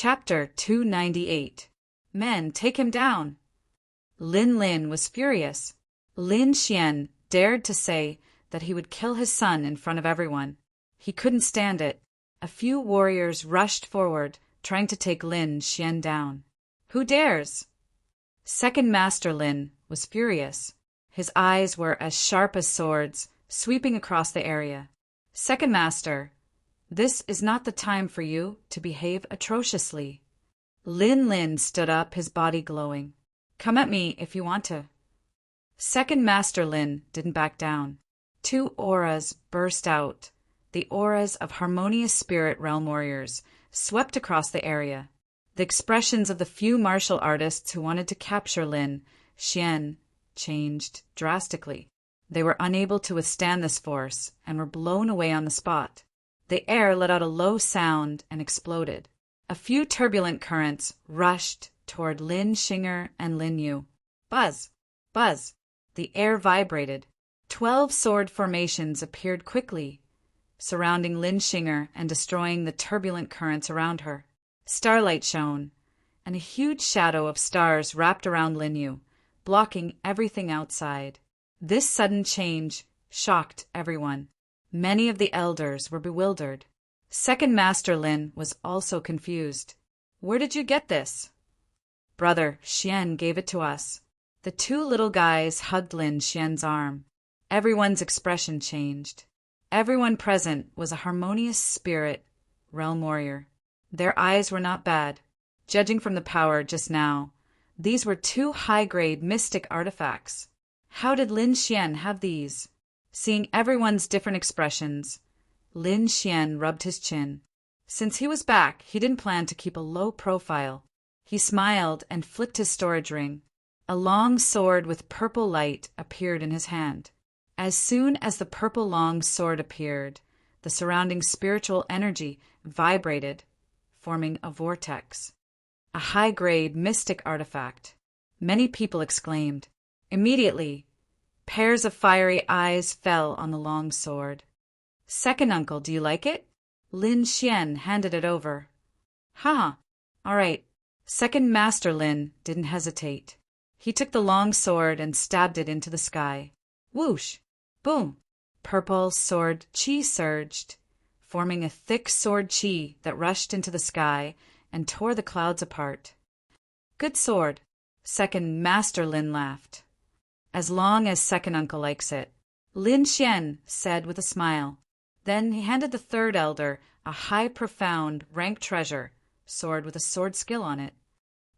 Chapter 298. Men, take him down! Lin Lin was furious. Lin Xian dared to say that he would kill his son in front of everyone. He couldn't stand it. A few warriors rushed forward, trying to take Lin Xian down. Who dares? Second Master Lin was furious. His eyes were as sharp as swords, sweeping across the area. Second Master, this is not the time for you to behave atrociously. Lin Lin stood up, his body glowing. Come at me if you want to. Second Master Lin didn't back down. Two auras burst out. The auras of harmonious spirit realm warriors swept across the area. The expressions of the few martial artists who wanted to capture Lin Xian changed drastically. They were unable to withstand this force and were blown away on the spot. The air let out a low sound and exploded. A few turbulent currents rushed toward Lin Xinger and Lin Yu. Buzz! Buzz! The air vibrated. 12 sword formations appeared quickly, surrounding Lin Xinger and destroying the turbulent currents around her. Starlight shone, and a huge shadow of stars wrapped around Lin Yu, blocking everything outside. This sudden change shocked everyone. Many of the elders were bewildered. Second Master Lin was also confused. Where did you get this? Brother Xian gave it to us. The two little guys hugged Lin Xian's arm. Everyone's expression changed. Everyone present was a harmonious spirit realm warrior. Their eyes were not bad. Judging from the power just now, these were two high-grade mystic artifacts. How did Lin Xian have these? Seeing everyone's different expressions, Lin Xian rubbed his chin. Since he was back, he didn't plan to keep a low profile. He smiled and flicked his storage ring. A long sword with purple light appeared in his hand. As soon as the purple long sword appeared, the surrounding spiritual energy vibrated, forming a vortex. A high-grade mystic artifact. Many people exclaimed. Immediately, pairs of fiery eyes fell on the long sword. Second uncle, do you like it? Lin Xian handed it over. Ha! All right. Second Master Lin didn't hesitate. He took the long sword and stabbed it into the sky. Whoosh! Boom! Purple sword chi surged, forming a thick sword chi that rushed into the sky and tore the clouds apart. Good sword, Second Master Lin laughed. As long as second uncle likes it, Lin Xian said with a smile. Then he handed the third elder a high profound rank treasure sword with a sword skill on it.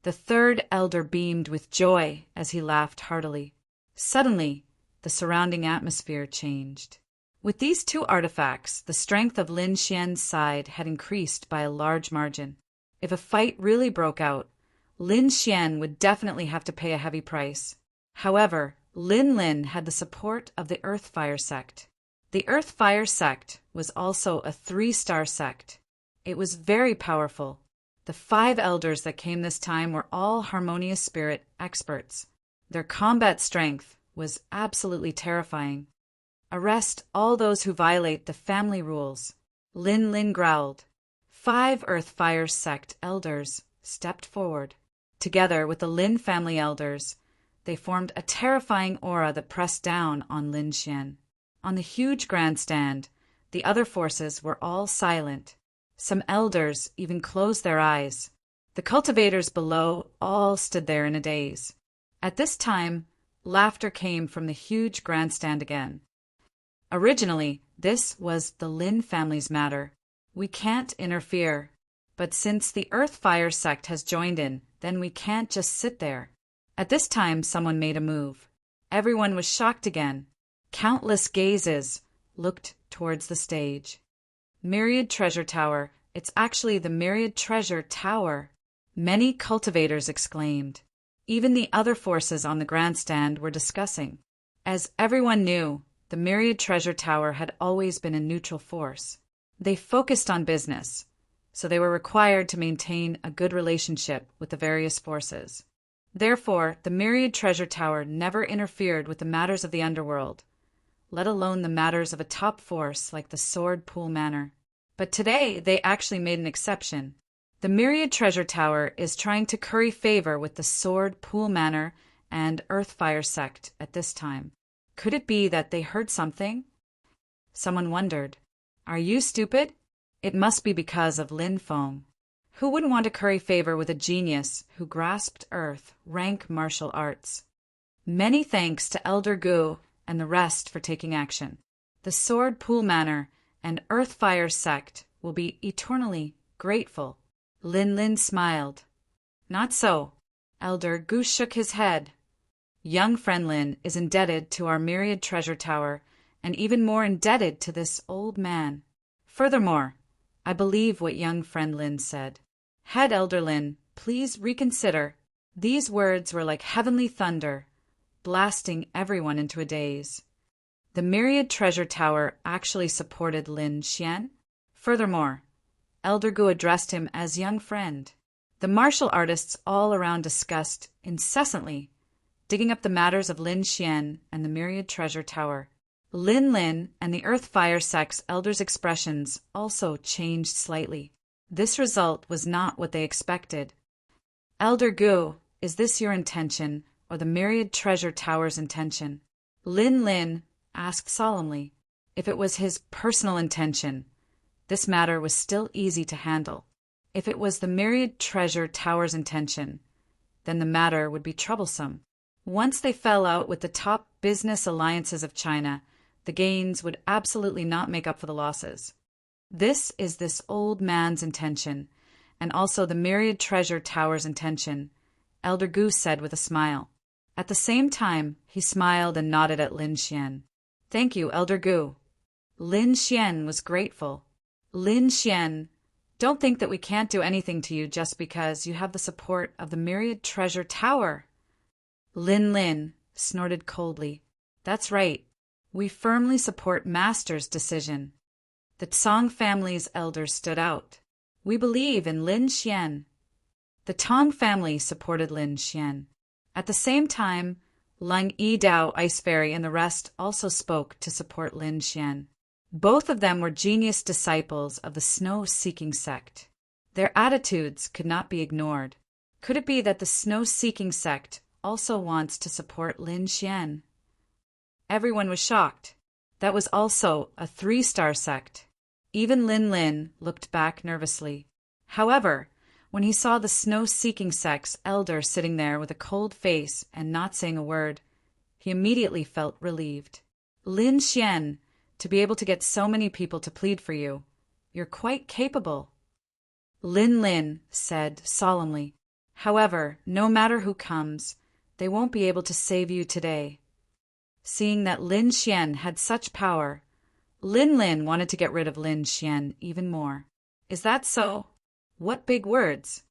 The third elder beamed with joy as he laughed heartily. Suddenly, the surrounding atmosphere changed. With these two artifacts, the strength of Lin Xian's side had increased by a large margin. If a fight really broke out, Lin Xian would definitely have to pay a heavy price. However, Lin Lin had the support of the Earth Fire sect. The Earth Fire sect was also a 3-star sect. It was very powerful. The 5 elders that came this time were all harmonious spirit experts. Their combat strength was absolutely terrifying. Arrest all those who violate the family rules. Lin Lin growled. 5 Earth Fire sect elders stepped forward. Together with the Lin family elders, they formed a terrifying aura that pressed down on Lin Xian. On the huge grandstand, the other forces were all silent. Some elders even closed their eyes. The cultivators below all stood there in a daze. At this time, laughter came from the huge grandstand again. Originally, this was the Lin family's matter. We can't interfere. But since the Earth Fire sect has joined in, then we can't just sit there. At this time, someone made a move. Everyone was shocked again. Countless gazes looked towards the stage. Myriad Treasure Tower. It's actually the Myriad Treasure Tower. Many cultivators exclaimed. Even the other forces on the grandstand were discussing. As everyone knew, the Myriad Treasure Tower had always been a neutral force. They focused on business, so they were required to maintain a good relationship with the various forces. Therefore, the Myriad Treasure Tower never interfered with the matters of the underworld, let alone the matters of a top force like the Sword Pool Manor. But today, they actually made an exception. The Myriad Treasure Tower is trying to curry favor with the Sword Pool Manor and Earthfire sect at this time. Could it be that they heard something? Someone wondered. Are you stupid? It must be because of Lin Feng. Who wouldn't want to curry favor with a genius who grasped Earth, rank martial arts? Many thanks to Elder Gu and the rest for taking action. The Sword Pool Manor and Earthfire sect will be eternally grateful. Lin Lin smiled. Not so. Elder Gu shook his head. Young friend Lin is indebted to our Myriad Treasure Tower, and even more indebted to this old man. Furthermore, I believe what young friend Lin said. Head Elder Lin, please reconsider. These words were like heavenly thunder, blasting everyone into a daze. The Myriad Treasure Tower actually supported Lin Xian. Furthermore, Elder Gu addressed him as young friend. The martial artists all around discussed incessantly, digging up the matters of Lin Xian and the Myriad Treasure Tower. Lin Lin and the Earthfire sect's elders' expressions also changed slightly. This result was not what they expected. Elder Gu, is this your intention, or the Myriad Treasure Tower's intention? Lin Lin asked solemnly. If it was his personal intention, this matter was still easy to handle. If it was the Myriad Treasure Tower's intention, then the matter would be troublesome. Once they fell out with the top business alliances of China, the gains would absolutely not make up for the losses. This is this old man's intention, and also the Myriad Treasure Tower's intention, Elder Gu said with a smile. At the same time, he smiled and nodded at Lin Xian. Thank you, Elder Gu. Lin Xian was grateful. Lin Xian, don't think that we can't do anything to you just because you have the support of the Myriad Treasure Tower. Lin Lin snorted coldly. That's right. We firmly support Master's decision. The Tsang family's elders stood out. We believe in Lin Xian. The Tong family supported Lin Xian. At the same time, Lung Yidao, Ice Fairy, and the rest also spoke to support Lin Xian. Both of them were genius disciples of the Snow-Seeking sect. Their attitudes could not be ignored. Could it be that the Snow-Seeking sect also wants to support Lin Xian? Everyone was shocked. That was also a 3-star sect. Even Lin Lin looked back nervously. However, when he saw the Snow-Seeking sect's elder sitting there with a cold face and not saying a word, he immediately felt relieved. Lin Xian, to be able to get so many people to plead for you, you're quite capable. Lin Lin said solemnly. However, no matter who comes, they won't be able to save you today. Seeing that Lin Xian had such power, Lin Lin wanted to get rid of Lin Xian even more. Is that so? What big words!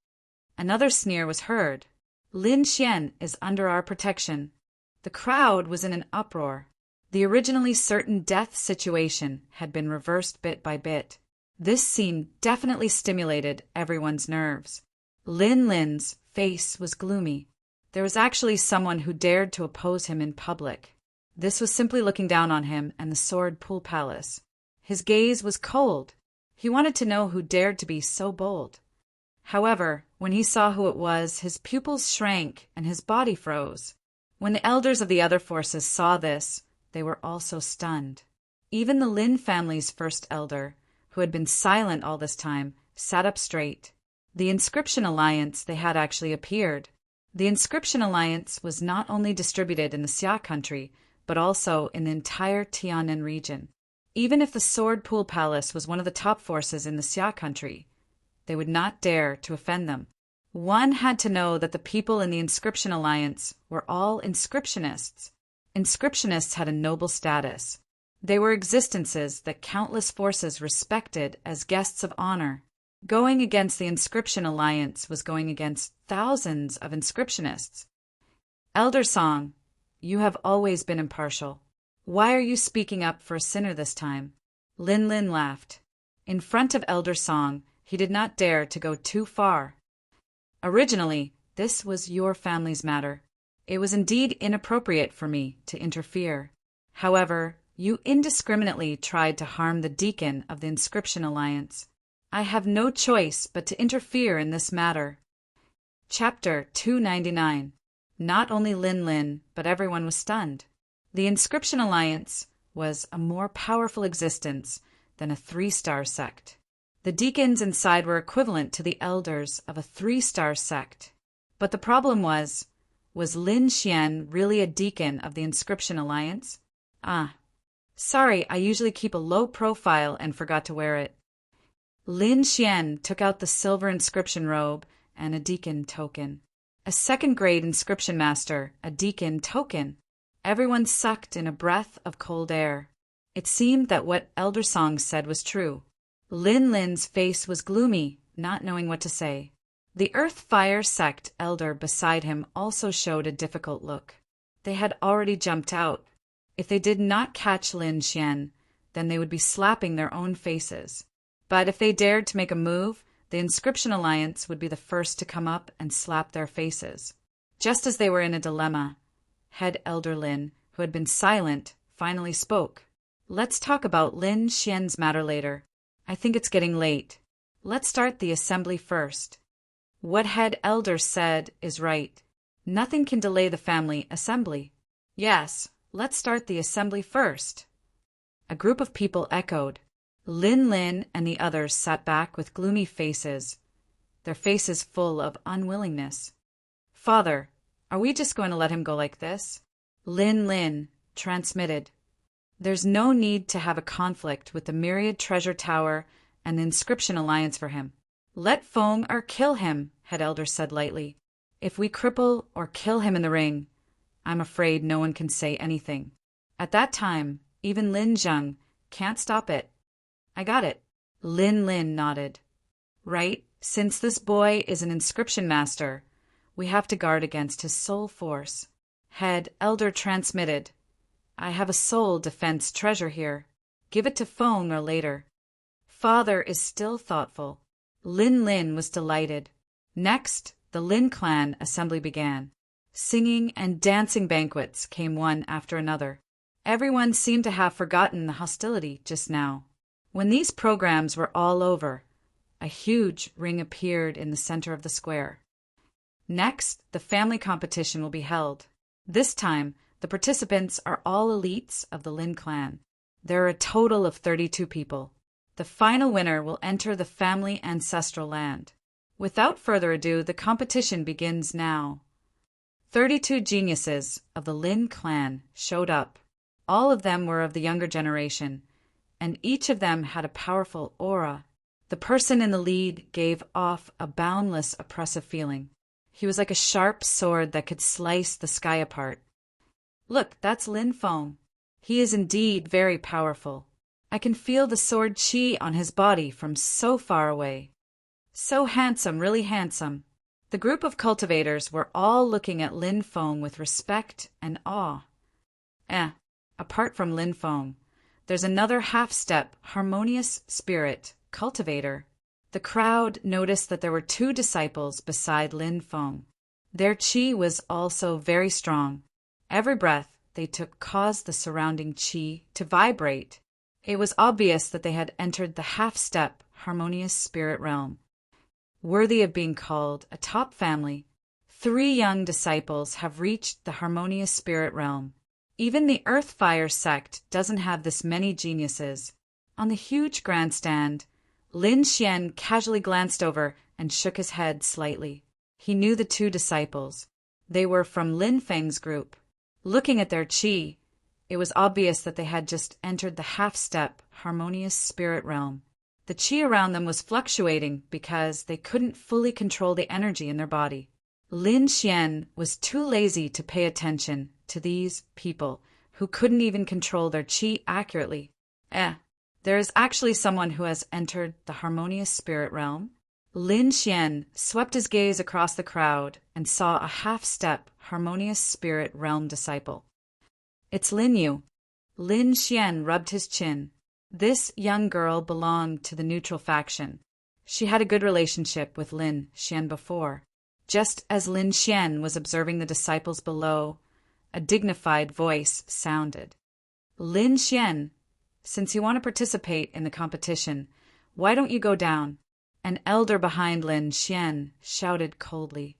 Another sneer was heard. Lin Xian is under our protection. The crowd was in an uproar. The originally certain death situation had been reversed bit by bit. This scene definitely stimulated everyone's nerves. Lin Lin's face was gloomy. There was actually someone who dared to oppose him in public. This was simply looking down on him and the Sword Pool Palace. His gaze was cold. He wanted to know who dared to be so bold. However, when he saw who it was, his pupils shrank and his body froze. When the elders of the other forces saw this, they were also stunned. Even the Lin family's first elder, who had been silent all this time, sat up straight. The Inscription Alliance they had actually appeared. The Inscription Alliance was not only distributed in the Xia country, but also in the entire Tianan region. Even if the Sword Pool Palace was one of the top forces in the Xia country, they would not dare to offend them. One had to know that the people in the Inscription Alliance were all inscriptionists. Inscriptionists had a noble status. They were existences that countless forces respected as guests of honor. Going against the Inscription Alliance was going against thousands of inscriptionists. Elder Song, you have always been impartial. Why are you speaking up for a sinner this time? Lin Lin laughed. In front of Elder Song, he did not dare to go too far. Originally, this was your family's matter. It was indeed inappropriate for me to interfere. However, you indiscriminately tried to harm the deacon of the Inscription Alliance. I have no choice but to interfere in this matter. Chapter 299. Not only Lin Lin, but everyone was stunned. The Inscription Alliance was a more powerful existence than a 3-star sect. The deacons inside were equivalent to the elders of a 3-star sect. But the problem was Lin Xian really a deacon of the Inscription Alliance? Sorry, I usually keep a low profile and forgot to wear it. Lin Xian took out the silver inscription robe and a deacon token. A second-grade inscription master, a deacon token. Everyone sucked in a breath of cold air. It seemed that what Elder Song said was true. Lin Lin's face was gloomy, not knowing what to say. The Earth Fire sect elder beside him also showed a difficult look. They had already jumped out. If they did not catch Lin Xian, then they would be slapping their own faces. But if they dared to make a move, the Inscription Alliance would be the first to come up and slap their faces. Just as they were in a dilemma, Head Elder Lin, who had been silent, finally spoke. Let's talk about Lin Xian's matter later. I think it's getting late. Let's start the assembly first. What Head Elder said is right. Nothing can delay the family assembly. Yes, let's start the assembly first. A group of people echoed. Lin Lin and the others sat back with gloomy faces, their faces full of unwillingness. Father, are we just going to let him go like this? Lin Lin transmitted. There's no need to have a conflict with the Myriad Treasure Tower and the Inscription Alliance for him. Let Feng or kill him, Head Elder said lightly. If we cripple or kill him in the ring, I'm afraid no one can say anything. At that time, even Lin Zheng can't stop it. I got it. Lin Lin nodded. Right, since this boy is an inscription master, we have to guard against his soul force. Head Elder transmitted. I have a soul defense treasure here. Give it to Feng or later. Father is still thoughtful. Lin Lin was delighted. Next, the Lin clan assembly began. Singing and dancing banquets came one after another. Everyone seemed to have forgotten the hostility just now. When these programs were all over, a huge ring appeared in the center of the square. Next, the family competition will be held. This time, the participants are all elites of the Lin clan. There are a total of 32 people. The final winner will enter the family ancestral land. Without further ado, the competition begins now. 32 geniuses of the Lin clan showed up. All of them were of the younger generation, and each of them had a powerful aura. The person in the lead gave off a boundless, oppressive feeling. He was like a sharp sword that could slice the sky apart. Look, that's Lin Feng. He is indeed very powerful. I can feel the sword chi on his body from so far away. So handsome, really handsome. The group of cultivators were all looking at Lin Feng with respect and awe. Apart from Lin Feng, there's another half-step, harmonious spirit, cultivator. The crowd noticed that there were 2 disciples beside Lin Feng. Their chi was also very strong. Every breath they took caused the surrounding chi to vibrate. It was obvious that they had entered the half-step, harmonious spirit realm. Worthy of being called a top family, 3 young disciples have reached the harmonious spirit realm. Even the Earth Fire sect doesn't have this many geniuses. On the huge grandstand, Lin Xian casually glanced over and shook his head slightly. He knew the 2 disciples. They were from Lin Feng's group. Looking at their chi, it was obvious that they had just entered the half-step, harmonious spirit realm. The chi around them was fluctuating because they couldn't fully control the energy in their body. Lin Xian was too lazy to pay attention to these people who couldn't even control their chi accurately. There is actually someone who has entered the harmonious spirit realm. Lin Xian swept his gaze across the crowd and saw a half-step, harmonious spirit realm disciple. It's Lin Yu. Lin Xian rubbed his chin. This young girl belonged to the neutral faction. She had a good relationship with Lin Xian before. Just as Lin Xian was observing the disciples below, a dignified voice sounded. Lin Xian, since you want to participate in the competition, why don't you go down? An elder behind Lin Xian shouted coldly,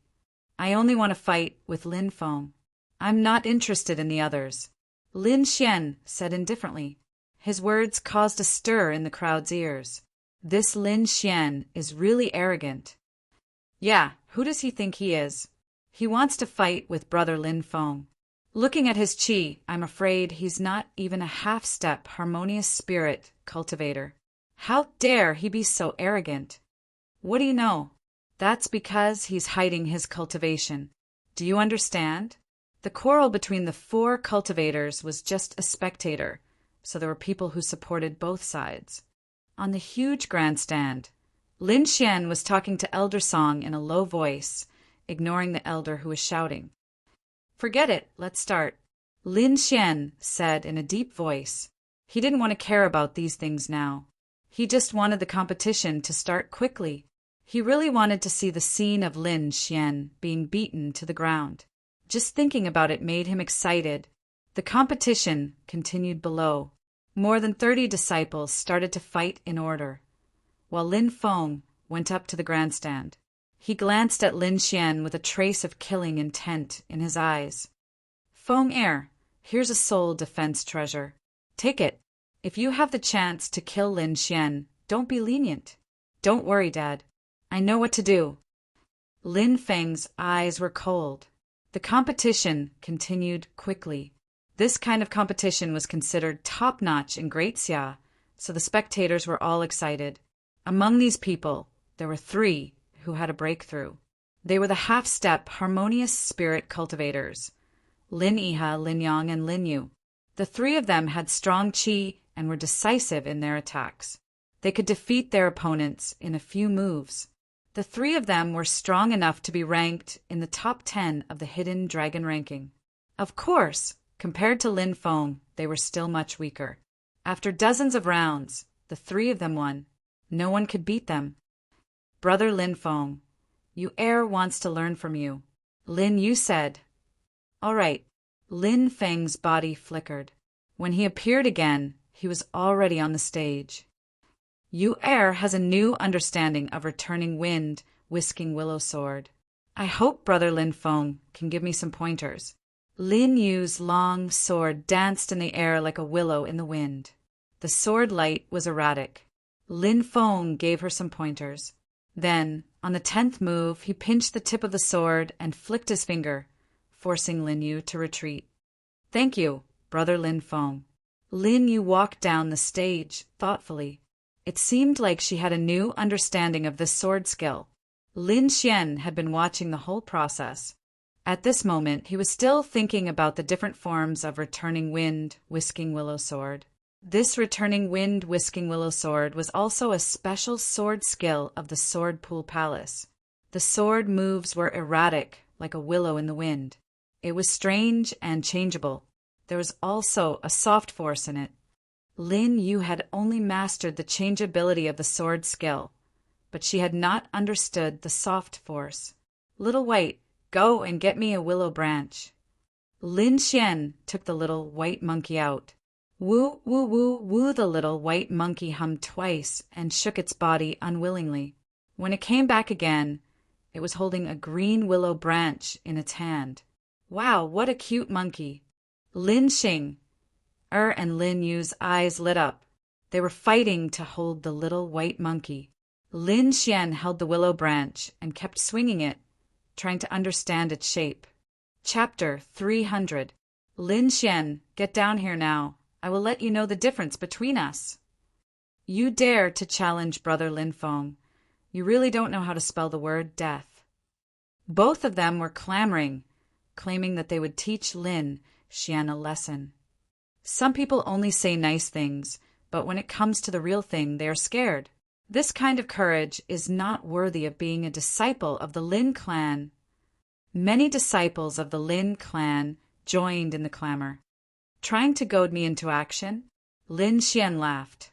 I only want to fight with Lin Feng. I'm not interested in the others. Lin Xian said indifferently. His words caused a stir in the crowd's ears. This Lin Xian is really arrogant. Yeah, who does he think he is? He wants to fight with brother Lin Feng. Looking at his qi, I'm afraid he's not even a half-step harmonious spirit cultivator. How dare he be so arrogant? What do you know? That's because he's hiding his cultivation. Do you understand? The quarrel between the 4 cultivators was just a spectator, so there were people who supported both sides. On the huge grandstand, Lin Xian was talking to Elder Song in a low voice, ignoring the elder who was shouting. Forget it, let's start. Lin Xian said in a deep voice. He didn't want to care about these things now. He just wanted the competition to start quickly. He really wanted to see the scene of Lin Xian being beaten to the ground. Just thinking about it made him excited. The competition continued below. More than 30 disciples started to fight in order, while Lin Feng went up to the grandstand. He glanced at Lin Xian with a trace of killing intent in his eyes. Feng Air, here's a soul defense treasure. Take it. If you have the chance to kill Lin Xian, don't be lenient. Don't worry, Dad. I know what to do. Lin Feng's eyes were cold. The competition continued quickly. This kind of competition was considered top-notch in Great Xia, so the spectators were all excited. Among these people, there were 3 who had a breakthrough. They were the half-step harmonious spirit cultivators, Lin Yiha, Lin Yang, and Lin Yu. The 3 of them had strong qi and were decisive in their attacks. They could defeat their opponents in a few moves. The 3 of them were strong enough to be ranked in the top 10 of the Hidden Dragon ranking. Of course, compared to Lin Feng, they were still much weaker. After dozens of rounds, the 3 of them won. No one could beat them. Brother Lin Feng, Yu Er wants to learn from you. Lin Yu said. All right. Lin Feng's body flickered. When he appeared again, he was already on the stage. Yu Er has a new understanding of returning wind, whisking willow sword. I hope Brother Lin Feng can give me some pointers. Lin Yu's long sword danced in the air like a willow in the wind. The sword light was erratic. Lin Feng gave her some pointers. Then, on the 10th move, he pinched the tip of the sword and flicked his finger, forcing Lin Yu to retreat. Thank you, Brother Lin Feng. Lin Yu walked down the stage thoughtfully. It seemed like she had a new understanding of this sword skill. Lin Xian had been watching the whole process. At this moment, he was still thinking about the different forms of returning wind, whisking willow sword. This returning wind, whisking willow sword was also a special sword skill of the Sword Pool Palace. The sword moves were erratic, like a willow in the wind. It was strange and changeable. There was also a soft force in it. Lin Yu had only mastered the changeability of the sword skill, but she had not understood the soft force. Little White, go and get me a willow branch. Lin Xian took the little white monkey out. Woo, woo, woo, woo, the little white monkey hummed twice and shook its body unwillingly. When it came back again, it was holding a green willow branch in its hand. Wow, what a cute monkey. Lin Xing, and Lin Yu's eyes lit up. They were fighting to hold the little white monkey. Lin Xian held the willow branch and kept swinging it, trying to understand its shape. Chapter 300. Lin Xian, get down here now. I will let you know the difference between us. You dare to challenge Brother Lin Feng. You really don't know how to spell the word death. Both of them were clamoring, claiming that they would teach Lin Xian a lesson. Some people only say nice things, but when it comes to the real thing, they are scared. This kind of courage is not worthy of being a disciple of the Lin clan. Many disciples of the Lin clan joined in the clamor. Trying to goad me into action? Lin Xian laughed.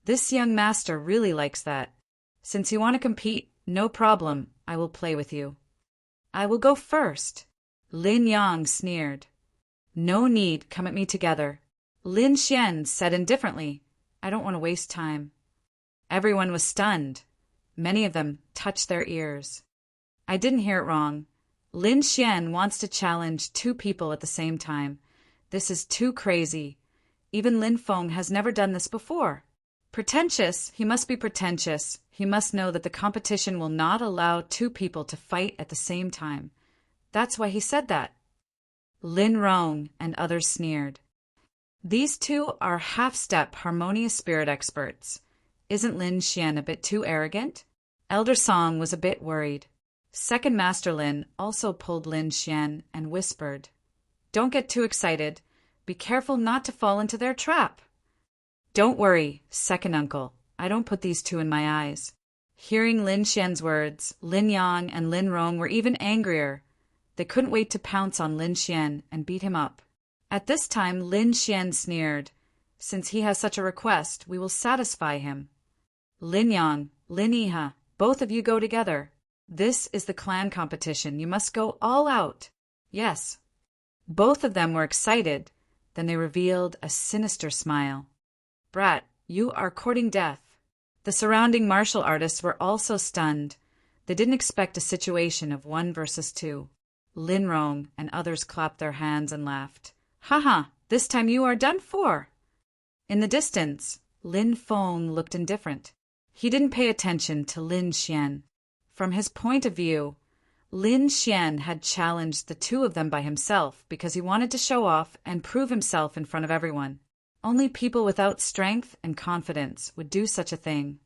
This young master really likes that. Since you want to compete, no problem, I will play with you. I will go first. Lin Yang sneered. No need, come at me together. Lin Xian said indifferently, I don't want to waste time. Everyone was stunned. Many of them touched their ears. I didn't hear it wrong. Lin Xian wants to challenge two people at the same time. This is too crazy. Even Lin Feng has never done this before. Pretentious, he must be pretentious. He must know that the competition will not allow two people to fight at the same time. That's why he said that. Lin Rong and others sneered. These two are half-step harmonious spirit experts. Isn't Lin Xian a bit too arrogant? Elder Song was a bit worried. Second Master Lin also pulled Lin Xian and whispered, "Don't get too excited. Be careful not to fall into their trap." "Don't worry, second uncle. I don't put these two in my eyes." Hearing Lin Xian's words, Lin Yang and Lin Rong were even angrier. They couldn't wait to pounce on Lin Xian and beat him up. At this time, Lin Xian sneered, "Since he has such a request, we will satisfy him." Lin Yang, Lin Yiha, both of you go together. This is the clan competition. You must go all out. Yes. Both of them were excited. Then they revealed a sinister smile. "Brat, you are courting death." The surrounding martial artists were also stunned. They didn't expect a situation of 1 versus 2. Lin Rong and others clapped their hands and laughed. "Haha, this time you are done for." In the distance, Lin Feng looked indifferent. He didn't pay attention to Lin Xian. From his point of view, Lin Xian had challenged the two of them by himself because he wanted to show off and prove himself in front of everyone. Only people without strength and confidence would do such a thing.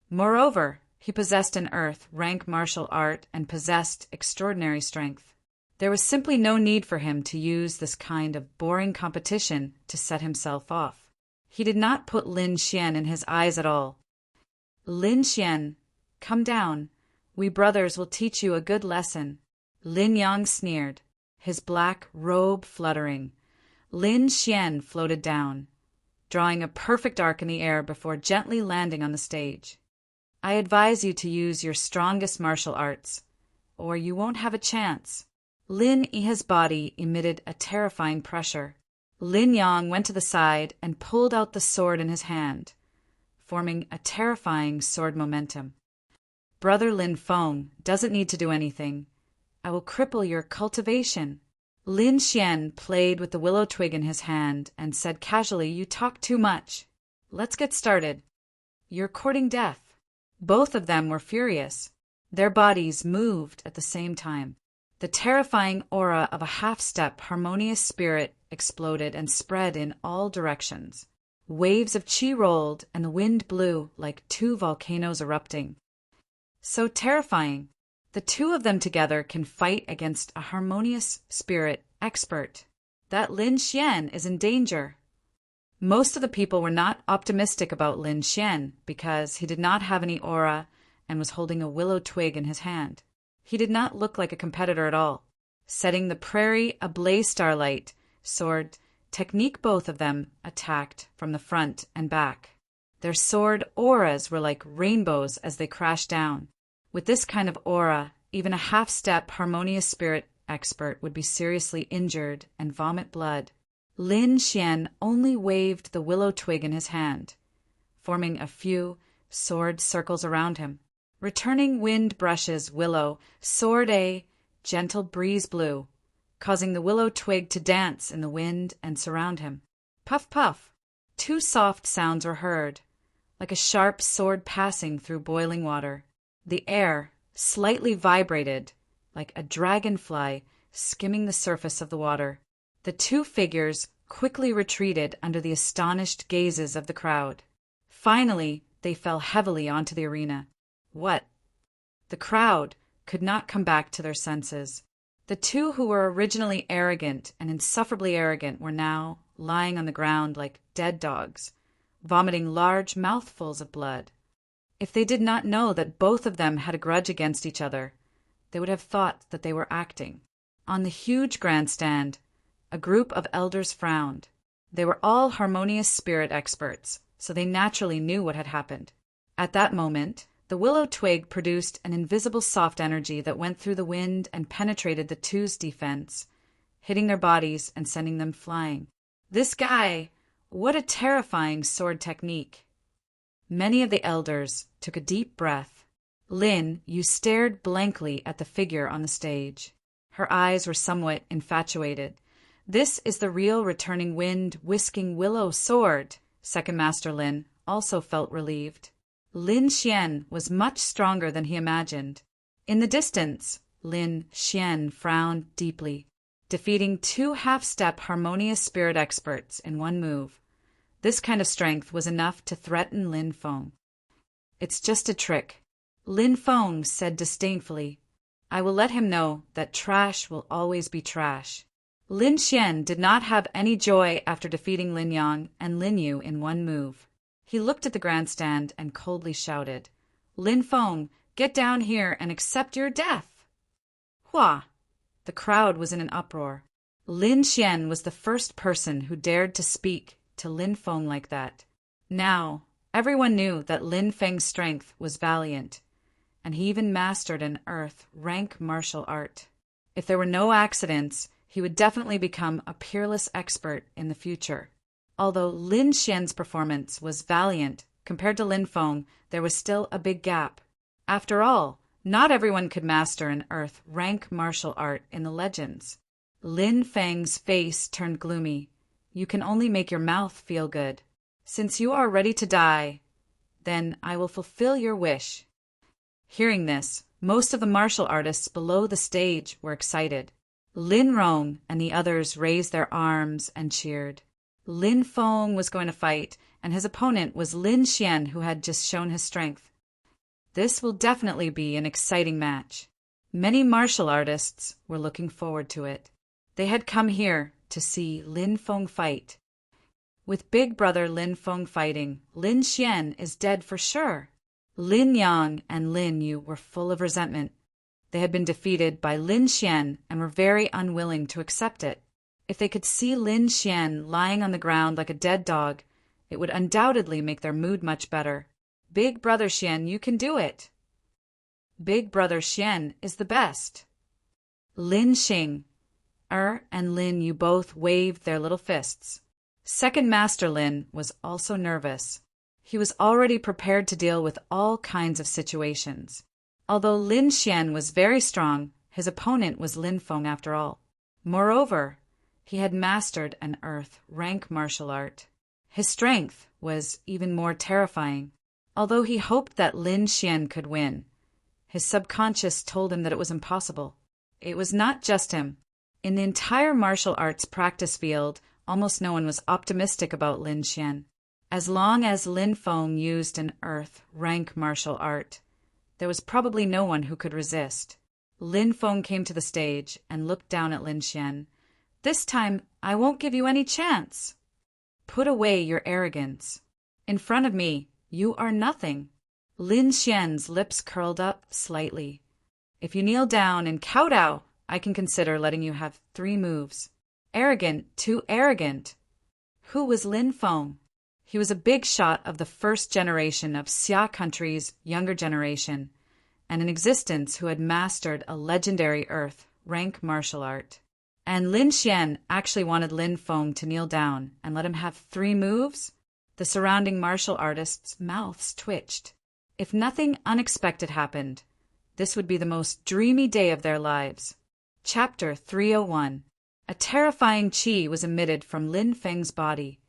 Moreover, he possessed an earth-rank martial art and possessed extraordinary strength. There was simply no need for him to use this kind of boring competition to set himself off. He did not put Lin Xian in his eyes at all. "Lin Xian, come down. We brothers will teach you a good lesson." Lin Yang sneered, his black robe fluttering. Lin Xian floated down, drawing a perfect arc in the air before gently landing on the stage. "I advise you to use your strongest martial arts, or you won't have a chance." Lin Yiha's body emitted a terrifying pressure. Lin Yang went to the side and pulled out the sword in his hand, forming a terrifying sword momentum. "Brother Lin Feng doesn't need to do anything. I will cripple your cultivation." Lin Xian played with the willow twig in his hand and said casually, "You talk too much. Let's get started. You're courting death." Both of them were furious. Their bodies moved at the same time. The terrifying aura of a half-step harmonious spirit exploded and spread in all directions. Waves of qi rolled and the wind blew like two volcanoes erupting. So terrifying. The two of them together can fight against a harmonious spirit expert. That Lin Xian is in danger. Most of the people were not optimistic about Lin Xian because he did not have any aura and was holding a willow twig in his hand. He did not look like a competitor at all. Setting the prairie ablaze starlight, sword, technique both of them attacked from the front and back. Their sword auras were like rainbows as they crashed down. With this kind of aura, even a half-step harmonious spirit expert would be seriously injured and vomit blood. Lin Xian only waved the willow twig in his hand, forming a few sword circles around him. Returning wind brushes willow, sword gentle breeze blew, causing the willow twig to dance in the wind and surround him. Puff, puff. Two soft sounds were heard, like a sharp sword passing through boiling water. The air slightly vibrated, like a dragonfly skimming the surface of the water. The two figures quickly retreated under the astonished gazes of the crowd. Finally, they fell heavily onto the arena. What? The crowd could not come back to their senses. The two who were originally arrogant and insufferably arrogant were now lying on the ground like dead dogs, vomiting large mouthfuls of blood. If they did not know that both of them had a grudge against each other, they would have thought that they were acting. On the huge grandstand, a group of elders frowned. They were all harmonious spirit experts, so they naturally knew what had happened. At that moment, the willow twig produced an invisible soft energy that went through the wind and penetrated the two's defense, hitting their bodies and sending them flying. This guy, what a terrifying sword technique! Many of the elders took a deep breath. Lin, you stared blankly at the figure on the stage. Her eyes were somewhat infatuated. This is the real returning wind-whisking willow sword. Second Master Lin also felt relieved. Lin Xian was much stronger than he imagined. In the distance, Lin Xian frowned deeply, defeating 2 half-step harmonious spirit experts in one move. This kind of strength was enough to threaten Lin Feng. It's just a trick, Lin Feng said disdainfully. I will let him know that trash will always be trash. Lin Xian did not have any joy after defeating Lin Yang and Lin Yu in one move. He looked at the grandstand and coldly shouted, Lin Feng, get down here and accept your death. Hua! The crowd was in an uproar. Lin Xian was the first person who dared to speak to Lin Feng like that. Now, everyone knew that Lin Feng's strength was valiant, and he even mastered an earth-rank martial art. If there were no accidents, he would definitely become a peerless expert in the future. Although Lin Xian's performance was valiant compared to Lin Feng, there was still a big gap. After all, not everyone could master an earth-rank martial art in the legends. Lin Feng's face turned gloomy. You can only make your mouth feel good. Since you are ready to die, then I will fulfill your wish. Hearing this, most of the martial artists below the stage were excited. Lin Rong and the others raised their arms and cheered. Lin Feng was going to fight, and his opponent was Lin Xian, who had just shown his strength. This will definitely be an exciting match. Many martial artists were looking forward to it. They had come here to see Lin Feng fight. With big brother Lin Feng fighting, Lin Xian is dead for sure. Lin Yang and Lin Yu were full of resentment. They had been defeated by Lin Xian and were very unwilling to accept it. If they could see Lin Xian lying on the ground like a dead dog, it would undoubtedly make their mood much better. Big brother Xian, you can do it. Big brother Xian is the best. Lin Xing, and Lin Yu both waved their little fists. Second Master Lin was also nervous. He was already prepared to deal with all kinds of situations. Although Lin Xian was very strong, his opponent was Lin Feng after all. Moreover, he had mastered an earth-rank martial art. His strength was even more terrifying. Although he hoped that Lin Xian could win, his subconscious told him that it was impossible. It was not just him. In the entire martial arts practice field, almost no one was optimistic about Lin Xian. As long as Lin Feng used an earth-rank martial art, there was probably no one who could resist. Lin Feng came to the stage and looked down at Lin Xian. This time, I won't give you any chance. Put away your arrogance. In front of me, you are nothing. Lin Xian's lips curled up slightly. If you kneel down and kowtow, I can consider letting you have 3 moves. Arrogant, too arrogant. Who was Lin Feng? He was a big shot of the first generation of Xia country's younger generation, and in existence who had mastered a legendary earth-rank martial art. And Lin Xian actually wanted Lin Feng to kneel down and let him have 3 moves? The surrounding martial artists' mouths twitched. If nothing unexpected happened, this would be the most dreamy day of their lives. Chapter 301. A terrifying qi was emitted from Lin Feng's body,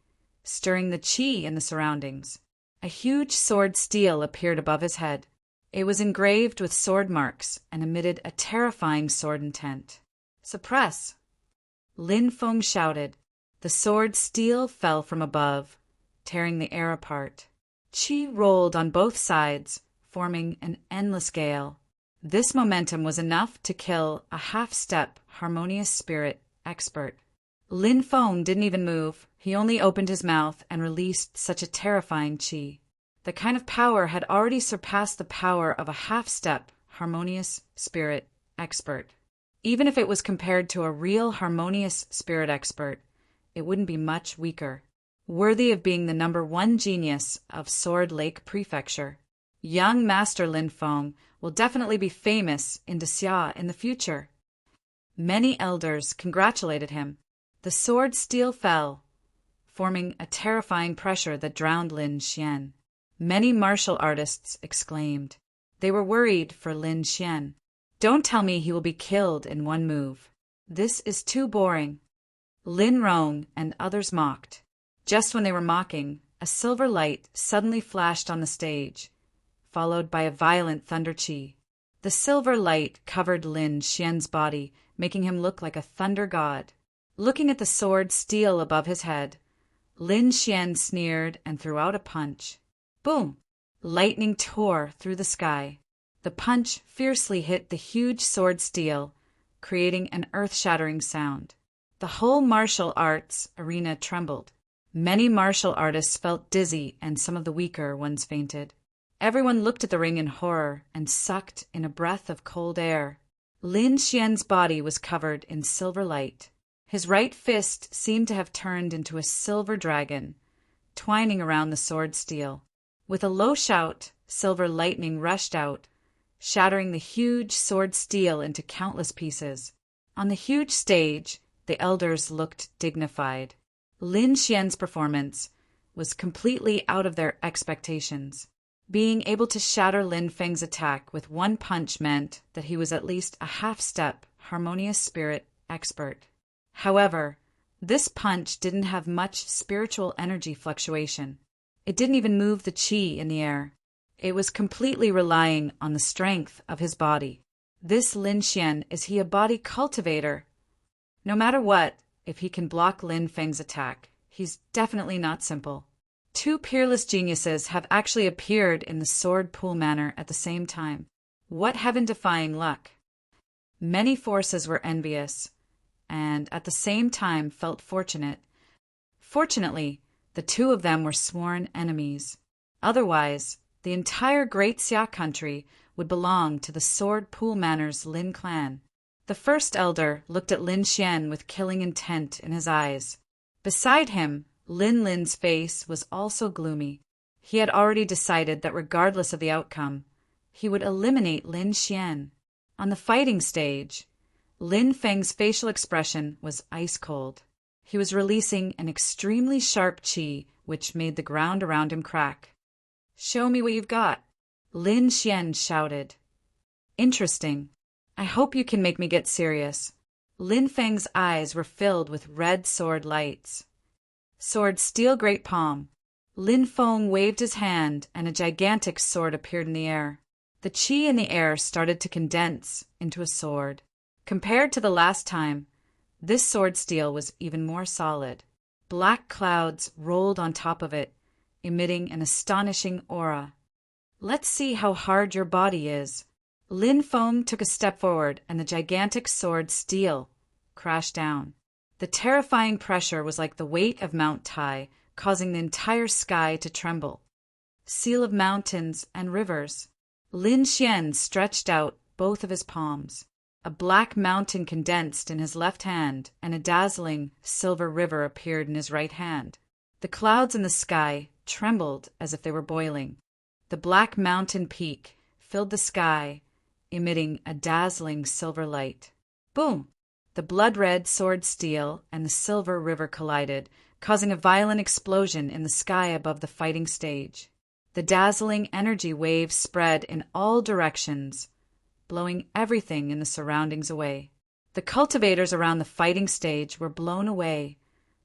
stirring the qi in the surroundings. A huge sword steel appeared above his head. It was engraved with sword marks and emitted a terrifying sword intent. Suppress! Lin Feng shouted. The sword steel fell from above, tearing the air apart. Qi rolled on both sides, forming an endless gale. This momentum was enough to kill a half-step harmonious spirit expert. Lin Feng didn't even move. He only opened his mouth and released such a terrifying qi. The kind of power had already surpassed the power of a half-step harmonious spirit expert. Even if it was compared to a real harmonious spirit expert, it wouldn't be much weaker. Worthy of being the #1 genius of Sword Lake Prefecture. Young Master Lin Feng will definitely be famous in Xia in the future. Many elders congratulated him. The sword steel fell, forming a terrifying pressure that drowned Lin Xian. Many martial artists exclaimed. They were worried for Lin Xian. Don't tell me he will be killed in one move. This is too boring. Lin Rong and others mocked. Just when they were mocking, a silver light suddenly flashed on the stage, followed by a violent thunder chi. The silver light covered Lin Xian's body, making him look like a thunder god. Looking at the sword steel above his head, Lin Xian sneered and threw out a punch. Boom! Lightning tore through the sky. The punch fiercely hit the huge sword steel, creating an earth-shattering sound. The whole martial arts arena trembled. Many martial artists felt dizzy and some of the weaker ones fainted. Everyone looked at the ring in horror and sucked in a breath of cold air. Lin Xian's body was covered in silver light. His right fist seemed to have turned into a silver dragon, twining around the sword steel. With a low shout, silver lightning rushed out, shattering the huge sword steel into countless pieces. On the huge stage, the elders looked dignified. Lin Xian's performance was completely out of their expectations. Being able to shatter Lin Feng's attack with one punch meant that he was at least a half-step harmonious spirit expert. However, this punch didn't have much spiritual energy fluctuation. It didn't even move the qi in the air. It was completely relying on the strength of his body. This Lin Xian, is he a body cultivator? No matter what, if he can block Lin Feng's attack, he's definitely not simple. Two peerless geniuses have actually appeared in the sword pool manor at the same time. What heaven-defying luck! Many forces were envious, and at the same time felt fortunate. Fortunately, the two of them were sworn enemies. Otherwise, the entire Great Xia country would belong to the Sword Pool Manor's Lin clan. The first elder looked at Lin Xian with killing intent in his eyes. Beside him, Lin's face was also gloomy. He had already decided that regardless of the outcome, he would eliminate Lin Xian. On the fighting stage, Lin Feng's facial expression was ice cold. He was releasing an extremely sharp qi, which made the ground around him crack. "Show me what you've got," Lin Xian shouted. "Interesting. I hope you can make me get serious." Lin Feng's eyes were filled with red sword lights. Sword steel great palm. Lin Feng waved his hand and a gigantic sword appeared in the air. The qi in the air started to condense into a sword. Compared to the last time, this sword steel was even more solid. Black clouds rolled on top of it, emitting an astonishing aura. "Let's see how hard your body is." Lin Feng took a step forward and the gigantic sword steel crashed down. The terrifying pressure was like the weight of Mount Tai, causing the entire sky to tremble. Seal of mountains and rivers. Lin Xian stretched out both of his palms. A black mountain condensed in his left hand, and a dazzling silver river appeared in his right hand. The clouds in the sky trembled as if they were boiling. The black mountain peak filled the sky, emitting a dazzling silver light. Boom! The blood-red sword steel and the silver river collided, causing a violent explosion in the sky above the fighting stage. The dazzling energy waves spread in all directions, blowing everything in the surroundings away. The cultivators around the fighting stage were blown away,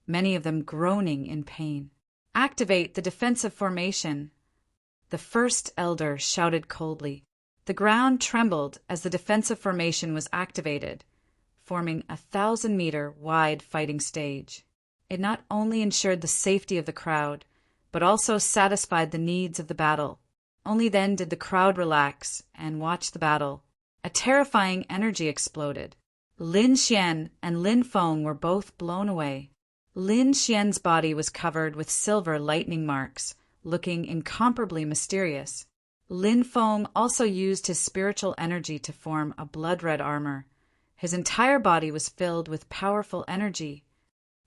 many of them groaning in pain. "Activate the defensive formation," the first elder shouted coldly. The ground trembled as the defensive formation was activated, forming a 1,000-meter wide fighting stage. It not only ensured the safety of the crowd, but also satisfied the needs of the battle. Only then did the crowd relax and watch the battle. A terrifying energy exploded. Lin Xian and Lin Feng were both blown away. Lin Xian's body was covered with silver lightning marks, looking incomparably mysterious. Lin Feng also used his spiritual energy to form a blood-red armor. His entire body was filled with powerful energy.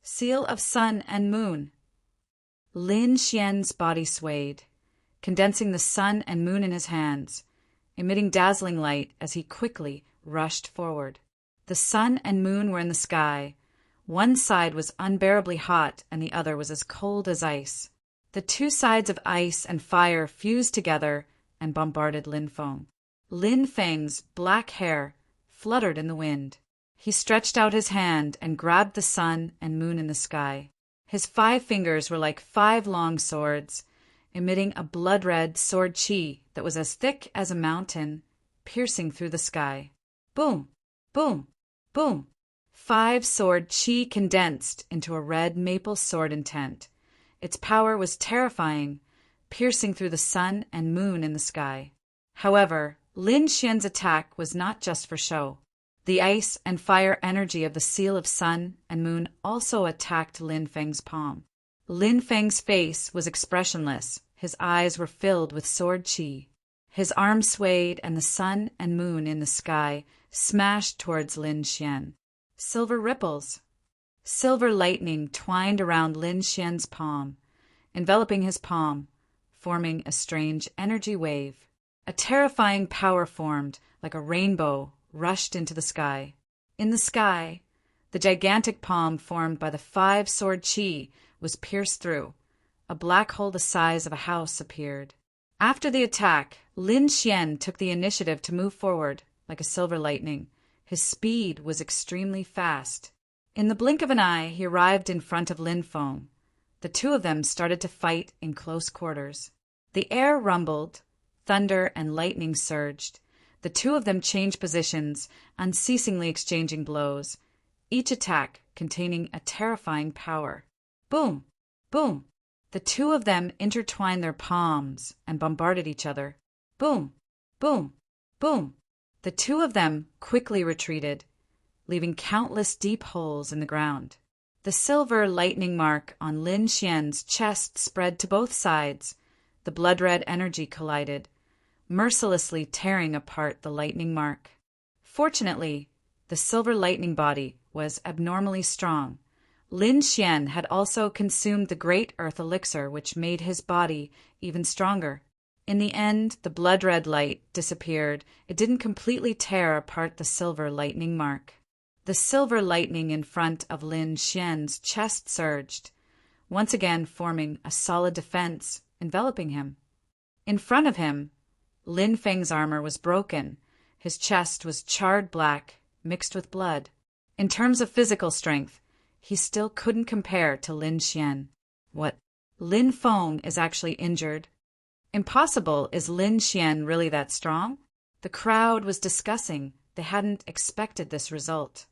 Seal of sun and moon. Lin Xian's body swayed, condensing the sun and moon in his hands, emitting dazzling light as he quickly rushed forward. The sun and moon were in the sky. One side was unbearably hot and the other was as cold as ice. The two sides of ice and fire fused together and bombarded Lin Feng. Lin Feng's black hair fluttered in the wind. He stretched out his hand and grabbed the sun and moon in the sky. His 5 fingers were like 5 long swords, emitting a blood-red sword chi that was as thick as a mountain, piercing through the sky. Boom! Boom! Boom! 5 sword chi condensed into a red maple sword intent. Its power was terrifying, piercing through the sun and moon in the sky. However, Lin Xian's attack was not just for show. The ice and fire energy of the seal of sun and moon also attacked Lin Feng's palm. Lin Feng's face was expressionless. His eyes were filled with sword chi. His arms swayed, and the sun and moon in the sky smashed towards Lin Xian. Silver ripples. Silver lightning twined around Lin Xian's palm, enveloping his palm, forming a strange energy wave. A terrifying power formed, like a rainbow, rushed into the sky. In the sky, the gigantic palm formed by the 5 sword chi was pierced through. A black hole the size of a house appeared. After the attack, Lin Xian took the initiative to move forward, like a silver lightning. His speed was extremely fast. In the blink of an eye, he arrived in front of Lin Feng. The two of them started to fight in close quarters. The air rumbled, thunder and lightning surged. The two of them changed positions, unceasingly exchanging blows, each attack containing a terrifying power. Boom! Boom! The two of them intertwined their palms and bombarded each other. Boom! Boom! Boom! The two of them quickly retreated, leaving countless deep holes in the ground. The silver lightning mark on Lin Xian's chest spread to both sides. The blood-red energy collided, mercilessly tearing apart the lightning mark. Fortunately, the silver lightning body was abnormally strong. Lin Xian had also consumed the great earth elixir, which made his body even stronger. In the end, the blood-red light disappeared. It didn't completely tear apart the silver lightning mark. The silver lightning in front of Lin Xian's chest surged, once again forming a solid defense, enveloping him. In front of him, Lin Feng's armor was broken. His chest was charred black, mixed with blood. In terms of physical strength, he still couldn't compare to Lin Xian. What? Lin Feng is actually injured? Impossible. Is Lin Xian really that strong? The crowd was discussing. They hadn't expected this result.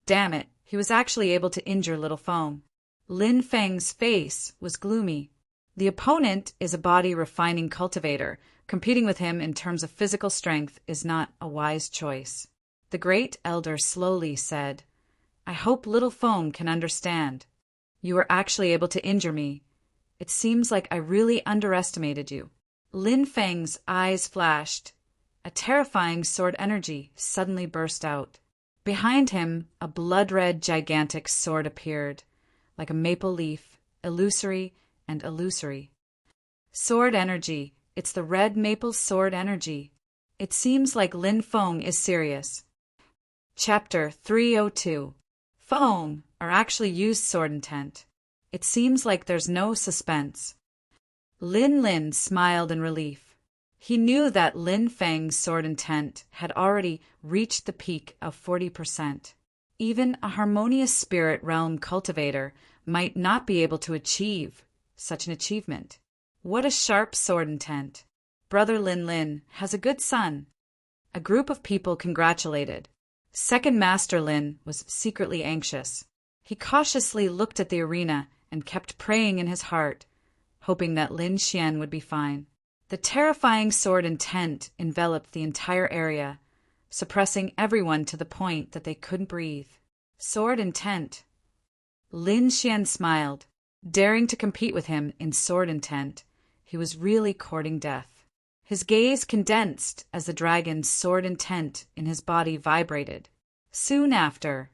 Damn it, he was actually able to injure little Feng. Lin Feng's face was gloomy. The opponent is a body-refining cultivator. Competing with him in terms of physical strength is not a wise choice. The great elder slowly said, I hope little Feng can understand. You were actually able to injure me. It seems like I really underestimated you. Lin Feng's eyes flashed. A terrifying sword energy suddenly burst out. Behind him, a blood-red gigantic sword appeared, like a maple leaf, illusory and illusory. Sword energy. It's the red maple sword energy. It seems like Lin Feng is serious. Chapter 302. Feng, or actually used sword intent. It seems like there's no suspense. Lin smiled in relief. He knew that Lin Feng's sword intent had already reached the peak of 40%. Even a harmonious spirit realm cultivator might not be able to achieve such an achievement. What a sharp sword intent. Brother Lin has a good son. A group of people congratulated. Second Master Lin was secretly anxious. He cautiously looked at the arena and kept praying in his heart, hoping that Lin Xian would be fine. The terrifying sword intent enveloped the entire area, suppressing everyone to the point that they couldn't breathe. Sword intent. Lin Xian smiled. Daring to compete with him in sword intent, he was really courting death. His gaze condensed as the dragon's sword intent in his body vibrated. Soon after,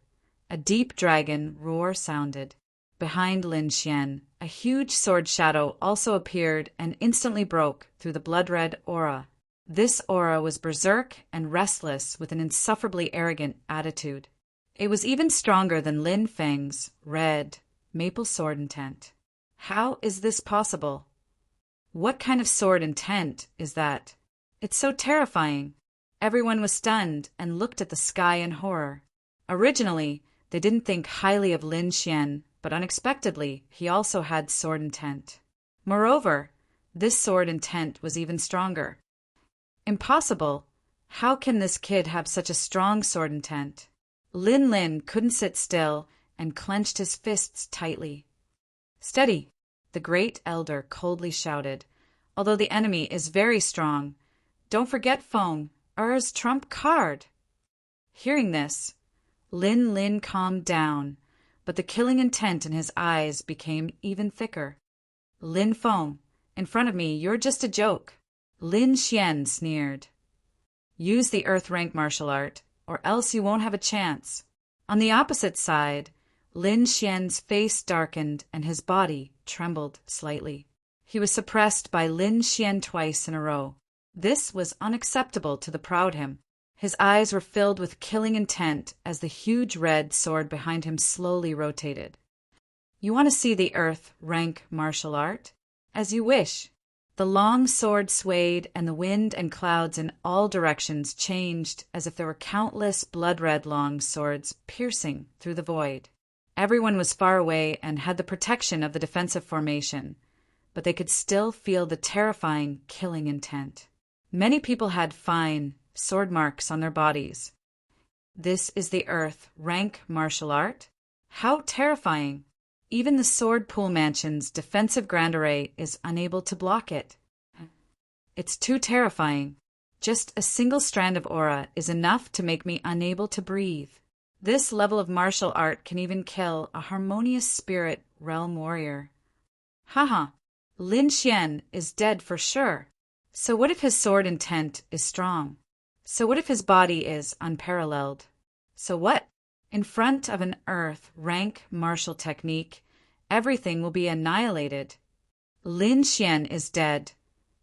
a deep dragon roar sounded. Behind Lin Xian, a huge sword shadow also appeared and instantly broke through the blood-red aura. This aura was berserk and restless with an insufferably arrogant attitude. It was even stronger than Lin Feng's red maple sword intent. How is this possible? What kind of sword intent is that? It's so terrifying. Everyone was stunned and looked at the sky in horror. Originally, they didn't think highly of Lin Xian, but unexpectedly, he also had sword intent. Moreover, this sword intent was even stronger. Impossible! How can this kid have such a strong sword intent? Lin Lin couldn't sit still and clenched his fists tightly. Steady! The great elder coldly shouted. Although the enemy is very strong, don't forget Feng, Er's trump card. Hearing this, Lin Lin calmed down, but the killing intent in his eyes became even thicker. Lin Feng, in front of me, you're just a joke. Lin Xian sneered. Use the earth rank martial art, or else you won't have a chance. On the opposite side, Lin Xian's face darkened and his body trembled slightly. He was suppressed by Lin Xian twice in a row. This was unacceptable to the proud him. His eyes were filled with killing intent as the huge red sword behind him slowly rotated. You want to see the earth rank martial art? As you wish. The long sword swayed and the wind and clouds in all directions changed as if there were countless blood-red long swords piercing through the void. Everyone was far away and had the protection of the defensive formation, but they could still feel the terrifying killing intent. Many people had fine sword marks on their bodies. This is the earth rank martial art? How terrifying! Even the sword pool mansion's defensive grand array is unable to block it. It's too terrifying. Just a single strand of aura is enough to make me unable to breathe. This level of martial art can even kill a harmonious spirit realm warrior. Haha, Lin Xian is dead for sure. So what if his sword intent is strong? So what if his body is unparalleled? So what? In front of an earth rank martial technique, everything will be annihilated. Lin Xian is dead.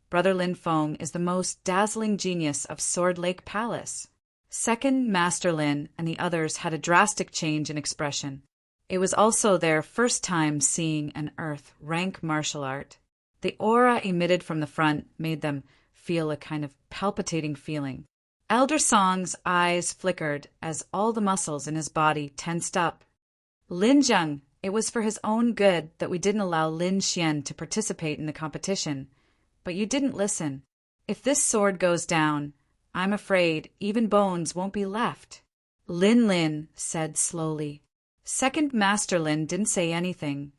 Brother Lin Feng is the most dazzling genius of Sword Lake Palace. Second Master Lin and the others had a drastic change in expression. It was also their first time seeing an earth rank martial art. The aura emitted from the front made them feel a kind of palpitating feeling. Elder Song's eyes flickered as all the muscles in his body tensed up. Lin Zheng, it was for his own good that we didn't allow Lin Xian to participate in the competition. But you didn't listen. If this sword goes down, I'm afraid even bones won't be left. Lin Lin said slowly. Second Master Lin didn't say anything,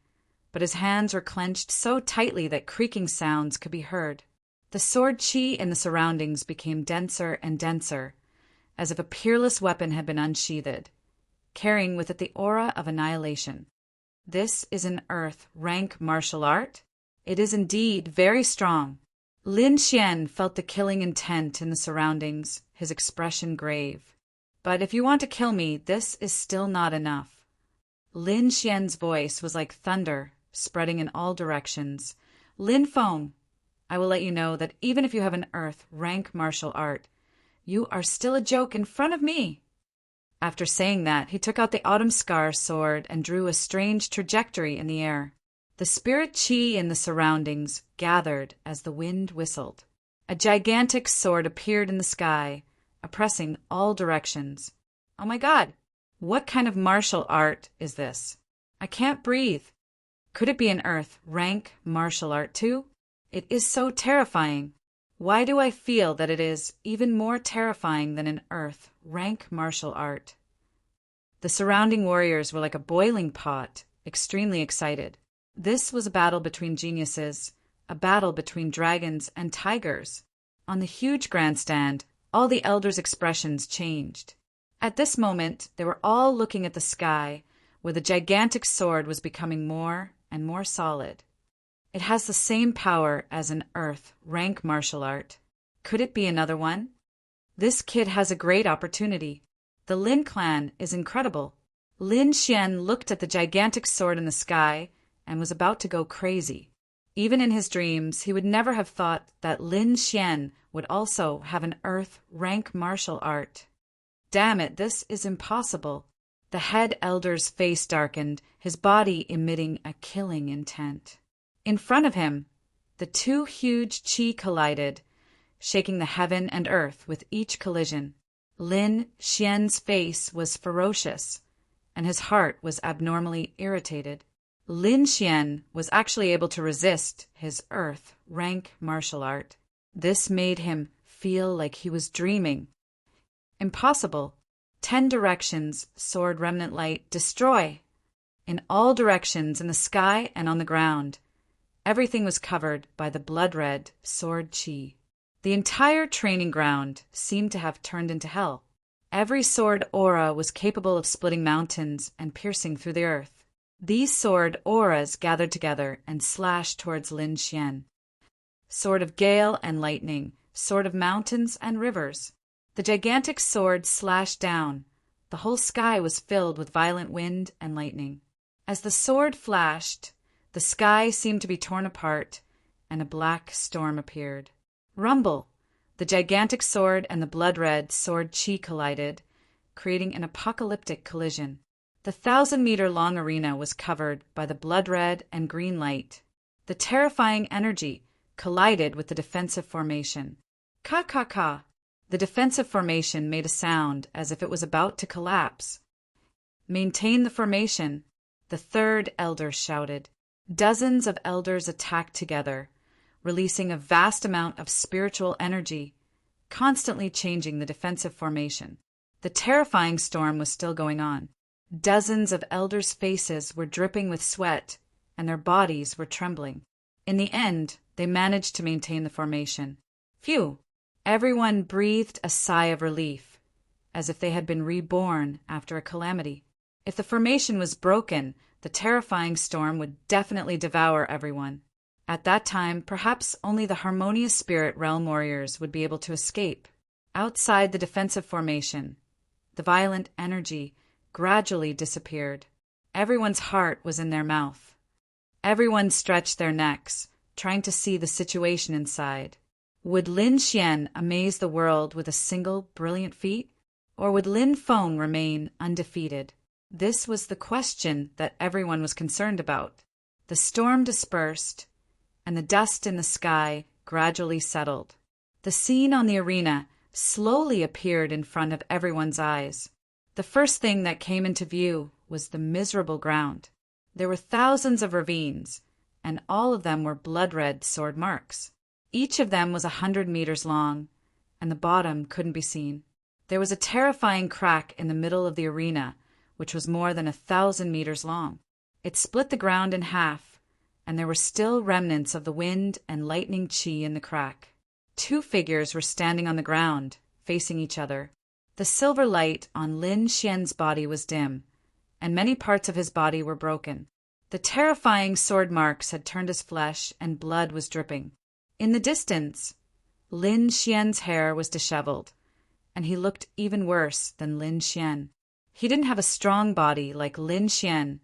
but his hands were clenched so tightly that creaking sounds could be heard. The sword qi in the surroundings became denser and denser, as if a peerless weapon had been unsheathed, carrying with it the aura of annihilation. This is an earth rank martial art? It is indeed very strong. Lin Xian felt the killing intent in the surroundings, his expression grave. But if you want to kill me, this is still not enough. Lin Xian's voice was like thunder, spreading in all directions. Lin Feng, I will let you know that even if you have an earth rank martial art, you are still a joke in front of me. After saying that, he took out the Autumn Scar sword and drew a strange trajectory in the air. The spirit qi in the surroundings gathered as the wind whistled. A gigantic sword appeared in the sky, oppressing all directions. Oh my God! What kind of martial art is this? I can't breathe. Could it be an earth rank martial art too? It is so terrifying. Why do I feel that it is even more terrifying than an earth rank martial art? The surrounding warriors were like a boiling pot, extremely excited. This was a battle between geniuses, a battle between dragons and tigers. On the huge grandstand, all the elders' expressions changed. At this moment, they were all looking at the sky, where the gigantic sword was becoming more and more solid. It has the same power as an earth rank martial art. Could it be another one? This kid has a great opportunity. The Lin clan is incredible. Lin Xian looked at the gigantic sword in the sky and was about to go crazy. Even in his dreams, he would never have thought that Lin Xian would also have an earth rank martial art. Damn it, this is impossible. The head elder's face darkened, his body emitting a killing intent. In front of him, the two huge chi collided, shaking the heaven and earth with each collision. Lin Xian's face was ferocious, and his heart was abnormally irritated. Lin Xian was actually able to resist his earth rank martial art. This made him feel like he was dreaming. Impossible. 10 directions, sword remnant light, destroy! In all directions, in the sky and on the ground, everything was covered by the blood-red sword chi. The entire training ground seemed to have turned into hell. Every sword aura was capable of splitting mountains and piercing through the earth. These sword auras gathered together and slashed towards Lin Xian. Sword of gale and lightning, sword of mountains and rivers. The gigantic sword slashed down. The whole sky was filled with violent wind and lightning. As the sword flashed, the sky seemed to be torn apart, and a black storm appeared. Rumble! The gigantic sword and the blood-red sword chi collided, creating an apocalyptic collision. The 1,000-meter-long arena was covered by the blood-red and green light. The terrifying energy collided with the defensive formation. Ka-ka-ka! The defensive formation made a sound as if it was about to collapse. Maintain the formation, the third elder shouted. Dozens of elders attacked together, releasing a vast amount of spiritual energy, constantly changing the defensive formation. The terrifying storm was still going on. Dozens of elders' faces were dripping with sweat, and their bodies were trembling. In the end, they managed to maintain the formation. Phew! Everyone breathed a sigh of relief, as if they had been reborn after a calamity. If the formation was broken, the terrifying storm would definitely devour everyone. At that time, perhaps only the harmonious spirit realm warriors would be able to escape. Outside the defensive formation, the violent energy gradually disappeared. Everyone's heart was in their mouth. Everyone stretched their necks, trying to see the situation inside. Would Lin Xian amaze the world with a single brilliant feat? Or would Lin Feng remain undefeated? This was the question that everyone was concerned about. The storm dispersed, and the dust in the sky gradually settled. The scene on the arena slowly appeared in front of everyone's eyes. The first thing that came into view was the miserable ground. There were thousands of ravines, and all of them were blood-red sword marks. Each of them was 100 meters long, and the bottom couldn't be seen. There was a terrifying crack in the middle of the arena, which was more than 1,000 meters long. It split the ground in half, and there were still remnants of the wind and lightning chi in the crack. 2 figures were standing on the ground, facing each other. The silver light on Lin Xian's body was dim, and many parts of his body were broken. The terrifying sword marks had turned his flesh, and blood was dripping. In the distance, Lin Xian's hair was disheveled, and he looked even worse than Lin Xian. He didn't have a strong body like Lin Xian,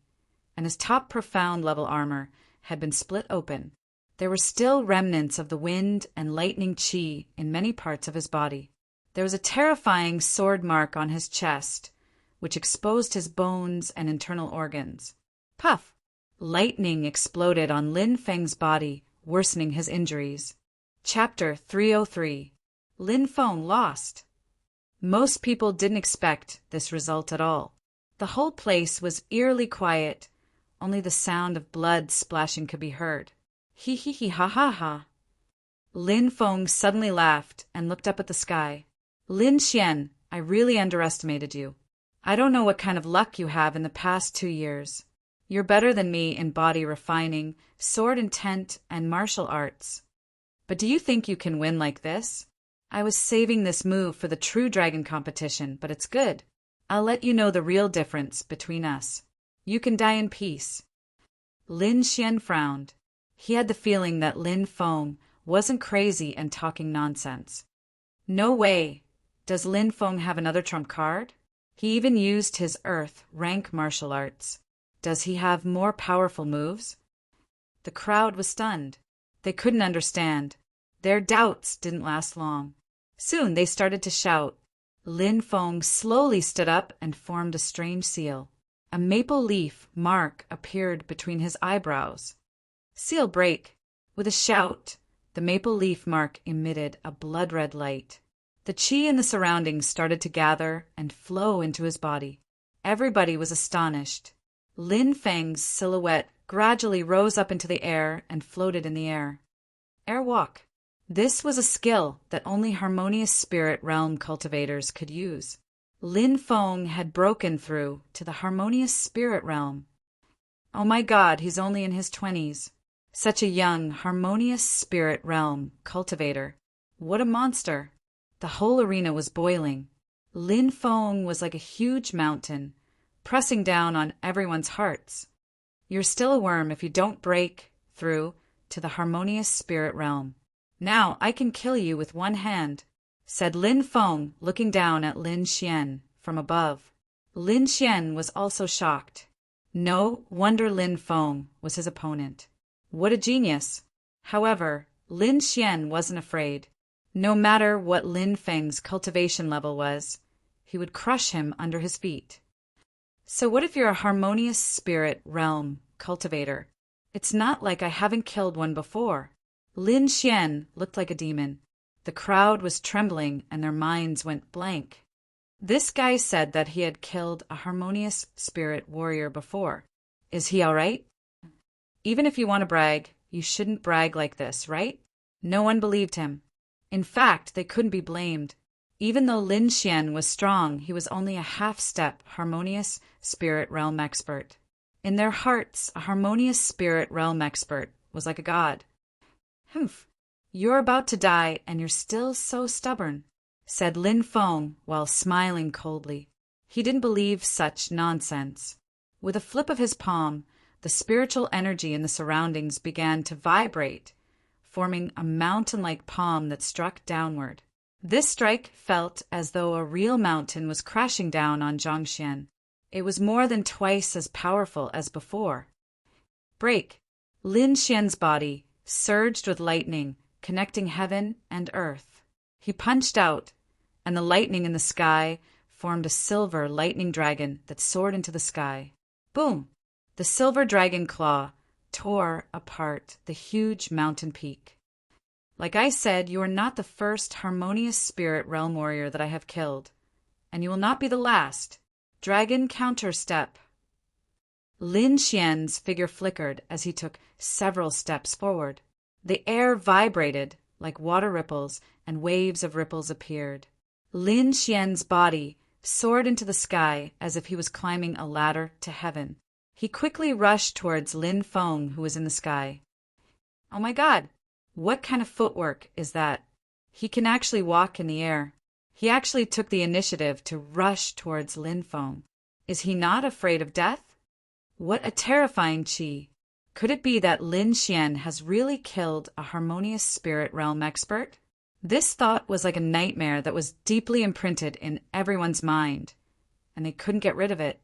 and his top profound level armor had been split open. There were still remnants of the wind and lightning chi in many parts of his body. There was a terrifying sword mark on his chest, which exposed his bones and internal organs. Puff! Lightning exploded on Lin Feng's body, worsening his injuries. Chapter 303. Lin Feng lost. Most people didn't expect this result at all. The whole place was eerily quiet. Only the sound of blood splashing could be heard. Hee hee hee ha ha ha. Lin Feng suddenly laughed and looked up at the sky. Lin Xian, I really underestimated you. I don't know what kind of luck you have in the past 2 years. You're better than me in body refining, sword intent, and martial arts. But do you think you can win like this? I was saving this move for the true dragon competition, but it's good. I'll let you know the real difference between us. You can die in peace. Lin Xian frowned. He had the feeling that Lin Feng wasn't crazy and talking nonsense. No way. Does Lin Feng have another trump card? He even used his earth rank martial arts. Does he have more powerful moves? The crowd was stunned. They couldn't understand. Their doubts didn't last long. Soon they started to shout. Lin Feng slowly stood up and formed a strange seal. A maple leaf mark appeared between his eyebrows. Seal break. With a shout, the maple leaf mark emitted a blood-red light. The chi in the surroundings started to gather and flow into his body. Everybody was astonished. Lin Feng's silhouette gradually rose up into the air and floated in the air. Air walk. This was a skill that only harmonious spirit realm cultivators could use. Lin Feng had broken through to the harmonious spirit realm. Oh my God, he's only in his 20s. Such a young, harmonious spirit realm cultivator. What a monster. The whole arena was boiling. Lin Feng was like a huge mountain, pressing down on everyone's hearts. You're still a worm if you don't break through to the harmonious spirit realm. Now I can kill you with one hand, said Lin Feng, looking down at Lin Xian from above. Lin Xian was also shocked. No wonder Lin Feng was his opponent. What a genius! However, Lin Xian wasn't afraid. No matter what Lin Feng's cultivation level was, he would crush him under his feet. So what if you're a harmonious spirit realm cultivator? It's not like I haven't killed one before. Lin Xian looked like a demon. The crowd was trembling and their minds went blank. This guy said that he had killed a harmonious spirit warrior before. Is he all right? Even if you want to brag, you shouldn't brag like this, right? No one believed him. In fact, they couldn't be blamed. Even though Lin Xian was strong, he was only a half-step harmonious spirit realm expert. In their hearts, a harmonious spirit realm expert was like a god. Humph, you're about to die and you're still so stubborn, said Lin Feng while smiling coldly. He didn't believe such nonsense. With a flip of his palm, the spiritual energy in the surroundings began to vibrate, forming a mountain-like palm that struck downward. This strike felt as though a real mountain was crashing down on Zhangxian. It was more than twice as powerful as before. Break. Lin Xian's body surged with lightning, connecting heaven and earth. He punched out, and the lightning in the sky formed a silver lightning dragon that soared into the sky. Boom! The silver dragon claw tore apart the huge mountain peak. Like I said, you are not the first harmonious spirit realm warrior that I have killed, and you will not be the last. Dragon counter step. Lin Xian's figure flickered as he took several steps forward. The air vibrated like water ripples, and waves of ripples appeared. Lin Xian's body soared into the sky as if he was climbing a ladder to heaven. He quickly rushed towards Lin Feng, who was in the sky. Oh my God! What kind of footwork is that? He can actually walk in the air. He actually took the initiative to rush towards Lin Feng. Is he not afraid of death? What a terrifying chi! Could it be that Lin Xian has really killed a harmonious spirit realm expert? This thought was like a nightmare that was deeply imprinted in everyone's mind, and they couldn't get rid of it.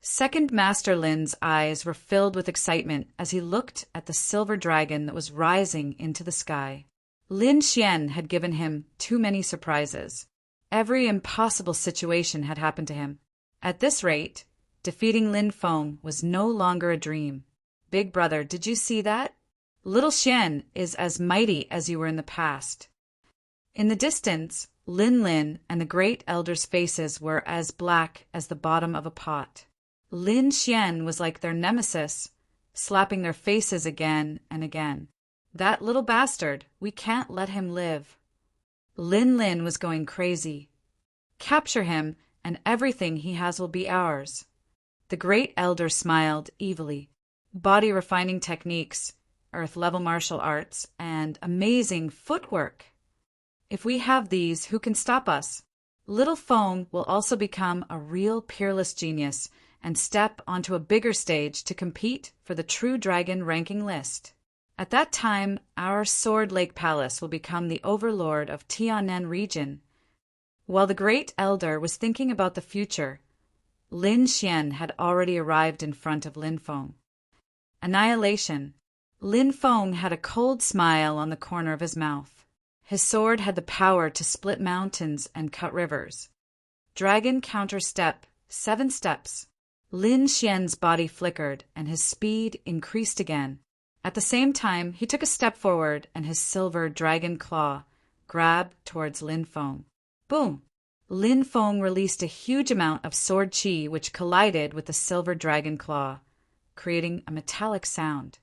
Second Master Lin's eyes were filled with excitement as he looked at the silver dragon that was rising into the sky. Lin Xian had given him too many surprises. Every impossible situation had happened to him. At this rate, defeating Lin Feng was no longer a dream. Big brother, did you see that? Little Xian is as mighty as you were in the past. In the distance, Lin and the great elders' faces were as black as the bottom of a pot. Lin Xian was like their nemesis, slapping their faces again and again. That little bastard, we can't let him live. Lin was going crazy. Capture him, and everything he has will be ours. The great elder smiled evilly. Body refining techniques, earth-level martial arts, and amazing footwork. If we have these, who can stop us? Little Feng will also become a real peerless genius and step onto a bigger stage to compete for the True Dragon ranking list. At that time, our Sword Lake Palace will become the overlord of Tianan region. While the great elder was thinking about the future, Lin Xian had already arrived in front of Lin Feng. Annihilation. Lin Feng had a cold smile on the corner of his mouth. His sword had the power to split mountains and cut rivers. Dragon counter step, 7 steps. Lin Xian's body flickered and his speed increased again. At the same time, he took a step forward and his silver dragon claw grabbed towards Lin Feng. Boom! Lin Feng released a huge amount of sword chi which collided with the silver dragon claw, creating a metallic sound.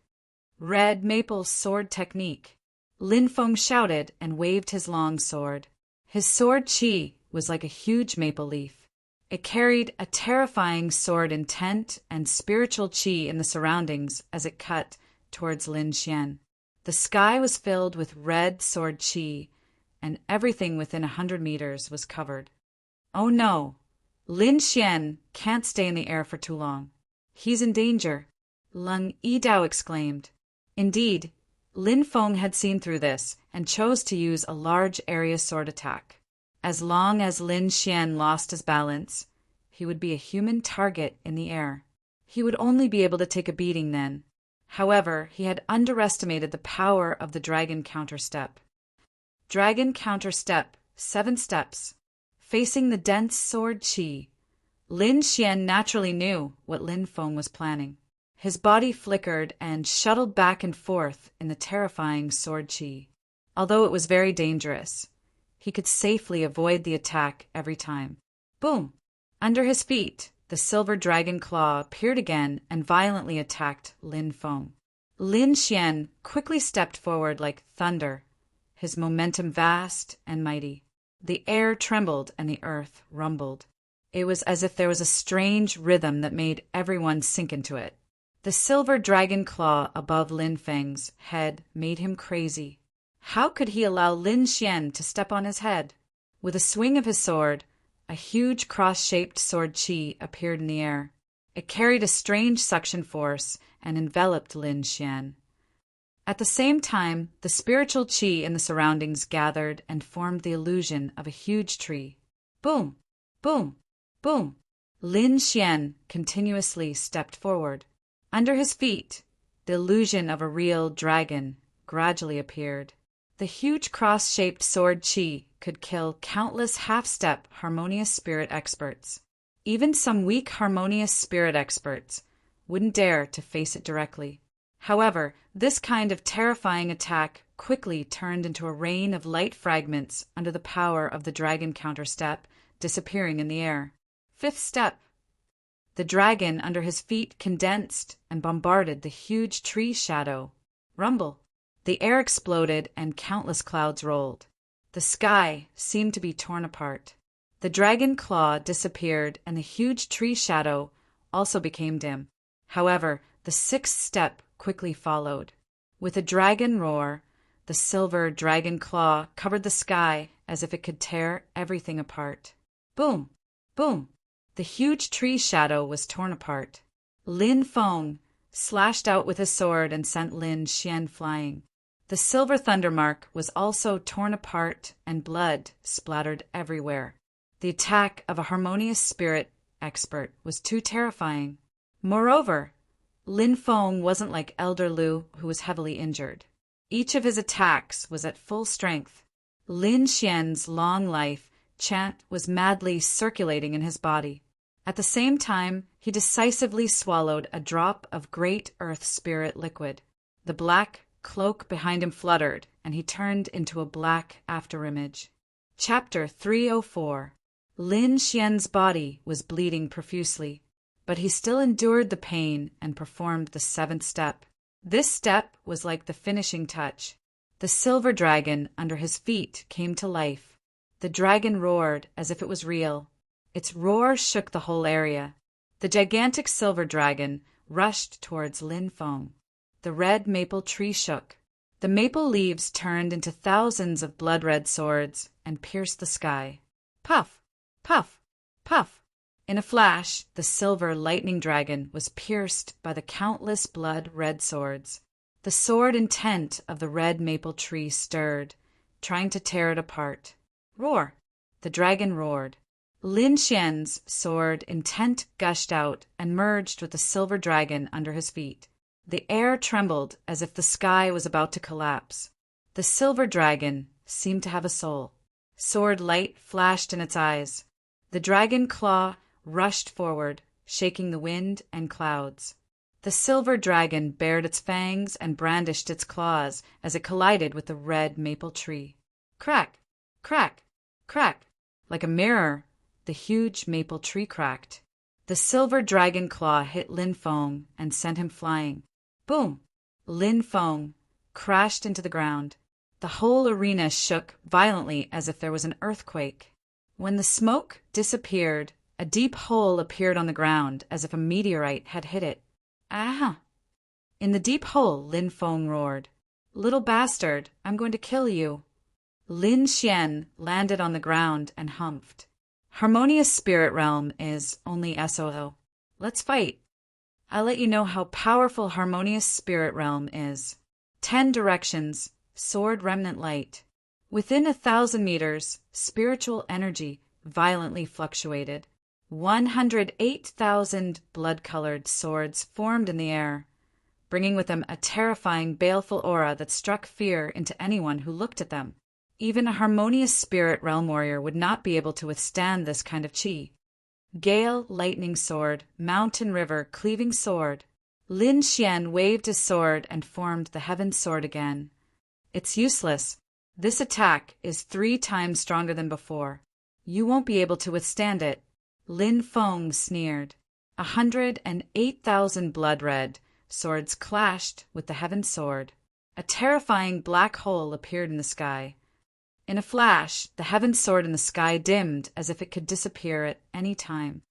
Red maple sword technique. Lin Feng shouted and waved his long sword. His sword chi was like a huge maple leaf. It carried a terrifying sword intent and spiritual chi in the surroundings as it cut towards Lin Xian. The sky was filled with red sword chi, and everything within 100 meters was covered. Oh no! Lin Xian can't stay in the air for too long. He's in danger, Lung Yidao exclaimed. Indeed, Lin Feng had seen through this and chose to use a large area sword attack. As long as Lin Xian lost his balance, he would be a human target in the air. He would only be able to take a beating then. However, he had underestimated the power of the dragon counter-step. Dragon counter-step, 7 steps. Facing the dense sword chi, Lin Xian naturally knew what Lin Feng was planning. His body flickered and shuttled back and forth in the terrifying sword chi. Although it was very dangerous, he could safely avoid the attack every time. Boom! Under his feet, the silver dragon claw appeared again and violently attacked Lin Feng. Lin Xian quickly stepped forward like thunder, his momentum vast and mighty. The air trembled and the earth rumbled. It was as if there was a strange rhythm that made everyone sink into it. The silver dragon claw above Lin Feng's head made him crazy. How could he allow Lin Xian to step on his head? With a swing of his sword, a huge cross-shaped sword chi appeared in the air. It carried a strange suction force and enveloped Lin Xian. At the same time, the spiritual chi in the surroundings gathered and formed the illusion of a huge tree. Boom! Boom! Boom! Lin Xian continuously stepped forward. Under his feet, the illusion of a real dragon gradually appeared. The huge cross-shaped sword chi could kill countless half-step harmonious spirit experts. Even some weak harmonious spirit experts wouldn't dare to face it directly. However, this kind of terrifying attack quickly turned into a rain of light fragments under the power of the dragon counter-step, disappearing in the air. 5th step. The dragon under his feet condensed and bombarded the huge tree shadow. Rumble. The air exploded and countless clouds rolled. The sky seemed to be torn apart. The dragon claw disappeared and the huge tree shadow also became dim. However, the 6th step quickly followed. With a dragon roar, the silver dragon claw covered the sky as if it could tear everything apart. Boom! Boom! The huge tree shadow was torn apart. Lin Feng slashed out with his sword and sent Lin Xian flying. The silver thunder mark was also torn apart and blood splattered everywhere. The attack of a harmonious spirit expert was too terrifying. Moreover, Lin Feng wasn't like Elder Lu, who was heavily injured. Each of his attacks was at full strength. Lin Xian's long life chant was madly circulating in his body. At the same time, he decisively swallowed a drop of great earth spirit liquid. The black cloak behind him fluttered, and he turned into a black afterimage. Chapter 304. Lin Xian's body was bleeding profusely, but he still endured the pain and performed the 7th step. This step was like the finishing touch. The silver dragon under his feet came to life. The dragon roared as if it was real. Its roar shook the whole area. The gigantic silver dragon rushed towards Lin Feng. The red maple tree shook. The maple leaves turned into thousands of blood-red swords and pierced the sky. Puff! Puff! Puff! In a flash, the silver lightning dragon was pierced by the countless blood-red swords. The sword intent of the red maple tree stirred, trying to tear it apart. Roar! The dragon roared. Lin Xian's sword intent gushed out and merged with the silver dragon under his feet. The air trembled as if the sky was about to collapse. The silver dragon seemed to have a soul. Sword light flashed in its eyes. The dragon claw rushed forward, shaking the wind and clouds. The The silver dragon bared its fangs and brandished its claws as it collided with the red maple tree. Crack! Crack! Crack! Like a mirror, the huge maple tree cracked. The silver dragon claw hit Lin Feng and sent him flying. Boom! Lin Feng crashed into the ground. The whole arena shook violently as if there was an earthquake. When the smoke disappeared, a deep hole appeared on the ground as if a meteorite had hit it. Ah! In the deep hole, Lin Feng roared. Little bastard, I'm going to kill you. Lin Xian landed on the ground and humphed. Harmonious spirit realm is only SOL. Let's fight. I'll let you know how powerful harmonious spirit realm is. 10 directions, sword remnant light. Within 1,000 meters, spiritual energy violently fluctuated. 108,000 blood-colored swords formed in the air, bringing with them a terrifying, baleful aura that struck fear into anyone who looked at them. Even a harmonious spirit realm warrior would not be able to withstand this kind of chi. Gale, lightning sword, mountain river, cleaving sword. Lin Xian waved his sword and formed the heaven sword again. It's useless. This attack is 3 times stronger than before. You won't be able to withstand it. Lin Feng sneered. 108,000 blood-red swords clashed with the heaven sword. A terrifying black hole appeared in the sky. In a flash, the heaven sword in the sky dimmed as if it could disappear at any time.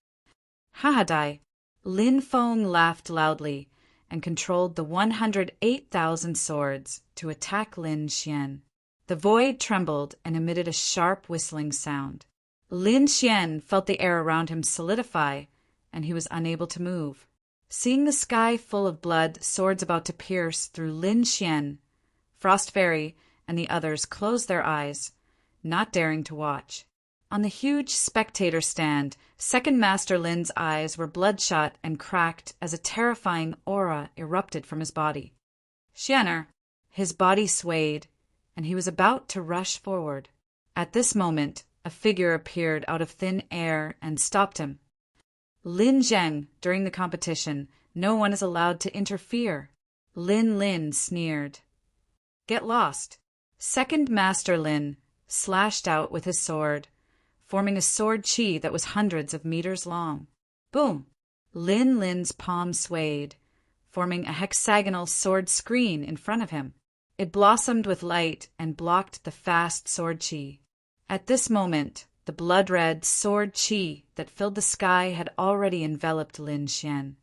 Hahadai! Lin Feng laughed loudly and controlled the 108,000 swords to attack Lin Xian. The void trembled and emitted a sharp whistling sound. Lin Xian felt the air around him solidify, and he was unable to move. Seeing the sky full of blood, swords about to pierce through Lin Xian, Frost Fairy and the others closed their eyes, not daring to watch. On the huge spectator stand, Second Master Lin's eyes were bloodshot and cracked as a terrifying aura erupted from his body. Xianer! His body swayed, and he was about to rush forward. At this moment, a figure appeared out of thin air and stopped him. Lin Zheng, during the competition, no one is allowed to interfere. Lin sneered. Get lost. Second Master Lin slashed out with his sword, forming a sword chi that was hundreds of meters long. Boom! Lin's palm swayed, forming a hexagonal sword screen in front of him. It blossomed with light and blocked the fast sword chi. At this moment, the blood-red sword chi that filled the sky had already enveloped Lin Xian.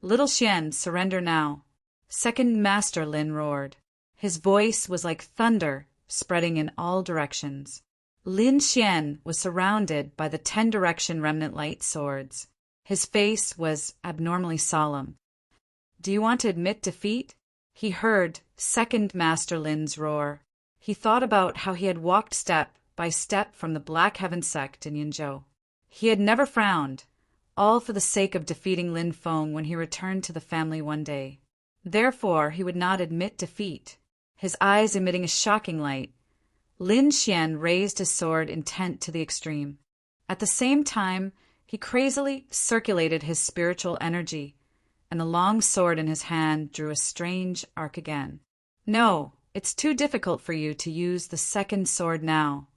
Little Xian, surrender now. Second Master Lin roared. His voice was like thunder, spreading in all directions. Lin Xian was surrounded by the 10-direction remnant light swords. His face was abnormally solemn. Do you want to admit defeat? He heard Second Master Lin's roar. He thought about how he had walked step by step from the Black Heaven sect in Yinzhou. He had never frowned, all for the sake of defeating Lin Feng when he returned to the family one day. Therefore, he would not admit defeat. His eyes emitting a shocking light, Lin Xian raised his sword intent to the extreme. At the same time, he crazily circulated his spiritual energy, and the long sword in his hand drew a strange arc again. No, it's too difficult for you to use the second sword now,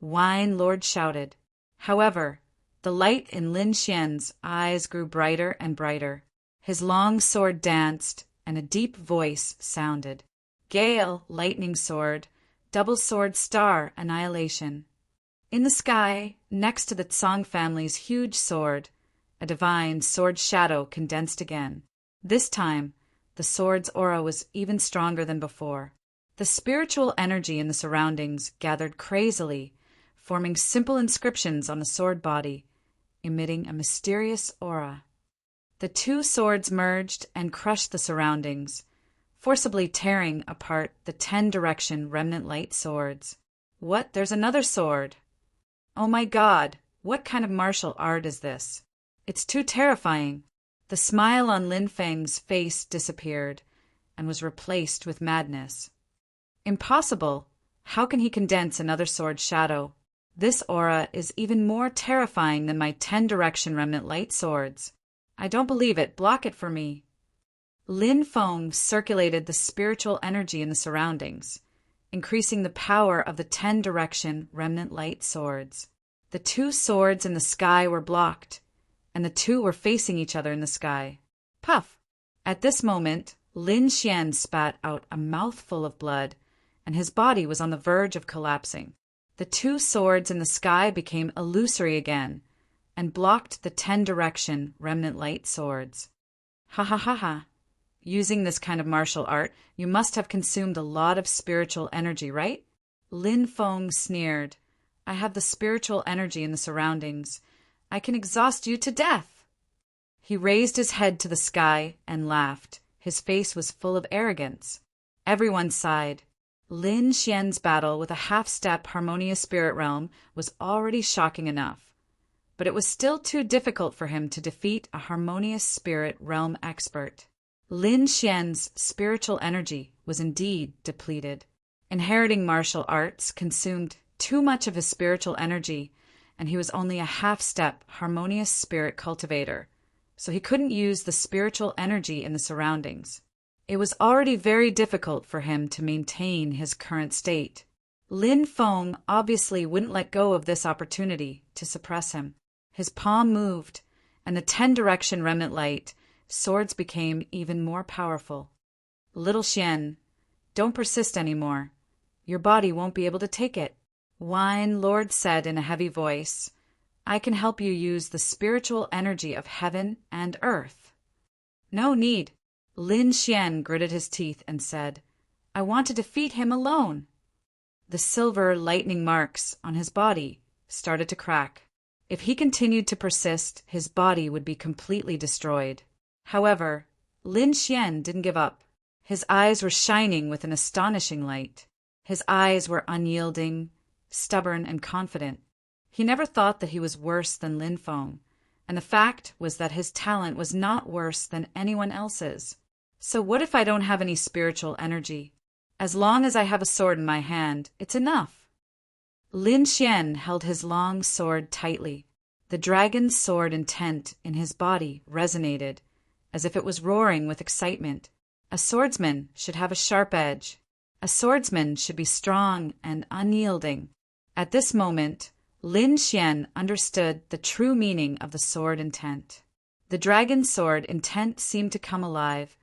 Wine Lord shouted. However, the light in Lin Xian's eyes grew brighter and brighter. His long sword danced, and a deep voice sounded. Gale, lightning sword, double sword star, annihilation. In the sky, next to the Tsang family's huge sword, a divine sword shadow condensed again. This time, the sword's aura was even stronger than before. The spiritual energy in the surroundings gathered crazily, forming simple inscriptions on the sword body, emitting a mysterious aura. The 2 swords merged and crushed the surroundings, forcibly tearing apart the 10-direction remnant light swords. What? There's another sword! Oh my God! What kind of martial art is this? It's too terrifying. The smile on Lin Feng's face disappeared and was replaced with madness. Impossible! How can he condense another sword shadow? This aura is even more terrifying than my 10-direction remnant light swords. I don't believe it. Block it for me. Lin Feng circulated the spiritual energy in the surroundings, increasing the power of the 10-direction remnant light swords. The 2 swords in the sky were blocked, and the 2 were facing each other in the sky. Puff! At this moment, Lin Xian spat out a mouthful of blood, and his body was on the verge of collapsing. The 2 swords in the sky became illusory again, and blocked the 10-direction remnant light swords. Ha ha ha ha. Using this kind of martial art, you must have consumed a lot of spiritual energy, right? Lin Feng sneered. I have the spiritual energy in the surroundings. I can exhaust you to death. He raised his head to the sky and laughed. His face was full of arrogance. Everyone sighed. Lin Xian's battle with a half-step harmonious spirit realm was already shocking enough, but it was still too difficult for him to defeat a harmonious spirit realm expert. Lin Xian's spiritual energy was indeed depleted. Inheriting martial arts consumed too much of his spiritual energy, and he was only a half-step harmonious spirit cultivator, so he couldn't use the spiritual energy in the surroundings. It was already very difficult for him to maintain his current state. Lin Feng obviously wouldn't let go of this opportunity to suppress him. His palm moved, and the 10-direction remnant light swords became even more powerful. Little Xian, don't persist anymore. Your body won't be able to take it. Wine Lord said in a heavy voice, I can help you use the spiritual energy of heaven and earth. No need. Lin Xian gritted his teeth and said, I want to defeat him alone. The silver lightning marks on his body started to crack. If he continued to persist, his body would be completely destroyed. However, Lin Xian didn't give up. His eyes were shining with an astonishing light. His eyes were unyielding, stubborn, and confident. He never thought that he was worse than Lin Feng, and the fact was that his talent was not worse than anyone else's. So what if I don't have any spiritual energy? As long as I have a sword in my hand, it's enough. Lin Xian held his long sword tightly. The dragon's sword intent in his body resonated, as if it was roaring with excitement. A swordsman should have a sharp edge. A swordsman should be strong and unyielding. At this moment, Lin Xian understood the true meaning of the sword intent. The dragon's sword intent seemed to come alive,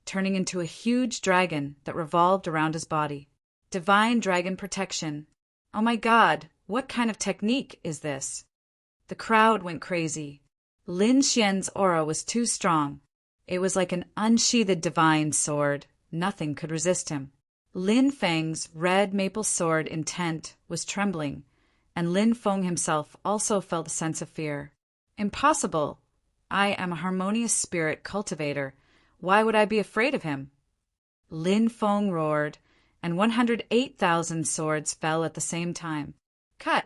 turning into a huge dragon that revolved around his body. Divine dragon protection. Oh my God, what kind of technique is this? The crowd went crazy. Lin Xian's aura was too strong. It was like an unsheathed divine sword. Nothing could resist him. Lin Feng's red maple sword intent was trembling, and Lin Feng himself also felt a sense of fear. Impossible! I am a harmonious spirit cultivator. Why would I be afraid of him? Lin Feng roared, and 108,000 swords fell at the same time. Cut!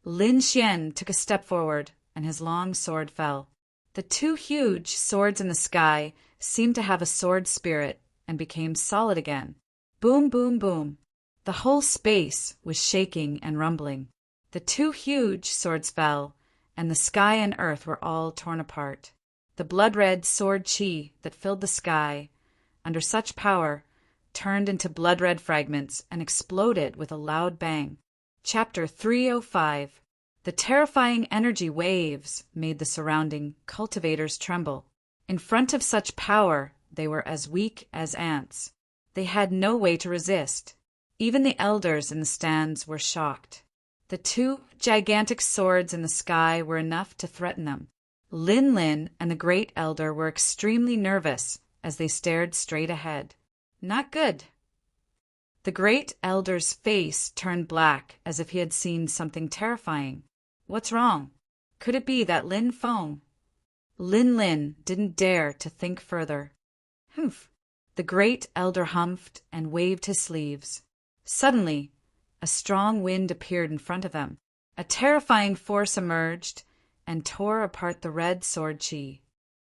Lin Xian took a step forward, and his long sword fell. The 2 huge swords in the sky seemed to have a sword spirit and became solid again. Boom, boom, boom. The whole space was shaking and rumbling. The 2 huge swords fell, and the sky and earth were all torn apart. The blood-red sword chi that filled the sky, under such power, turned into blood-red fragments and exploded with a loud bang. Chapter 305. The terrifying energy waves made the surrounding cultivators tremble. In front of such power, they were as weak as ants. They had no way to resist. Even the elders in the stands were shocked. The 2 gigantic swords in the sky were enough to threaten them. Lin Lin and the Great Elder were extremely nervous as they stared straight ahead. Not good. The Great Elder's face turned black as if he had seen something terrifying. What's wrong? Could it be that Lin Feng? Lin Lin didn't dare to think further. Humph! The Great Elder humphed and waved his sleeves. Suddenly, a strong wind appeared in front of them. A terrifying force emerged and tore apart the red sword chi.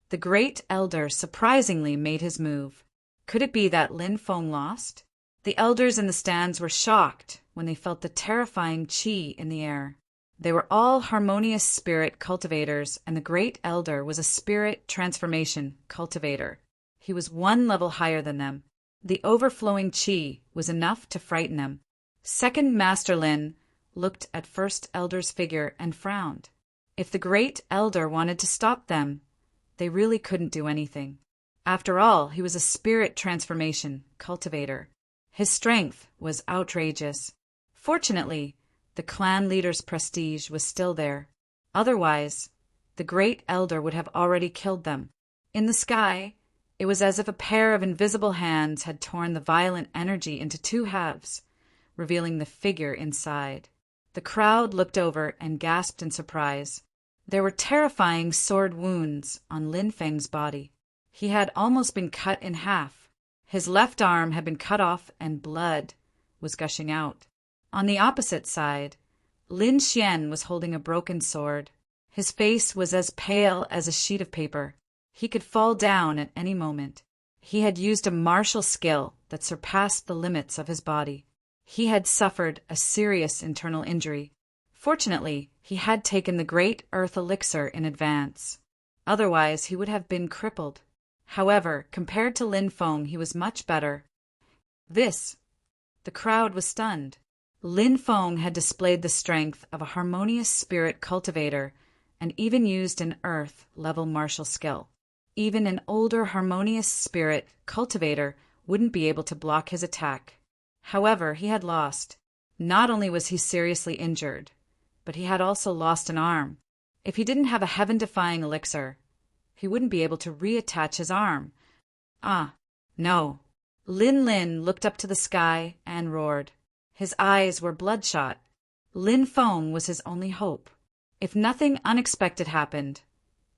The Great Elder surprisingly made his move. Could it be that Lin Feng lost? The elders in the stands were shocked when they felt the terrifying chi in the air. They were all harmonious spirit cultivators, and the Great Elder was a spirit transformation cultivator. He He was one level higher than them. The overflowing chi was enough to frighten him. Second Master Lin looked at First Elder's figure and frowned. If the Great Elder wanted to stop them, they really couldn't do anything. After all, he was a spirit transformation cultivator. His strength was outrageous. Fortunately, the clan leader's prestige was still there. Otherwise, the Great Elder would have already killed them. In the sky, it was as if a pair of invisible hands had torn the violent energy into two halves, revealing the figure inside. The crowd looked over and gasped in surprise. There were terrifying sword wounds on Lin Feng's body. He had almost been cut in half. His left arm had been cut off and blood was gushing out. On the opposite side, Lin Xian was holding a broken sword. His face was as pale as a sheet of paper. He could fall down at any moment. He had used a martial skill that surpassed the limits of his body. He had suffered a serious internal injury. Fortunately, he had taken the Great Earth Elixir in advance. Otherwise, he would have been crippled. However, compared to Lin Feng, he was much better. The crowd was stunned. Lin Feng had displayed the strength of a harmonious spirit cultivator and even used an earth-level martial skill. Even an older harmonious spirit cultivator wouldn't be able to block his attack. However, he had lost. Not only was he seriously injured, but he had also lost an arm. If he didn't have a heaven-defying elixir, he wouldn't be able to reattach his arm. No. Lin looked up to the sky and roared. His eyes were bloodshot. Lin Feng was his only hope. If nothing unexpected happened,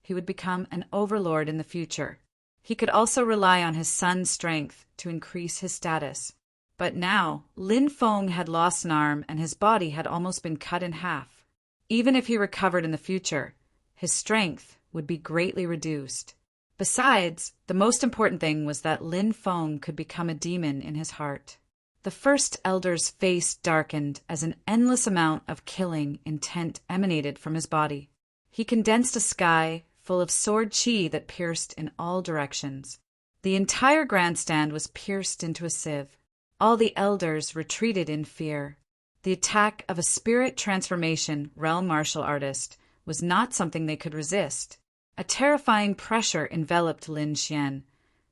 he would become an overlord in the future. He could also rely on his son's strength to increase his status. But now, Lin Feng had lost an arm and his body had almost been cut in half. Even if he recovered in the future, his strength would be greatly reduced. Besides, the most important thing was that Lin Feng could become a demon in his heart. The First Elder's face darkened as an endless amount of killing intent emanated from his body. He condensed a sky full of sword chi that pierced in all directions. The entire grandstand was pierced into a sieve. All the elders retreated in fear. The attack of a spirit transformation realm martial artist was not something they could resist. A terrifying pressure enveloped Lin Xian,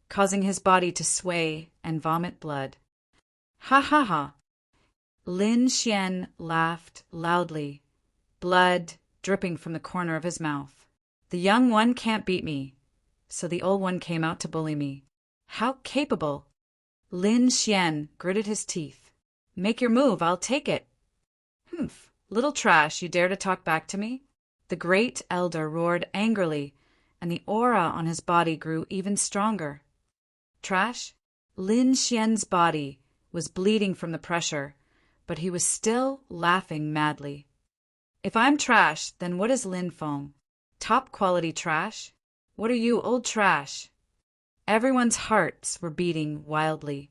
causing his body to sway and vomit blood. Ha ha ha! Lin Xian laughed loudly, blood dripping from the corner of his mouth. The young one can't beat me, so the old one came out to bully me. How capable! Lin Xian gritted his teeth. Make your move, I'll take it. Humph, little trash, you dare to talk back to me? The Great Elder roared angrily, and the aura on his body grew even stronger. Trash? Lin Xian's body was bleeding from the pressure, but he was still laughing madly. If I'm trash, then what is Lin Feng? Top quality trash? What are you, old trash? Everyone's hearts were beating wildly.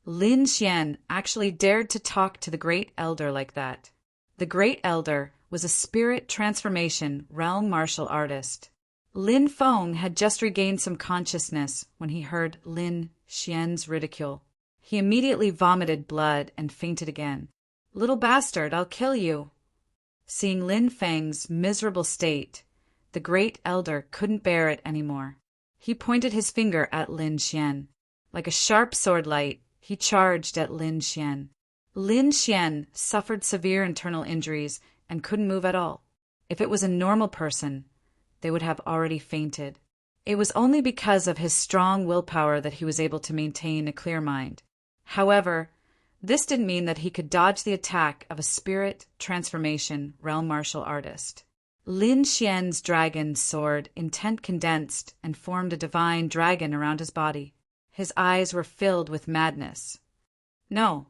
Lin Xian actually dared to talk to the Great Elder like that. The Great Elder was a spirit transformation realm martial artist. Lin Feng had just regained some consciousness when he heard Lin Xian's ridicule. He immediately vomited blood and fainted again. Little bastard, I'll kill you. Seeing Lin Feng's miserable state, the Great Elder couldn't bear it anymore. He pointed his finger at Lin Xian. Like a sharp sword light, he charged at Lin Xian. Lin Xian suffered severe internal injuries and couldn't move at all. If it was a normal person, they would have already fainted. It was only because of his strong willpower that he was able to maintain a clear mind. However, this didn't mean that he could dodge the attack of a spirit transformation realm martial artist. Lin Xian's dragon sword intent condensed and formed a divine dragon around his body. His eyes were filled with madness. No.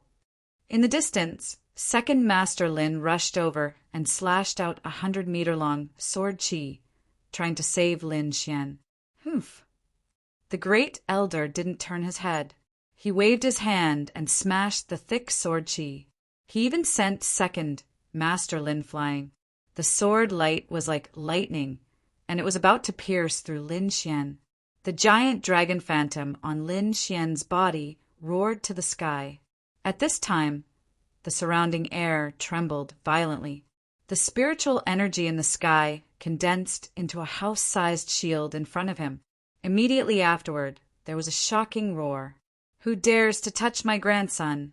In the distance, Second Master Lin rushed over and slashed out 100-meter-long sword chi, trying to save Lin Xian. Humph. The Great Elder didn't turn his head. He waved his hand and smashed the thick sword chi. He even sent Second Master Lin flying. The sword light was like lightning, and it was about to pierce through Lin Xian. The giant dragon phantom on Lin Xian's body roared to the sky. At this time, the surrounding air trembled violently. The spiritual energy in the sky condensed into a house-sized shield in front of him. Immediately afterward, there was a shocking roar. "Who dares to touch my grandson?"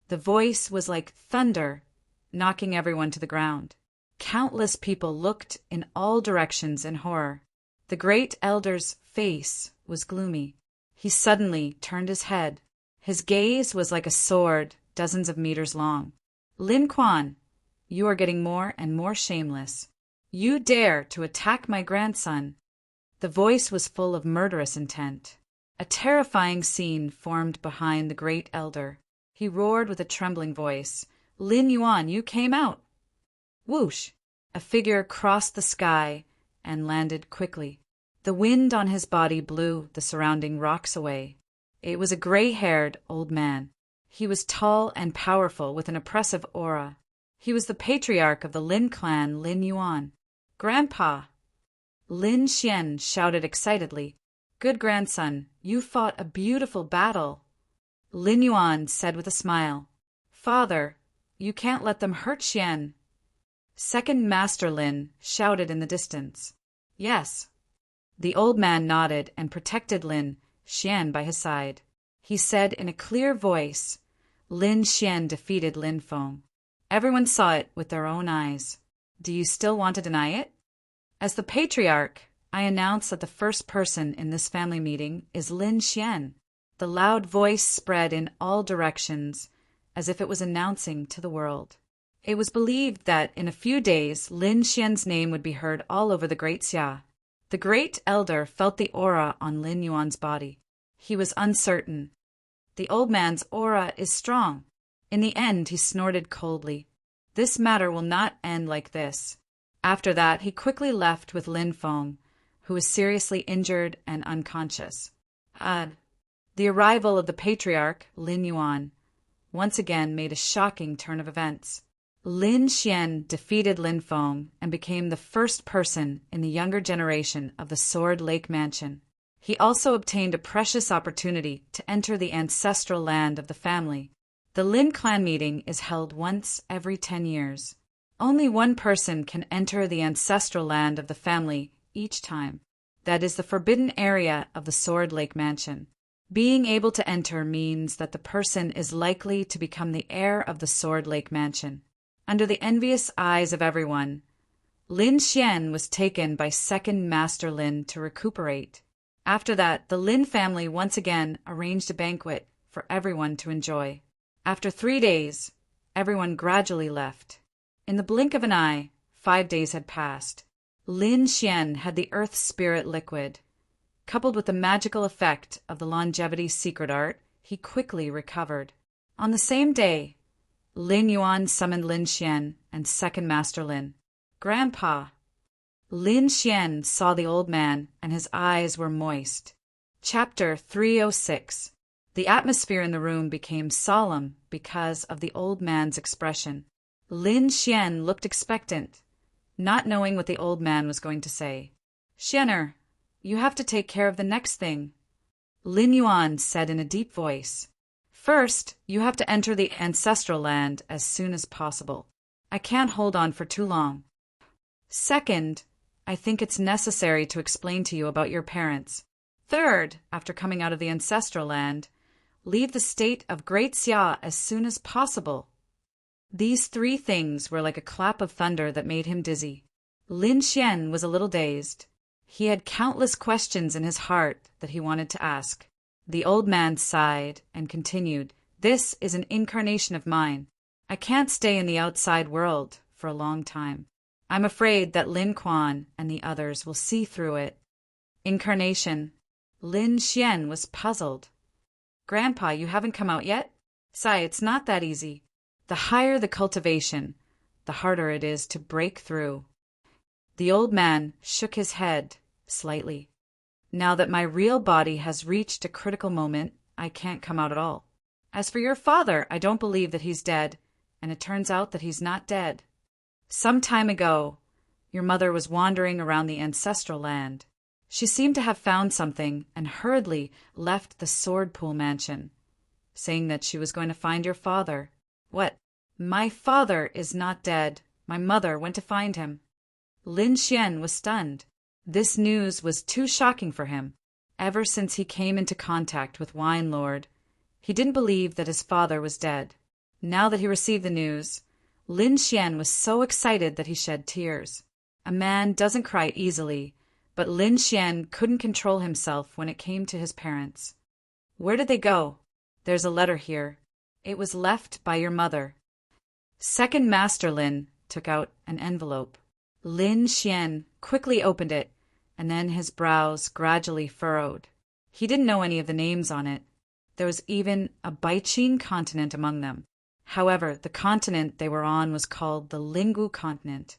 The voice was like thunder, knocking everyone to the ground. Countless people looked in all directions in horror. The great elder's face was gloomy. He suddenly turned his head. His gaze was like a sword dozens of meters long. "Lin Quan, you are getting more and more shameless. You dare to attack my grandson." The voice was full of murderous intent. A terrifying scene formed behind the great elder. He roared with a trembling voice, "Lin Yuan, you came out!" Whoosh! A figure crossed the sky and landed quickly. The wind on his body blew the surrounding rocks away. It was a gray-haired old man. He was tall and powerful with an oppressive aura. He was the patriarch of the Lin clan, Lin Yuan. "Grandpa!" Lin Xian shouted excitedly. "Good grandson, you fought a beautiful battle." Lin Yuan said with a smile, "Father, you can't let them hurt Xian." Second Master Lin shouted in the distance. "Yes." The old man nodded and protected Lin Xian by his side. He said in a clear voice, "Lin Xian defeated Lin Feng." Everyone saw it with their own eyes. Do you still want to deny it? As the patriarch, I announce that the first person in this family meeting is Lin Xian. The loud voice spread in all directions, as if it was announcing to the world. It was believed that in a few days Lin Xian's name would be heard all over the Great Xia. The great elder felt the aura on Lin Yuan's body. He was uncertain. The old man's aura is strong. In the end, he snorted coldly. This matter will not end like this. After that, he quickly left with Lin Feng, who was seriously injured and unconscious. The arrival of the patriarch, Lin Yuan, once again made a shocking turn of events. Lin Xian defeated Lin Feng and became the first person in the younger generation of the Sword Lake Mansion. He also obtained a precious opportunity to enter the ancestral land of the family. The Lin clan meeting is held once every 10 years. Only one person can enter the ancestral land of the family each time. That is the forbidden area of the Sword Lake Mansion. Being able to enter means that the person is likely to become the heir of the Sword Lake Mansion. Under the envious eyes of everyone, Lin Xian was taken by Second Master Lin to recuperate. After that, the Lin family once again arranged a banquet for everyone to enjoy. After 3 days, everyone gradually left. In the blink of an eye, 5 days had passed. Lin Xian had the earth spirit liquid. Coupled with the magical effect of the longevity secret art, he quickly recovered. On the same day, Lin Yuan summoned Lin Xian and Second Master Lin. "Grandpa!" Lin Xian saw the old man, and his eyes were moist. Chapter 306. The atmosphere in the room became solemn because of the old man's expression. Lin Xian looked expectant, not knowing what the old man was going to say. "Xianer, you have to take care of the next thing," Lin Yuan said in a deep voice. "First, you have to enter the ancestral land as soon as possible. I can't hold on for too long. Second, I think it's necessary to explain to you about your parents. Third, after coming out of the ancestral land, leave the state of Great Xia as soon as possible." These 3 things were like a clap of thunder that made him dizzy. Lin Xian was a little dazed. He had countless questions in his heart that he wanted to ask. The old man sighed and continued, "This is an incarnation of mine. I can't stay in the outside world for a long time. I'm afraid that Lin Quan and the others will see through it." Incarnation. Lin Xian was puzzled. "Grandpa, you haven't come out yet?" "Sai, it's not that easy. The higher the cultivation, the harder it is to break through." The old man shook his head slightly. "Now that my real body has reached a critical moment, I can't come out at all. As for your father, I don't believe that he's dead, and it turns out that he's not dead. Some time ago, your mother was wandering around the ancestral land. She seemed to have found something and hurriedly left the Sword Pool mansion, saying that she was going to find your father. What? My father is not dead. My mother went to find him. Lin Xian was stunned. This news was too shocking for him. Ever since he came into contact with Wine Lord, he didn't believe that his father was dead. Now that he received the news, Lin Xian was so excited that he shed tears. A man doesn't cry easily, but Lin Xian couldn't control himself when it came to his parents. Where did they go? There's a letter here. It was left by your mother. Second Master Lin took out an envelope. Lin Xian quickly opened it, and then his brows gradually furrowed. He didn't know any of the names on it. There was even a Baichin continent among them. However, the continent they were on was called the Lingu continent.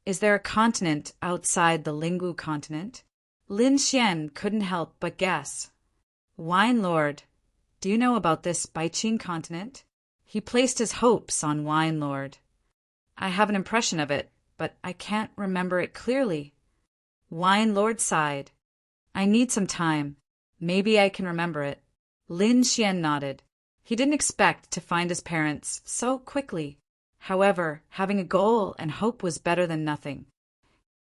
Is there a continent outside the Lingu continent? Lin Xian couldn't help but guess. Wine Lord, do you know about this Baichin continent? He placed his hopes on Wine Lord. I have an impression of it, but I can't remember it clearly. Wine Lord sighed. I need some time. Maybe I can remember it. Lin Xian nodded. He didn't expect to find his parents so quickly. However, having a goal and hope was better than nothing.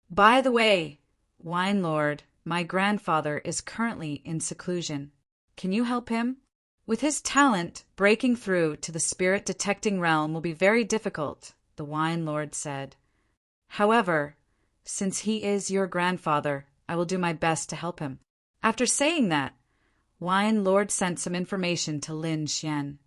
By the way, Wine Lord, my grandfather is currently in seclusion. Can you help him? With his talent, breaking through to the spirit detecting realm will be very difficult, the Wine Lord said. However, since he is your grandfather, I will do my best to help him. After saying that, Wine Lord sent some information to Lin Xian.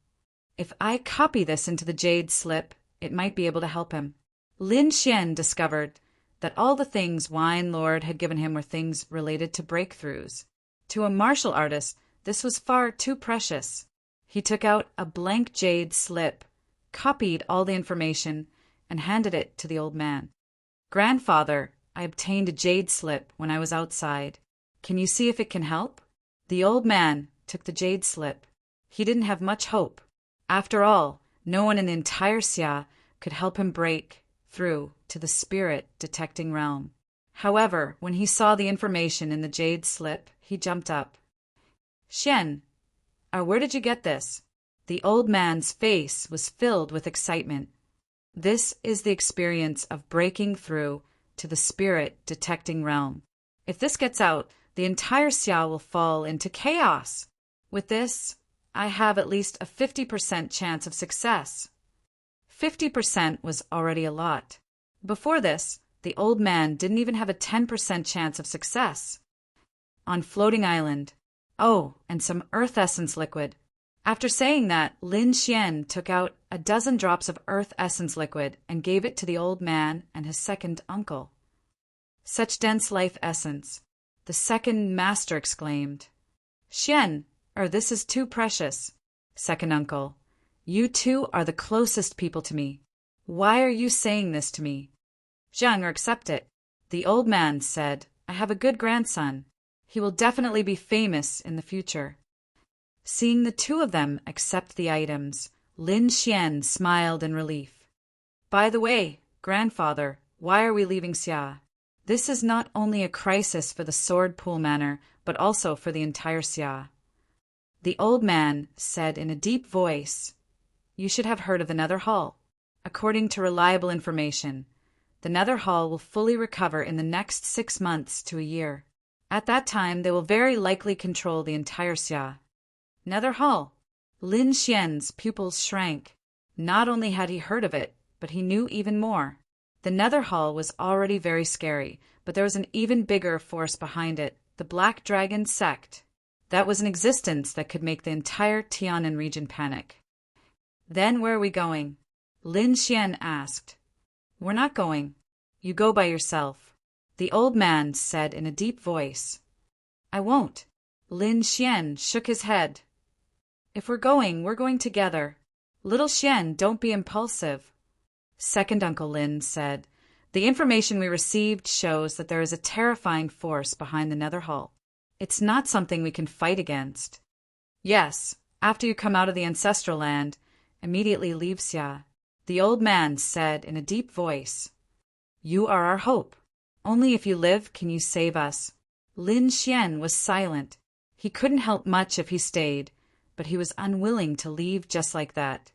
If I copy this into the jade slip, it might be able to help him. Lin Xian discovered that all the things Wine Lord had given him were things related to breakthroughs. To a martial artist, this was far too precious. He took out a blank jade slip, copied all the information, and handed it to the old man. Grandfather, I obtained a jade slip when I was outside. Can you see if it can help? The old man took the jade slip. He didn't have much hope. After all, no one in the entire Xia could help him break through to the spirit detecting realm. However, when he saw the information in the jade slip, he jumped up. Xian, where did you get this? The old man's face was filled with excitement. This is the experience of breaking through to the spirit detecting realm. If this gets out, the entire Xia will fall into chaos. With this, I have at least a 50% chance of success. 50% was already a lot. Before this, the old man didn't even have a 10% chance of success. On Floating Island. Oh, and some earth essence liquid. After saying that, Lin Xian took out a dozen drops of earth essence liquid and gave it to the old man and his second uncle. Such dense life essence. The second master exclaimed. Xian, this is too precious. Second uncle, you two are the closest people to me. Why are you saying this to me? Zhang, accept it. The old man said, I have a good grandson. He will definitely be famous in the future. Seeing the two of them accept the items, Lin Xian smiled in relief. By the way, grandfather, why are we leaving Xia? This is not only a crisis for the Sword Pool Manor, but also for the entire Xia. The old man said in a deep voice, You should have heard of the Nether Hall. According to reliable information, the Nether Hall will fully recover in the next 6 months to a year. At that time, they will very likely control the entire Xia. Nether Hall. Lin Xian's pupils shrank. Not only had he heard of it, but he knew even more. The Nether Hall was already very scary, but there was an even bigger force behind it, the Black Dragon sect. That was an existence that could make the entire Tianan region panic. Then where are we going? Lin Xian asked. We're not going. You go by yourself. The old man said in a deep voice. I won't. Lin Xian shook his head. If we're going together. Little Xian, don't be impulsive. Second Uncle Lin said, The information we received shows that there is a terrifying force behind the Nether Hall. It's not something we can fight against. Yes, after you come out of the ancestral land, immediately leave Xia. The old man said in a deep voice. You are our hope. Only if you live can you save us. Lin Xian was silent. He couldn't help much if he stayed, but he was unwilling to leave just like that.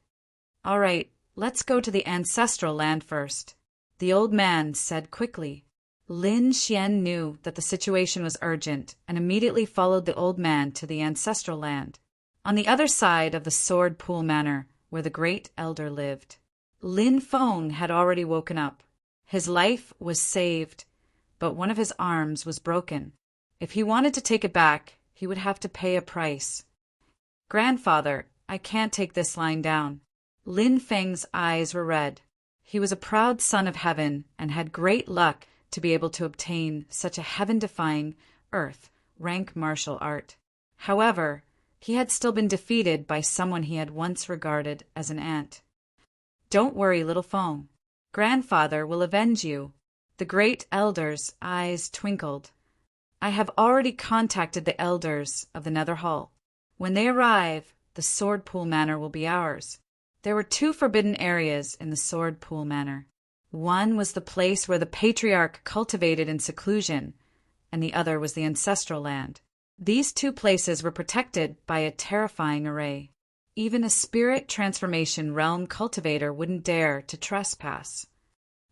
"All right, let's go to the ancestral land first," the old man said quickly. Lin Xian knew that the situation was urgent and immediately followed the old man to the ancestral land, on the other side of the Sword Pool Manor, where the great elder lived. Lin Feng had already woken up. His life was saved, but one of his arms was broken. If he wanted to take it back, he would have to pay a price. "Grandfather, I can't take this lying down." Lin Feng's eyes were red. He was a proud son of heaven and had great luck to be able to obtain such a heaven-defying, earth-rank martial art. However, he had still been defeated by someone he had once regarded as an ant. "Don't worry, little Feng. Grandfather will avenge you." The great elder's eyes twinkled. "I have already contacted the elders of the Nether Hall. When they arrive, the Sword Pool Manor will be ours." There were 2 forbidden areas in the Sword Pool Manor. One was the place where the patriarch cultivated in seclusion, and the other was the ancestral land. These 2 places were protected by a terrifying array. Even a spirit transformation realm cultivator wouldn't dare to trespass.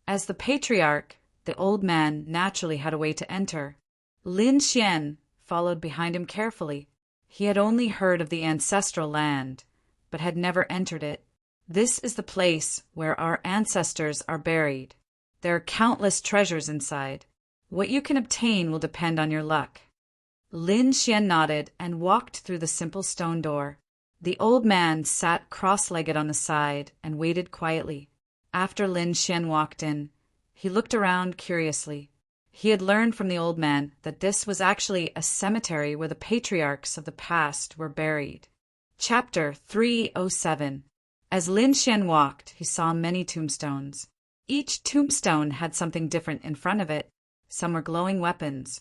As the patriarch, the old man naturally had a way to enter. Lin Xian followed behind him carefully. He had only heard of the ancestral land, but had never entered it. "This is the place where our ancestors are buried. There are countless treasures inside. What you can obtain will depend on your luck." Lin Xian nodded and walked through the simple stone door. The old man sat cross-legged on the side and waited quietly. After Lin Xian walked in, he looked around curiously. He had learned from the old man that this was actually a cemetery where the patriarchs of the past were buried. Chapter 307. As Lin Xian walked, he saw many tombstones. Each tombstone had something different in front of it. Some were glowing weapons,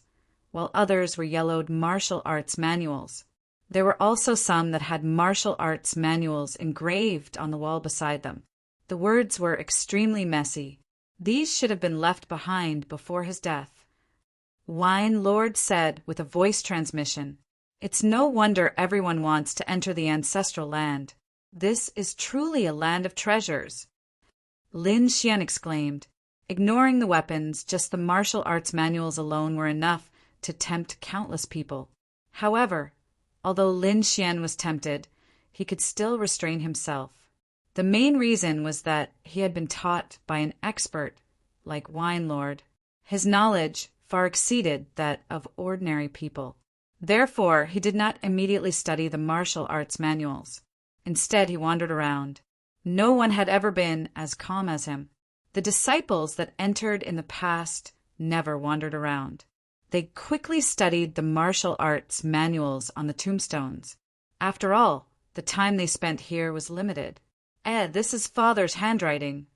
while others were yellowed martial arts manuals. There were also some that had martial arts manuals engraved on the wall beside them. The words were extremely messy. These should have been left behind before his death. Wine Lord said with a voice transmission, "It's no wonder everyone wants to enter the ancestral land. This is truly a land of treasures." Lin Xian exclaimed. Ignoring the weapons, just the martial arts manuals alone were enough to tempt countless people. However, although Lin Xian was tempted, he could still restrain himself. The main reason was that he had been taught by an expert like Wine Lord. His knowledge far exceeded that of ordinary people. Therefore, he did not immediately study the martial arts manuals. Instead, he wandered around. No one had ever been as calm as him. The disciples that entered in the past never wandered around. They quickly studied the martial arts manuals on the tombstones. After all, the time they spent here was limited. This is Father's handwriting."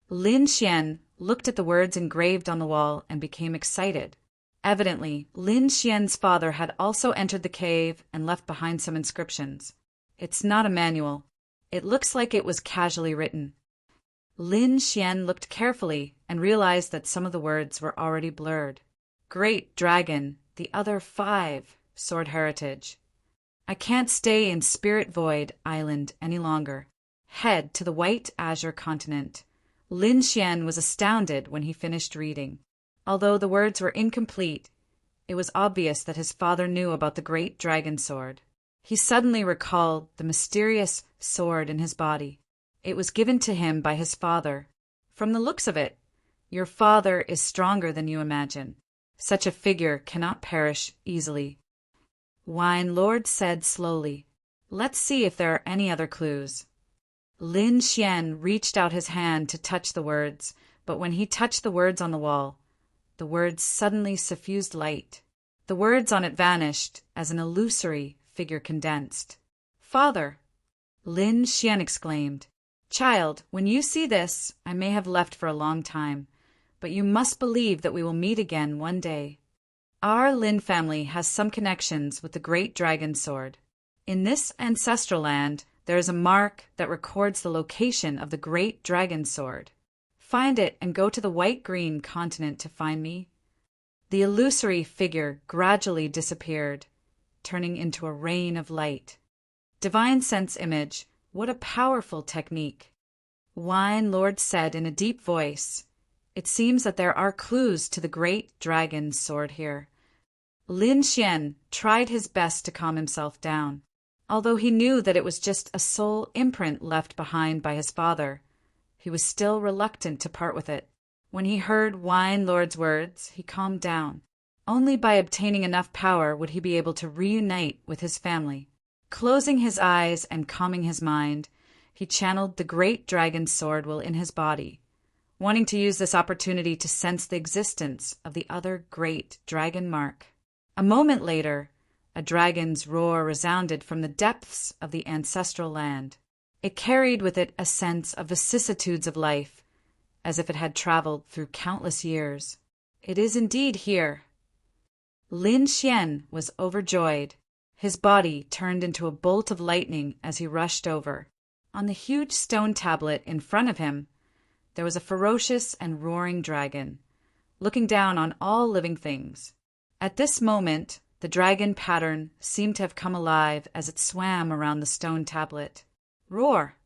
Lin Xian looked at the words engraved on the wall and became excited. Evidently, Lin Xian's father had also entered the cave and left behind some inscriptions. It's not a manual. It looks like it was casually written. Lin Xian looked carefully and realized that some of the words were already blurred. "Great Dragon, the other 5, Sword Heritage. I can't stay in Spirit Void Island any longer. Head to the White Azure Continent." Lin Xian was astounded when he finished reading. Although the words were incomplete, it was obvious that his father knew about the Great Dragon Sword. He suddenly recalled the mysterious sword in his body. It was given to him by his father. From the looks of it, your father is stronger than you imagine. Such a figure cannot perish easily. Wine Lord said slowly, "Let's see if there are any other clues." Lin Xian reached out his hand to touch the words, but when he touched the words on the wall, the words suddenly suffused light. The words on it vanished as an illusory figure condensed. "Father!" Lin Xian exclaimed. "Child, when you see this, I may have left for a long time, but you must believe that we will meet again one day. Our Lin family has some connections with the Great Dragon Sword. In this ancestral land, there is a mark that records the location of the Great Dragon Sword. Find it and go to the White-Green continent to find me." The illusory figure gradually disappeared, turning into a rain of light. Divine Sense Image, what a powerful technique. Wine Lord said in a deep voice, "It seems that there are clues to the great dragon's sword here." Lin Xian tried his best to calm himself down. Although he knew that it was just a soul imprint left behind by his father, he was still reluctant to part with it. When he heard Wine Lord's words, he calmed down. Only by obtaining enough power would he be able to reunite with his family. Closing his eyes and calming his mind, he channeled the great dragon's sword in his body, wanting to use this opportunity to sense the existence of the other great dragon mark. A moment later, a dragon's roar resounded from the depths of the ancestral land. It carried with it a sense of vicissitudes of life, as if it had traveled through countless years. "It is indeed here." Lin Xian was overjoyed. His body turned into a bolt of lightning as he rushed over. On the huge stone tablet in front of him, there was a ferocious and roaring dragon, looking down on all living things. At this moment, the dragon pattern seemed to have come alive as it swam around the stone tablet. Roar!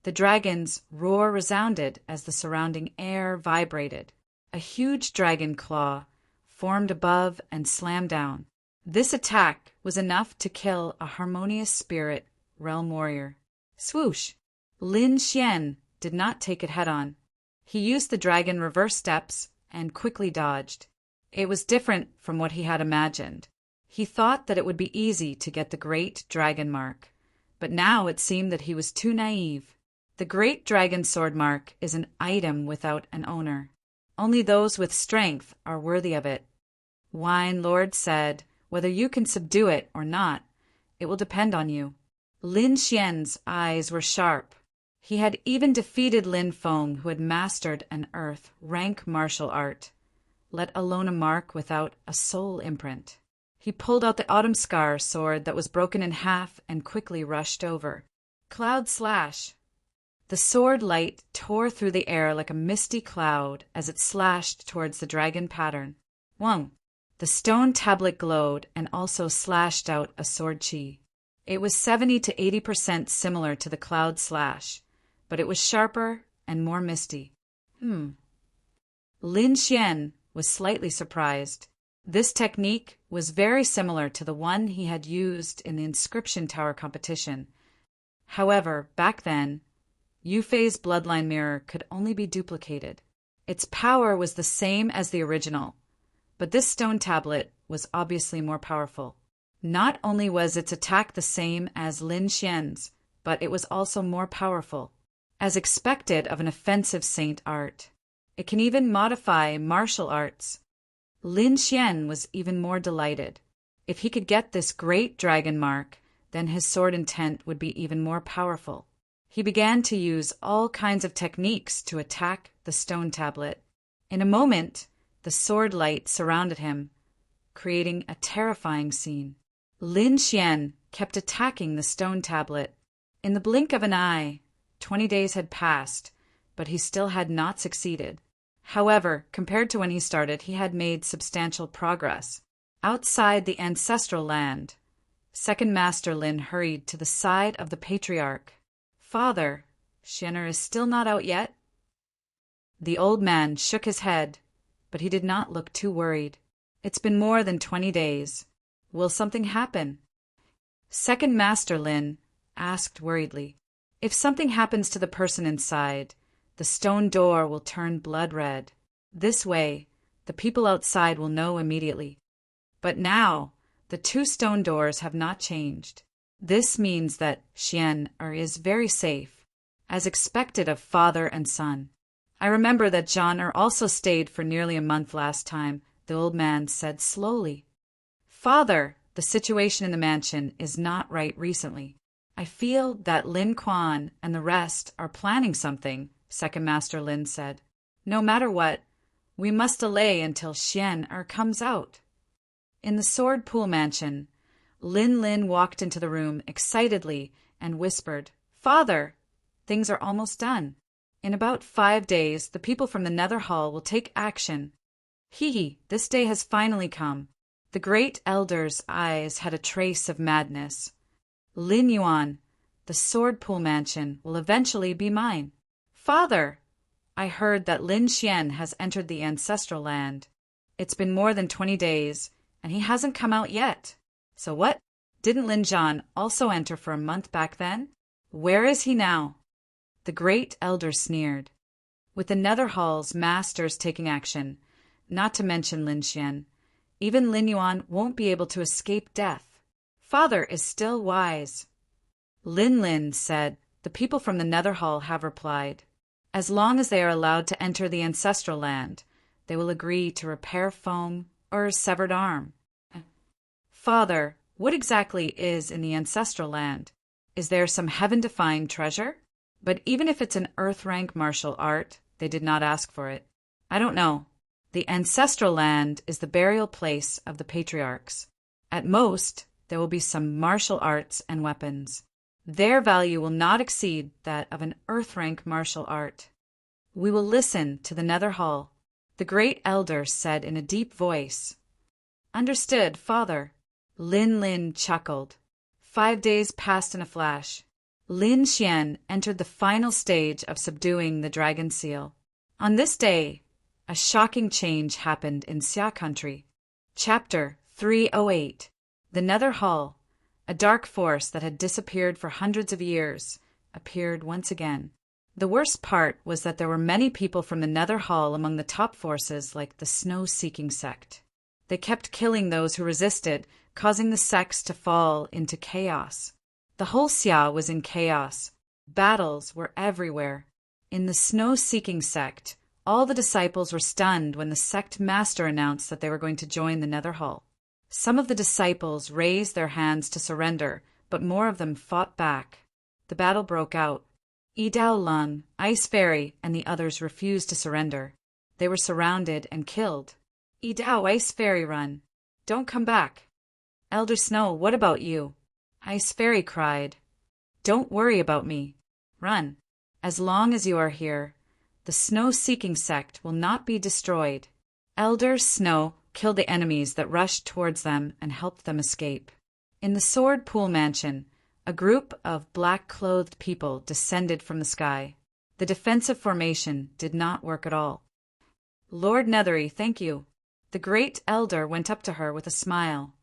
The dragon's roar resounded as the surrounding air vibrated. A huge dragon claw formed above and slammed down. This attack was enough to kill a harmonious spirit realm warrior. Swoosh! Lin Xian did not take it head-on. He used the dragon reverse steps and quickly dodged. It was different from what he had imagined. He thought that it would be easy to get the great dragon mark, but now it seemed that he was too naive. The great dragon sword mark is an item without an owner. Only those with strength are worthy of it. Wine Lord said, "Whether you can subdue it or not, it will depend on you." Lin Xian's eyes were sharp. He had even defeated Lin Feng, who had mastered an earth-rank martial art, let alone a mark without a soul imprint. He pulled out the Autumn Scar sword that was broken in half and quickly rushed over. Cloud Slash! The sword light tore through the air like a misty cloud as it slashed towards the dragon pattern. Wong! The stone tablet glowed and also slashed out a sword chi. It was 70 to 80% similar to the Cloud Slash, but it was sharper and more misty. Lin Xian was slightly surprised. This technique was very similar to the one he had used in the Inscription Tower competition. However, back then, Yufei's bloodline mirror could only be duplicated. Its power was the same as the original, but this stone tablet was obviously more powerful. Not only was its attack the same as Lin Xian's, but it was also more powerful. As expected of an offensive saint art, it can even modify martial arts. Lin Xian was even more delighted. If he could get this great dragon mark, then his sword intent would be even more powerful. He began to use all kinds of techniques to attack the stone tablet. In a moment, the sword light surrounded him, creating a terrifying scene. Lin Xian kept attacking the stone tablet. In the blink of an eye, 20 days had passed, but he still had not succeeded. However, compared to when he started, he had made substantial progress. Outside the ancestral land, Second Master Lin hurried to the side of the patriarch. "Father, Xianer is still not out yet?" The old man shook his head, but he did not look too worried. "It's been more than 20 days. Will something happen?" Second Master Lin asked worriedly. "If something happens to the person inside, the stone door will turn blood red. This way, the people outside will know immediately. But now, the 2 stone doors have not changed. This means that Xianer is very safe, as expected of father and son. I remember that Xianer also stayed for nearly a month last time," the old man said slowly. "Father, the situation in the mansion is not right recently. I feel that Lin Quan and the rest are planning something," Second Master Lin said. "No matter what, we must delay until Xianer comes out." In the Sword Pool Mansion, Lin walked into the room excitedly and whispered, "Father, things are almost done. In about 5 days, the people from the Nether Hall will take action. Hee, this day has finally come. The great elder's eyes had a trace of madness. Lin Yuan, the sword pool mansion will eventually be mine. Father! I heard that Lin Xian has entered the ancestral land. It's been more than 20 days, and he hasn't come out yet. So what? Didn't Lin Zhan also enter for a month back then? Where is he now? The great elder sneered. With the Nether Hall's masters taking action, not to mention Lin Xian, even Lin Yuan won't be able to escape death. Father is still wise. Lin said, the people from the Nether Hall have replied. As long as they are allowed to enter the ancestral land, they will agree to repair foam or a severed arm. Father, what exactly is in the ancestral land? Is there some heaven-defying treasure? But even if it's an earth-rank martial art, they did not ask for it. I don't know. The ancestral land is the burial place of the patriarchs. At most, there will be some martial arts and weapons. Their value will not exceed that of an earth-rank martial art. We will listen to the Nether Hall, the great elder said in a deep voice. Understood, Father. Lin chuckled. 5 days passed in a flash. Lin Xian entered the final stage of subduing the dragon seal. On this day, a shocking change happened in Xia country. Chapter 308. The Nether Hall, a dark force that had disappeared for hundreds of years, appeared once again. The worst part was that there were many people from the Nether Hall among the top forces like the Snow-Seeking sect. They kept killing those who resisted, causing the sects to fall into chaos. The whole Xia was in chaos. Battles were everywhere. In the Snow-Seeking sect, all the disciples were stunned when the sect master announced that they were going to join the Nether Hall. Some of the disciples raised their hands to surrender, but more of them fought back. The battle broke out. Yidao Lung, Ice Fairy, and the others refused to surrender. They were surrounded and killed. Yidao, Ice Fairy, run. Don't come back. Elder Snow, what about you? Ice Fairy cried. Don't worry about me. Run. As long as you are here, the Snow-Seeking sect will not be destroyed. Elder Snow killed the enemies that rushed towards them and helped them escape. In the Sword Pool Mansion, a group of black-clothed people descended from the sky. The defensive formation did not work at all. Lord Nethery, thank you. The great elder went up to her with a smile.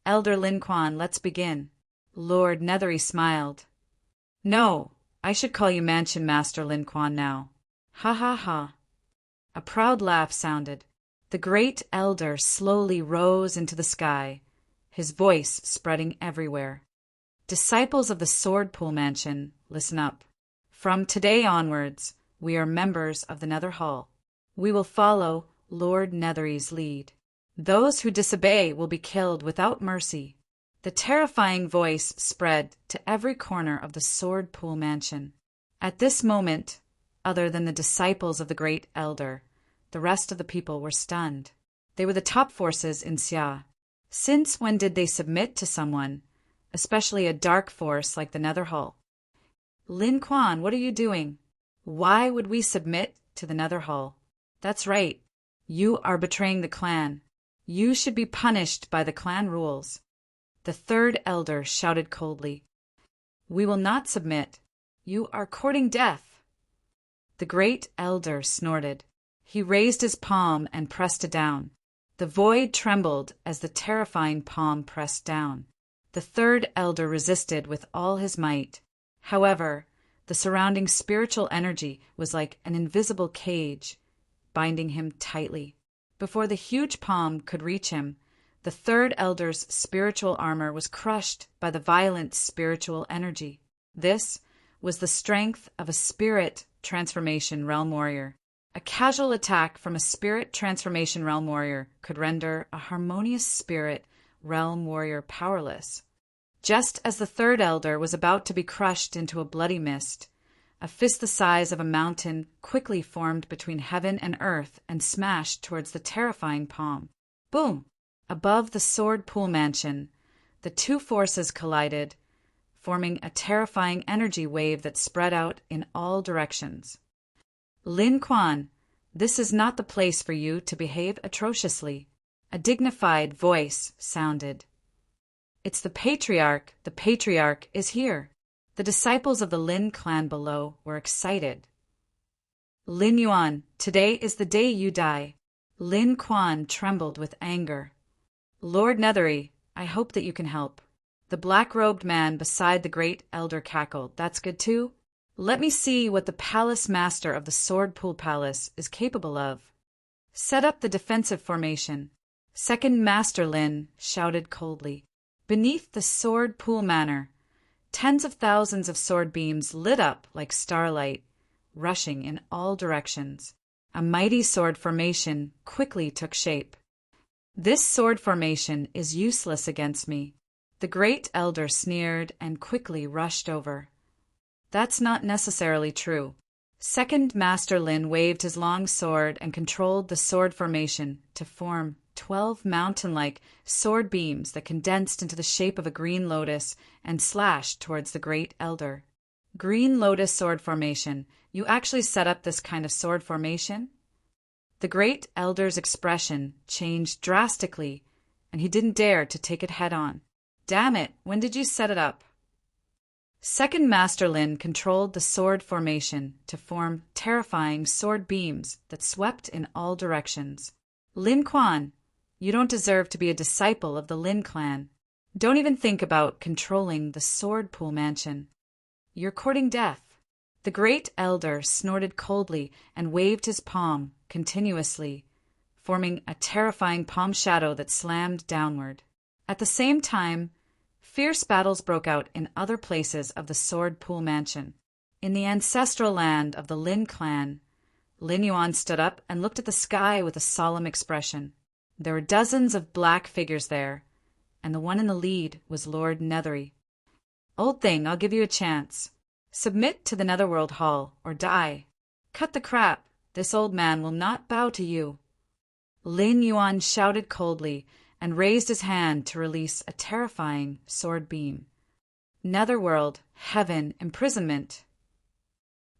Elder Lin Quan, let's begin. Lord Nethery smiled. No, I should call you Mansion Master Lin Quan now. Ha ha ha. A proud laugh sounded. The great elder slowly rose into the sky, his voice spreading everywhere. Disciples of the Sword Pool Mansion, listen up. From today onwards, we are members of the Nether Hall. We will follow Lord Nethery's lead. Those who disobey will be killed without mercy. The terrifying voice spread to every corner of the Sword Pool Mansion. At this moment, other than the disciples of the great elder, the rest of the people were stunned. They were the top forces in Xia. Since when did they submit to someone, especially a dark force like the Nether Hall? Lin Quan, what are you doing? Why would we submit to the Nether Hall? That's right. You are betraying the clan. You should be punished by the clan rules. The third elder shouted coldly. We will not submit. You are courting death. The great elder snorted. He raised his palm and pressed it down. The void trembled as the terrifying palm pressed down. The third elder resisted with all his might. However, the surrounding spiritual energy was like an invisible cage, binding him tightly. Before the huge palm could reach him, the third elder's spiritual armor was crushed by the violent spiritual energy. This was the strength of a spirit transformation realm warrior. A casual attack from a spirit transformation realm warrior could render a harmonious spirit realm warrior powerless. Just as the third elder was about to be crushed into a bloody mist, a fist the size of a mountain quickly formed between heaven and earth and smashed towards the terrifying palm. Boom! Above the Sword Pool Mansion, the two forces collided, forming a terrifying energy wave that spread out in all directions. Lin Quan, This is not the place for you to behave atrociously. A dignified voice sounded. It's the patriarch. The patriarch is here. The disciples of the Lin clan below were excited. Lin Yuan, today is the day you die. Lin Quan trembled with anger. Lord Nethery, I hope that you can help. The black-robed man beside the great elder cackled. That's good too. Let me see what the palace master of the Sword Pool Palace is capable of. Set up the defensive formation. Second Master Lin shouted coldly. Beneath the Sword Pool Manor, tens of thousands of sword beams lit up like starlight, rushing in all directions. A mighty sword formation quickly took shape. This sword formation is useless against me. The great elder sneered and quickly rushed over. That's not necessarily true. Second Master Lin waved his long sword and controlled the sword formation to form 12 mountain-like sword beams that condensed into the shape of a green lotus and slashed towards the great elder. Green lotus sword formation. You actually set up this kind of sword formation? The great elder's expression changed drastically, and he didn't dare to take it head-on. Damn it, when did you set it up? Second Master Lin controlled the sword formation to form terrifying sword beams that swept in all directions. Lin Quan, you don't deserve to be a disciple of the Lin clan. Don't even think about controlling the Sword Pool Mansion. You're courting death. The great elder snorted coldly and waved his palm continuously, forming a terrifying palm shadow that slammed downward. At the same time, fierce battles broke out in other places of the Sword Pool Mansion. In the ancestral land of the Lin clan, Lin Yuan stood up and looked at the sky with a solemn expression. There were dozens of black figures there, and the one in the lead was Lord Nethery. Old thing, I'll give you a chance. Submit to the Netherworld Hall, or die. Cut the crap. This old man will not bow to you. Lin Yuan shouted coldly and raised his hand to release a terrifying sword beam. Netherworld, heaven, imprisonment.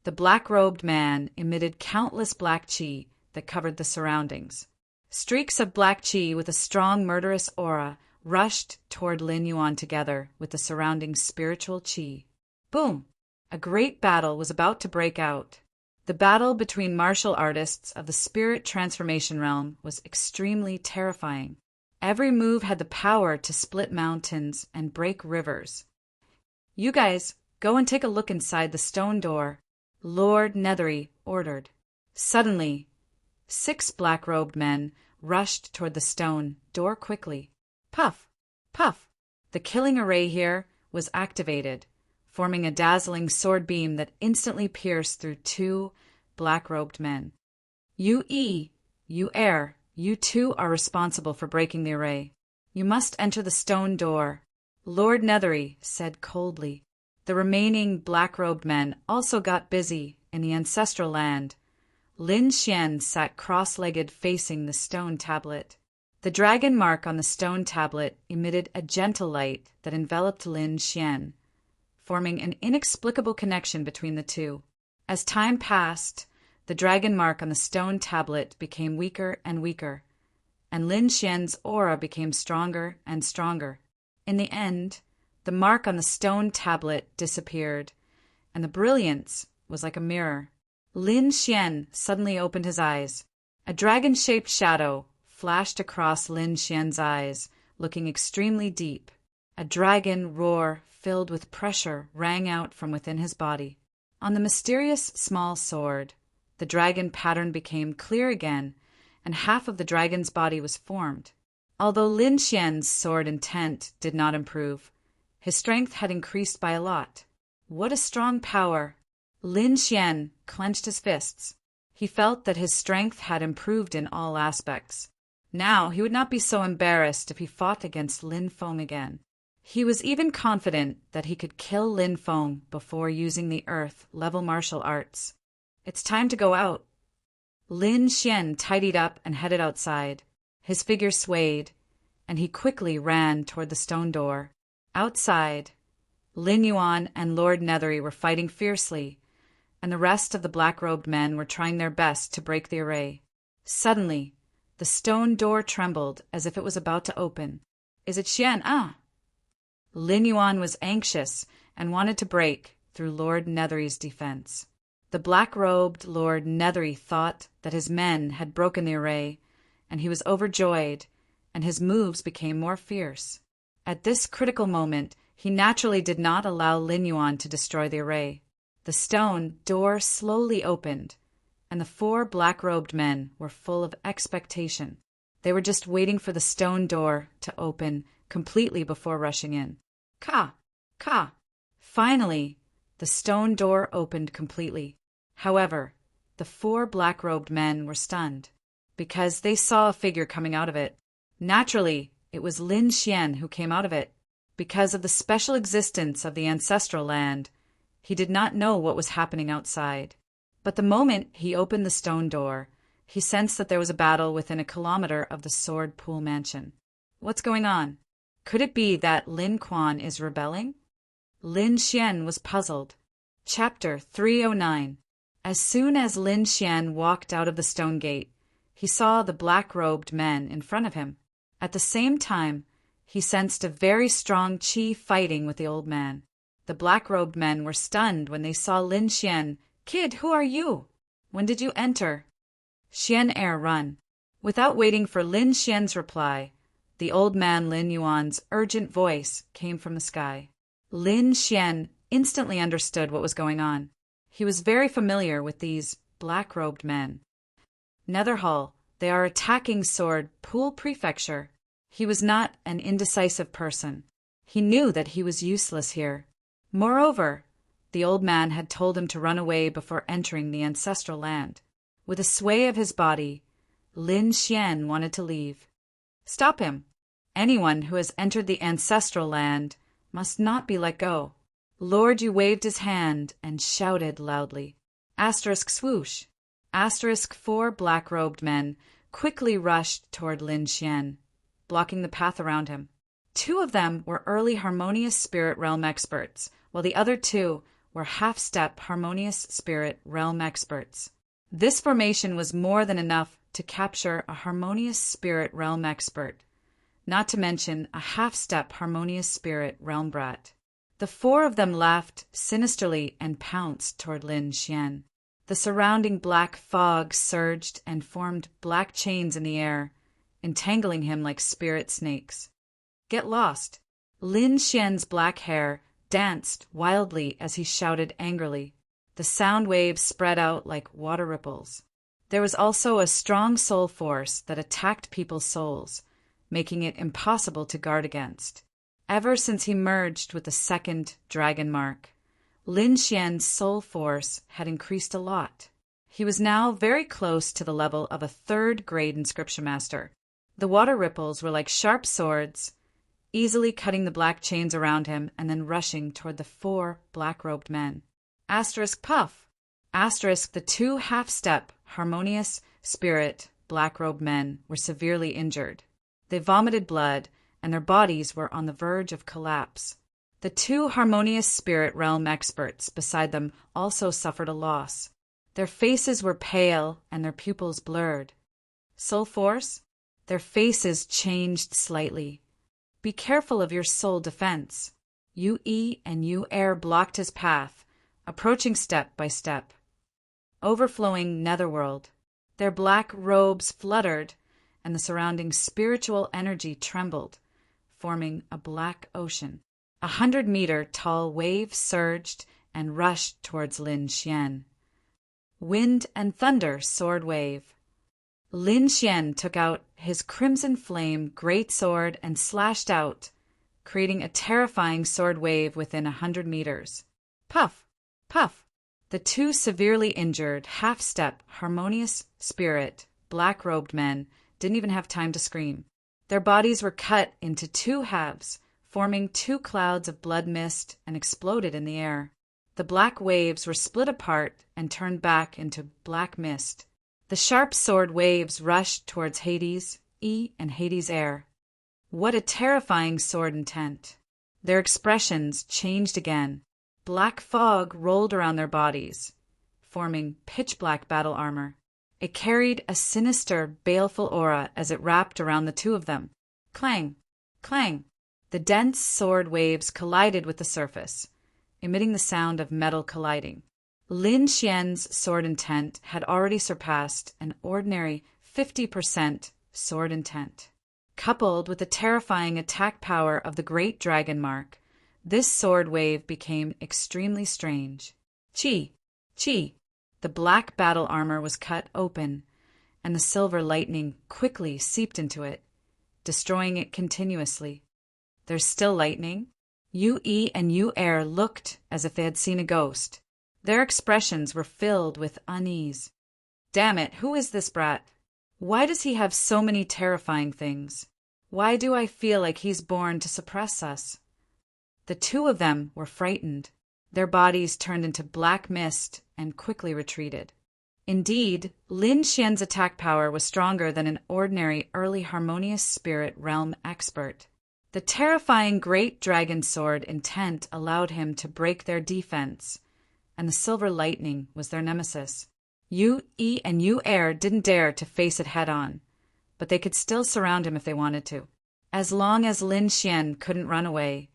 The black-robed man emitted countless black chi that covered the surroundings. Streaks of black chi with a strong murderous aura rushed toward Lin Yuan together with the surrounding spiritual chi. Boom! A great battle was about to break out. The battle between martial artists of the spirit transformation realm was extremely terrifying. Every move had the power to split mountains and break rivers. You guys, go and take a look inside the stone door, Lord Nethery ordered. Suddenly, 6 black-robed men rushed toward the stone door quickly. Puff! Puff! The killing array here was activated, forming a dazzling sword beam that instantly pierced through 2 black-robed men. You Air, you too are responsible for breaking the array. You must enter the stone door, Lord Nethery said coldly. The remaining black-robed men also got busy in the ancestral land. Lin Xian sat cross-legged facing the stone tablet. The dragon mark on the stone tablet emitted a gentle light that enveloped Lin Xian, forming an inexplicable connection between the two. As time passed, the dragon mark on the stone tablet became weaker and weaker, and Lin Xian's aura became stronger and stronger. In the end, the mark on the stone tablet disappeared, and the brilliance was like a mirror. Lin Xian suddenly opened his eyes. A dragon-shaped shadow flashed across Lin Xian's eyes, looking extremely deep. A dragon roar filled with pressure rang out from within his body. On the mysterious small sword, the dragon pattern became clear again, and half of the dragon's body was formed. Although Lin Xian's sword intent did not improve, his strength had increased by a lot. What a strong power! Lin Xian clenched his fists. He felt that his strength had improved in all aspects. Now he would not be so embarrassed if he fought against Lin Feng again. He was even confident that he could kill Lin Feng before using the earth-level martial arts. It's time to go out. Lin Xian tidied up and headed outside. His figure swayed, and he quickly ran toward the stone door. Outside, Lin Yuan and Lord Nethery were fighting fiercely. and the rest of the black-robed men were trying their best to break the array. Suddenly, the stone door trembled as if it was about to open. "Is it Xian? Ah!" Lin Yuan was anxious and wanted to break through Lord Nethery's defense. The black-robed Lord Nethery thought that his men had broken the array, and he was overjoyed, and his moves became more fierce. At this critical moment, he naturally did not allow Lin Yuan to destroy the array. The stone door slowly opened, and the 4 black-robed men were full of expectation. They were just waiting for the stone door to open completely before rushing in. Ka! Ka! Finally, the stone door opened completely. However, the 4 black-robed men were stunned, because they saw a figure coming out of it. Naturally, it was Lin Xian who came out of it. Because of the special existence of the ancestral land, he did not know what was happening outside. But the moment he opened the stone door, he sensed that there was a battle within a kilometer of the Sword Pool Mansion. What's going on? Could it be that Lin Quan is rebelling? Lin Xian was puzzled. Chapter 309. As soon as Lin Xian walked out of the stone gate, he saw the black-robed men in front of him. At the same time, he sensed a very strong qi fighting with the old man. The black-robed men were stunned when they saw Lin Xian. "Kid, who are you? When did you enter?" "Xian Air run." Without waiting for Lin Xian's reply, the old man Lin Yuan's urgent voice came from the sky. Lin Xian instantly understood what was going on. He was very familiar with these black-robed men. Netherhall, they are attacking Sword Pool Prefecture. He was not an indecisive person. He knew that he was useless here. Moreover, the old man had told him to run away before entering the ancestral land. With a sway of his body, Lin Xian wanted to leave. Stop him. Anyone who has entered the ancestral land must not be let go. Lord Yu waved his hand and shouted loudly. Asterisk swoosh. Asterisk 4 black-robed men quickly rushed toward Lin Xian, blocking the path around him. 2 of them were early harmonious spirit realm experts, while the other 2 were half-step harmonious spirit realm experts. This formation was more than enough to capture a harmonious spirit realm expert, not to mention a half-step harmonious spirit realm brat. The 4 of them laughed sinisterly and pounced toward Lin Xian. The surrounding black fog surged and formed black chains in the air, entangling him like spirit snakes. Get lost. Lin Xian's black hair danced wildly as he shouted angrily. The sound waves spread out like water ripples. There was also a strong soul force that attacked people's souls, making it impossible to guard against. Ever since he merged with the 2nd dragon mark, Lin Xian's soul force had increased a lot. He was now very close to the level of a 3rd grade inscription master. The water ripples were like sharp swords, easily cutting the black chains around him and then rushing toward the 4 black-robed men. Asterisk puff. Asterisk the 2 half-step harmonious spirit black-robed men were severely injured. They vomited blood, and their bodies were on the verge of collapse. The 2 harmonious spirit realm experts beside them also suffered a loss. Their faces were pale and their pupils blurred. Soul force? Their faces changed slightly. Be careful of your soul defense. Yu-E and Yu-Air blocked his path, approaching step by step. Overflowing netherworld. Their black robes fluttered, and the surrounding spiritual energy trembled, forming a black ocean. 100-meter tall wave surged and rushed towards Lin Xian. Wind and thunder sword wave. Lin Xian took out his crimson flame great sword and slashed out, creating a terrifying sword wave within 100 meters. Puff! Puff! The 2 severely injured, half-step, harmonious spirit, black-robed men didn't even have time to scream. Their bodies were cut into 2 halves, forming 2 clouds of blood mist, and exploded in the air. The black waves were split apart and turned back into black mist. The sharp sword waves rushed towards Hades, E and Hades Air. What a terrifying sword intent. Their expressions changed again. Black fog rolled around their bodies. forming pitch-black battle armor. It carried a sinister, baleful aura as it wrapped around the two of them. Clang! Clang! The dense sword waves collided with the surface, emitting the sound of metal colliding. Lin Xian's sword intent had already surpassed an ordinary 50% sword intent. Coupled with the terrifying attack power of the great dragon mark, this sword wave became extremely strange. Chi! Chi! The black battle armor was cut open, and the silver lightning quickly seeped into it, destroying it continuously. There's still lightning? Yu Yi and Yu Er looked as if they had seen a ghost. Their expressions were filled with unease. Damn it, who is this brat? Why does he have so many terrifying things? Why do I feel like he's born to suppress us? The two of them were frightened. Their bodies turned into black mist and quickly retreated. Indeed, Lin Xian's attack power was stronger than an ordinary early harmonious spirit realm expert. The terrifying great dragon sword intent allowed him to break their defense, and the silver lightning was their nemesis. Yu Yi and Yu Er didn't dare to face it head-on, but they could still surround him if they wanted to. As long as Lin Xian couldn't run away,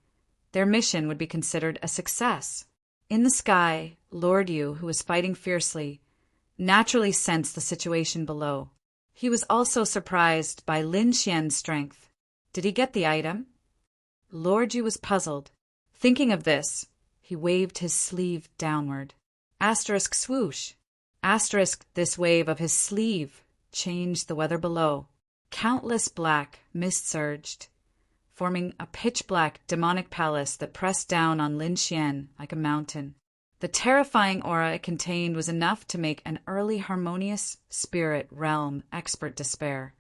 their mission would be considered a success. In the sky, Lord Yu, who was fighting fiercely, naturally sensed the situation below. He was also surprised by Lin Xian's strength. Did he get the item? Lord Yu was puzzled. Thinking of this, he waved his sleeve downward. Asterisk swoosh. Asterisk this wave of his sleeve changed the weather below. Countless black mist surged, forming a pitch-black demonic palace that pressed down on Lin Xian like a mountain. The terrifying aura it contained was enough to make an early harmonious spirit realm expert despair.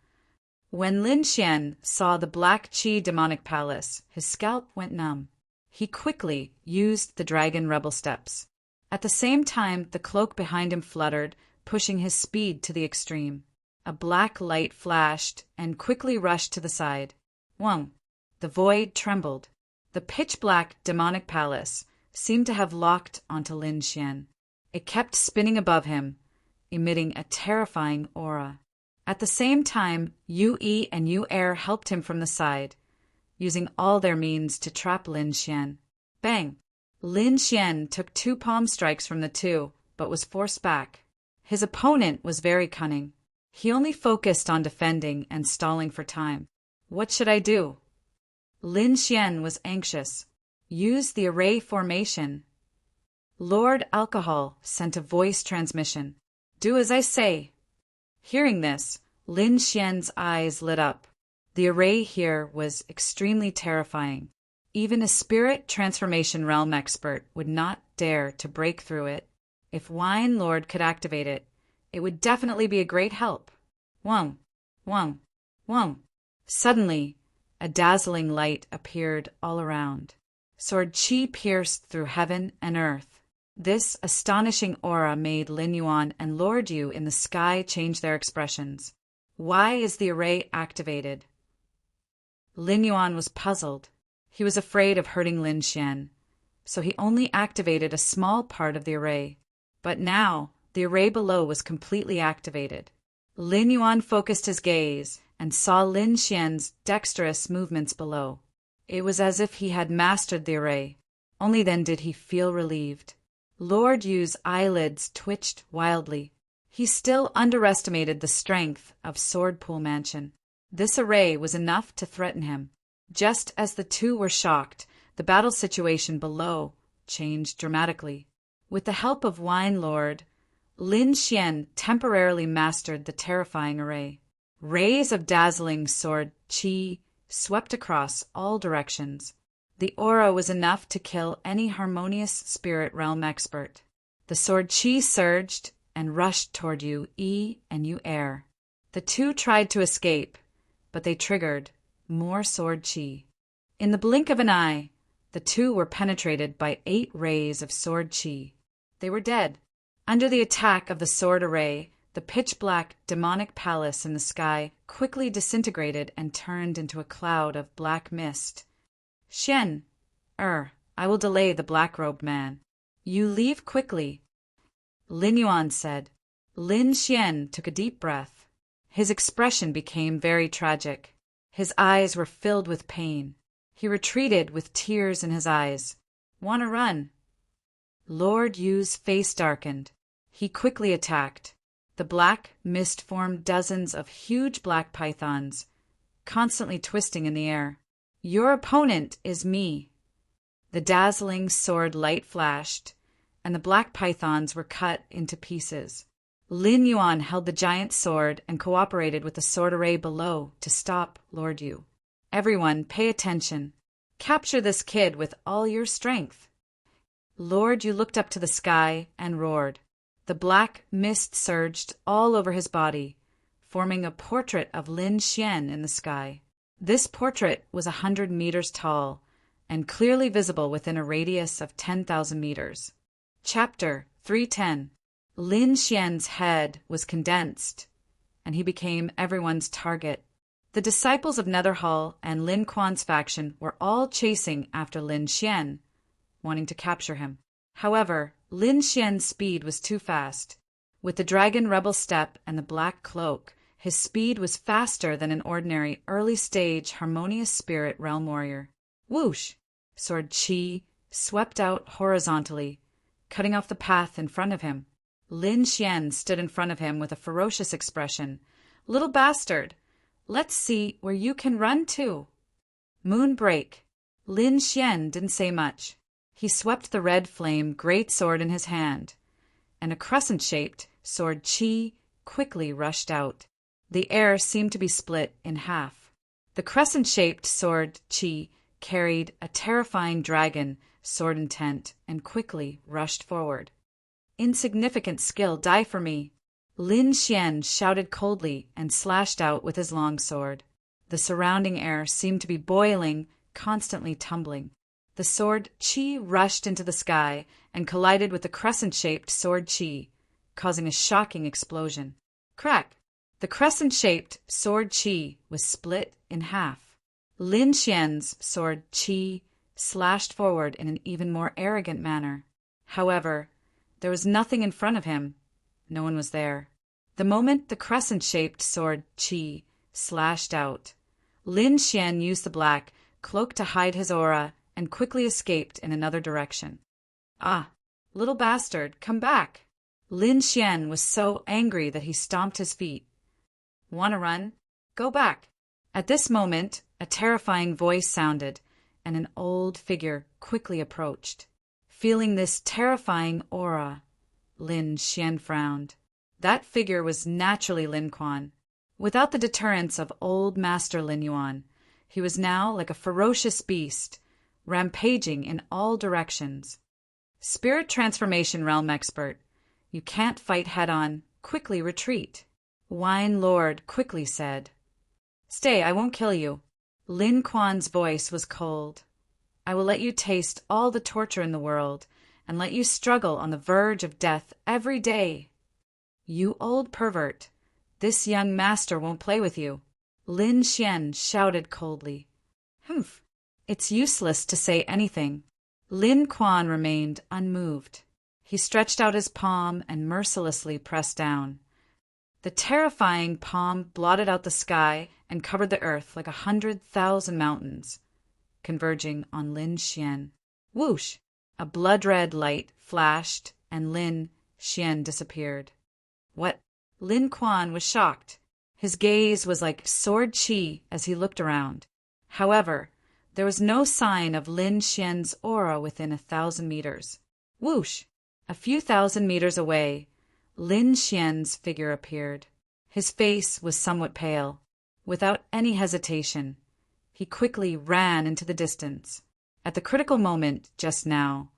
When Lin Xian saw the black Qi demonic palace, his scalp went numb. He quickly used the dragon rebel steps. At the same time, the cloak behind him fluttered, pushing his speed to the extreme. A black light flashed and quickly rushed to the side. Wong! The void trembled. The pitch-black demonic palace seemed to have locked onto Lin Xian. It kept spinning above him, emitting a terrifying aura. At the same time, Yu Yi and Yu Er helped him from the side, using all their means to trap Lin Xian. Bang! Lin Xian took 2 palm strikes from the two, but was forced back. His opponent was very cunning. He only focused on defending and stalling for time. What should I do? Lin Xian was anxious. Use the array formation. Lord Alcohol sent a voice transmission. Do as I say. Hearing this, Lin Xian's eyes lit up. The array here was extremely terrifying. Even a spirit transformation realm expert would not dare to break through it. If Wine Lord could activate it, it would definitely be a great help. Wong, wong, wong. Suddenly, a dazzling light appeared all around. Sword Qi pierced through heaven and earth. This astonishing aura made Lin Yuan and Lord Yu in the sky change their expressions. Why is the array activated? Lin Yuan was puzzled. He was afraid of hurting Lin Xian, so he only activated a small part of the array. But now, the array below was completely activated. Lin Yuan focused his gaze and saw Lin Xian's dexterous movements below. It was as if he had mastered the array. Only then did he feel relieved. Lord Yu's eyelids twitched wildly. He still underestimated the strength of Swordpool Mansion. This array was enough to threaten him. Just as the two were shocked, the battle situation below changed dramatically. With the help of Wine Lord, Lin Xian temporarily mastered the terrifying array. Rays of dazzling sword Qi swept across all directions. The aura was enough to kill any harmonious spirit realm expert. The sword Qi surged and rushed toward Yu Yi and Yu Er. The two tried to escape, but they triggered more sword Qi. In the blink of an eye, the two were penetrated by 8 rays of sword Qi. They were dead. Under the attack of the sword array, the pitch-black demonic palace in the sky quickly disintegrated and turned into a cloud of black mist. Xian, I will delay the black-robed man. You leave quickly. Lin Yuan said. Lin Xian took a deep breath. His expression became very tragic. His eyes were filled with pain. He retreated with tears in his eyes. "Wanna run?" Lord Yu's face darkened. He quickly attacked. The black mist formed dozens of huge black pythons, constantly twisting in the air. "Your opponent is me." The dazzling sword light flashed, and the black pythons were cut into pieces. Lin Yuan held the giant sword and cooperated with the sword array below to stop Lord Yu. "Everyone, pay attention. Capture this kid with all your strength." Lord Yu looked up to the sky and roared. The black mist surged all over his body, forming a portrait of Lin Xian in the sky. This portrait was 100 meters tall and clearly visible within a radius of 10,000 meters. Chapter 310. Lin Xian's head was condensed, and he became everyone's target. The disciples of Netherhall and Lin Quan's faction were all chasing after Lin Xian, wanting to capture him. However, Lin Xian's speed was too fast. With the dragon rebel step and the black cloak, his speed was faster than an ordinary early-stage harmonious spirit realm warrior. Whoosh! Sword Qi swept out horizontally, cutting off the path in front of him. Lin Xian stood in front of him with a ferocious expression. "Little bastard, let's see where you can run to." Moonbreak. Lin Xian didn't say much. He swept the red flame great sword in his hand, and a crescent-shaped sword Qi quickly rushed out. The air seemed to be split in half. The crescent-shaped sword Qi carried a terrifying dragon sword intent and quickly rushed forward. "Insignificant skill, die for me!" Lin Xian shouted coldly and slashed out with his long sword. The surrounding air seemed to be boiling, constantly tumbling. The sword Qi rushed into the sky and collided with the crescent-shaped sword Qi, causing a shocking explosion. Crack! The crescent-shaped sword Qi was split in half. Lin Xian's sword Qi slashed forward in an even more arrogant manner. However, there was nothing in front of him. No one was there. The moment the crescent-shaped sword Qi slashed out, Lin Xian used the black cloak to hide his aura and quickly escaped in another direction. "Ah, little bastard, come back!" Lin Xian was so angry that he stomped his feet. "Wanna run? Go back!" At this moment, a terrifying voice sounded, and an old figure quickly approached. Feeling this terrifying aura, Lin Xian frowned. That figure was naturally Lin Quan. Without the deterrence of old Master Lin Yuan, he was now like a ferocious beast, rampaging in all directions. Spirit transformation realm expert. You can't fight head-on. Quickly retreat. Wine Lord quickly said. "Stay, I won't kill you." Lin Quan's voice was cold. "I will let you taste all the torture in the world, and let you struggle on the verge of death every day." "You old pervert. This young master won't play with you." Lin Xian shouted coldly. "Humph. It's useless to say anything." Lin Quan remained unmoved. He stretched out his palm and mercilessly pressed down. The terrifying palm blotted out the sky and covered the earth like 100,000 mountains, converging on Lin Xian. Whoosh! A blood-red light flashed, and Lin Xian disappeared. "What?" Lin Quan was shocked. His gaze was like sword Qi as he looked around. However, there was no sign of Lin Xian's aura within 1,000 meters. Whoosh! A few thousand meters away, Lin Xian's figure appeared. His face was somewhat pale. Without any hesitation, he quickly ran into the distance. At the critical moment just now,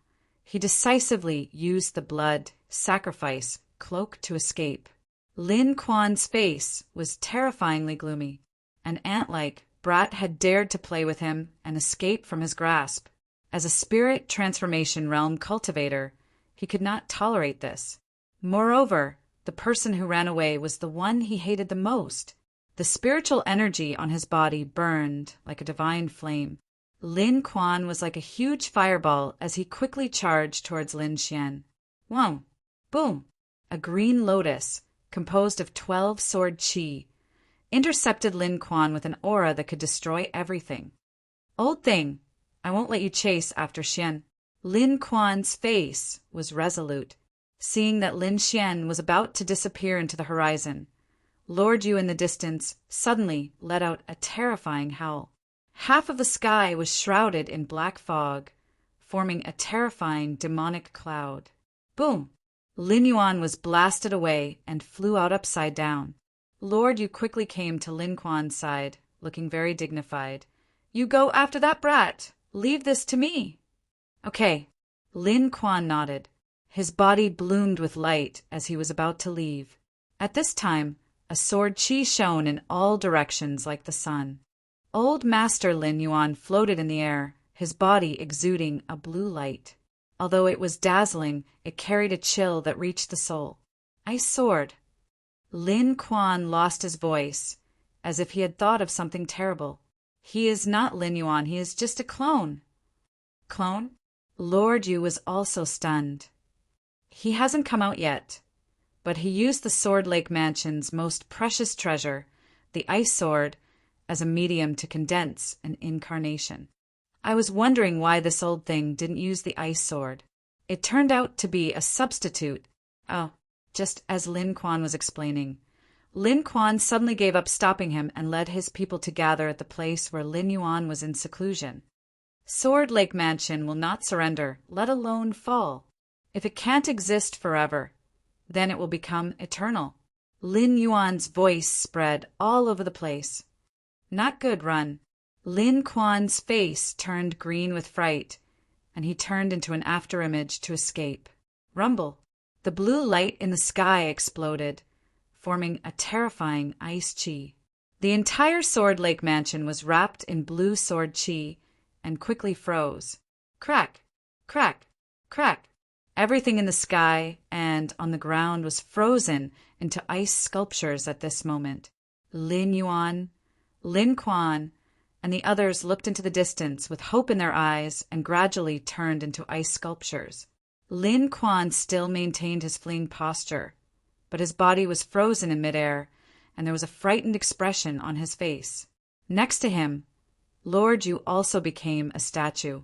he decisively used the blood sacrifice cloak to escape. Lin Quan's face was terrifyingly gloomy. An ant-like brat had dared to play with him and escape from his grasp. As a spirit transformation realm cultivator, he could not tolerate this. Moreover, the person who ran away was the one he hated the most. The spiritual energy on his body burned like a divine flame. Lin Quan was like a huge fireball as he quickly charged towards Lin Xian. Whoa! Boom! a green lotus, composed of 12 sword chi, intercepted Lin Kuan with an aura that could destroy everything. Old thing, I won't let you chase after Xian. Lin Kuan's face was resolute, seeing that Lin Xian was about to disappear into the horizon. Lord Yu in the distance suddenly let out a terrifying howl. Half of the sky was shrouded in black fog, forming a terrifying demonic cloud. Boom! Lin Yuan was blasted away and flew out upside down. Lord Yu quickly came to Lin Kuan's side, looking very dignified. You go after that brat. Leave this to me. Okay. Lin Kuan nodded. His body bloomed with light as he was about to leave. At this time, a sword chi shone in all directions like the sun. Old Master Lin Yuan floated in the air, his body exuding a blue light. Although it was dazzling, it carried a chill that reached the soul. Ice sword. Lin Kuan lost his voice, as if he had thought of something terrible. He is not Lin Yuan, he is just a clone. Clone? Lord Yu was also stunned. He hasn't come out yet, but he used the Sword Lake Mansion's most precious treasure, the ice sword, as a medium to condense an incarnation. I was wondering why this old thing didn't use the ice sword. It turned out to be a substitute. Oh, just as Lin Kuan was explaining. Lin Kuan suddenly gave up stopping him and led his people to gather at the place where Lin Yuan was in seclusion. Sword Lake Mansion will not surrender, let alone fall. If it can't exist forever, then it will become eternal. Lin Yuan's voice spread all over the place. Not good, run. Lin Kuan's face turned green with fright, and he turned into an afterimage to escape. Rumble. The blue light in the sky exploded, forming a terrifying ice chi. The entire Sword Lake Mansion was wrapped in blue sword chi and quickly froze. Crack, crack, crack. Everything in the sky and on the ground was frozen into ice sculptures at this moment. Lin Yuan, Lin Kuan, and the others looked into the distance with hope in their eyes and gradually turned into ice sculptures. Lin Kuan still maintained his fleeing posture, but his body was frozen in midair, and there was a frightened expression on his face. Next to him, Lord Yu also became a statue.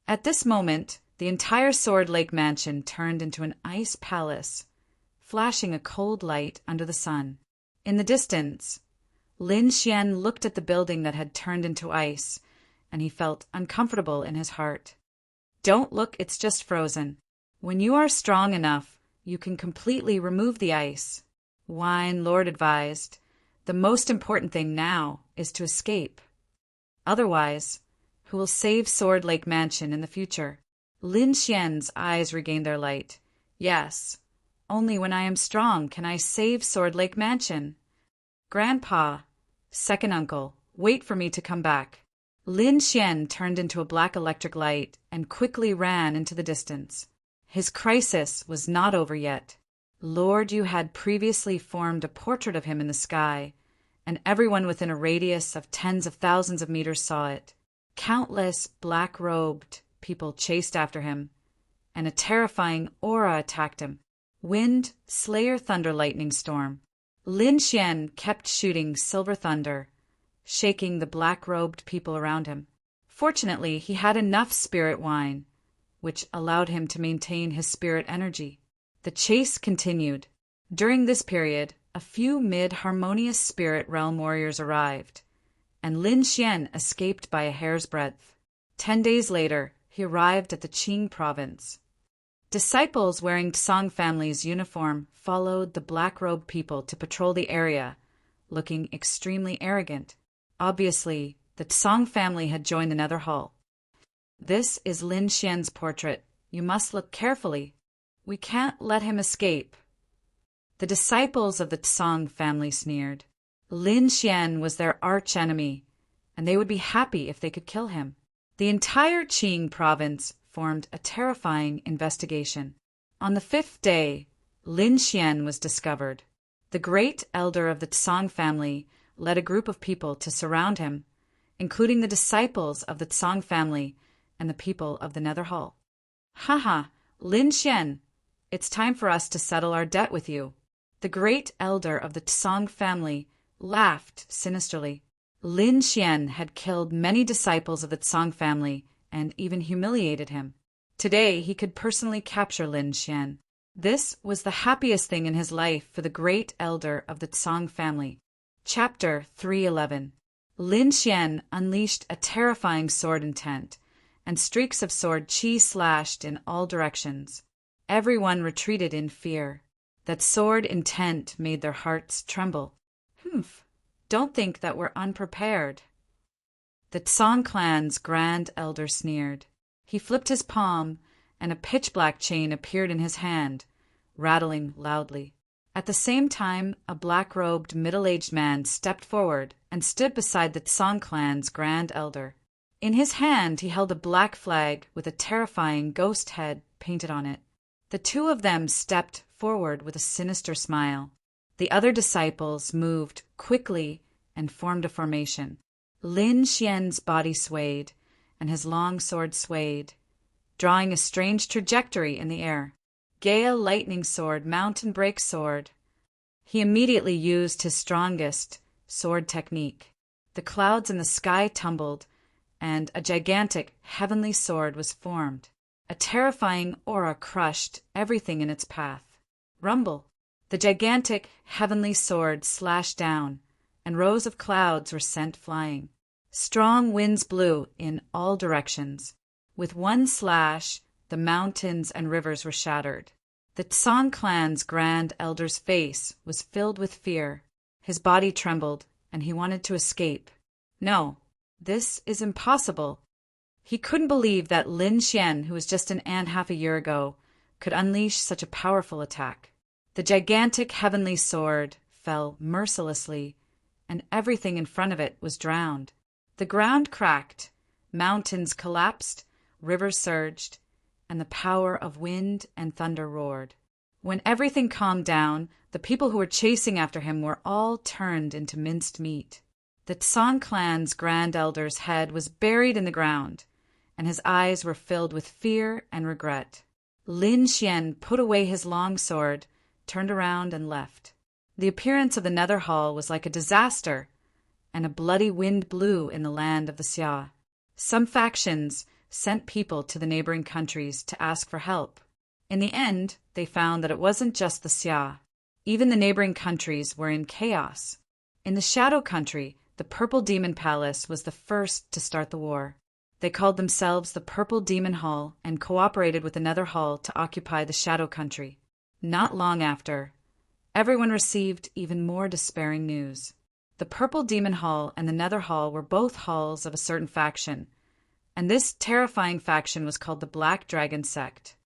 At this moment, the entire Sword Lake Mansion turned into an ice palace, flashing a cold light under the sun. In the distance, Lin Xian looked at the building that had turned into ice, and he felt uncomfortable in his heart. Don't look, it's just frozen. When you are strong enough, you can completely remove the ice. Wine Lord advised, the most important thing now is to escape. Otherwise, who will save Sword Lake Mansion in the future? Lin Xian's eyes regained their light. Yes, only when I am strong can I save Sword Lake Mansion. Grandpa, second uncle, wait for me to come back. Lin Xian turned into a black electric light and quickly ran into the distance. His crisis was not over yet. Lord Yu had previously formed a portrait of him in the sky, and everyone within a radius of tens of thousands of meters saw it. Countless black-robed people chased after him, and a terrifying aura attacked him. Wind, Slayer Thunder Lightning Storm. Lin Xian kept shooting silver thunder, shaking the black-robed people around him. Fortunately, he had enough spirit wine, which allowed him to maintain his spirit energy. The chase continued. During this period, a few mid-harmonious spirit realm warriors arrived, and Lin Xian escaped by a hair's breadth. 10 days later, he arrived at the Qing province. Disciples wearing Tsang family's uniform followed the black-robed people to patrol the area, looking extremely arrogant. Obviously, the Tsang family had joined the Nether Hall. This is Lin Xian's portrait. You must look carefully. We can't let him escape. The disciples of the Tsang family sneered. Lin Xian was their arch-enemy, and they would be happy if they could kill him. The entire Qing province formed a terrifying investigation. On the 5th day, Lin Xian was discovered. The great elder of the Tsang family led a group of people to surround him, including the disciples of the Tsang family and the people of the Nether Hall. Haha, Lin Xian, It's time for us to settle our debt with you." The great elder of the Tsang family laughed sinisterly. Lin Xian had killed many disciples of the Tsang family and even humiliated him. Today he could personally capture Lin Xian. This was the happiest thing in his life for the great elder of the Tsang family. Chapter 311. Lin Xian unleashed a terrifying sword intent, and streaks of sword qi slashed in all directions. Everyone retreated in fear. That sword intent made their hearts tremble. "Humph, don't think that we're unprepared." The Tsang clan's grand elder sneered. He flipped his palm, and a pitch-black chain appeared in his hand, rattling loudly. At the same time, a black-robed, middle-aged man stepped forward and stood beside the Tsang clan's grand elder. In his hand he held a black flag with a terrifying ghost head painted on it. The two of them stepped forward with a sinister smile. The other disciples moved quickly and formed a formation. Lin Xian's body swayed, and his long sword swayed, drawing a strange trajectory in the air. Gale lightning sword, mountain break sword. He immediately used his strongest sword technique. The clouds in the sky tumbled, and a gigantic heavenly sword was formed. A terrifying aura crushed everything in its path. Rumble! The gigantic heavenly sword slashed down, and rows of clouds were sent flying. Strong winds blew in all directions. With one slash, the mountains and rivers were shattered. The Tsang clan's grand elder's face was filled with fear. His body trembled, and he wanted to escape. No, this is impossible. He couldn't believe that Lin Xian, who was just an ant half a year ago, could unleash such a powerful attack. The gigantic heavenly sword fell mercilessly, and everything in front of it was drowned. The ground cracked, mountains collapsed, rivers surged, and the power of wind and thunder roared. When everything calmed down, the people who were chasing after him were all turned into minced meat. The Tsang clan's grand elder's head was buried in the ground, and his eyes were filled with fear and regret. Lin Xian put away his long sword, turned around, and left. The appearance of the Nether Hall was like a disaster, and a bloody wind blew in the land of the Xia. Some factions sent people to the neighboring countries to ask for help. In the end, they found that it wasn't just the Xia. Even the neighboring countries were in chaos. In the Shadow Country, the Purple Demon Palace was the first to start the war. They called themselves the Purple Demon Hall and cooperated with another hall to occupy the Shadow Country. Not long after, everyone received even more despairing news. The Purple Demon Hall and the Nether Hall were both halls of a certain faction, and this terrifying faction was called the Black Dragon Sect.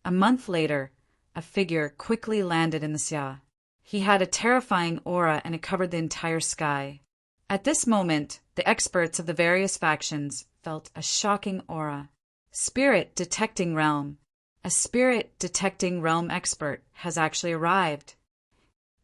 A month later, a figure quickly landed in the Xia. He had a terrifying aura, and it covered the entire sky. At this moment, the experts of the various factions felt a shocking aura. Spirit Detecting Realm. A Spirit Detecting Realm expert has actually arrived.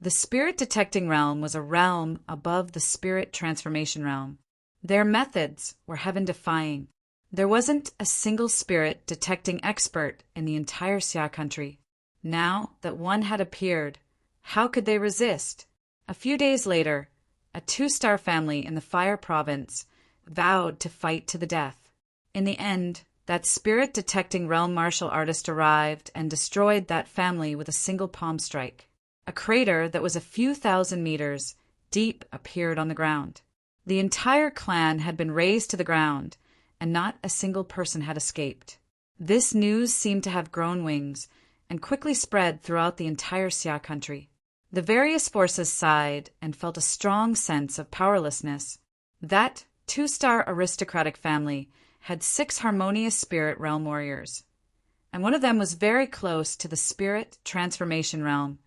The Spirit Detecting Realm was a realm above the Spirit Transformation Realm. Their methods were heaven-defying. There wasn't a single spirit detecting expert in the entire Xia country. Now that one had appeared, how could they resist? A few days later, a 2-star family in the Fire Province vowed to fight to the death. In the end, that spirit-detecting realm martial artist arrived and destroyed that family with a single palm strike. A crater that was a few thousand meters deep appeared on the ground. The entire clan had been razed to the ground, and not a single person had escaped. This news seemed to have grown wings and quickly spread throughout the entire Xia country. The various forces sighed and felt a strong sense of powerlessness. That 2-star aristocratic family had 6 harmonious spirit realm warriors, and one of them was very close to the spirit transformation realm,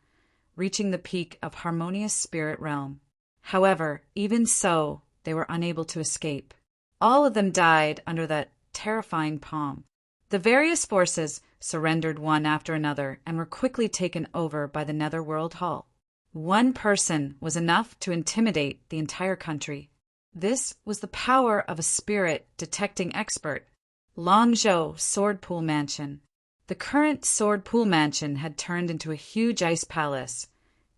reaching the peak of harmonious spirit realm. However, even so, they were unable to escape. All of them died under that terrifying palm. The various forces surrendered one after another and were quickly taken over by the Netherworld Hall. One person was enough to intimidate the entire country. This was the power of a spirit detecting expert. Longzhou Swordpool Mansion. The current sword pool mansion had turned into a huge ice palace,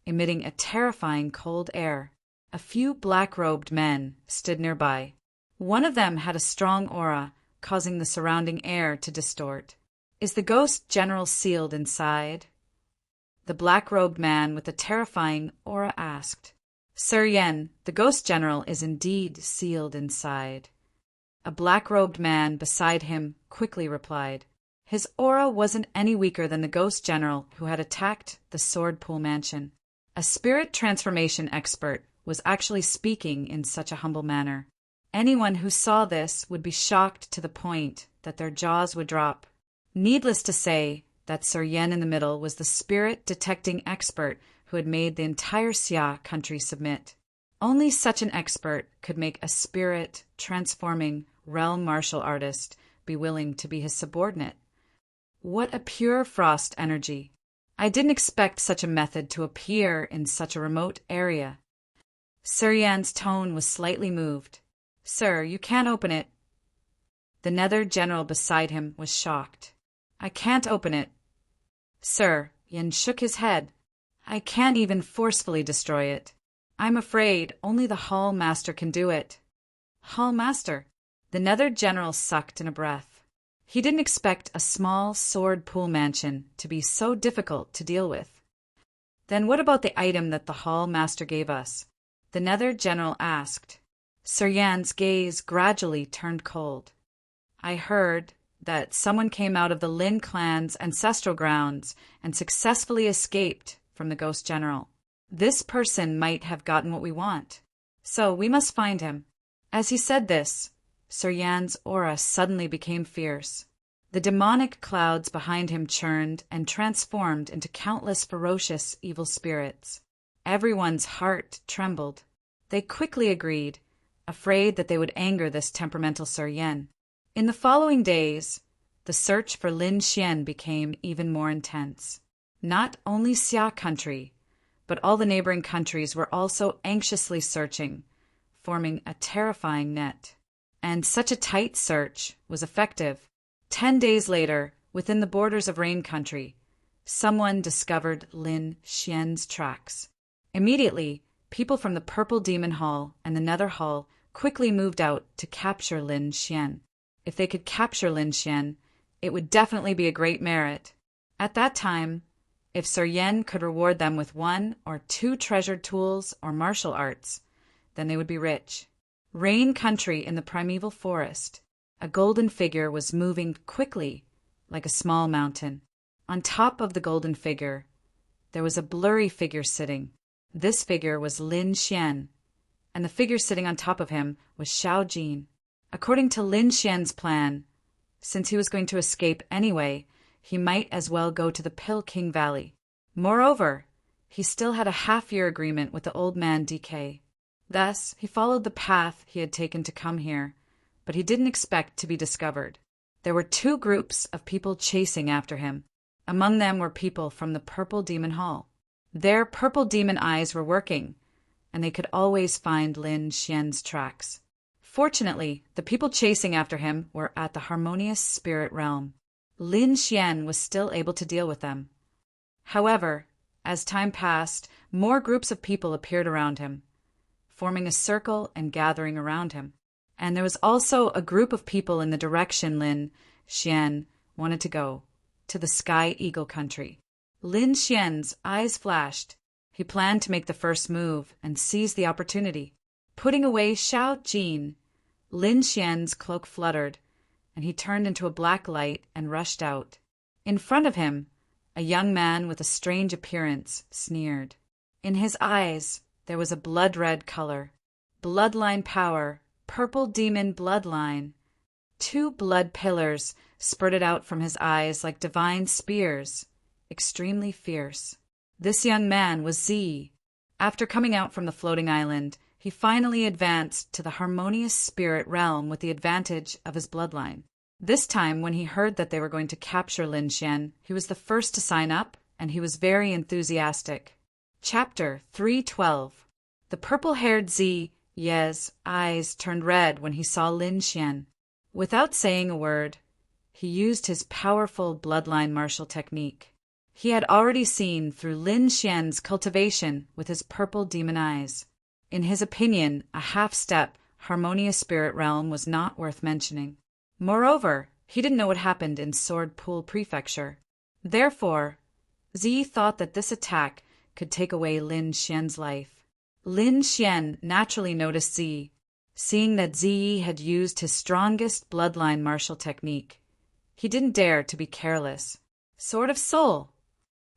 emitting a terrifying cold air. A few black-robed men stood nearby. One of them had a strong aura, causing the surrounding air to distort. "Is the ghost general sealed inside?" The black-robed man with the terrifying aura asked. "Sir Yen, the ghost general is indeed sealed inside." A black-robed man beside him quickly replied. His aura wasn't any weaker than the ghost general who had attacked the sword pool mansion. A spirit transformation expert was actually speaking in such a humble manner. Anyone who saw this would be shocked to the point that their jaws would drop. Needless to say that Sir Yen in the middle was the spirit-detecting expert who had made the entire Xia country submit. Only such an expert could make a spirit-transforming realm martial artist be willing to be his subordinate. What a pure frost energy! I didn't expect such a method to appear in such a remote area. Sir Yan's tone was slightly moved. "Sir, you can't open it." The nether general beside him was shocked. "I can't open it." "Sir," Yin shook his head, "I can't even forcefully destroy it. I'm afraid only the Hall Master can do it." "Hall Master?" The nether general sucked in a breath. He didn't expect a small sword pool mansion to be so difficult to deal with. "Then what about the item that the Hall Master gave us?" the nether general asked. Sir Yan's gaze gradually turned cold. "I heard that someone came out of the Lin clan's ancestral grounds and successfully escaped from the Ghost General. This person might have gotten what we want, so we must find him." As he said this, Sir Yan's aura suddenly became fierce. The demonic clouds behind him churned and transformed into countless ferocious evil spirits. Everyone's heart trembled. They quickly agreed, afraid that they would anger this temperamental Sir Yen. In the following days, the search for Lin Xian became even more intense. Not only Xia country, but all the neighboring countries were also anxiously searching, forming a terrifying net. And such a tight search was effective. 10 days later, within the borders of Rain Country, someone discovered Lin Xian's tracks. Immediately, people from the Purple Demon Hall and the Nether Hall quickly moved out to capture Lin Xian. If they could capture Lin Xian, it would definitely be a great merit. At that time, if Sir Yen could reward them with 1 or 2 treasured tools or martial arts, then they would be rich. Rain Country in the primeval forest, a golden figure was moving quickly like a small mountain. On top of the golden figure, there was a blurry figure sitting. This figure was Lin Xian, and the figure sitting on top of him was Xiao Jin. According to Lin Xian's plan, since he was going to escape anyway, he might as well go to the Pill King Valley. Moreover, he still had a half-year agreement with the old man DK. Thus, he followed the path he had taken to come here, but he didn't expect to be discovered. There were 2 groups of people chasing after him. Among them were people from the Purple Demon Hall. Their purple demon eyes were working, and they could always find Lin Xian's tracks. Fortunately, the people chasing after him were at the harmonious spirit realm. Lin Xian was still able to deal with them. However, as time passed, more groups of people appeared around him, forming a circle and gathering around him. And there was also a group of people in the direction Lin Xian wanted to go, to the Sky Eagle country. Lin Xian's eyes flashed. He planned to make the first move and seize the opportunity. Putting away Xiao Jin, Lin Xian's cloak fluttered, and he turned into a black light and rushed out. In front of him, a young man with a strange appearance sneered. In his eyes, there was a blood-red color. Bloodline power, purple demon bloodline. 2 blood pillars spurted out from his eyes like divine spears, extremely fierce. This young man was Z. After coming out from the floating island, he finally advanced to the harmonious spirit realm with the advantage of his bloodline. This time, when he heard that they were going to capture Lin Xian, he was the first to sign up, and he was very enthusiastic. Chapter 312. The purple-haired Z Ye's eyes turned red when he saw Lin Xian. Without saying a word, he used his powerful bloodline martial technique. He had already seen through Lin Xian's cultivation with his purple demon eyes. In his opinion, a half-step, harmonious spirit realm was not worth mentioning. Moreover, he didn't know what happened in Sword Pool Prefecture. Therefore, Zi thought that this attack could take away Lin Xian's life. Lin Xian naturally noticed Zi, seeing that Zi had used his strongest bloodline martial technique. He didn't dare to be careless. Sword of Soul!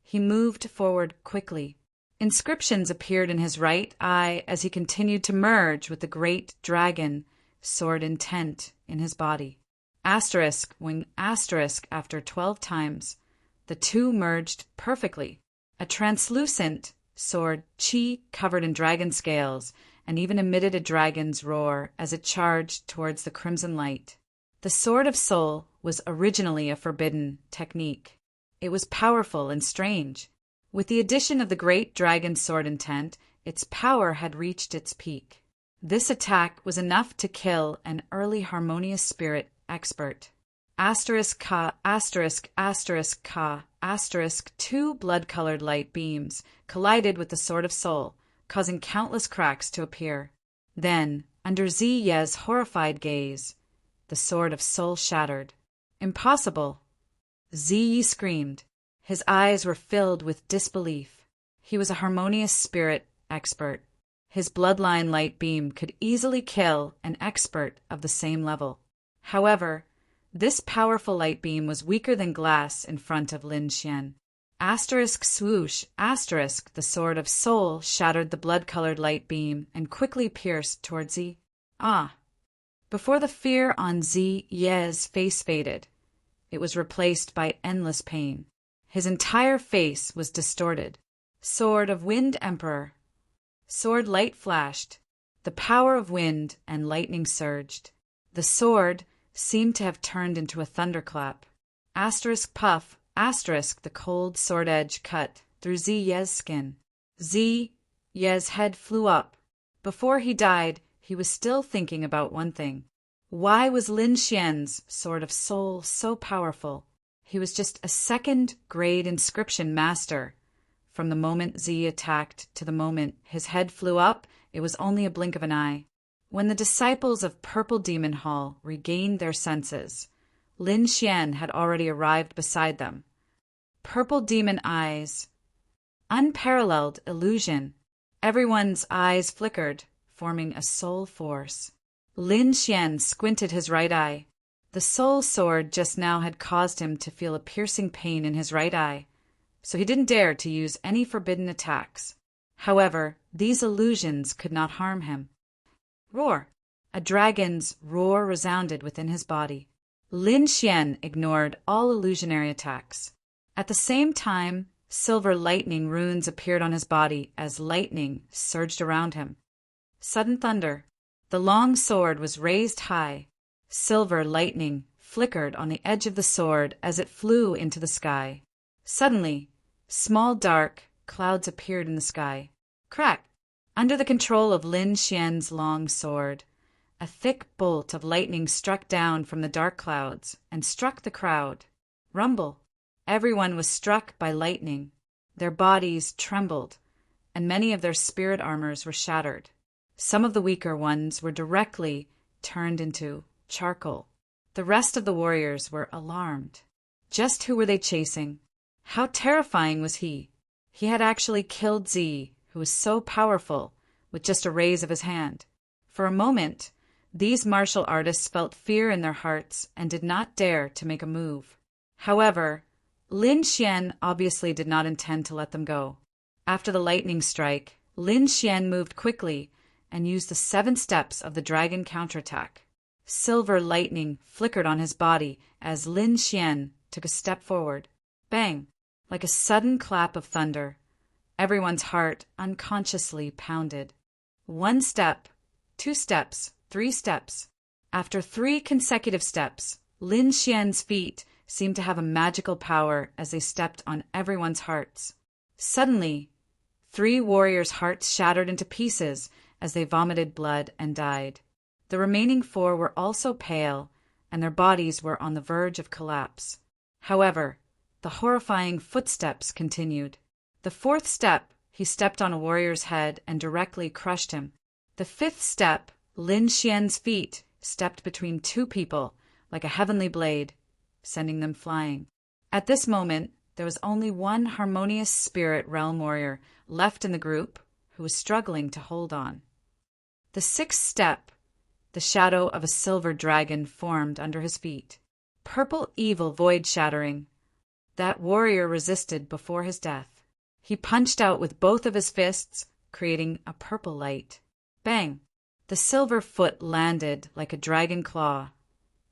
He moved forward quickly. Inscriptions appeared in his right eye as he continued to merge with the great dragon sword intent in his body. Asterisk, when asterisk after 12 times, the two merged perfectly. A translucent sword, chi covered in dragon scales, and even emitted a dragon's roar as it charged towards the crimson light. The Sword of Soul was originally a forbidden technique. It was powerful and strange. With the addition of the great dragon sword intent, its power had reached its peak. This attack was enough to kill an early harmonious spirit expert. Asterisk ka, asterisk, asterisk ka, asterisk, two blood-colored light beams collided with the Sword of Soul, causing countless cracks to appear. Then, under Zi Ye's horrified gaze, the Sword of Soul shattered. Impossible! Zi screamed. His eyes were filled with disbelief. He was a harmonious spirit expert. His bloodline light beam could easily kill an expert of the same level. However, this powerful light beam was weaker than glass in front of Lin Xian. Asterisk swoosh, asterisk, the Sword of Soul shattered the blood-colored light beam and quickly pierced towards Zi. Ah! Before the fear on Zi Ye's face faded, it was replaced by endless pain. His entire face was distorted. Sword of Wind Emperor. Sword light flashed. The power of wind and lightning surged. The sword seemed to have turned into a thunderclap. Asterisk puff, asterisk, the cold sword edge cut through Zi Ye's skin. Zi Ye's head flew up. Before he died, he was still thinking about one thing. Why was Lin Xian's Sword of Soul so powerful? He was just a second-grade inscription master. From the moment Zi attacked to the moment his head flew up, it was only a blink of an eye. When the disciples of Purple Demon Hall regained their senses, Lin Xian had already arrived beside them. Purple demon eyes. Unparalleled illusion. Everyone's eyes flickered, forming a soul force. Lin Xian squinted his right eye. The soul sword just now had caused him to feel a piercing pain in his right eye, so he didn't dare to use any forbidden attacks. However, these illusions could not harm him. Roar! A dragon's roar resounded within his body. Lin Xian ignored all illusionary attacks. At the same time, silver lightning runes appeared on his body as lightning surged around him. Sudden thunder. The long sword was raised high. Silver lightning flickered on the edge of the sword as it flew into the sky. Suddenly, small dark clouds appeared in the sky. Crack! Under the control of Lin Xian's long sword, a thick bolt of lightning struck down from the dark clouds and struck the crowd. Rumble! Everyone was struck by lightning. Their bodies trembled, and many of their spirit armors were shattered. Some of the weaker ones were directly turned into charcoal. The rest of the warriors were alarmed. Just who were they chasing? How terrifying was he? He had actually killed Zi, who was so powerful, with just a raise of his hand. For a moment, these martial artists felt fear in their hearts and did not dare to make a move. However, Lin Xian obviously did not intend to let them go. After the lightning strike, Lin Xian moved quickly and used the 7 steps of the dragon counterattack. Silver lightning flickered on his body as Lin Xian took a step forward. Bang! Like a sudden clap of thunder, everyone's heart unconsciously pounded. 1 step, 2 steps, 3 steps. After 3 consecutive steps, Lin Xian's feet seemed to have a magical power as they stepped on everyone's hearts. Suddenly, 3 warriors' hearts shattered into pieces as they vomited blood and died. The remaining 4 were also pale and their bodies were on the verge of collapse. However, the horrifying footsteps continued. The fourth step, he stepped on a warrior's head and directly crushed him. The fifth step, Lin Xian's feet stepped between two people like a heavenly blade, sending them flying. At this moment, there was only one harmonious spirit realm warrior left in the group who was struggling to hold on. The sixth step, the shadow of a silver dragon formed under his feet. Purple evil void shattering. That warrior resisted before his death. He punched out with both of his fists, creating a purple light. Bang! The silver foot landed like a dragon claw,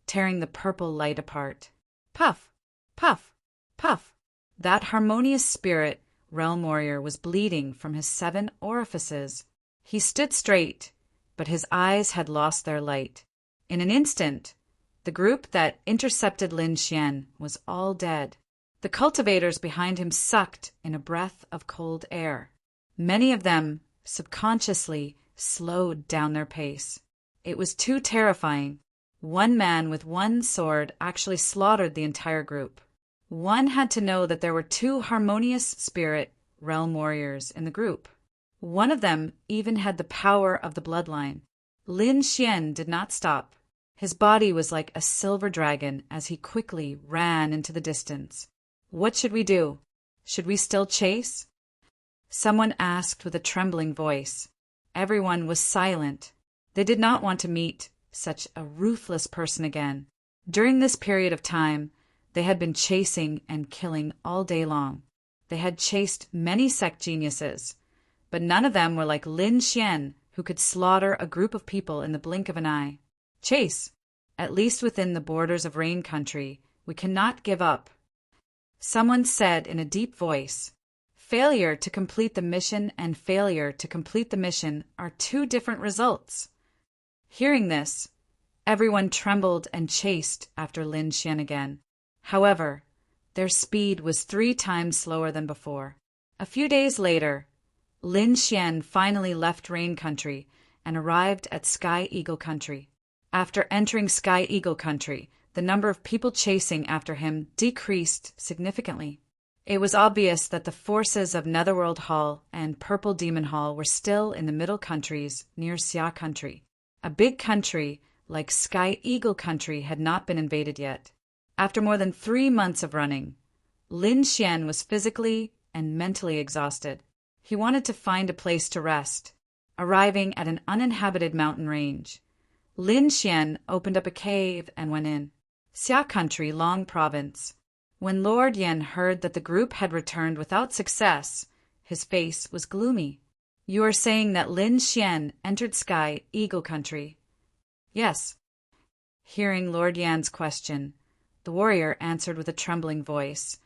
tearing the purple light apart. Puff! Puff! Puff! That harmonious spirit realm warrior was bleeding from his 7 orifices. He stood straight, but his eyes had lost their light. In an instant, the group that intercepted Lin Xian was all dead. The cultivators behind him sucked in a breath of cold air. Many of them subconsciously slowed down their pace. It was too terrifying. One man with one sword actually slaughtered the entire group. One had to know that there were 2 harmonious spirit realm warriors in the group. One of them even had the power of the bloodline. Lin Xian did not stop. His body was like a silver dragon as he quickly ran into the distance. What should we do? Should we still chase? Someone asked with a trembling voice. Everyone was silent. They did not want to meet such a ruthless person again. During this period of time, they had been chasing and killing all day long. They had chased many sect geniuses, but none of them were like Lin Xian, who could slaughter a group of people in the blink of an eye. Chase! At least within the borders of Rain Country, we cannot give up. Someone said in a deep voice, failure to complete the mission and failure to complete the mission are 2 different results. Hearing this, everyone trembled and chased after Lin Xian again. However, their speed was 3 times slower than before. A few days later, Lin Xian finally left Rain Country and arrived at Sky Eagle Country. After entering Sky Eagle Country, the number of people chasing after him decreased significantly. It was obvious that the forces of Netherworld Hall and Purple Demon Hall were still in the middle countries near Xia Country. A big country like Sky Eagle Country had not been invaded yet. After more than 3 months of running, Lin Xian was physically and mentally exhausted. He wanted to find a place to rest. Arriving at an uninhabited mountain range, Lin Xian opened up a cave and went in. Xia Country, Long Province. When Lord Yan heard that the group had returned without success, his face was gloomy. You are saying that Lin Xian entered Sky Eagle Country? Yes. Hearing Lord Yan's question, the warrior answered with a trembling voice.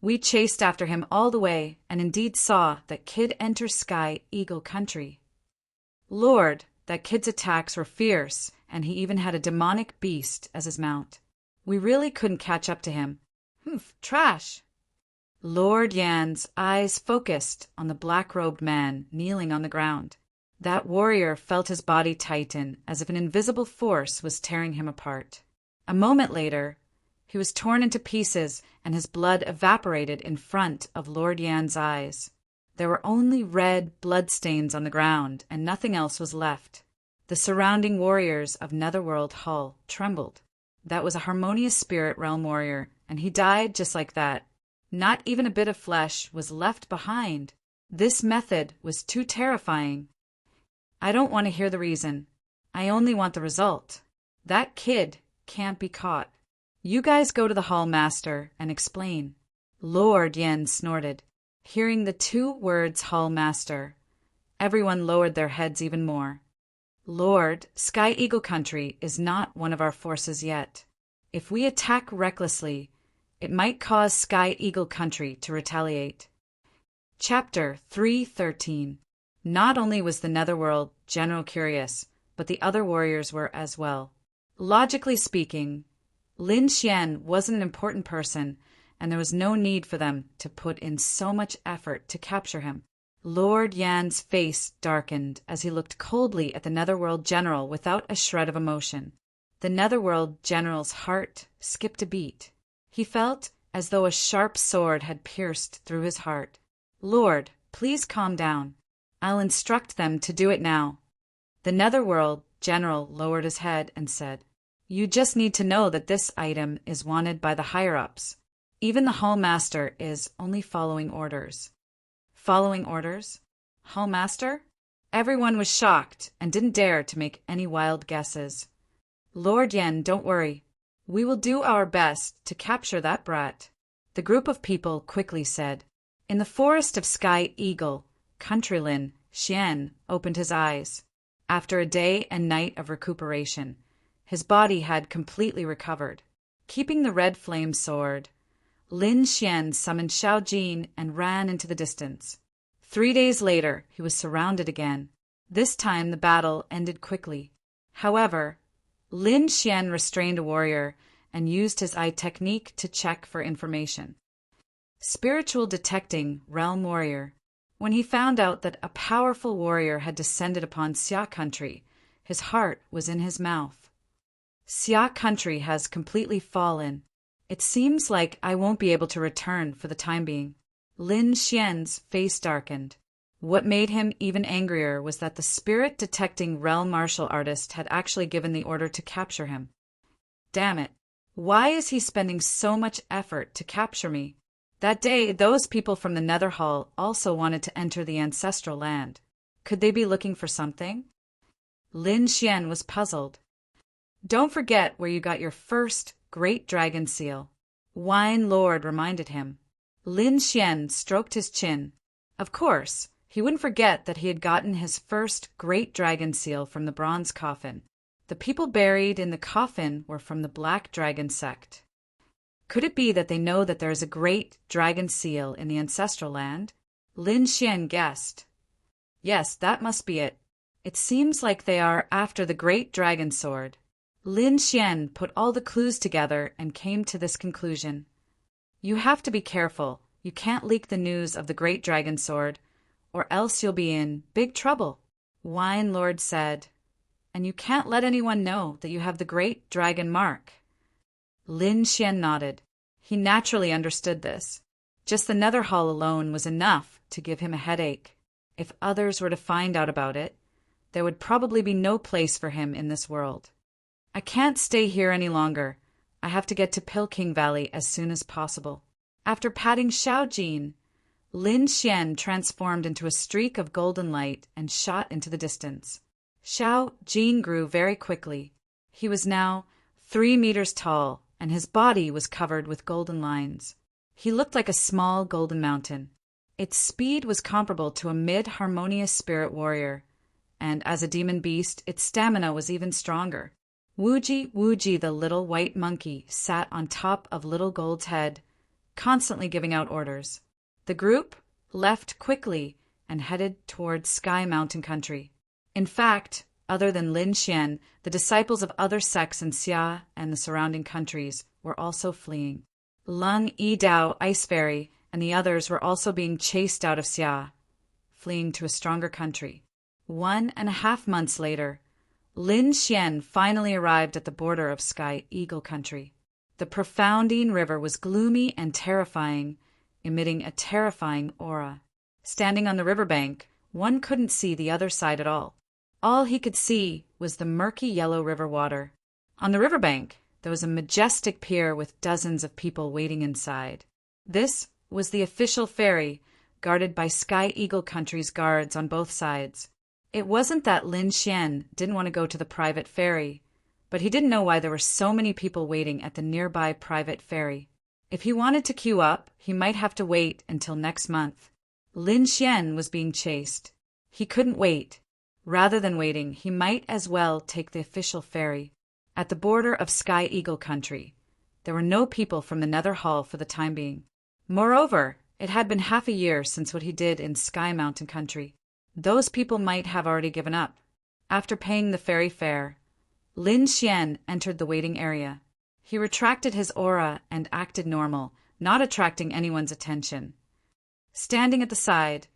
We chased after him all the way and indeed saw that kid enter Sky Eagle Country. Lord, that kid's attacks were fierce, and he even had a demonic beast as his mount. We really couldn't catch up to him. Trash. Lord Yan's eyes focused on the black-robed man kneeling on the ground. That warrior felt his body tighten as if an invisible force was tearing him apart. A moment later, he was torn into pieces and his blood evaporated in front of Lord Yan's eyes. There were only red bloodstains on the ground and nothing else was left. The surrounding warriors of Netherworld Hall trembled. That was a harmonious spirit realm warrior, and he died just like that. Not even a bit of flesh was left behind. This method was too terrifying. I don't want to hear the reason. I only want the result. That kid can't be caught. You guys go to the Hall Master and explain. Lord Yan snorted. Hearing the 2 words Hall Master, everyone lowered their heads even more. Lord, Sky Eagle Country is not one of our forces yet. If we attack recklessly, it might cause Sky Eagle Country to retaliate. Chapter 313. Not only was the Netherworld general curious, but the other warriors were as well. Logically speaking, Lin Xian wasn't an important person, and there was no need for them to put in so much effort to capture him. Lord Yan's face darkened as he looked coldly at the Netherworld general without a shred of emotion. The Netherworld general's heart skipped a beat. He felt as though a sharp sword had pierced through his heart. Lord, please calm down. I'll instruct them to do it now. The Netherworld general lowered his head and said, You just need to know that this item is wanted by the higher-ups. Even the Hallmaster is only following orders. Following orders? Hallmaster? Everyone was shocked and didn't dare to make any wild guesses. Lord Yen, don't worry. We will do our best to capture that brat. The group of people quickly said. In the forest of Sky Eagle, Countrylin Xian opened his eyes. After a day and night of recuperation, his body had completely recovered. Keeping the red flame sword, Lin Xian summoned Xiao Jin and ran into the distance. 3 days later, he was surrounded again. This time the battle ended quickly. However, Lin Xian restrained a warrior and used his eye technique to check for information. Spiritual detecting realm warrior. When he found out that a powerful warrior had descended upon Xia country, his heart was in his mouth. Xia country has completely fallen. It seems like I won't be able to return for the time being. Lin Xian's face darkened. What made him even angrier was that the spirit-detecting realm martial artist had actually given the order to capture him. Damn it. Why is he spending so much effort to capture me? That day, those people from the Nether Hall also wanted to enter the ancestral land. Could they be looking for something? Lin Xian was puzzled. Don't forget where you got your first great dragon seal. Wine Lord reminded him. Lin Xian stroked his chin. Of course, he wouldn't forget that he had gotten his first great dragon seal from the bronze coffin. The people buried in the coffin were from the Black Dragon sect. Could it be that they know that there is a great dragon seal in the ancestral land? Lin Xian guessed. Yes, that must be it. It seems like they are after the great dragon sword. Lin Xian put all the clues together and came to this conclusion. You have to be careful. You can't leak the news of the great dragon sword, or else you'll be in big trouble, Wine Lord said. And you can't let anyone know that you have the great dragon mark. Lin Xian nodded. He naturally understood this. Just the Nether Hall alone was enough to give him a headache. If others were to find out about it, there would probably be no place for him in this world. I can't stay here any longer. I have to get to Pilking Valley as soon as possible. After patting Xiao Jin, Lin Xian transformed into a streak of golden light and shot into the distance. Xiao Jin grew very quickly. He was now 3 meters tall, and his body was covered with golden lines. He looked like a small golden mountain. Its speed was comparable to a mid-harmonious spirit warrior, and as a demon beast, its stamina was even stronger. Wuji Wuji the little white monkey sat on top of Little Gold's head, constantly giving out orders. The group left quickly and headed towards Sky Mountain Country. In fact, other than Lin Xian, the disciples of other sects in Xia and the surrounding countries were also fleeing. Lung Yidao Ice Fairy and the others were also being chased out of Xia, fleeing to a stronger country. 1.5 months later, Lin Xian finally arrived at the border of Sky Eagle Country. The Profoundine River was gloomy and terrifying, emitting a terrifying aura. Standing on the riverbank, one couldn't see the other side at all. All he could see was the murky yellow river water. On the riverbank, there was a majestic pier with dozens of people waiting inside. This was the official ferry, guarded by Sky Eagle Country's guards on both sides. It wasn't that Lin Xian didn't want to go to the private ferry, but he didn't know why there were so many people waiting at the nearby private ferry. If he wanted to queue up, he might have to wait until next month. Lin Xian was being chased. He couldn't wait. Rather than waiting, he might as well take the official ferry. At the border of Sky Eagle Country, there were no people from the Nether Hall for the time being. Moreover, it had been half a year since what he did in Sky Mountain Country. Those people might have already given up. After paying the ferry fare, Lin Xian entered the waiting area. He retracted his aura and acted normal, not attracting anyone's attention. Standing at the side,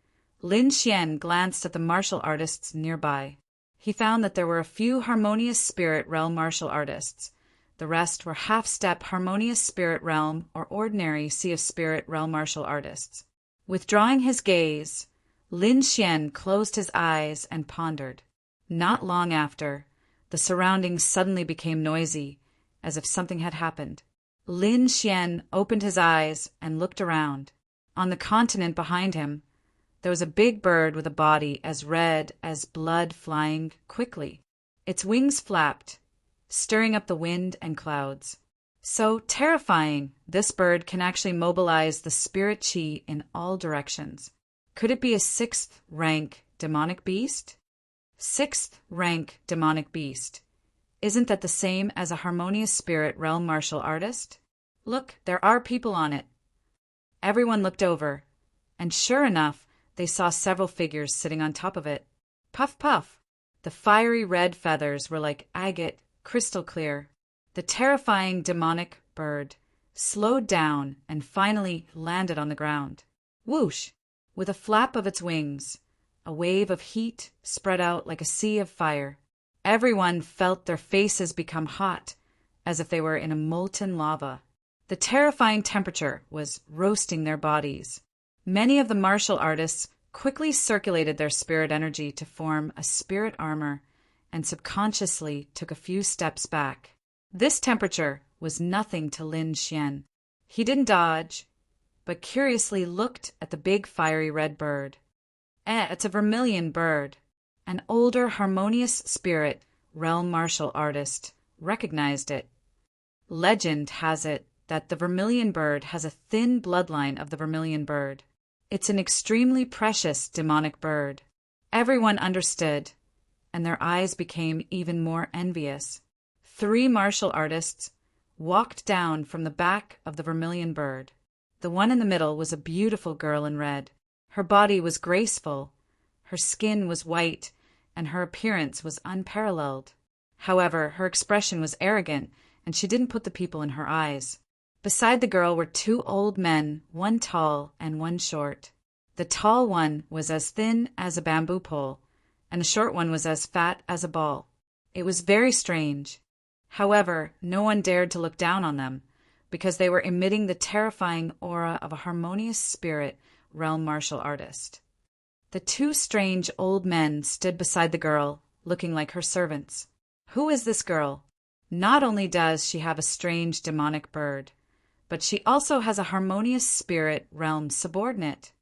Lin Xian glanced at the martial artists nearby. He found that there were a few harmonious spirit realm martial artists. The rest were half-step harmonious spirit realm or ordinary sea of spirit realm martial artists. Withdrawing his gaze, Lin Xian closed his eyes and pondered. Not long after, the surroundings suddenly became noisy, as if something had happened. Lin Xian opened his eyes and looked around. On the continent behind him, there was a big bird with a body as red as blood flying quickly. Its wings flapped, stirring up the wind and clouds. So terrifying, this bird can actually mobilize the spirit chi in all directions. Could it be a 6th rank demonic beast? 6th rank demonic beast. Isn't that the same as a harmonious spirit realm martial artist? Look, there are people on it. Everyone looked over, and sure enough, they saw several figures sitting on top of it. Puff, puff! The fiery red feathers were like agate, crystal clear. The terrifying demonic bird slowed down and finally landed on the ground. Whoosh! With a flap of its wings, a wave of heat spread out like a sea of fire. Everyone felt their faces become hot, as if they were in a molten lava. The terrifying temperature was roasting their bodies. Many of the martial artists quickly circulated their spirit energy to form a spirit armor and subconsciously took a few steps back. This temperature was nothing to Lin Xian. He didn't dodge, but curiously looked at the big fiery red bird. It's a vermilion bird. An older harmonious spirit realm martial artist recognized it. Legend has it that the vermilion bird has a thin bloodline of the vermilion bird. It's an extremely precious demonic bird. Everyone understood, and their eyes became even more envious. 3 martial artists walked down from the back of the vermilion bird. The one in the middle was a beautiful girl in red. Her body was graceful, her skin was white, and her appearance was unparalleled. However, her expression was arrogant, and she didn't put the people in her eyes. Beside the girl were 2 old men, one tall and one short. The tall one was as thin as a bamboo pole, and the short one was as fat as a ball. It was very strange. However, no one dared to look down on them, because they were emitting the terrifying aura of a harmonious spirit realm martial artist. The 2 strange old men stood beside the girl, looking like her servants. Who is this girl? Not only does she have a strange demonic bird, but she also has a harmonious spirit realm subordinate.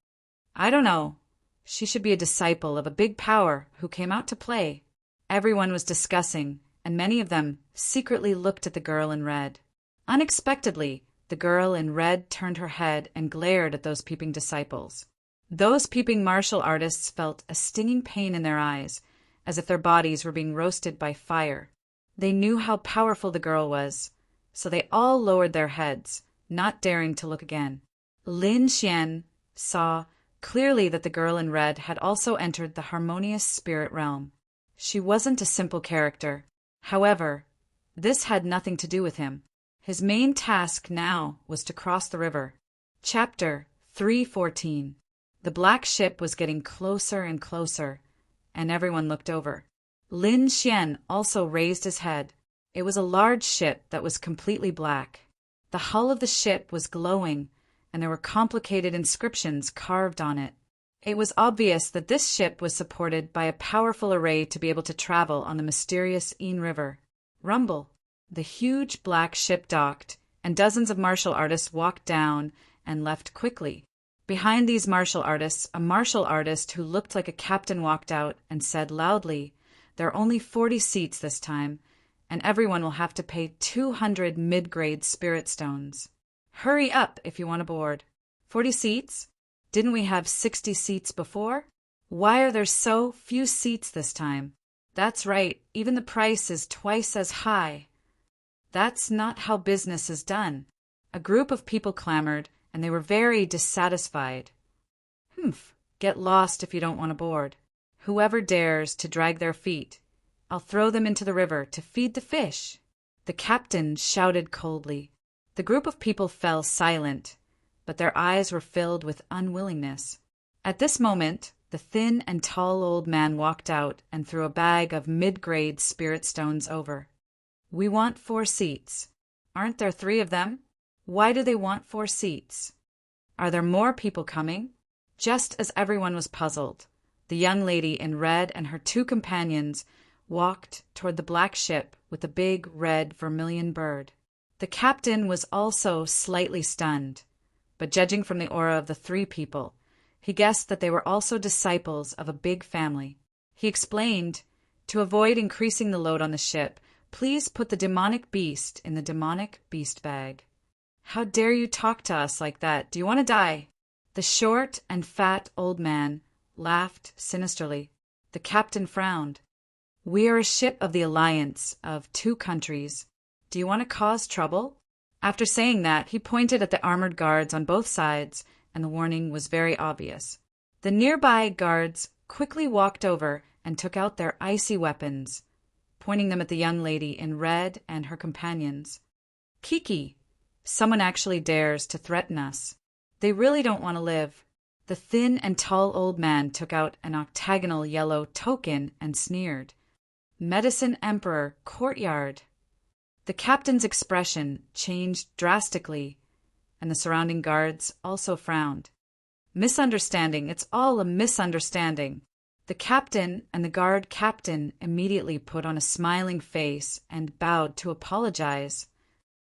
I don't know. She should be a disciple of a big power who came out to play. Everyone was discussing, and many of them secretly looked at the girl in red. Unexpectedly, the girl in red turned her head and glared at those peeping disciples. Those peeping martial artists felt a stinging pain in their eyes, as if their bodies were being roasted by fire. They knew how powerful the girl was, so they all lowered their heads, not daring to look again. Lin Xian saw clearly that the girl in red had also entered the harmonious spirit realm. She wasn't a simple character. However, this had nothing to do with him. His main task now was to cross the river. Chapter 3:14. The black ship was getting closer and closer, and everyone looked over. Lin Xian also raised his head. It was a large ship that was completely black. The hull of the ship was glowing, and there were complicated inscriptions carved on it. It was obvious that this ship was supported by a powerful array to be able to travel on the mysterious Yin River. Rumble! The huge black ship docked, and dozens of martial artists walked down and left quickly. Behind these martial artists, a martial artist who looked like a captain walked out and said loudly, "There are only 40 seats this time, and everyone will have to pay 200 mid-grade spirit stones. Hurry up if you want to board." 40 seats? Didn't we have 60 seats before? Why are there so few seats this time? That's right, even the price is twice as high. That's not how business is done. A group of people clamored, and they were very dissatisfied. Get lost if you don't want to board. Whoever dares to drag their feet, I'll throw them into the river to feed the fish. The captain shouted coldly. The group of people fell silent, but their eyes were filled with unwillingness. At this moment, The thin and tall old man walked out and threw a bag of mid-grade spirit stones over. We want 4 seats. Aren't there 3 of them? Why do they want 4 seats? Are there more people coming? Just as everyone was puzzled, the young lady in red and her 2 companions walked toward the black ship with the big red vermilion bird. The captain was also slightly stunned, but judging from the aura of the 3 people, he guessed that they were also disciples of a big family. He explained, to avoid increasing the load on the ship, please put the demonic beast in the demonic beast bag. How dare you talk to us like that? Do you want to die? The short and fat old man laughed sinisterly. The captain frowned. We are a ship of the alliance of 2 countries. Do you want to cause trouble? After saying that, he pointed at the armored guards on both sides, and the warning was very obvious. The nearby guards quickly walked over and took out their icy weapons, pointing them at the young lady in red and her companions. Kiki, someone actually dares to threaten us. They really don't want to live. The thin and tall old man took out an octagonal yellow token and sneered. Medicine Emperor Courtyard. The captain's expression changed drastically, and the surrounding guards also frowned. Misunderstanding, it's all a misunderstanding. The captain and the guard captain immediately put on a smiling face and bowed to apologize.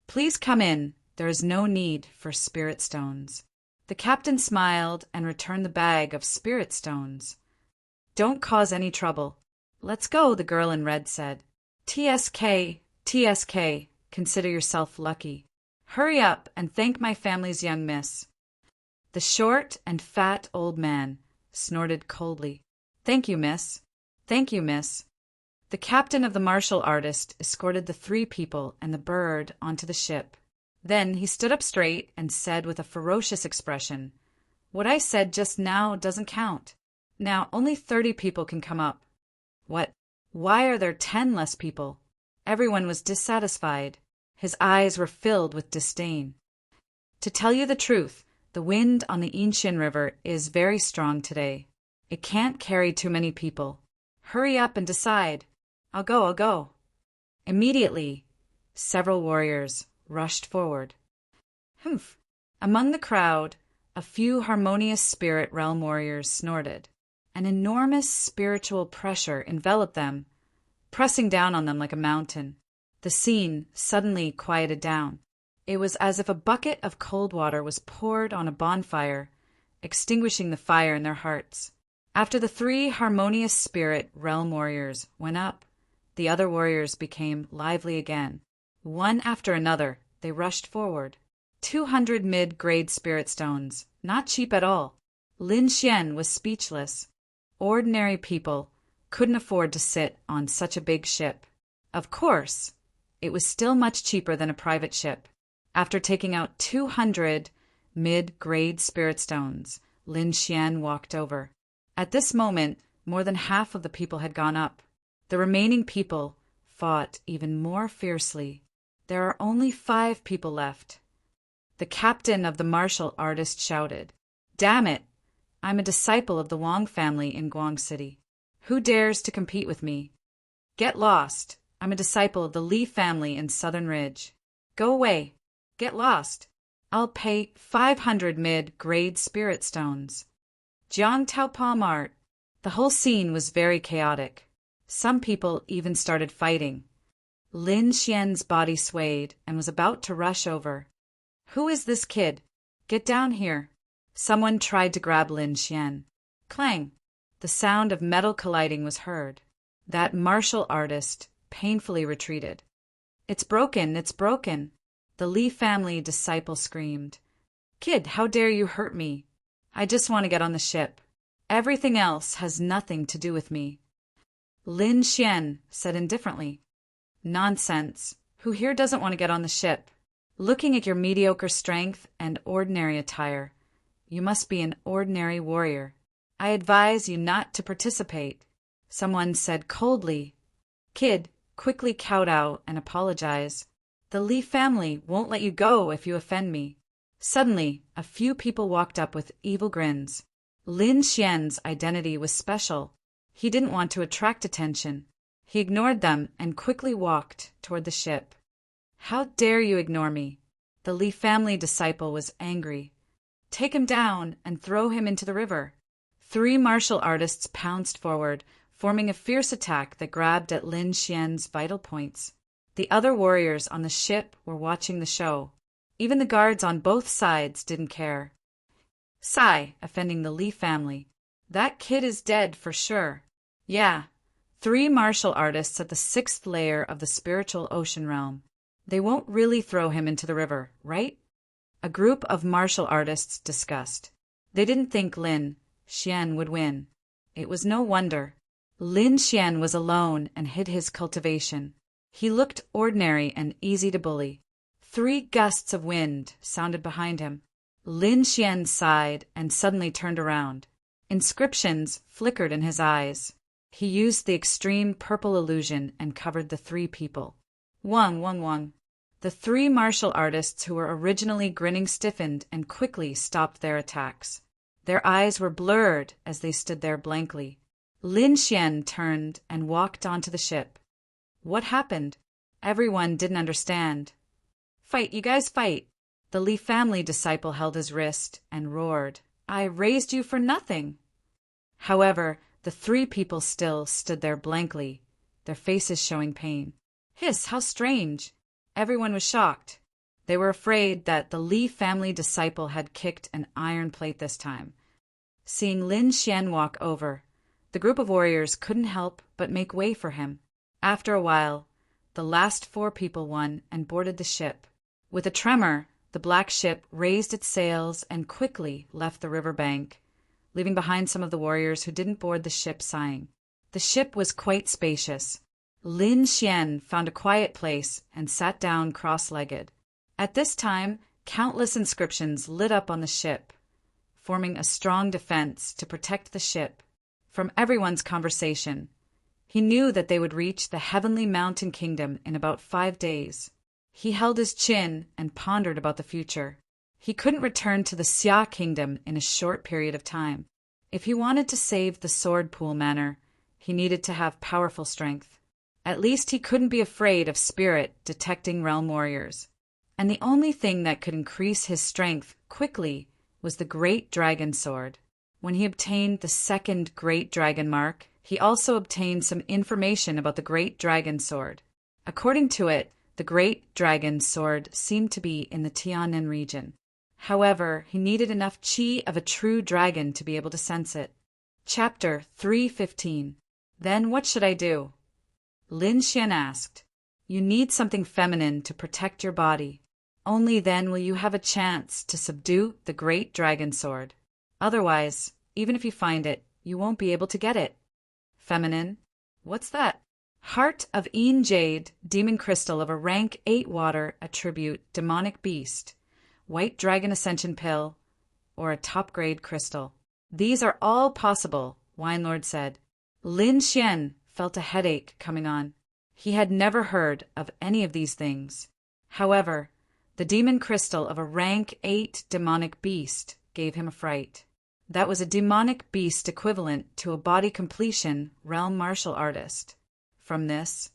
Please come in, there is no need for spirit stones. The captain smiled and returned the bag of spirit stones. Don't cause any trouble. Let's go, the girl in red said. TSK, consider yourself lucky. Hurry up and thank my family's young miss. The short and fat old man snorted coldly. Thank you, miss. Thank you, miss. The captain of the martial artist escorted the 3 people and the bird onto the ship. Then he stood up straight and said with a ferocious expression, What I said just now doesn't count. Now only 30 people can come up. What? Why are there 10 less people? Everyone was dissatisfied. His eyes were filled with disdain. To tell you the truth, the wind on the Inshin River is very strong today. It can't carry too many people. Hurry up and decide. I'll go. Immediately, several warriors rushed forward. Humph! Among the crowd, a few harmonious spirit realm warriors snorted. An enormous spiritual pressure enveloped them, pressing down on them like a mountain. The scene suddenly quieted down. It was as if a bucket of cold water was poured on a bonfire, extinguishing the fire in their hearts. After the 3 harmonious spirit realm warriors went up, the other warriors became lively again. One after another, they rushed forward. 200 mid-grade spirit stones, not cheap at all. Lin Xian was speechless. Ordinary people couldn't afford to sit on such a big ship. Of course, it was still much cheaper than a private ship. After taking out 200 mid-grade spirit stones, Lin Xian walked over. At this moment, more than half of the people had gone up. The remaining people fought even more fiercely. There are only 5 people left. The captain of the martial artist shouted, Damn it! I'm a disciple of the Wang family in Guang City. Who dares to compete with me? Get lost! I'm a disciple of the Li family in Southern Ridge. Go away! Get lost! I'll pay 500 mid-grade spirit stones. Jiang Taopao Mart. The whole scene was very chaotic. Some people even started fighting. Lin Xian's body swayed and was about to rush over. Who is this kid? Get down here. Someone tried to grab Lin Xian. Clang! The sound of metal colliding was heard. That martial artist painfully retreated. It's broken! It's broken! The Li family disciple screamed. Kid, how dare you hurt me? I just want to get on the ship. Everything else has nothing to do with me. Lin Xian said indifferently. Nonsense. Who here doesn't want to get on the ship? Looking at your mediocre strength and ordinary attire, you must be an ordinary warrior. I advise you not to participate. Someone said coldly. Kid, quickly kowtow and apologize. The Li family won't let you go if you offend me. Suddenly, a few people walked up with evil grins. Lin Xian's identity was special. He didn't want to attract attention. He ignored them and quickly walked toward the ship. "How dare you ignore me?" The Li family disciple was angry. "Take him down and throw him into the river." 3 martial artists pounced forward, forming a fierce attack that grabbed at Lin Xian's vital points. The other warriors on the ship were watching the show. Even the guards on both sides didn't care. Sigh, offending the Li family. "That kid is dead for sure." "Yeah, 3 martial artists at the 6th layer of the spiritual ocean realm. They won't really throw him into the river, right?" A group of martial artists discussed. They didn't think Lin Xian would win. It was no wonder. Lin Xian was alone and hid his cultivation. He looked ordinary and easy to bully. 3 gusts of wind sounded behind him. Lin Xian sighed and suddenly turned around. Inscriptions flickered in his eyes. He used the extreme purple illusion and covered the 3 people. Wang, Wang, Wang. The 3 martial artists who were originally grinning stiffened and quickly stopped their attacks. Their eyes were blurred as they stood there blankly. Lin Xian turned and walked onto the ship. What happened? Everyone didn't understand. "Fight, you guys, fight!" The Li family disciple held his wrist and roared, "I raised you for nothing!" However, the 3 people still stood there blankly, their faces showing pain. Hiss, how strange! Everyone was shocked. They were afraid that the Li family disciple had kicked an iron plate this time. Seeing Lin Xian walk over, the group of warriors couldn't help but make way for him. After a while, the last 4 people won and boarded the ship. With a tremor, the black ship raised its sails and quickly left the riverbank, leaving behind some of the warriors who didn't board the ship sighing. The ship was quite spacious. Lin Xian found a quiet place and sat down cross-legged. At this time, countless inscriptions lit up on the ship, forming a strong defense to protect the ship from everyone's conversation. He knew that they would reach the heavenly mountain kingdom in about 5 days. He held his chin and pondered about the future. He couldn't return to the Xia kingdom in a short period of time. If he wanted to save the Sword Pool Manor, he needed to have powerful strength. At least he couldn't be afraid of spirit detecting realm warriors. And the only thing that could increase his strength quickly was the Great Dragon Sword. When he obtained the 2nd Great Dragon Mark, he also obtained some information about the Great Dragon Sword. According to it, the Great Dragon Sword seemed to be in the Tianan region. However, he needed enough qi of a true dragon to be able to sense it. Chapter 315. Then what should I do? Lin Xian asked. You need something feminine to protect your body. Only then will you have a chance to subdue the Great Dragon Sword. Otherwise, even if you find it, you won't be able to get it. Feminine? What's that? Heart of Een Jade, demon crystal of a rank 8 water attribute demonic beast, white dragon ascension pill, or a top-grade crystal. These are all possible, Wine Lord said. Lin Xian felt a headache coming on. He had never heard of any of these things. However, the demon crystal of a rank 8 demonic beast gave him a fright. That was a demonic beast equivalent to a body completion realm martial artist. From this,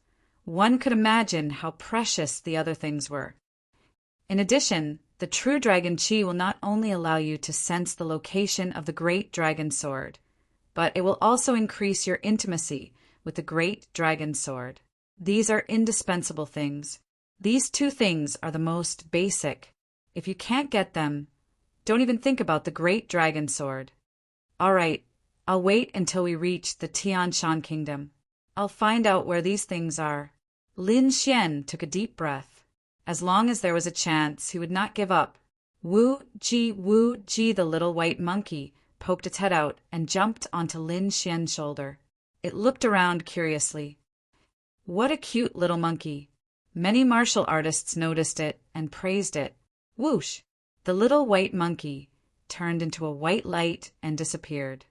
one could imagine how precious the other things were. In addition, the true dragon qi will not only allow you to sense the location of the Great Dragon Sword, but it will also increase your intimacy with the Great Dragon Sword. These are indispensable things. These 2 things are the most basic. If you can't get them, don't even think about the Great Dragon Sword. All right, I'll wait until we reach the Tianshan Kingdom. I'll find out where these things are. Lin Xian took a deep breath. As long as there was a chance, he would not give up. Wu Ji, the little white monkey, poked its head out and jumped onto Lin Xian's shoulder. It looked around curiously. What a cute little monkey. Many martial artists noticed it and praised it. Whoosh! The little white monkey turned into a white light and disappeared.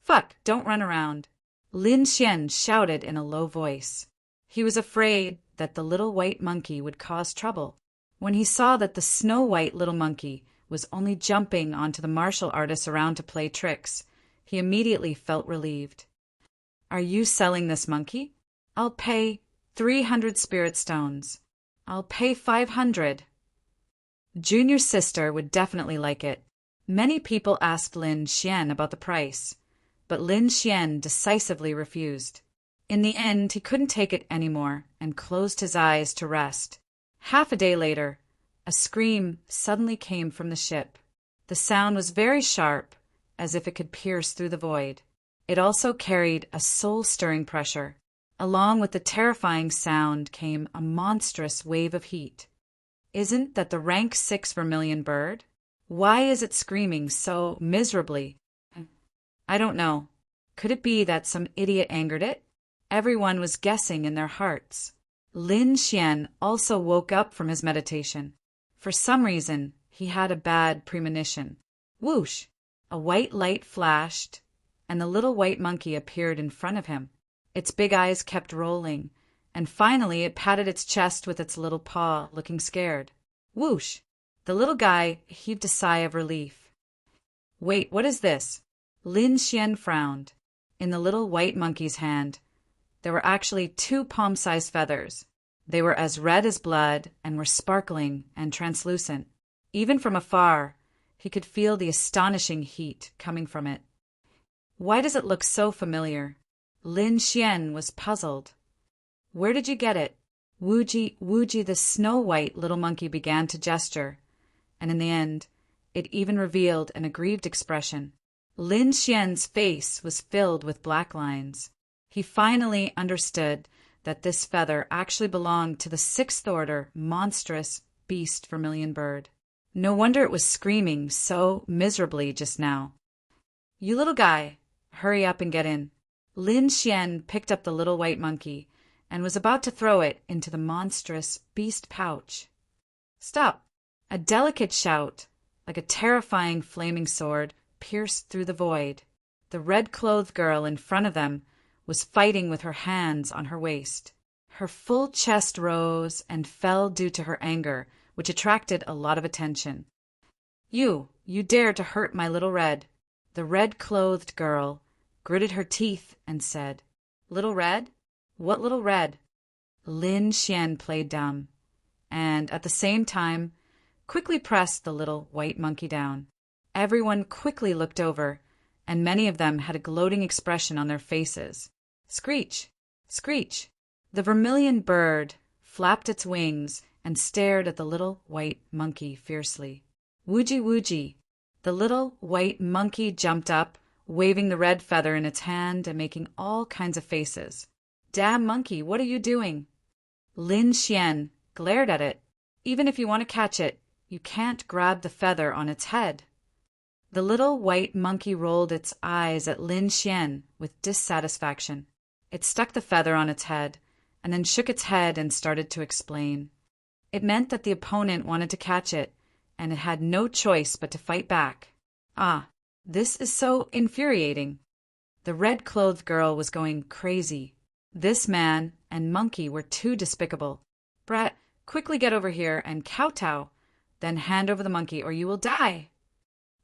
Fuck, don't run around. Lin Xian shouted in a low voice. He was afraid that the little white monkey would cause trouble. When he saw that the snow-white little monkey was only jumping onto the martial artists around to play tricks, he immediately felt relieved. "Are you selling this monkey? I'll pay 300 spirit stones. I'll pay 500. Junior's sister would definitely like it. Many people asked Lin Xian about the price, but Lin Xian decisively refused. In the end, he couldn't take it anymore and closed his eyes to rest. Half a day later, a scream suddenly came from the ship. The sound was very sharp, as if it could pierce through the void. It also carried a soul-stirring pressure. Along with the terrifying sound came a monstrous wave of heat. Isn't that the rank 6 vermilion bird? Why is it screaming so miserably? I don't know. Could it be that some idiot angered it? Everyone was guessing in their hearts. Lin Xian also woke up from his meditation. For some reason, he had a bad premonition. Whoosh! A white light flashed, and the little white monkey appeared in front of him. Its big eyes kept rolling, and finally it patted its chest with its little paw, looking scared. Whoosh! The little guy heaved a sigh of relief. Wait, what is this? Lin Xian frowned. In the little white monkey's hand, there were actually 2 palm-sized feathers. They were as red as blood and were sparkling and translucent. Even from afar, he could feel the astonishing heat coming from it. Why does it look so familiar? Lin Xian was puzzled. Where did you get it? Wuji, Wuji, the snow-white little monkey began to gesture, and in the end, it even revealed an aggrieved expression. Lin Xian's face was filled with black lines. He finally understood that this feather actually belonged to the 6th order monstrous beast vermilion bird. No wonder it was screaming so miserably just now. You little guy, hurry up and get in. Lin Xian picked up the little white monkey and was about to throw it into the monstrous beast pouch. Stop! A delicate shout, like a terrifying flaming sword, pierced through the void. The red-clothed girl in front of them was fighting with her hands on her waist. Her full chest rose and fell due to her anger, which attracted a lot of attention. You dare to hurt my little Red. The red-clothed girl gritted her teeth and said, Little Red? What little Red? Lin Xian played dumb, and at the same time quickly pressed the little white monkey down. Everyone quickly looked over, and many of them had a gloating expression on their faces. Screech! Screech! The vermilion bird flapped its wings and stared at the little white monkey fiercely. Woogie woogie! The little white monkey jumped up, waving the red feather in its hand and making all kinds of faces. Damn monkey, what are you doing? Lin Xian glared at it. Even if you want to catch it, you can't grab the feather on its head. The little white monkey rolled its eyes at Lin Xian with dissatisfaction. It stuck the feather on its head, and then shook its head and started to explain. It meant that the opponent wanted to catch it, and it had no choice but to fight back. Ah, this is so infuriating. The red-clothed girl was going crazy. This man and monkey were too despicable. Brat, quickly get over here and kowtow, then hand over the monkey or you will die.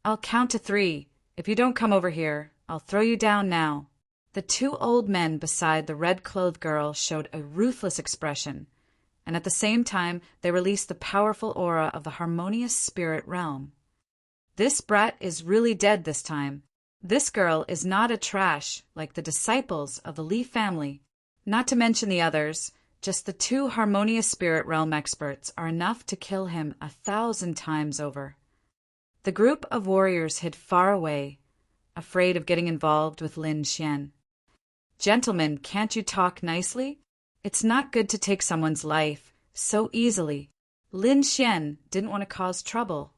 I'll count to 3. If you don't come over here, I'll throw you down now. The 2 old men beside the red-clothed girl showed a ruthless expression, and at the same time they released the powerful aura of the harmonious spirit realm. This brat is really dead this time. This girl is not a trash like the disciples of the Li family. Not to mention the others, just the 2 harmonious spirit realm experts are enough to kill him 1,000 times over. The group of warriors hid far away, afraid of getting involved with Lin Xian. Gentlemen, can't you talk nicely? It's not good to take someone's life so easily. Lin Xian didn't want to cause trouble.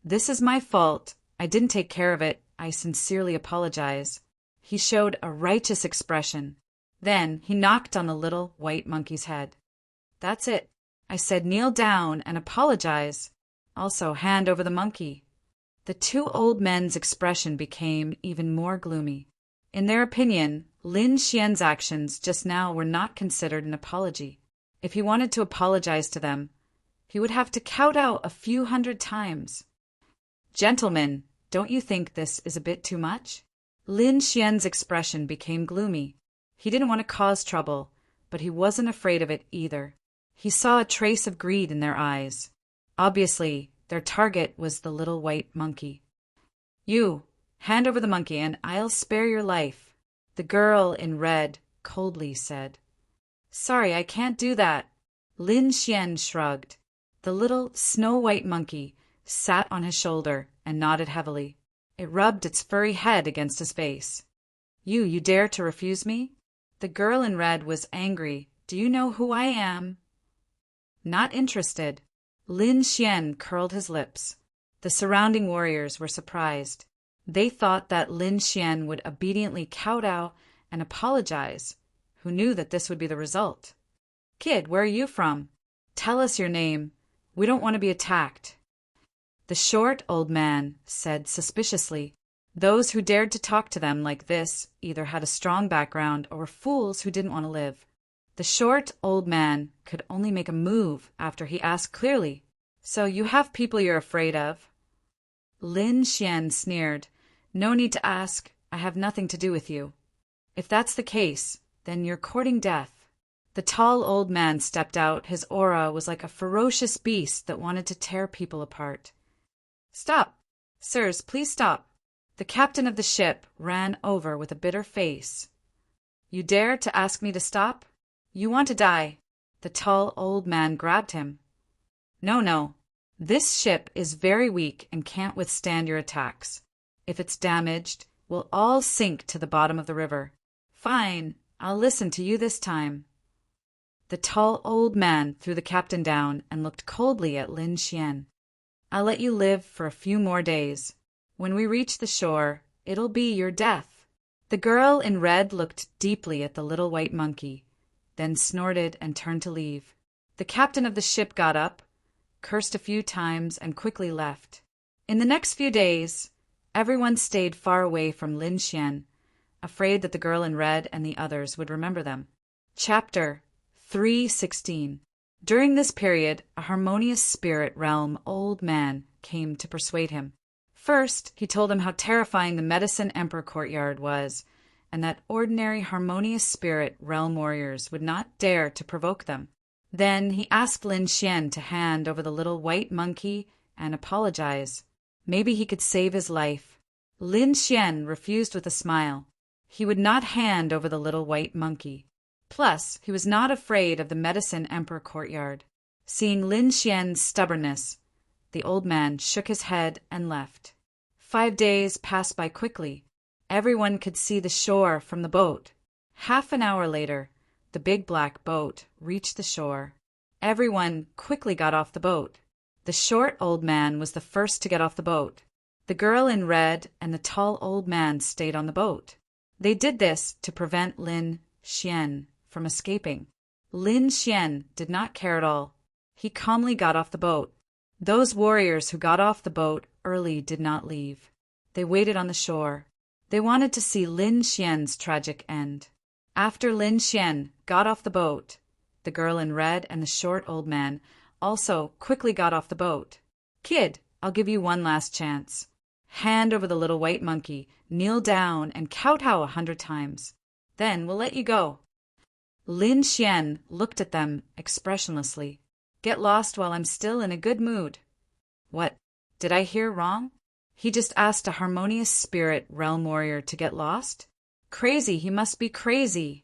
This is my fault. I didn't take care of it. I sincerely apologize. He showed a righteous expression. Then he knocked on the little white monkey's head. That's it. I said kneel down and apologize. Also hand over the monkey. The 2 old men's expression became even more gloomy. In their opinion, Lin Xian's actions just now were not considered an apology. If he wanted to apologize to them, he would have to kowtow a few hundred times. Gentlemen, don't you think this is a bit too much? Lin Xian's expression became gloomy. He didn't want to cause trouble, but he wasn't afraid of it either. He saw a trace of greed in their eyes. Obviously, their target was the little white monkey. You, hand over the monkey and I'll spare your life, the girl in red coldly said. Sorry, I can't do that. Lin Xian shrugged. The little snow-white monkey sat on his shoulder and nodded heavily. It rubbed its furry head against his face. You dare to refuse me? The girl in red was angry. Do you know who I am? Not interested. Lin Xian curled his lips. The surrounding warriors were surprised. They thought that Lin Xian would obediently kowtow and apologize. Who knew that this would be the result? Kid, where are you from? Tell us your name. We don't want to be attacked. The short old man said suspiciously. Those who dared to talk to them like this either had a strong background or were fools who didn't want to live. The short old man could only make a move after he asked clearly. So you have people you're afraid of? Lin Xian sneered. No need to ask. I have nothing to do with you. If that's the case, then you're courting death. The tall old man stepped out. His aura was like a ferocious beast that wanted to tear people apart. Stop! Sirs, please stop. The captain of the ship ran over with a bitter face. You dare to ask me to stop? You want to die. The tall old man grabbed him. No. This ship is very weak and can't withstand your attacks. If it's damaged, we'll all sink to the bottom of the river. Fine, I'll listen to you this time. The tall old man threw the captain down and looked coldly at Lin Xian. I'll let you live for a few more days. When we reach the shore, it'll be your death. The girl in red looked deeply at the little white monkey, then snorted and turned to leave. The captain of the ship got up, cursed a few times, and quickly left. In the next few days, everyone stayed far away from Lin Xian, afraid that the girl in red and the others would remember them. Chapter 3:16. During this period, a harmonious spirit realm old man came to persuade him. First, he told him how terrifying the Medicine Emperor courtyard was, and that ordinary harmonious spirit realm warriors would not dare to provoke them. Then he asked Lin Xian to hand over the little white monkey and apologize. Maybe he could save his life. Lin Xian refused with a smile. He would not hand over the little white monkey. Plus, he was not afraid of the Medicine Emperor courtyard. Seeing Lin Xian's stubbornness, the old man shook his head and left. 5 days passed by quickly. Everyone could see the shore from the boat. Half an hour later, the big black boat reached the shore. Everyone quickly got off the boat. The short old man was the first to get off the boat. The girl in red and the tall old man stayed on the boat. They did this to prevent Lin Xian from escaping. Lin Xian did not care at all. He calmly got off the boat. Those warriors who got off the boat early did not leave. They waited on the shore. They wanted to see Lin Xian's tragic end. After Lin Xian got off the boat, the girl in red and the short old man also quickly got off the boat. Kid, I'll give you one last chance. Hand over the little white monkey, kneel down, and kowtow 100 times. Then we'll let you go. Lin Xian looked at them expressionlessly. Get lost while I'm still in a good mood. What? Did I hear wrong? He just asked a harmonious spirit realm warrior to get lost? Crazy, he must be crazy.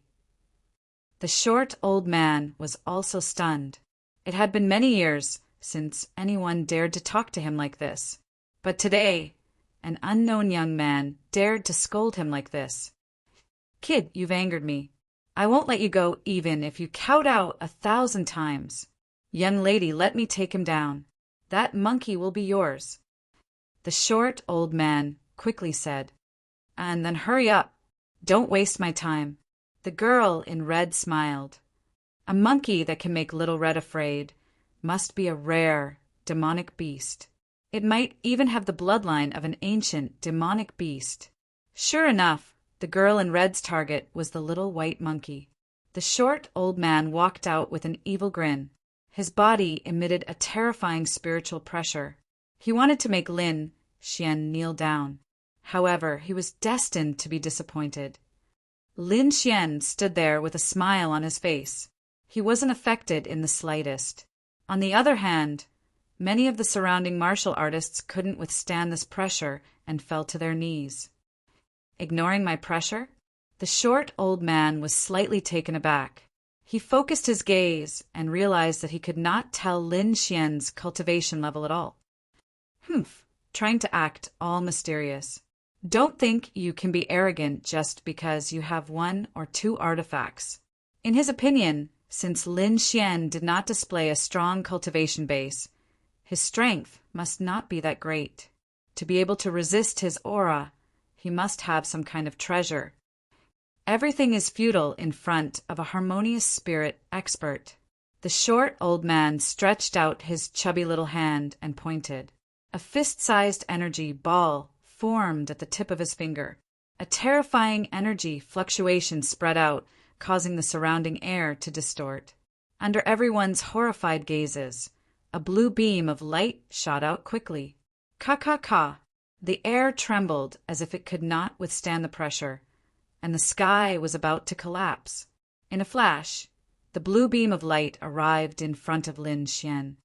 The short old man was also stunned. It had been many years since anyone dared to talk to him like this. But today, an unknown young man dared to scold him like this. Kid, you've angered me. I won't let you go even if you kowtow 1,000 times. Young lady, let me take him down. That monkey will be yours. The short old man quickly said, and then hurry up. Don't waste my time. The girl in red smiled. A monkey that can make Little Red afraid must be a rare, demonic beast. It might even have the bloodline of an ancient, demonic beast. Sure enough, the girl in red's target was the little white monkey. The short old man walked out with an evil grin. His body emitted a terrifying spiritual pressure. He wanted to make Lin Xian kneeled down. However, he was destined to be disappointed. Lin Xian stood there with a smile on his face. He wasn't affected in the slightest. On the other hand, many of the surrounding martial artists couldn't withstand this pressure and fell to their knees. Ignoring my pressure? The short old man was slightly taken aback. He focused his gaze and realized that he could not tell Lin Xian's cultivation level at all. Trying to act all mysterious. Don't think you can be arrogant just because you have 1 or 2 artifacts. In his opinion, since Lin Xian did not display a strong cultivation base, his strength must not be that great. To be able to resist his aura, he must have some kind of treasure. Everything is futile in front of a harmonious spirit expert. The short old man stretched out his chubby little hand and pointed. A fist-sized energy ball formed at the tip of his finger. A terrifying energy fluctuation spread out, causing the surrounding air to distort. Under everyone's horrified gazes, a blue beam of light shot out quickly. Ka-ka-ka! The air trembled as if it could not withstand the pressure, and the sky was about to collapse. In a flash, the blue beam of light arrived in front of Lin Xian.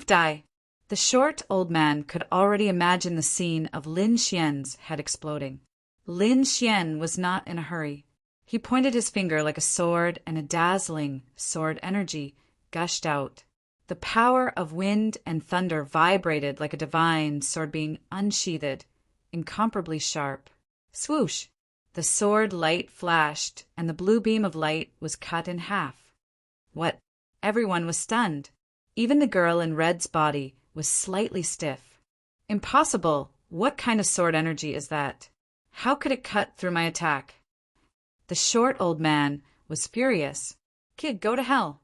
Die! The short old man could already imagine the scene of Lin Xian's head exploding. Lin Xian was not in a hurry. He pointed his finger like a sword, and a dazzling sword energy gushed out. The power of wind and thunder vibrated like a divine sword being unsheathed, incomparably sharp. Swoosh! The sword light flashed, and the blue beam of light was cut in half. What? Everyone was stunned. Even the girl in red's body was slightly stiff. Impossible! What kind of sword energy is that? How could it cut through my attack? The short old man was furious. Kid, go to hell!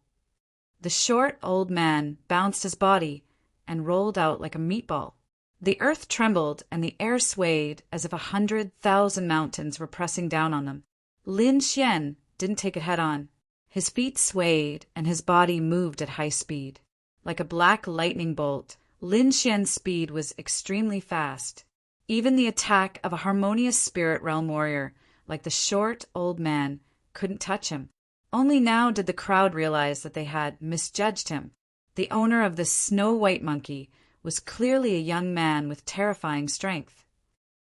The short old man bounced his body and rolled out like a meatball. The earth trembled and the air swayed as if 100,000 mountains were pressing down on them. Lin Xian didn't take it head on. His feet swayed and his body moved at high speed. Like a black lightning bolt, Lin Xian's speed was extremely fast. Even the attack of a harmonious spirit realm warrior, like the short old man, couldn't touch him. Only now did the crowd realize that they had misjudged him. The owner of the snow-white monkey was clearly a young man with terrifying strength.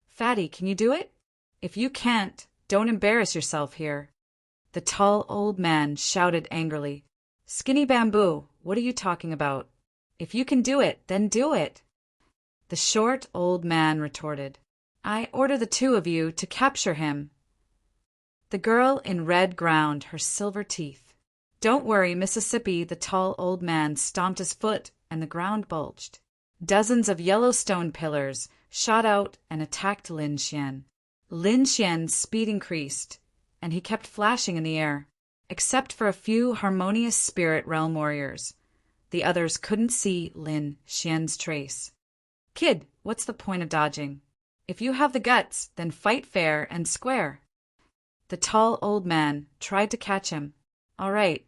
Fatty, can you do it? If you can't, don't embarrass yourself here. The tall old man shouted angrily. Skinny Bamboo, what are you talking about? If you can do it, then do it. The short old man retorted. I order the 2 of you to capture him. The girl in red ground her silver teeth. Don't worry, Mississippi, the tall old man stomped his foot and the ground bulged. Dozens of yellow stone pillars shot out and attacked Lin Xian. Lin Xian's speed increased, and he kept flashing in the air. Except for a few harmonious spirit realm warriors, the others couldn't see Lin Xian's trace. Kid, what's the point of dodging? If you have the guts, then fight fair and square. The tall old man tried to catch him. All right.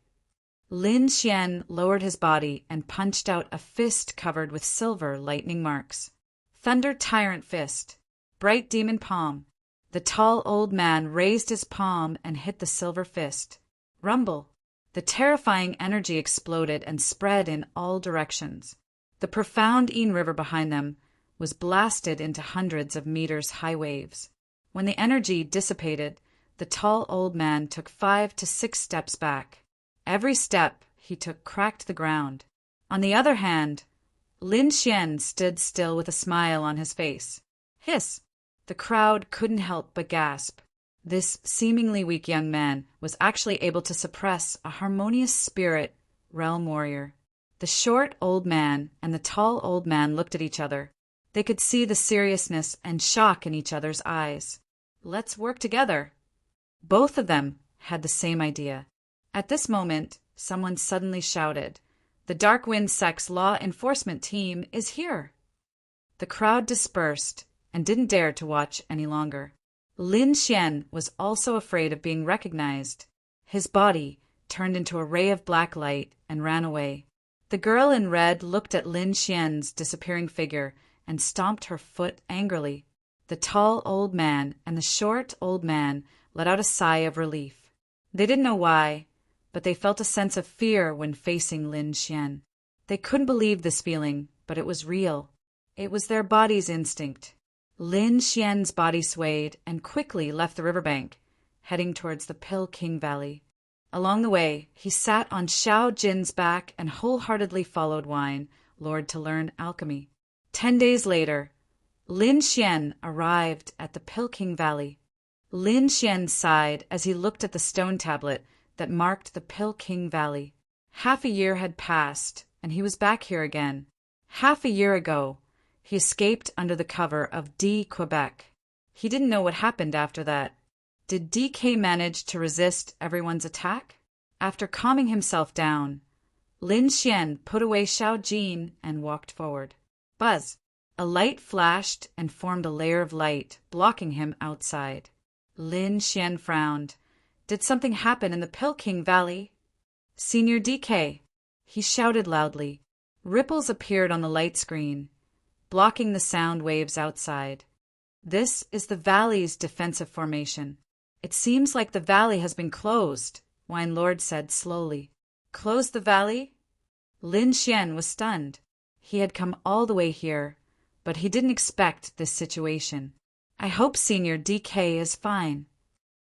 Lin Xian lowered his body and punched out a fist covered with silver lightning marks. Thunder Tyrant Fist. Bright Demon Palm. The tall old man raised his palm and hit the silver fist. Rumble. The terrifying energy exploded and spread in all directions. The profound Ain River behind them was blasted into hundreds of meters high waves. When the energy dissipated, the tall old man took 5 to 6 steps back. Every step he took cracked the ground. On the other hand, Lin Xian stood still with a smile on his face. Hiss! The crowd couldn't help but gasp. This seemingly weak young man was actually able to suppress a harmonious spirit realm warrior. The short old man and the tall old man looked at each other. They could see the seriousness and shock in each other's eyes. Let's work together. Both of them had the same idea. At this moment, someone suddenly shouted, The Dark Wind Sect's law enforcement team is here. The crowd dispersed and didn't dare to watch any longer. Lin Xian was also afraid of being recognized. His body turned into a ray of black light and ran away. The girl in red looked at Lin Xian's disappearing figure and stomped her foot angrily. The tall old man and the short old man let out a sigh of relief. They didn't know why, but they felt a sense of fear when facing Lin Xian. They couldn't believe this feeling, but it was real. It was their body's instinct. Lin Xian's body swayed and quickly left the riverbank, heading towards the Pill King Valley. Along the way, he sat on Xiao Jin's back and wholeheartedly followed Wine Lord to learn alchemy. 10 days later, Lin Xian arrived at the Pill King Valley. Lin Xian sighed as he looked at the stone tablet that marked the Pill King Valley. Half a year had passed, and he was back here again. Half a year ago, he escaped under the cover of D. Quebec. He didn't know what happened after that. Did DK manage to resist everyone's attack? After calming himself down, Lin Xian put away Xiao Jin and walked forward. Buzz! A light flashed and formed a layer of light, blocking him outside. Lin Xian frowned. Did something happen in the Pill King Valley? Senior DK! He shouted loudly. Ripples appeared on the light screen, blocking the sound waves outside. This is the valley's defensive formation. It seems like the valley has been closed, Wine Lord said slowly. Closed the valley? Lin Xian was stunned. He had come all the way here, but he didn't expect this situation. I hope Senior DK is fine.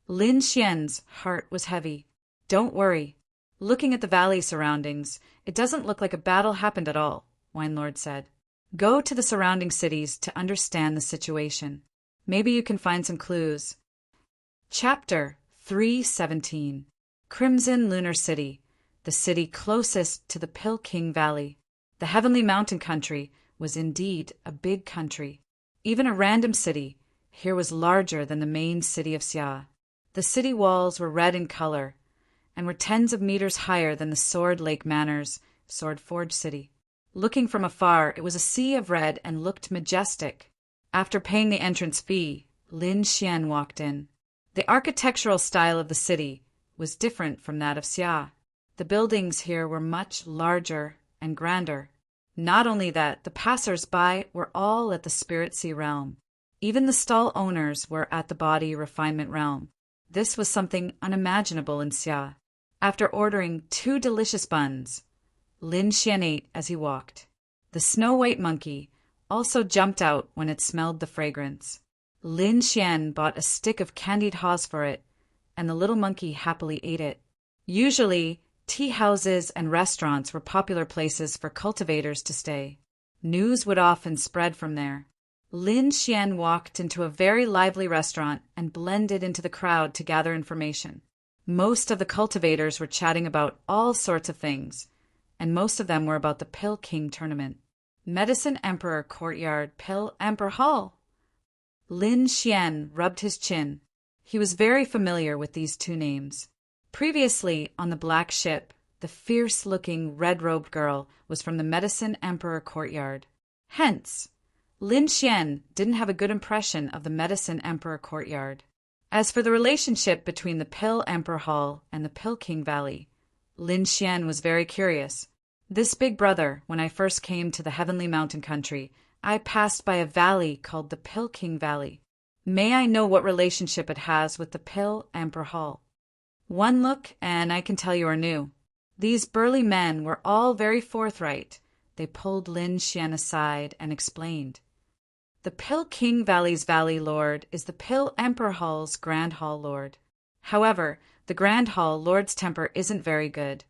Lin Xian's heart was heavy. Don't worry. Looking at the valley surroundings, it doesn't look like a battle happened at all, Wine Lord said. Go to the surrounding cities to understand the situation. Maybe you can find some clues. Chapter 317. Crimson Lunar City, the city closest to the Pill King Valley. The Heavenly Mountain Country was indeed a big country. Even a random city here was larger than the main city of Xia. The city walls were red in color and were tens of meters higher than the Sword Lake Manor's Sword Forge City. Looking from afar, it was a sea of red and looked majestic. After paying the entrance fee, Lin Xian walked in. The architectural style of the city was different from that of Xia. The buildings here were much larger and grander. Not only that, the passers-by were all at the Spirit Sea realm. Even the stall owners were at the Body Refinement realm. This was something unimaginable in Xia. After ordering 2 delicious buns, Lin Xian ate as he walked. The snow-white monkey also jumped out when it smelled the fragrance. Lin Xian bought a stick of candied haws for it, and the little monkey happily ate it. Usually, tea houses and restaurants were popular places for cultivators to stay. News would often spread from there. Lin Xian walked into a very lively restaurant and blended into the crowd to gather information. Most of the cultivators were chatting about all sorts of things, and most of them were about the Pill King tournament. Medicine Emperor Courtyard, Pill Emperor Hall. Lin Xian rubbed his chin. He was very familiar with these 2 names. Previously, on the black ship, the fierce-looking red-robed girl was from the Medicine Emperor Courtyard. Hence, Lin Xian didn't have a good impression of the Medicine Emperor Courtyard. As for the relationship between the Pill Emperor Hall and the Pill King Valley, Lin Xian was very curious. This big brother, when I first came to the Heavenly Mountain Country, I passed by a valley called the Pill King Valley. May I know what relationship it has with the Pill Emperor Hall? One look, and I can tell you are new. These burly men were all very forthright. They pulled Lin Xian aside and explained. The Pill King Valley's Valley Lord is the Pill Emperor Hall's Grand Hall Lord. However, the Grand Hall Lord's temper isn't very good.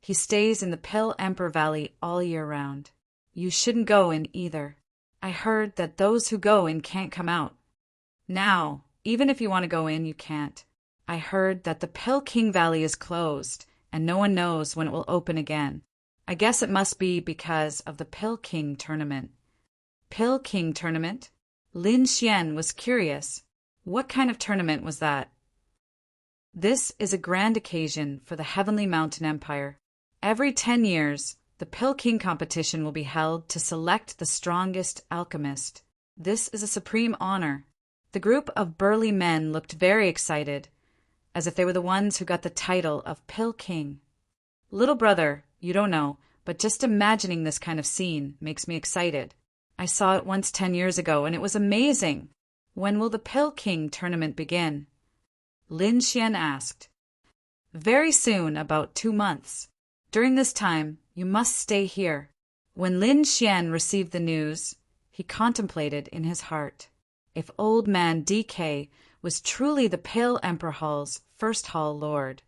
He stays in the Pill Emperor Valley all year round. You shouldn't go in either. I heard that those who go in can't come out. Now, even if you want to go in, you can't. I heard that the Pill King Valley is closed, and no one knows when it will open again. I guess it must be because of the Pill King tournament. Pill King tournament? Lin Xian was curious. What kind of tournament was that? This is a grand occasion for the Heavenly Mountain Empire. Every 10 years, the Pill King competition will be held to select the strongest alchemist. This is a supreme honor. The group of burly men looked very excited, as if they were the ones who got the title of Pill King. Little brother, you don't know, but just imagining this kind of scene makes me excited. I saw it once 10 years ago, and it was amazing. When will the Pill King tournament begin? Lin Xian asked. Very soon, about 2 months. During this time, you must stay here. When Lin Xian received the news, he contemplated in his heart. If old man DK was truly the Pale Emperor Hall's first hall lord,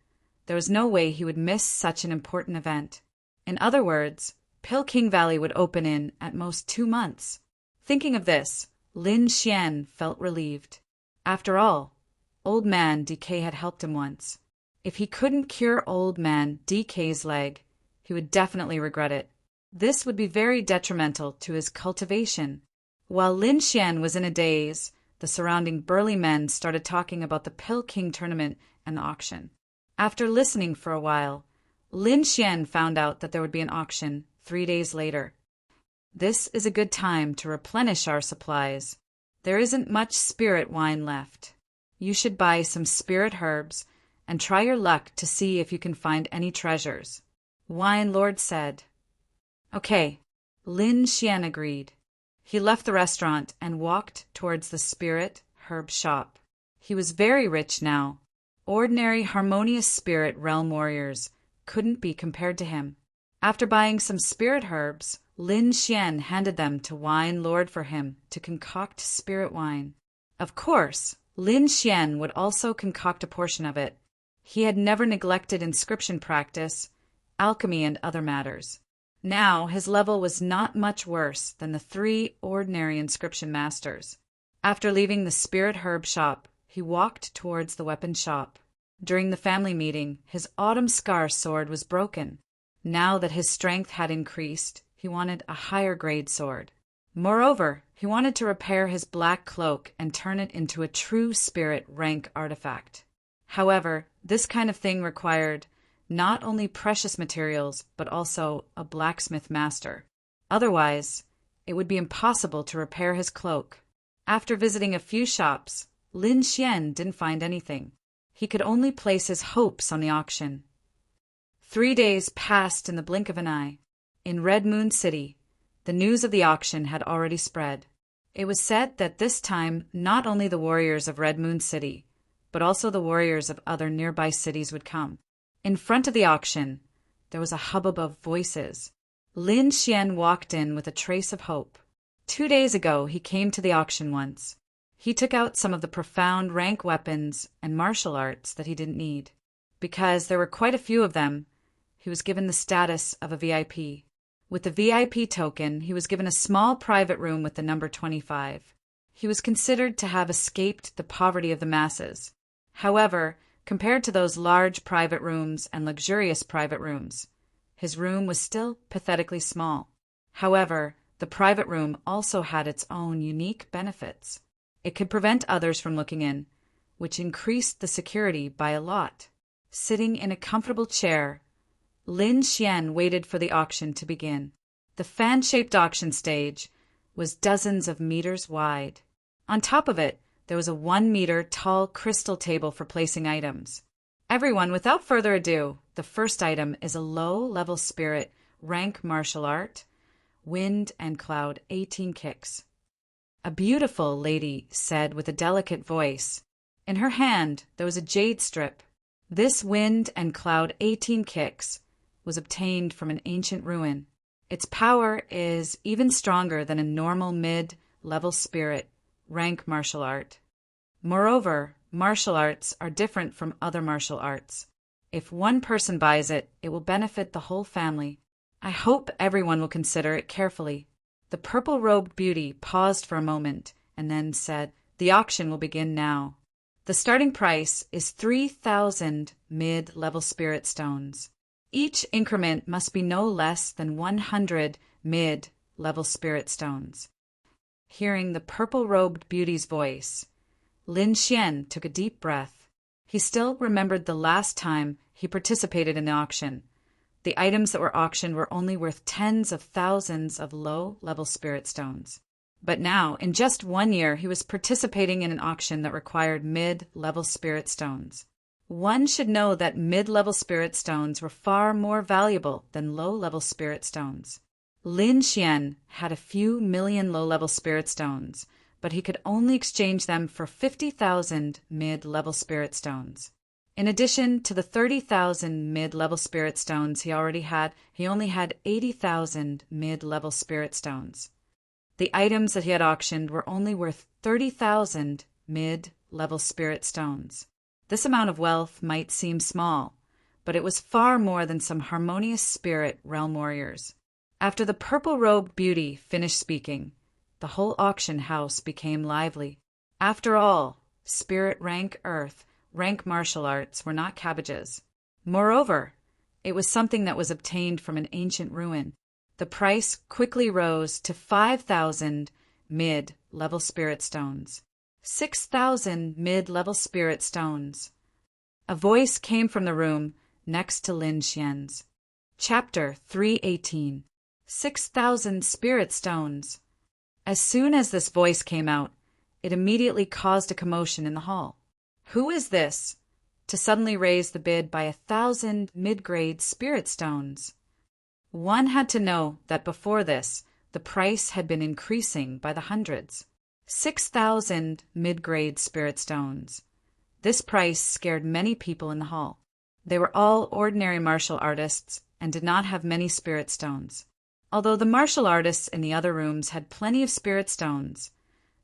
there was no way he would miss such an important event. In other words, Pill King Valley would open in, at most, 2 months. Thinking of this, Lin Xian felt relieved. After all, old man DK had helped him once. If he couldn't cure old man DK's leg, he would definitely regret it. This would be very detrimental to his cultivation. While Lin Xian was in a daze, the surrounding burly men started talking about the Pill King tournament and the auction. After listening for a while, Lin Xian found out that there would be an auction 3 days later. This is a good time to replenish our supplies. There isn't much spirit wine left. You should buy some spirit herbs and try your luck to see if you can find any treasures. Wine Lord said. Okay, Lin Xian agreed. He left the restaurant and walked towards the spirit herb shop. He was very rich now. Ordinary harmonious spirit realm warriors couldn't be compared to him. After buying some spirit herbs, Lin Xian handed them to Wine Lord for him to concoct spirit wine. Of course, Lin Xian would also concoct a portion of it. He had never neglected inscription practice, alchemy, and other matters. Now his level was not much worse than the 3 ordinary inscription masters. After leaving the spirit herb shop, he walked towards the weapon shop. During the family meeting, his autumn scar sword was broken. Now that his strength had increased, he wanted a higher grade sword. Moreover, he wanted to repair his black cloak and turn it into a true spirit rank artifact. However, this kind of thing required not only precious materials, but also a blacksmith master. Otherwise, it would be impossible to repair his cloak. After visiting a few shops, Lin Xian didn't find anything. He could only place his hopes on the auction. 3 days passed in the blink of an eye. In Red Moon City, the news of the auction had already spread. It was said that this time not only the warriors of Red Moon City, but also the warriors of other nearby cities would come. In front of the auction, there was a hubbub of voices. Lin Xian walked in with a trace of hope. 2 days ago, he came to the auction once. He took out some of the profound rank weapons and martial arts that he didn't need. Because there were quite a few of them, he was given the status of a VIP. With the VIP token, he was given a small private room with the number 25. He was considered to have escaped the poverty of the masses. However, compared to those large private rooms and luxurious private rooms, his room was still pathetically small. However, the private room also had its own unique benefits. It could prevent others from looking in, which increased the security by a lot. Sitting in a comfortable chair, Lin Xian waited for the auction to begin. The fan-shaped auction stage was dozens of meters wide. On top of it, there was a 1-meter tall crystal table for placing items. Everyone, without further ado, the first item is a low-level spirit, rank martial art, wind and cloud 18 kicks. A beautiful lady said with a delicate voice. In her hand, there was a jade strip. This wind and cloud 18 kicks was obtained from an ancient ruin. Its power is even stronger than a normal mid-level spirit, rank martial art. Moreover, martial arts are different from other martial arts. If one person buys it, it will benefit the whole family. I hope everyone will consider it carefully. The purple-robed beauty paused for a moment and then said, "The auction will begin now. The starting price is 3,000 mid-level spirit stones. Each increment must be no less than 100 mid-level spirit stones." Hearing the purple-robed beauty's voice, Lin Xian took a deep breath. He still remembered the last time he participated in the auction. The items that were auctioned were only worth tens of thousands of low-level spirit stones. But now, in just 1 year, he was participating in an auction that required mid-level spirit stones. One should know that mid-level spirit stones were far more valuable than low-level spirit stones. Lin Xian had a few million low-level spirit stones, but he could only exchange them for 50,000 mid-level spirit stones. In addition to the 30,000 mid-level spirit stones he only had 80,000 mid-level spirit stones. The items that he had auctioned were only worth 30,000 mid-level spirit stones. This amount of wealth might seem small, but it was far more than some harmonious spirit realm warriors. After the purple-robed beauty finished speaking, the whole auction house became lively. After all, spirit rank earth, rank martial arts were not cabbages. Moreover, it was something that was obtained from an ancient ruin. The price quickly rose to 5,000 mid-level spirit stones. 6,000 mid-level spirit stones. A voice came from the room next to Lin Xian's. Chapter 318. 6,000 spirit stones. As soon as this voice came out, it immediately caused a commotion in the hall. Who is this to suddenly raise the bid by 1,000 mid-grade spirit stones? One had to know that before this, the price had been increasing by the hundreds. 6,000 mid-grade spirit stones. This price scared many people in the hall. They were all ordinary martial artists and did not have many spirit stones. Although the martial artists in the other rooms had plenty of spirit stones,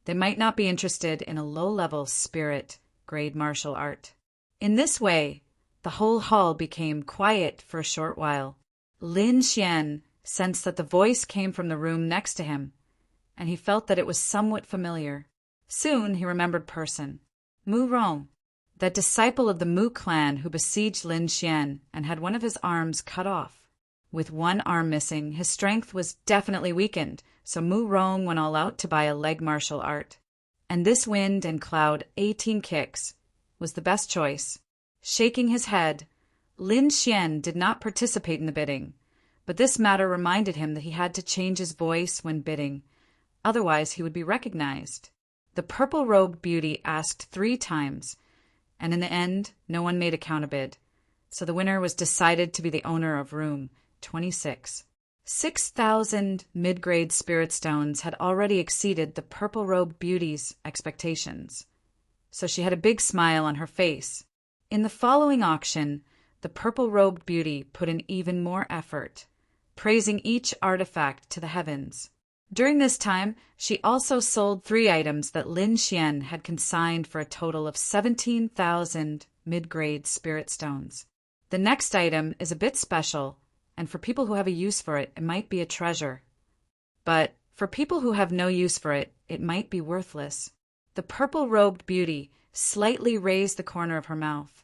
they might not be interested in a low-level spirit grade martial art. In this way, the whole hall became quiet for a short while. Lin Xian sensed that the voice came from the room next to him, and he felt that it was somewhat familiar. Soon he remembered person. Mu Rong, that disciple of the Mu clan who besieged Lin Xian and had one of his arms cut off. With one arm missing, his strength was definitely weakened, so Mu Rong went all out to buy a leg martial art. And this wind and cloud 18 kicks was the best choice. Shaking his head, Lin Xian did not participate in the bidding, but this matter reminded him that he had to change his voice when bidding, otherwise he would be recognized. The purple-robed beauty asked 3 times, and in the end, no one made a counterbid, so the winner was decided to be the owner of room 26. 6,000 mid-grade spirit stones had already exceeded the purple-robed beauty's expectations, so she had a big smile on her face. In the following auction, the purple-robed beauty put in even more effort, praising each artifact to the heavens. During this time, she also sold 3 items that Lin Xian had consigned for a total of 17,000 mid-grade spirit stones. The next item is a bit special, and for people who have a use for it, it might be a treasure. But for people who have no use for it, it might be worthless. The purple-robed beauty slightly raised the corner of her mouth,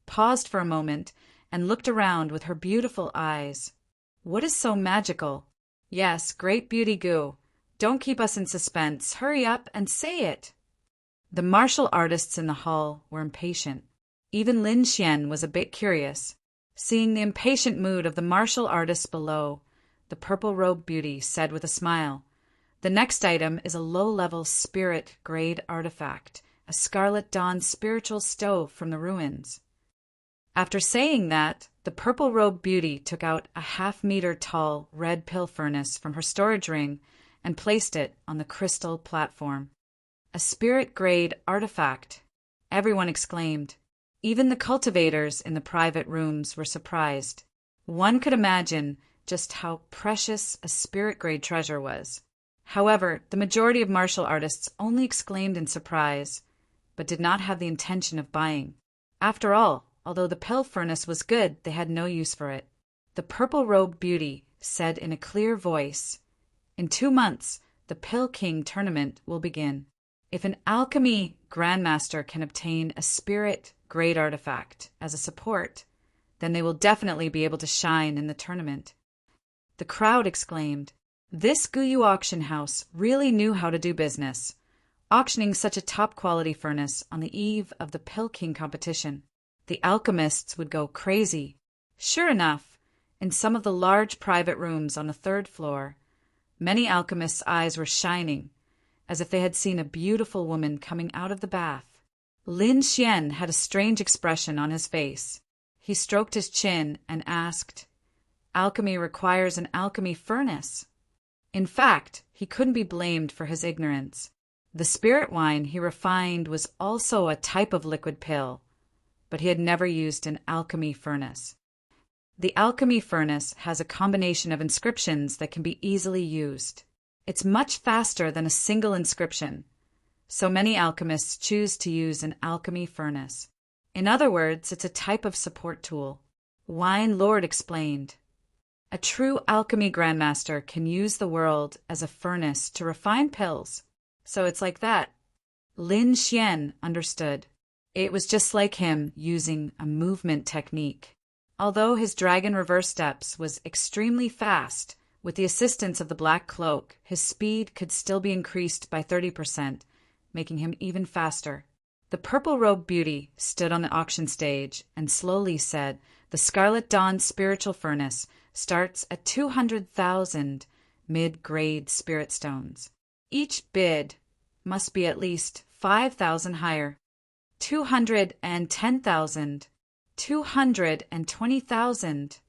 paused for a moment, and looked around with her beautiful eyes. What is so magical? Yes, great beauty goo. Don't keep us in suspense. Hurry up and say it. The martial artists in the hall were impatient. Even Lin Xian was a bit curious. Seeing the impatient mood of the martial artists below, the purple-robed beauty said with a smile, "The next item is a low-level spirit-grade artifact, a Scarlet Dawn spiritual stove from the ruins." After saying that, the purple-robed beauty took out a half-meter-tall red pill furnace from her storage ring and placed it on the crystal platform. A spirit-grade artifact! Everyone exclaimed. Even the cultivators in the private rooms were surprised. One could imagine just how precious a spirit-grade treasure was. However, the majority of martial artists only exclaimed in surprise, but did not have the intention of buying. After all, although the pill furnace was good, they had no use for it. The purple-robed beauty said in a clear voice, "In 2 months, the Pill King tournament will begin. If an alchemy grandmaster can obtain a spirit-grade artifact as a support, then they will definitely be able to shine in the tournament." The crowd exclaimed, "This Guyu auction house really knew how to do business, auctioning such a top-quality furnace on the eve of the Pill King competition. The alchemists would go crazy." Sure enough, in some of the large private rooms on the 3rd floor, many alchemists' eyes were shining, as if they had seen a beautiful woman coming out of the bath. Lin Xian had a strange expression on his face. He stroked his chin and asked, alchemy requires an alchemy furnace. In fact, he couldn't be blamed for his ignorance. The spirit wine he refined was also a type of liquid pill, but he had never used an alchemy furnace. The alchemy furnace has a combination of inscriptions that can be easily used. It's much faster than a single inscription, so many alchemists choose to use an alchemy furnace. In other words, it's a type of support tool. Wine Lord explained, "A true alchemy grandmaster can use the world as a furnace to refine pills. So it's like that." Lin Xian understood. It was just like him using a movement technique. Although his dragon reverse steps was extremely fast, with the assistance of the black cloak, his speed could still be increased by 30%, making him even faster. The purple-robed beauty stood on the auction stage and slowly said, "The Scarlet Dawn spiritual furnace starts at 200,000 mid-grade spirit stones. Each bid must be at least 5,000 higher. 210,000, 220,000,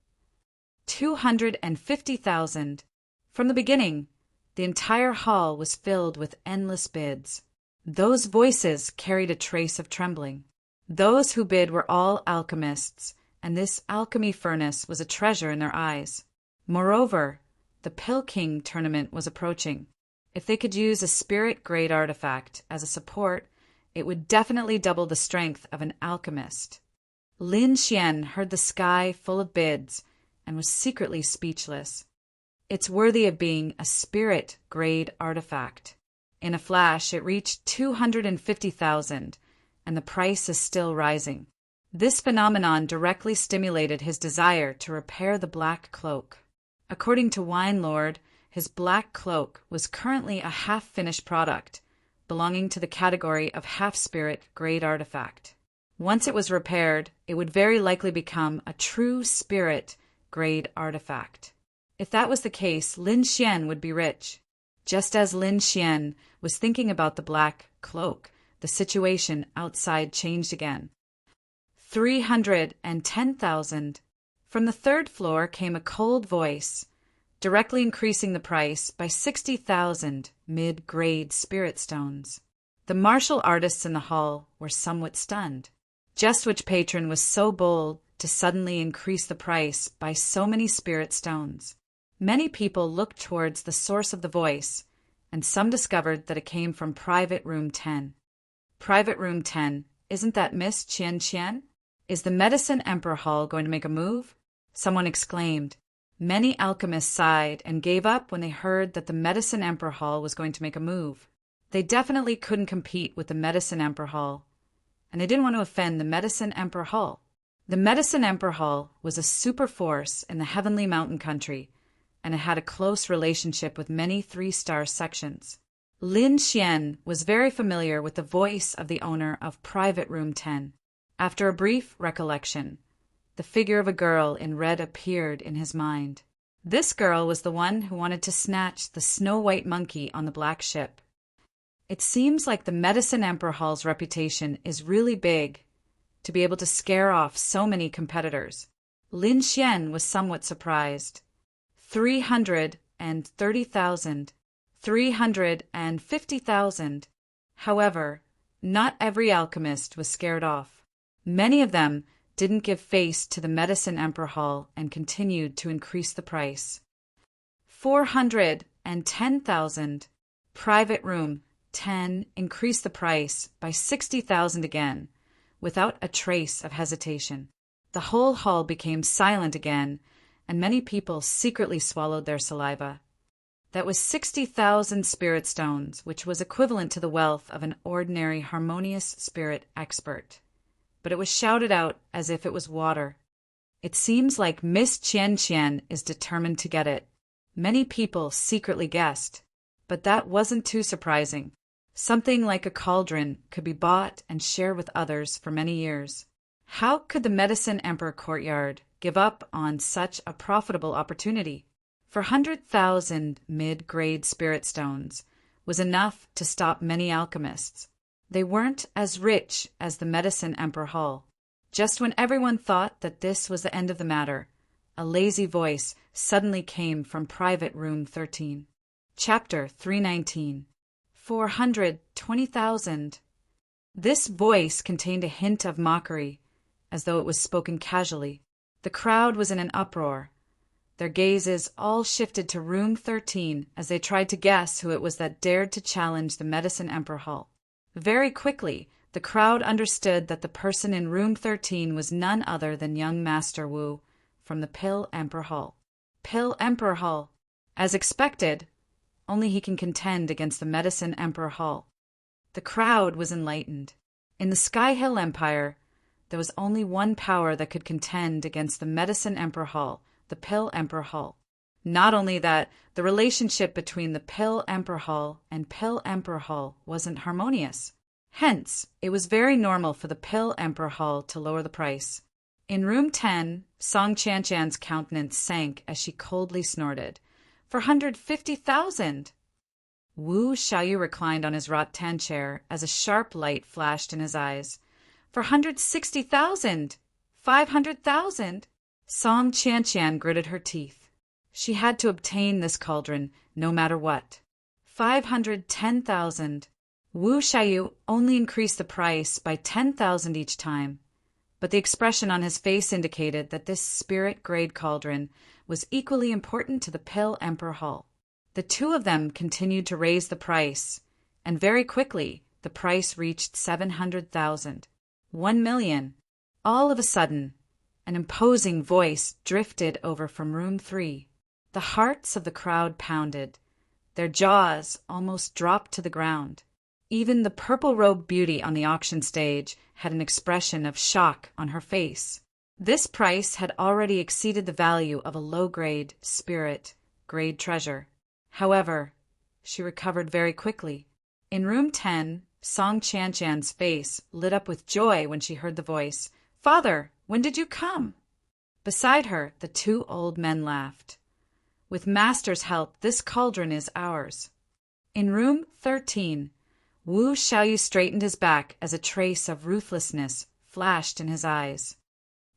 250,000. From the beginning, the entire hall was filled with endless bids. Those voices carried a trace of trembling. Those who bid were all alchemists, and this alchemy furnace was a treasure in their eyes. Moreover, the Pill King tournament was approaching. If they could use a spirit-grade artifact as a support, it would definitely double the strength of an alchemist. Lin Xian heard the sky full of bids and was secretly speechless. It's worthy of being a spirit-grade artifact. In a flash, it reached 250,000, and the price is still rising. This phenomenon directly stimulated his desire to repair the black cloak. According to Wine Lord, his black cloak was currently a half-finished product, belonging to the category of half-spirit grade artifact. Once it was repaired, it would very likely become a true spirit grade artifact. If that was the case, Lin Xian would be rich. Just as Lin Xian was thinking about the black cloak, the situation outside changed again. 310,000. From the third floor came a cold voice, directly increasing the price by 60,000 mid-grade spirit stones. The martial artists in the hall were somewhat stunned. Just which patron was so bold to suddenly increase the price by so many spirit stones? Many people looked towards the source of the voice, and some discovered that it came from Private Room 10. Private Room 10, isn't that Miss Qian Qian? Is the Medicine Emperor Hall going to make a move? Someone exclaimed. Many alchemists sighed and gave up when they heard that the Medicine Emperor Hall was going to make a move. They definitely couldn't compete with the Medicine Emperor Hall, and they didn't want to offend the Medicine Emperor Hall. The Medicine Emperor Hall was a super force in the Heavenly Mountain Country, and it had a close relationship with many 3-star sections. Lin Xian was very familiar with the voice of the owner of Private Room 10. After a brief recollection, the figure of a girl in red appeared in his mind. This girl was the one who wanted to snatch the snow-white monkey on the black ship. It seems like the Medicine Emperor Hall's reputation is really big to be able to scare off so many competitors. Lin Xian was somewhat surprised. 330,000, 350,000. However, not every alchemist was scared off. Many of them didn't give face to the Medicine Emperor Hall and continued to increase the price. 410,000. Private Room 10 increased the price by 60,000 again, without a trace of hesitation. The whole hall became silent again, and many people secretly swallowed their saliva. That was 60,000 spirit stones, which was equivalent to the wealth of an ordinary harmonious spirit expert. But it was shouted out as if it was water. It seems like Miss Qian Qian is determined to get it. Many people secretly guessed, but that wasn't too surprising. Something like a cauldron could be bought and shared with others for many years. How could the Medicine Emperor Courtyard give up on such a profitable opportunity? 400,000 mid-grade spirit stones was enough to stop many alchemists. They weren't as rich as the Medicine Emperor Hall. Just when everyone thought that this was the end of the matter, a lazy voice suddenly came from Private Room 13. Chapter 319. 420,000. This voice contained a hint of mockery, as though it was spoken casually. The crowd was in an uproar. Their gazes all shifted to Room 13 as they tried to guess who it was that dared to challenge the Medicine Emperor Hall. Very quickly, the crowd understood that the person in Room 13 was none other than young Master Wu from the Pill Emperor Hall. Pill Emperor Hall. As expected, only he can contend against the Medicine Emperor Hall. The crowd was enlightened. In the Sky Hill Empire, there was only one power that could contend against the Medicine Emperor Hall, the Pill Emperor Hall. Not only that, the relationship between the Pill Emperor Hall and Pill Emperor Hall wasn't harmonious. Hence, it was very normal for the Pill Emperor Hall to lower the price. In Room 10, Song Qianshan's countenance sank as she coldly snorted. 450,000! Wu Xiaoyu reclined on his rattan chair as a sharp light flashed in his eyes. 460,000! 500,000! Song Qianshan gritted her teeth. She had to obtain this cauldron no matter what. 510,000. Wu Xiaoyu only increased the price by 10,000 each time, but the expression on his face indicated that this spirit-grade cauldron was equally important to the Pill Emperor Hall. The two of them continued to raise the price, and very quickly the price reached 700,000. 1,000,000. All of a sudden, an imposing voice drifted over from Room 3. The hearts of the crowd pounded. Their jaws almost dropped to the ground. Even the purple-robed beauty on the auction stage had an expression of shock on her face. This price had already exceeded the value of a low-grade, spirit-grade treasure. However, she recovered very quickly. In Room 10, Song Qianshan's face lit up with joy when she heard the voice. "Father, when did you come?" Beside her, the two old men laughed. "With Master's help, this cauldron is ours." In Room 13, Wu Xiaoyu straightened his back as a trace of ruthlessness flashed in his eyes.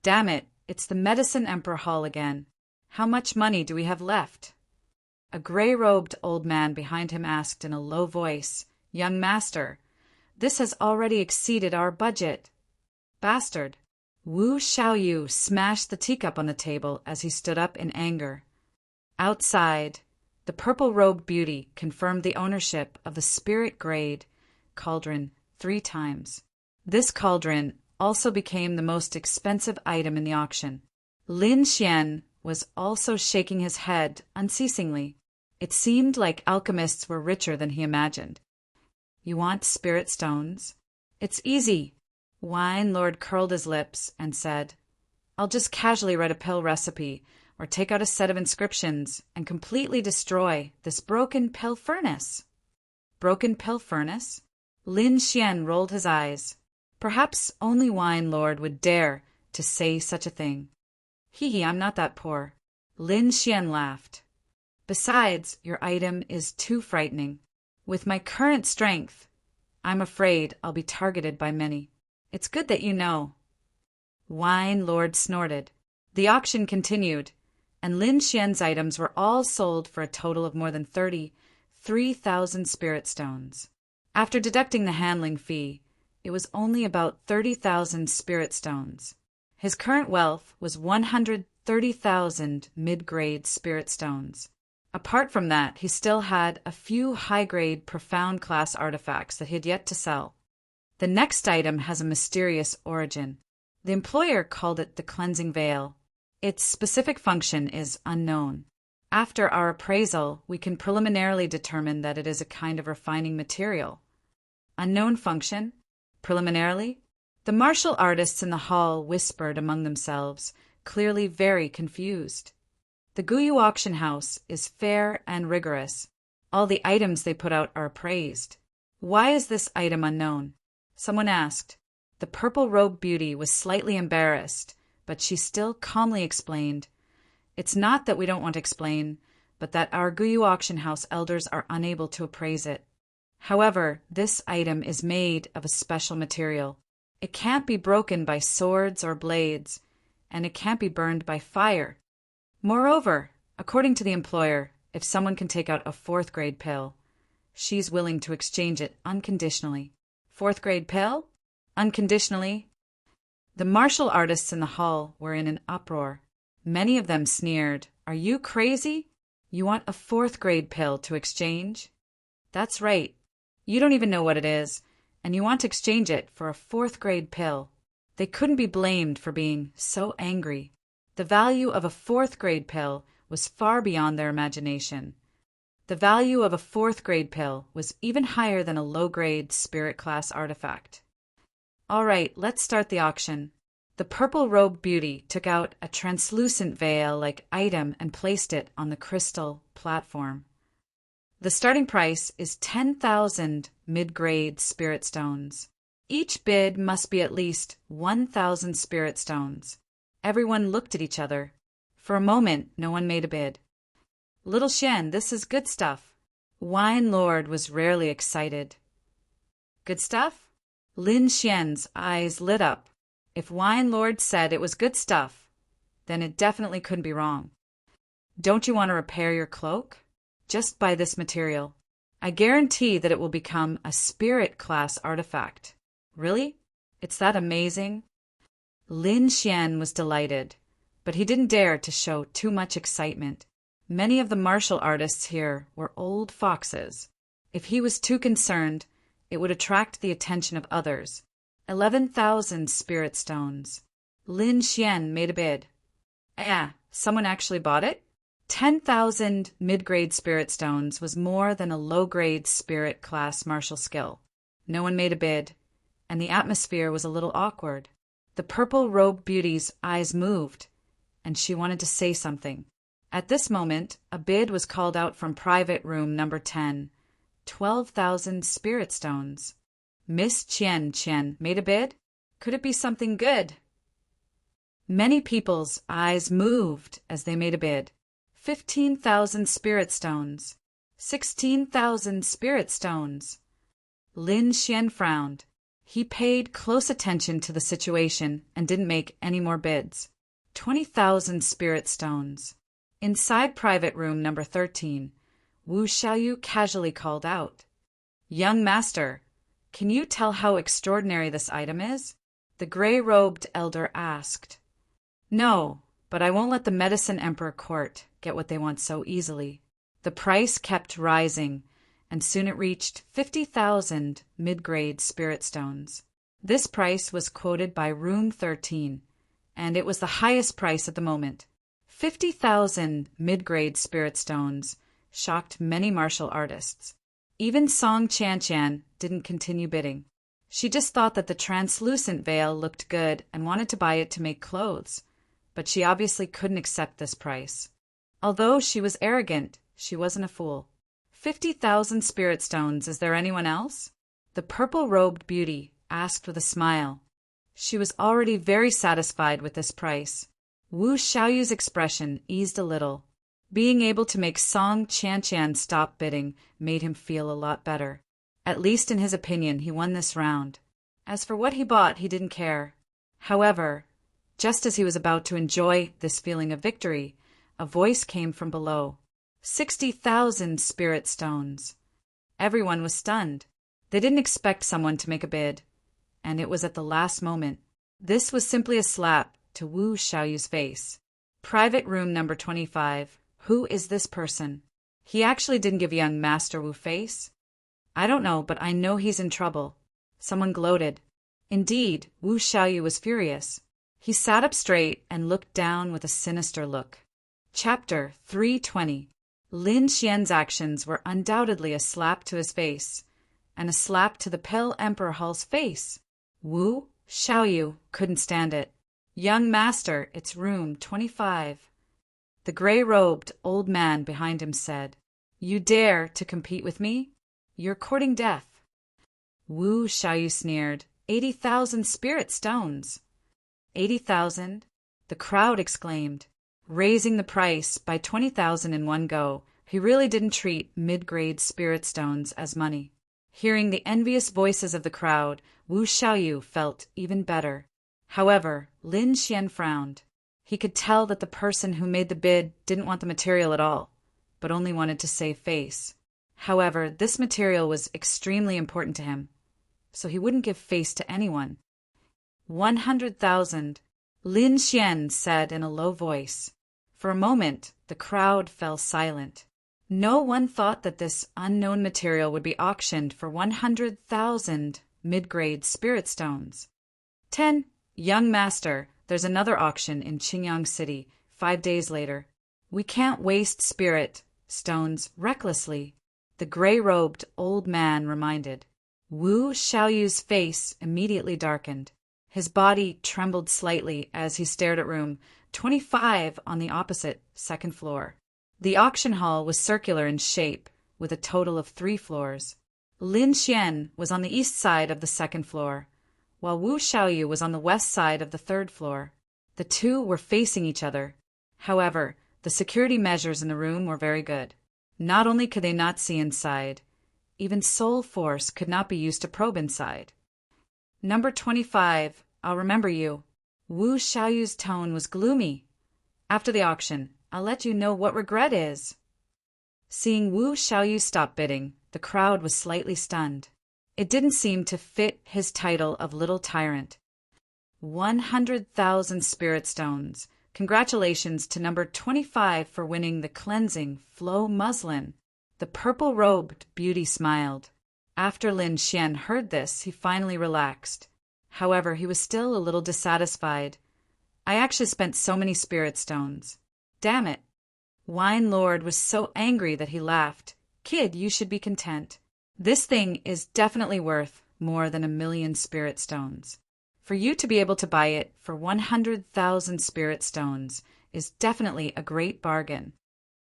"Damn it, it's the Medicine Emperor Hall again. How much money do we have left?" A gray-robed old man behind him asked in a low voice, "Young master, this has already exceeded our budget." "Bastard." Wu Xiaoyu smashed the teacup on the table as he stood up in anger. Outside, the purple-robed beauty confirmed the ownership of the spirit-grade cauldron 3 times. This cauldron also became the most expensive item in the auction. Lin Xian was also shaking his head unceasingly. It seemed like alchemists were richer than he imagined. "You want spirit stones? It's easy." Wine Lord curled his lips and said, "I'll just casually write a pill recipe or take out a set of inscriptions and completely destroy this broken pill furnace." Broken pill furnace? Lin Xian rolled his eyes. Perhaps only Wine Lord would dare to say such a thing. "Hee, I'm not that poor." Lin Xian laughed. "Besides, your item is too frightening. With my current strength, I'm afraid I'll be targeted by many. It's good that you know." Wine Lord snorted. The auction continued, and Lin Xian's items were all sold for a total of more than 33,000 spirit stones. After deducting the handling fee, it was only about 30,000 spirit stones. His current wealth was 130,000 mid-grade spirit stones. Apart from that, he still had a few high-grade, profound-class artifacts that he had yet to sell. The next item has a mysterious origin. The employer called it the cleansing veil. Its specific function is unknown. After our appraisal, we can preliminarily determine that it is a kind of refining material. Unknown function? Preliminarily? The martial artists in the hall whispered among themselves, clearly very confused. The Guyu auction house is fair and rigorous. All the items they put out are appraised. Why is this item unknown? Someone asked. The purple-robed beauty was slightly embarrassed, but she still calmly explained. "It's not that we don't want to explain, but that our Guyu auction house elders are unable to appraise it. However, this item is made of a special material. It can't be broken by swords or blades, and it can't be burned by fire. Moreover, according to the employer, if someone can take out a fourth-grade pill, she's willing to exchange it unconditionally. Fourth-grade pill? Unconditionally? The martial artists in the hall were in an uproar. Many of them sneered, "Are you crazy? You want a fourth-grade pill to exchange? That's right. You don't even know what it is, and you want to exchange it for a fourth-grade pill." They couldn't be blamed for being so angry. The value of a fourth-grade pill was far beyond their imagination. The value of a fourth-grade pill was even higher than a low-grade spirit class artifact. All right, let's start the auction. The purple-robed beauty took out a translucent veil-like item and placed it on the crystal platform. The starting price is 10,000 mid-grade spirit stones. Each bid must be at least 1,000 spirit stones. Everyone looked at each other. For a moment, no one made a bid. "Little Xian, this is good stuff." Wine Lord was rarely excited. "Good stuff?" Lin Xian's eyes lit up. If Wine Lord said it was good stuff, then it definitely couldn't be wrong. "Don't you want to repair your cloak? Just buy this material. I guarantee that it will become a spirit class artifact." "Really? It's that amazing?" Lin Xian was delighted, but he didn't dare to show too much excitement. Many of the martial artists here were old foxes. If he was too concerned, it would attract the attention of others. 11,000 spirit stones. Lin Xian made a bid. Someone actually bought it? 10,000 mid-grade spirit stones was more than a low-grade spirit class martial skill. No one made a bid, and the atmosphere was a little awkward. The purple-robed beauty's eyes moved, and she wanted to say something. At this moment, a bid was called out from private room number 10. 12,000 spirit stones. Miss Chen made a bid? Could it be something good? Many people's eyes moved as they made a bid. 15,000 spirit stones. 16,000 spirit stones. Lin Xian frowned. He paid close attention to the situation and didn't make any more bids. 20,000 spirit stones. Inside private room number 13, Wu Xiaoyu casually called out, "Young master, can you tell how extraordinary this item is?" The gray-robed elder asked. "No, but I won't let the Medicine Emperor Court get what they want so easily." The price kept rising, and soon it reached 50,000 mid-grade spirit stones. This price was quoted by Room 13, and it was the highest price at the moment. 50,000 mid-grade spirit stones shocked many martial artists. Even Song Chan didn't continue bidding. She just thought that the translucent veil looked good and wanted to buy it to make clothes, but she obviously couldn't accept this price. Although she was arrogant, she wasn't a fool. 50,000 spirit stones, is there anyone else? The purple-robed beauty asked with a smile. She was already very satisfied with this price. Wu Xiaoyu's expression eased a little. Being able to make Song Chan stop bidding made him feel a lot better. At least in his opinion, he won this round. As for what he bought, he didn't care. However, just as he was about to enjoy this feeling of victory, a voice came from below. 60,000 spirit stones. Everyone was stunned. They didn't expect someone to make a bid, and it was at the last moment. This was simply a slap to Wu Xiaoyu's face. Private room number 25. Who is this person? He actually didn't give young Master Wu face. I don't know, but I know he's in trouble. Someone gloated. Indeed, Wu Xiaoyu was furious. He sat up straight and looked down with a sinister look. Chapter 320. Lin Xian's actions were undoubtedly a slap to his face, and a slap to the Pill Emperor Hall's face. Wu Xiaoyu couldn't stand it. Young master, it's room 25. The gray-robed old man behind him said, "You dare to compete with me? You're courting death." Wu Xiaoyu sneered. 80,000 spirit stones. 80,000? The crowd exclaimed, raising the price by 20,000 in one go. He really didn't treat mid-grade spirit stones as money. Hearing the envious voices of the crowd, Wu Xiaoyu felt even better. However, Lin Xian frowned. He could tell that the person who made the bid didn't want the material at all, but only wanted to save face. However, this material was extremely important to him, so he wouldn't give face to anyone. 100,000, Lin Xian said in a low voice. For a moment, the crowd fell silent. No one thought that this unknown material would be auctioned for 100,000 mid-grade spirit stones. 10. Young Master, there's another auction in Qingyang City 5 days later. We can't waste spirit stones recklessly, the gray-robed old man reminded. Wu Xiaoyu's face immediately darkened. His body trembled slightly as he stared at room 25 on the opposite second floor. The auction hall was circular in shape, with a total of 3 floors. Lin Xian was on the east side of the second floor, while Wu Xiaoyu was on the west side of the third floor. The two were facing each other. However, the security measures in the room were very good. Not only could they not see inside, even soul force could not be used to probe inside. Number 25, I'll remember you. Wu Xiaoyu's tone was gloomy. After the auction, I'll let you know what regret is. Seeing Wu Xiaoyu stop bidding, the crowd was slightly stunned. It didn't seem to fit his title of Little Tyrant. 100,000 spirit stones. Congratulations to number 25 for winning the cleansing flow muslin. The purple-robed beauty smiled. After Lin Xian heard this, he finally relaxed. However, he was still a little dissatisfied. I actually spent so many spirit stones. Damn it. Wine Lord was so angry that he laughed. Kid, you should be content. This thing is definitely worth more than 1,000,000 spirit stones. For you to be able to buy it for 100,000 spirit stones is definitely a great bargain.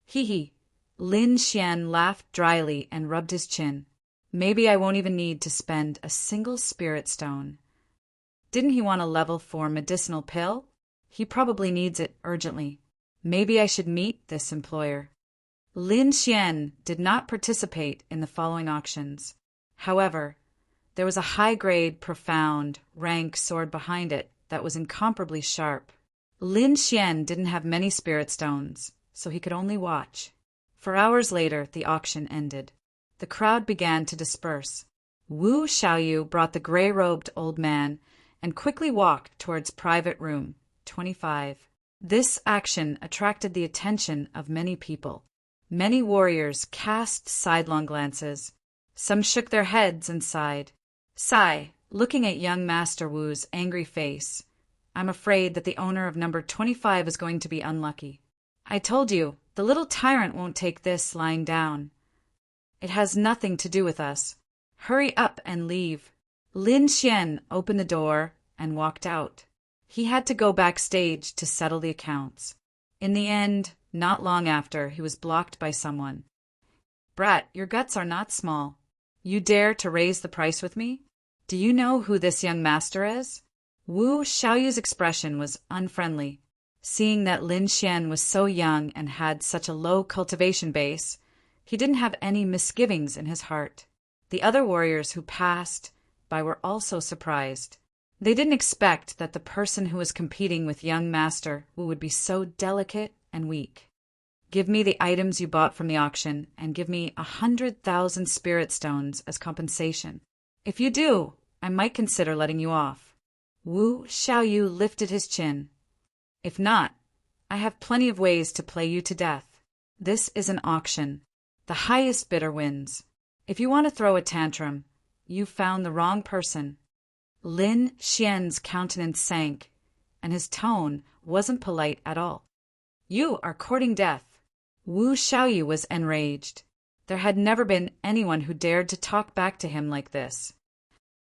Hee hee. Lin Xian laughed dryly and rubbed his chin. Maybe I won't even need to spend a single spirit stone. Didn't he want a level 4 medicinal pill? He probably needs it urgently. Maybe I should meet this employer. Lin Xian did not participate in the following auctions. However, there was a high-grade, profound, rank sword behind it that was incomparably sharp. Lin Xian didn't have many spirit stones, so he could only watch. For hours later, the auction ended. The crowd began to disperse. Wu Xiaoyu brought the gray-robed old man and quickly walked towards private room 25. This action attracted the attention of many people. Many warriors cast sidelong glances. Some shook their heads and sighed. Sigh, looking at young Master Wu's angry face. I'm afraid that the owner of number 25 is going to be unlucky. I told you, the little tyrant won't take this lying down. It has nothing to do with us. Hurry up and leave. Lin Xian opened the door and walked out. He had to go backstage to settle the accounts. In the end, not long after, he was blocked by someone. Brat, your guts are not small. You dare to raise the price with me? Do you know who this young master is? Wu Xiaoyu's expression was unfriendly. Seeing that Lin Xian was so young and had such a low cultivation base, he didn't have any misgivings in his heart. The other warriors who passed by were also surprised. They didn't expect that the person who was competing with young Master Wu would be so delicate and weak. Give me the items you bought from the auction and give me 100,000 spirit stones as compensation. If you do, I might consider letting you off. Wu Xiaoyu lifted his chin. If not, I have plenty of ways to play you to death. This is an auction. The highest bidder wins. If you want to throw a tantrum, you've found the wrong person. Lin Xian's countenance sank, and his tone wasn't polite at all. You are courting death. Wu Xiaoyu was enraged. There had never been anyone who dared to talk back to him like this.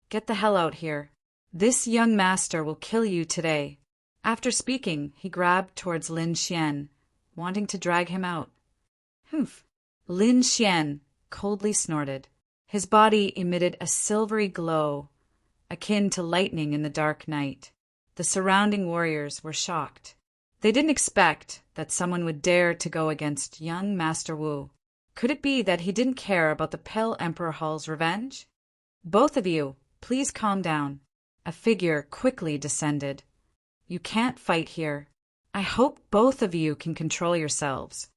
Get the hell out here. This young master will kill you today. After speaking, he grabbed towards Lin Xian, wanting to drag him out. Humph. Lin Xian coldly snorted. His body emitted a silvery glow, akin to lightning in the dark night. The surrounding warriors were shocked. They didn't expect that someone would dare to go against young Master Wu. Could it be that he didn't care about the Pale Emperor Hall's revenge? Both of you, please calm down. A figure quickly descended. You can't fight here. I hope both of you can control yourselves.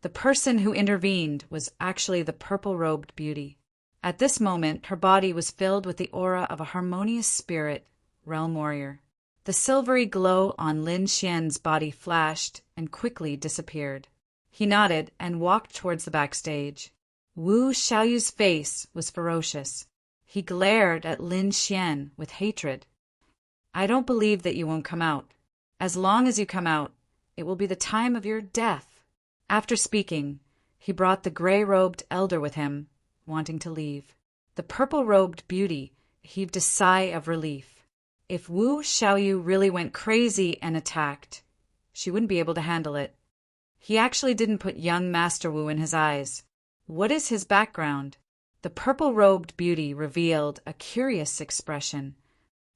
The person who intervened was actually the purple-robed beauty. At this moment, her body was filled with the aura of a harmonious spirit, realm warrior. The silvery glow on Lin Xian's body flashed and quickly disappeared. He nodded and walked towards the backstage. Wu Xiaoyu's face was ferocious. He glared at Lin Xian with hatred. I don't believe that you won't come out. As long as you come out, it will be the time of your death. After speaking, he brought the gray-robed elder with him, wanting to leave. The purple-robed beauty heaved a sigh of relief. If Wu Xiaoyu really went crazy and attacked, she wouldn't be able to handle it. He actually didn't put young Master Wu in his eyes. What is his background? The purple-robed beauty revealed a curious expression.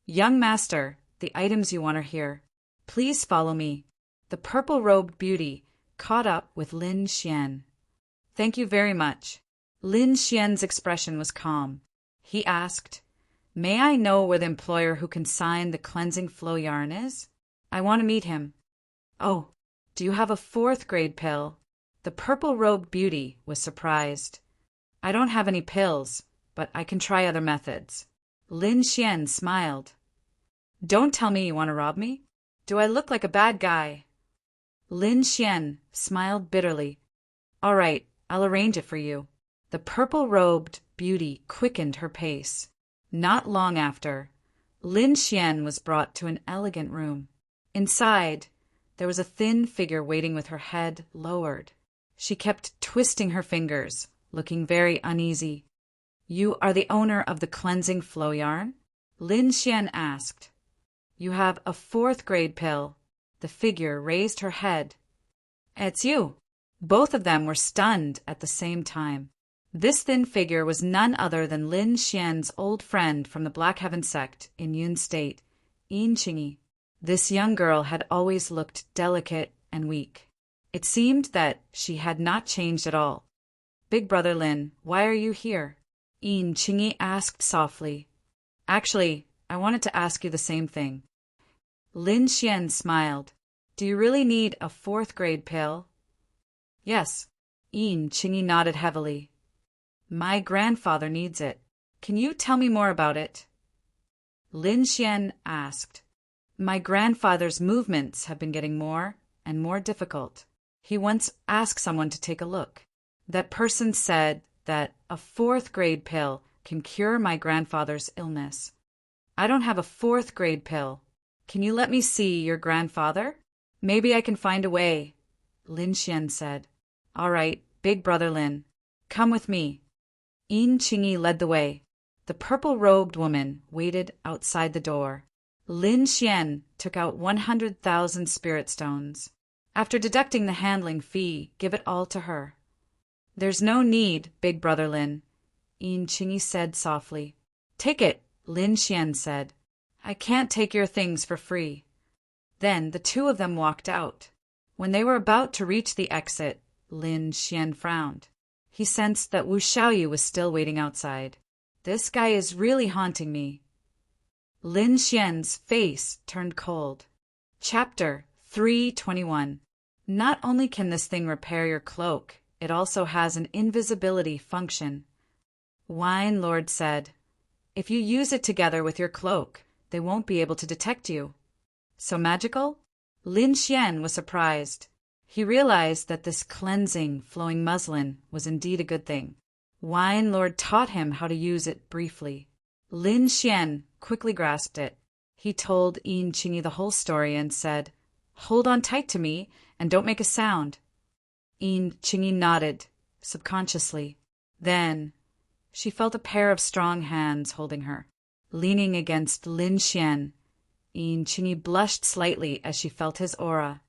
Young Master, the items you want are here. Please follow me. The purple-robed beauty caught up with Lin Xian. Thank you very much. Lin Xian's expression was calm. He asked, May I know where the employer who consigned the cleansing flow yarn is? I want to meet him. Oh, do you have a 4th grade pill? The purple-robed beauty was surprised. I don't have any pills, but I can try other methods. Lin Xian smiled. Don't tell me you want to rob me. Do I look like a bad guy? Lin Xian smiled bitterly. All right, I'll arrange it for you. The purple-robed beauty quickened her pace. Not long after, Lin Xian was brought to an elegant room. Inside, there was a thin figure waiting with her head lowered. She kept twisting her fingers, looking very uneasy. You are the owner of the cleansing flow yarn? Lin Xian asked. You have a 4th grade pill. The figure raised her head. It's you. Both of them were stunned at the same time. This thin figure was none other than Lin Xian's old friend from the Black Heaven sect in Yun State, Yin Qingyi. This young girl had always looked delicate and weak. It seemed that she had not changed at all. Big brother Lin, why are you here? Yin Qingyi asked softly. Actually, I wanted to ask you the same thing. Lin Xian smiled. Do you really need a 4th grade pill? Yes. Yin Qingyi nodded heavily. My grandfather needs it. Can you tell me more about it? Lin Xian asked. My grandfather's movements have been getting more and more difficult. He once asked someone to take a look. That person said that a 4th grade pill can cure my grandfather's illness. I don't have a 4th grade pill. Can you let me see your grandfather? Maybe I can find a way, Lin Xian said. All right, big brother Lin, come with me. Yin Qingyi led the way. The purple-robed woman waited outside the door. Lin Xian took out 100,000 spirit stones. After deducting the handling fee, give it all to her. There's no need, big brother Lin, Yin Qingyi said softly. Take it, Lin Xian said. I can't take your things for free. Then the two of them walked out. When they were about to reach the exit, Lin Xian frowned. He sensed that Wu Xiaoyu was still waiting outside. This guy is really haunting me. Lin Xian's face turned cold. Chapter 321. Not only can this thing repair your cloak, it also has an invisibility function. Wine Lord said, if you use it together with your cloak, they won't be able to detect you. So magical? Lin Xian was surprised. He realized that this cleansing, flowing muslin was indeed a good thing. Wine Lord taught him how to use it briefly. Lin Xian quickly grasped it. He told Yin Qingyi the whole story and said, Hold on tight to me and don't make a sound. Yin Qingyi nodded, subconsciously. Then she felt a pair of strong hands holding her. Leaning against Lin Xian, Yin Qingyi blushed slightly as she felt his aura.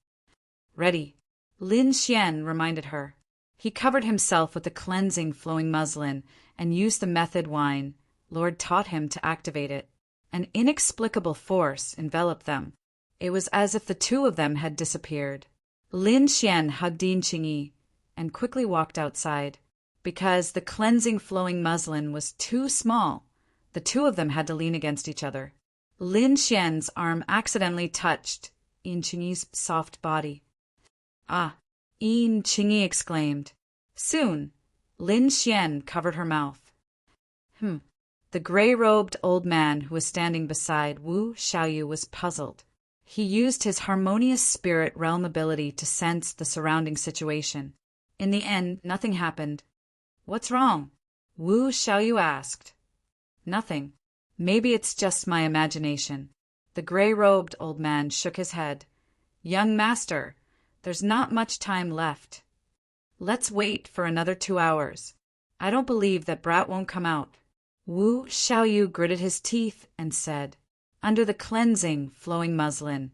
Ready, Lin Xian reminded her. He covered himself with the cleansing flowing muslin and used the method wine. Lord taught him to activate it. An inexplicable force enveloped them. It was as if the two of them had disappeared. Lin Xian hugged Yin Qingyi and quickly walked outside. Because the cleansing flowing muslin was too small, the two of them had to lean against each other. Lin Xian's arm accidentally touched Yin Qingyi's soft body. Ah! Yin Qingyi exclaimed. Soon, Lin Xian covered her mouth. The gray-robed old man who was standing beside Wu Xiaoyu was puzzled. He used his harmonious spirit realm ability to sense the surrounding situation. In the end, nothing happened. What's wrong? Wu Xiaoyu asked. Nothing. Maybe it's just my imagination. The gray-robed old man shook his head. Young master, there's not much time left. Let's wait for another 2 hours. I don't believe that brat won't come out. Wu Xiaoyu gritted his teeth and said. Under the cleansing, flowing muslin,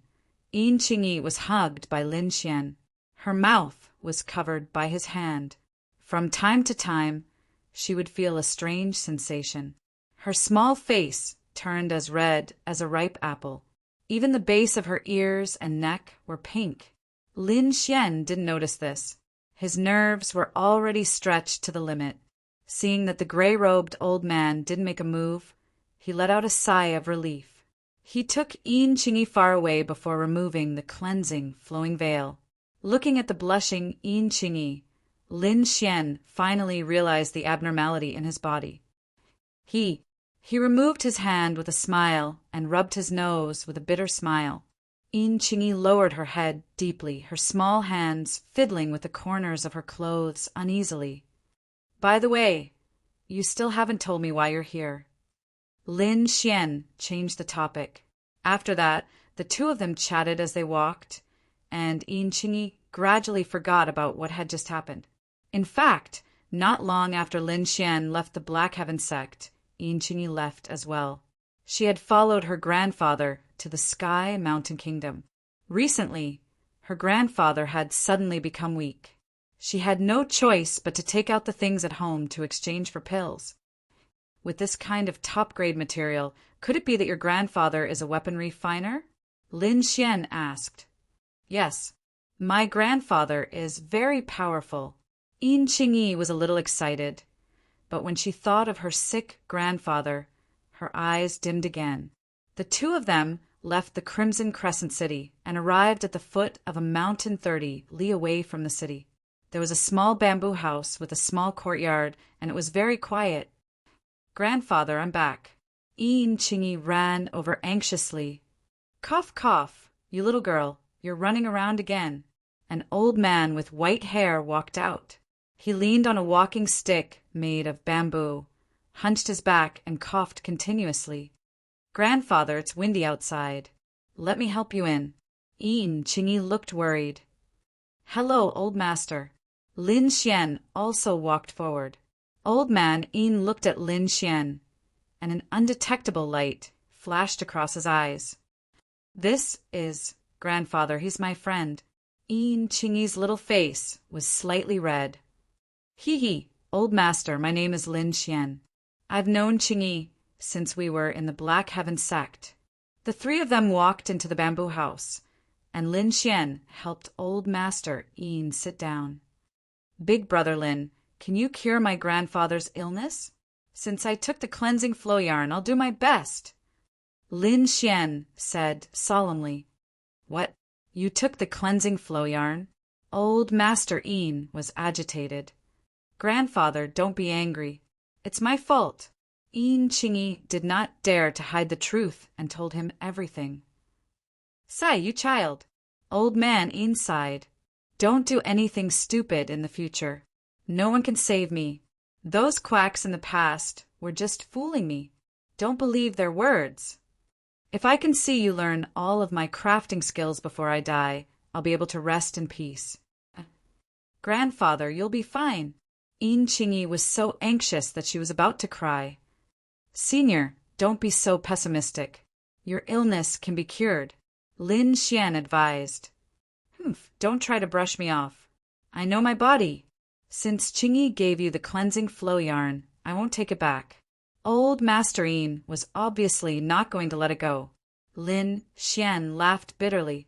Yin Qingyi was hugged by Lin Xian. Her mouth was covered by his hand. From time to time, she would feel a strange sensation. Her small face turned as red as a ripe apple. Even the base of her ears and neck were pink. Lin Xian didn't notice this. His nerves were already stretched to the limit. Seeing that the gray-robed old man didn't make a move, he let out a sigh of relief. He took Yin Qingyi far away before removing the cleansing, flowing veil. Looking at the blushing Yin Qingyi, Lin Xian finally realized the abnormality in his body. He removed his hand with a smile and rubbed his nose with a bitter smile. Yin Qingyi lowered her head deeply, her small hands fiddling with the corners of her clothes uneasily. By the way, you still haven't told me why you're here. Lin Xian changed the topic. After that, the two of them chatted as they walked, and Yin Qingyi gradually forgot about what had just happened. In fact, not long after Lin Xian left the Black Heaven sect, Yin Qingyi left as well. She had followed her grandfather to the Sky Mountain Kingdom. Recently, her grandfather had suddenly become weak. She had no choice but to take out the things at home to exchange for pills. With this kind of top-grade material, could it be that your grandfather is a weaponry refiner? Lin Xian asked. Yes, my grandfather is very powerful. Yin Qingyi was a little excited, but when she thought of her sick grandfather, her eyes dimmed again. The two of them left the Crimson Crescent City and arrived at the foot of a mountain 30 li away from the city. There was a small bamboo house with a small courtyard, and it was very quiet. Grandfather, I'm back. Yin Qingyi ran over anxiously. Cough, cough, you little girl, you're running around again. An old man with white hair walked out. He leaned on a walking stick made of bamboo, hunched his back, and coughed continuously. Grandfather, it's windy outside. Let me help you in. Yin Qingyi looked worried. Hello, old master. Lin Xian also walked forward. Old man Yin looked at Lin Xian, and an undetectable light flashed across his eyes. This is grandfather. He's my friend. Yin Qingyi's little face was slightly red. Hee, old master, my name is Lin Xian. I've known Qingyi since we were in the Black Heaven sect. The three of them walked into the bamboo house, and Lin Xian helped old master Yin sit down. Big brother Lin, can you cure my grandfather's illness? Since I took the cleansing flow yarn, I'll do my best. Lin Xian said solemnly. What? You took the cleansing flow yarn? Old master Yin was agitated. Grandfather, don't be angry. It's my fault. Yin Qingyi did not dare to hide the truth and told him everything. Say, you child. Old man Yin sighed. Don't do anything stupid in the future. No one can save me. Those quacks in the past were just fooling me. Don't believe their words. If I can see you learn all of my crafting skills before I die, I'll be able to rest in peace. Grandfather, you'll be fine. Yin Qingyi was so anxious that she was about to cry. Senior, don't be so pessimistic. Your illness can be cured. Lin Xian advised. Don't try to brush me off. I know my body. Since Qingyi gave you the cleansing flow yarn, I won't take it back. Old Master Yin was obviously not going to let it go. Lin Xian laughed bitterly.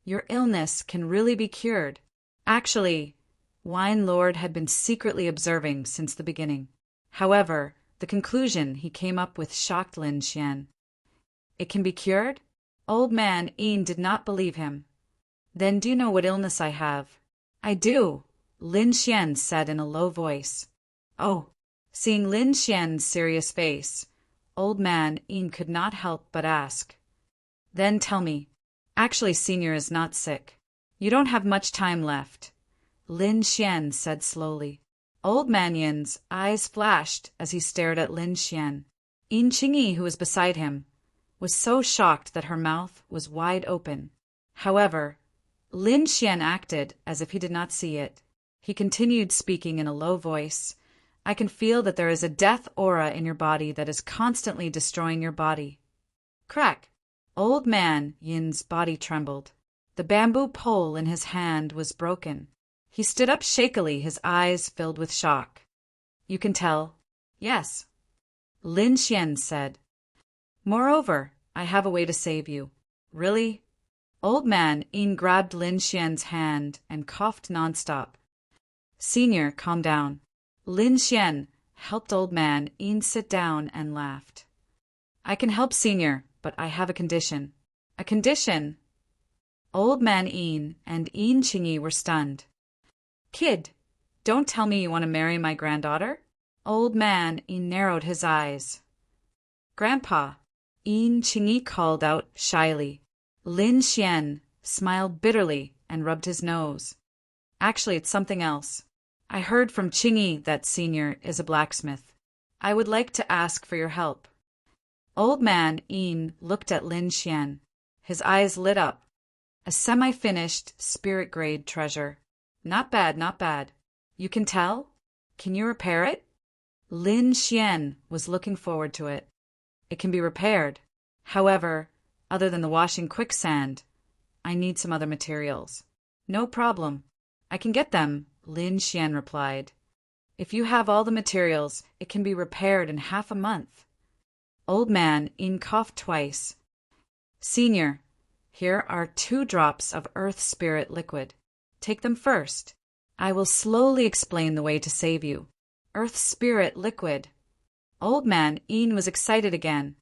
Your illness can really be cured. Actually, Wine Lord had been secretly observing since the beginning. However, the conclusion he came up with shocked Lin Xian. It can be cured? Old man Ian did not believe him. Then do you know what illness I have? I do, Lin Xian said in a low voice. Oh. Seeing Lin Xian's serious face, old man Ian could not help but ask. Then tell me. Actually, Senior is not sick. You don't have much time left, Lin Xian said slowly. Old man Yin's eyes flashed as he stared at Lin Xian. Yin Qingyi, who was beside him, was so shocked that her mouth was wide open. However, Lin Xian acted as if he did not see it. He continued speaking in a low voice. I can feel that there is a death aura in your body that is constantly destroying your body. Crack! Old man Yin's body trembled. The bamboo pole in his hand was broken. He stood up shakily, his eyes filled with shock. You can tell? Yes, Lin Xian said. Moreover, I have a way to save you. Really? Old man Yin grabbed Lin Xian's hand and coughed nonstop. Senior, calm down. Lin Xian helped old man Yin sit down and laughed. I can help Senior, but I have a condition. A condition? Old man Yin and Yin Qingyi were stunned. Kid, don't tell me you want to marry my granddaughter? Old man Yin narrowed his eyes. Grandpa, Yin Qingyi called out shyly. Lin Xian smiled bitterly and rubbed his nose. Actually, it's something else. I heard from Qingyi that Senior is a blacksmith. I would like to ask for your help. Old man Yin looked at Lin Xian. His eyes lit up. A semi-finished spirit-grade treasure. Not bad, not bad. You can tell? Can you repair it? Lin Xian was looking forward to it. It can be repaired. However, other than the washing quicksand, I need some other materials. No problem. I can get them, Lin Xian replied. If you have all the materials, it can be repaired in half a month. Old man Yin coughed twice. Senior, here are 2 drops of earth spirit liquid. Take them first. I will slowly explain the way to save you. Earth spirit liquid. Old man Yin was excited again.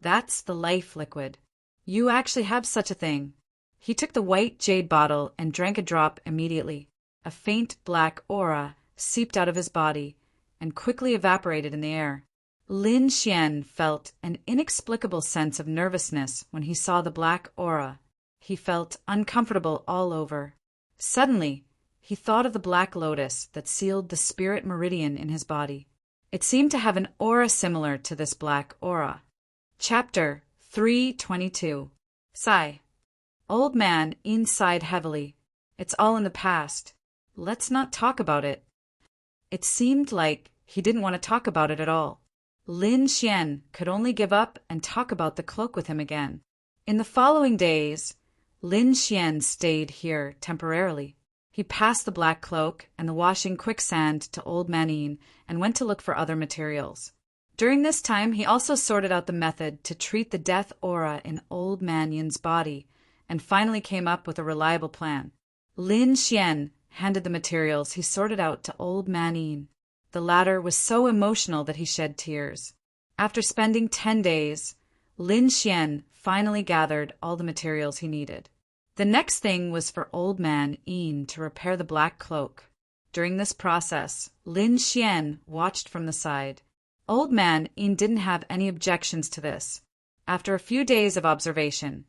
That's the life liquid. You actually have such a thing. He took the white jade bottle and drank a drop immediately. A faint black aura seeped out of his body and quickly evaporated in the air. Lin Xian felt an inexplicable sense of nervousness when he saw the black aura. He felt uncomfortable all over. Suddenly, he thought of the black lotus that sealed the spirit meridian in his body. It seemed to have an aura similar to this black aura. Chapter 322. Sigh. Old man Yin sighed heavily. It's all in the past. Let's not talk about it. It seemed like he didn't want to talk about it at all. Lin Xian could only give up and talk about the cloak with him again. In the following days, Lin Xian stayed here temporarily. He passed the black cloak and the washing quicksand to old man Yin and went to look for other materials. During this time, he also sorted out the method to treat the death aura in old man Yin's body and finally came up with a reliable plan. Lin Xian handed the materials he sorted out to old man Yin. The latter was so emotional that he shed tears. After spending 10 days, Lin Xian finally gathered all the materials he needed. The next thing was for old man Yin to repair the black cloak. During this process, Lin Xian watched from the side. Old man Yin didn't have any objections to this. After a few days of observation,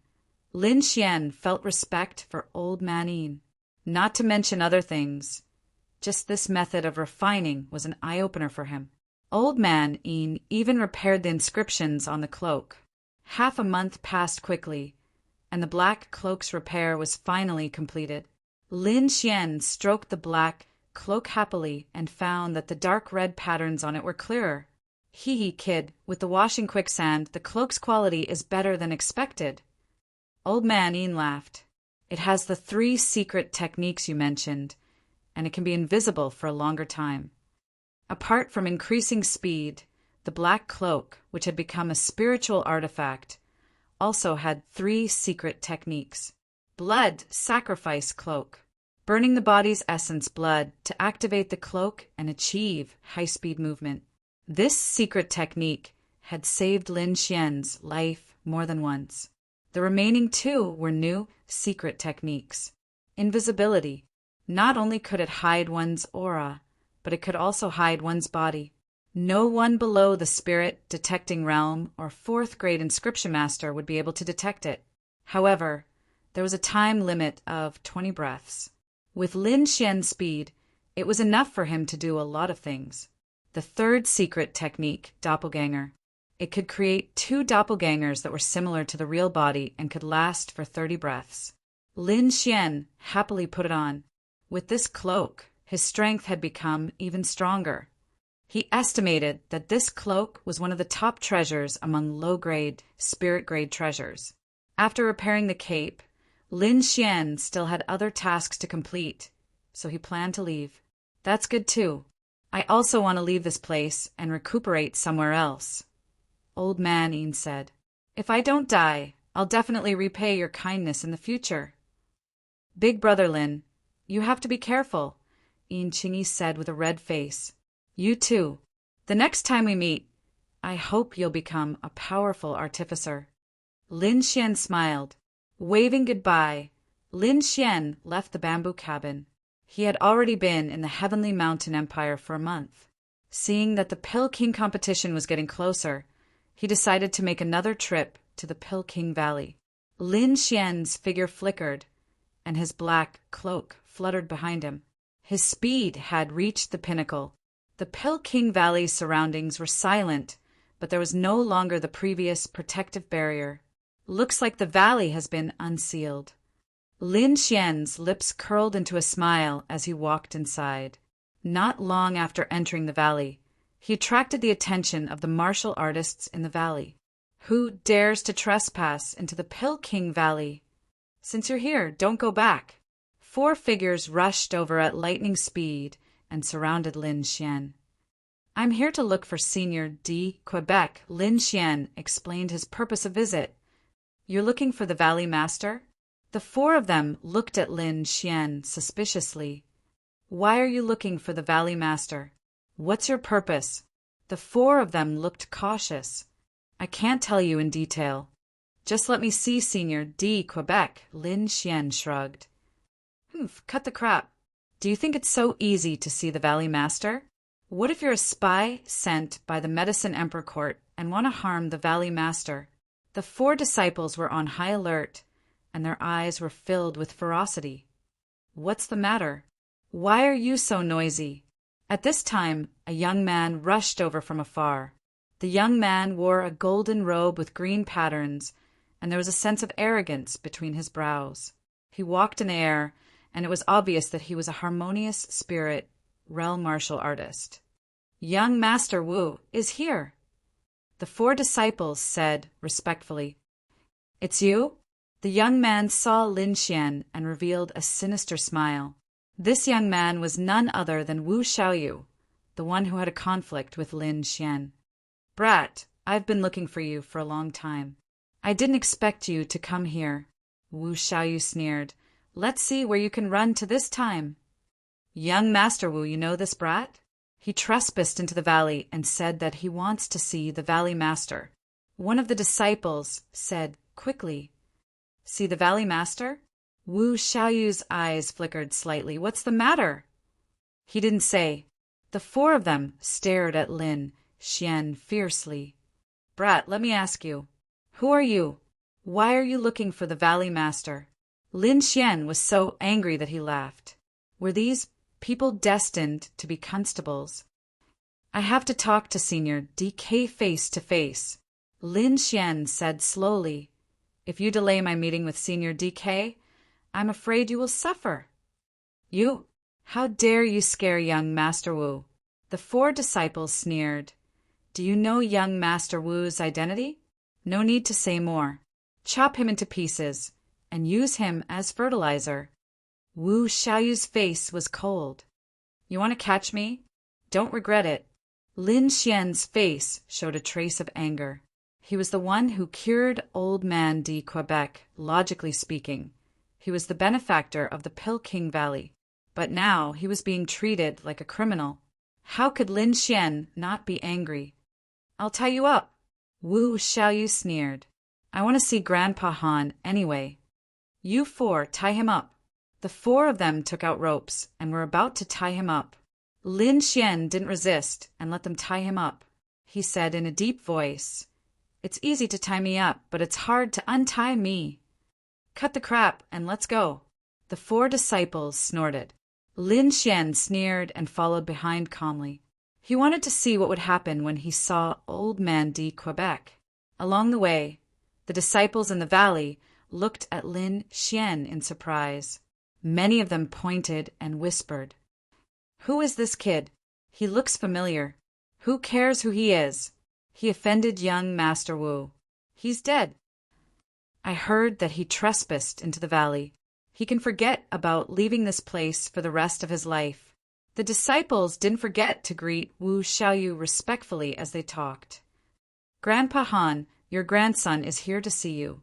Lin Xian felt respect for old man Yin. Not to mention other things. Just this method of refining was an eye-opener for him. Old man Yin even repaired the inscriptions on the cloak. Half a month passed quickly, and the black cloak's repair was finally completed. Lin Xian stroked the black cloak happily and found that the dark red patterns on it were clearer. Hee kid, with the washing quicksand, the cloak's quality is better than expected. Old man Yin laughed. It has the 3 secret techniques you mentioned, and it can be invisible for a longer time. Apart from increasing speed, the black cloak, which had become a spiritual artifact, also had 3 secret techniques. Blood sacrifice cloak. Burning the body's essence blood to activate the cloak and achieve high-speed movement. This secret technique had saved Lin Xian's life more than once. The remaining two were new, secret techniques. Invisibility. Not only could it hide one's aura, but it could also hide one's body. No one below the spirit detecting realm or fourth grade inscription master would be able to detect it. However, there was a time limit of 20 breaths. With Lin Xian's speed, it was enough for him to do a lot of things. The third secret technique, doppelganger. It could create two doppelgangers that were similar to the real body and could last for 30 breaths. Lin Xian happily put it on. With this cloak, his strength had become even stronger. He estimated that this cloak was one of the top treasures among low-grade, spirit-grade treasures. After repairing the cape, Lin Xian still had other tasks to complete, so he planned to leave. That's good too. I also want to leave this place and recuperate somewhere else. Old Man Yin said, If I don't die, I'll definitely repay your kindness in the future. Big brother Lin, you have to be careful, Yin Qingyi said with a red face. You too. The next time we meet, I hope you'll become a powerful artificer. Lin Xian smiled. Waving goodbye, Lin Xian left the bamboo cabin. He had already been in the Heavenly Mountain Empire for a month. Seeing that the Pill King competition was getting closer, he decided to make another trip to the Pill King Valley. Lin Xian's figure flickered, and his black cloak fluttered behind him. His speed had reached the pinnacle. The Pill King Valley's surroundings were silent, but there was no longer the previous protective barrier. Looks like the valley has been unsealed. Lin Xian's lips curled into a smile as he walked inside. Not long after entering the valley, he attracted the attention of the martial artists in the valley. Who dares to trespass into the Pill King Valley? Since you're here, don't go back. 4 figures rushed over at lightning speed and surrounded Lin Xian. I'm here to look for Senior D. Quebec. Lin Xian explained his purpose of visit. You're looking for the Valley Master? The 4 of them looked at Lin Xian suspiciously. Why are you looking for the Valley Master? What's your purpose? The 4 of them looked cautious. I can't tell you in detail. Just let me see Senior D. Quebec. Lin Xian shrugged. Cut the crap. Do you think it's so easy to see the Valley Master? What if you're a spy sent by the Medicine Emperor Court and want to harm the Valley Master? The 4 disciples were on high alert, and their eyes were filled with ferocity. What's the matter? Why are you so noisy? At this time, a young man rushed over from afar. The young man wore a golden robe with green patterns, and there was a sense of arrogance between his brows. He walked in the air, and it was obvious that he was a harmonious spirit, realm martial artist. Young Master Wu is here. The 4 disciples said respectfully, It's you? The young man saw Lin Xian and revealed a sinister smile. This young man was none other than Wu Xiaoyu, the one who had a conflict with Lin Xian. Brat, I've been looking for you for a long time. I didn't expect you to come here. Wu Xiaoyu sneered. Let's see where you can run to this time. Young Master Wu, you know this brat? He trespassed into the valley and said that he wants to see the Valley Master. One of the disciples said quickly, See the Valley Master? Wu Xiaoyu's eyes flickered slightly. What's the matter? He didn't say. The 4 of them stared at Lin Xian fiercely. Brat, let me ask you. Who are you? Why are you looking for the Valley Master? Lin Xian was so angry that he laughed. Were these people destined to be constables? I have to talk to Senior DK face to face. Lin Xian said slowly. If you delay my meeting with Senior DK, I'm afraid you will suffer. You? How dare you scare young Master Wu? The 4 disciples sneered. Do you know young Master Wu's identity? No need to say more. Chop him into pieces and use him as fertilizer. Wu Xiaoyu's face was cold. You want to catch me? Don't regret it. Lin Xian's face showed a trace of anger. He was the one who cured Old Man D. Quebec, logically speaking. He was the benefactor of the Pill King Valley. But now he was being treated like a criminal. How could Lin Xian not be angry? I'll tie you up. Wu Xiaoyu sneered. I want to see Grandpa Han anyway. You four, tie him up. The four of them took out ropes and were about to tie him up. Lin Xian didn't resist and let them tie him up. He said in a deep voice, "It's easy to tie me up, but it's hard to untie me. Cut the crap and let's go." The four disciples snorted. Lin Xian sneered and followed behind calmly. He wanted to see what would happen when he saw Old Man de Quebec. Along the way, the disciples in the valley looked at Lin Xian in surprise. Many of them pointed and whispered, "Who is this kid? He looks familiar. Who cares who he is? He offended young Master Wu. He's dead. I heard that he trespassed into the valley. He can forget about leaving this place for the rest of his life." The disciples didn't forget to greet Wu Xiaoyu respectfully as they talked. "Grandpa Han, your grandson is here to see you."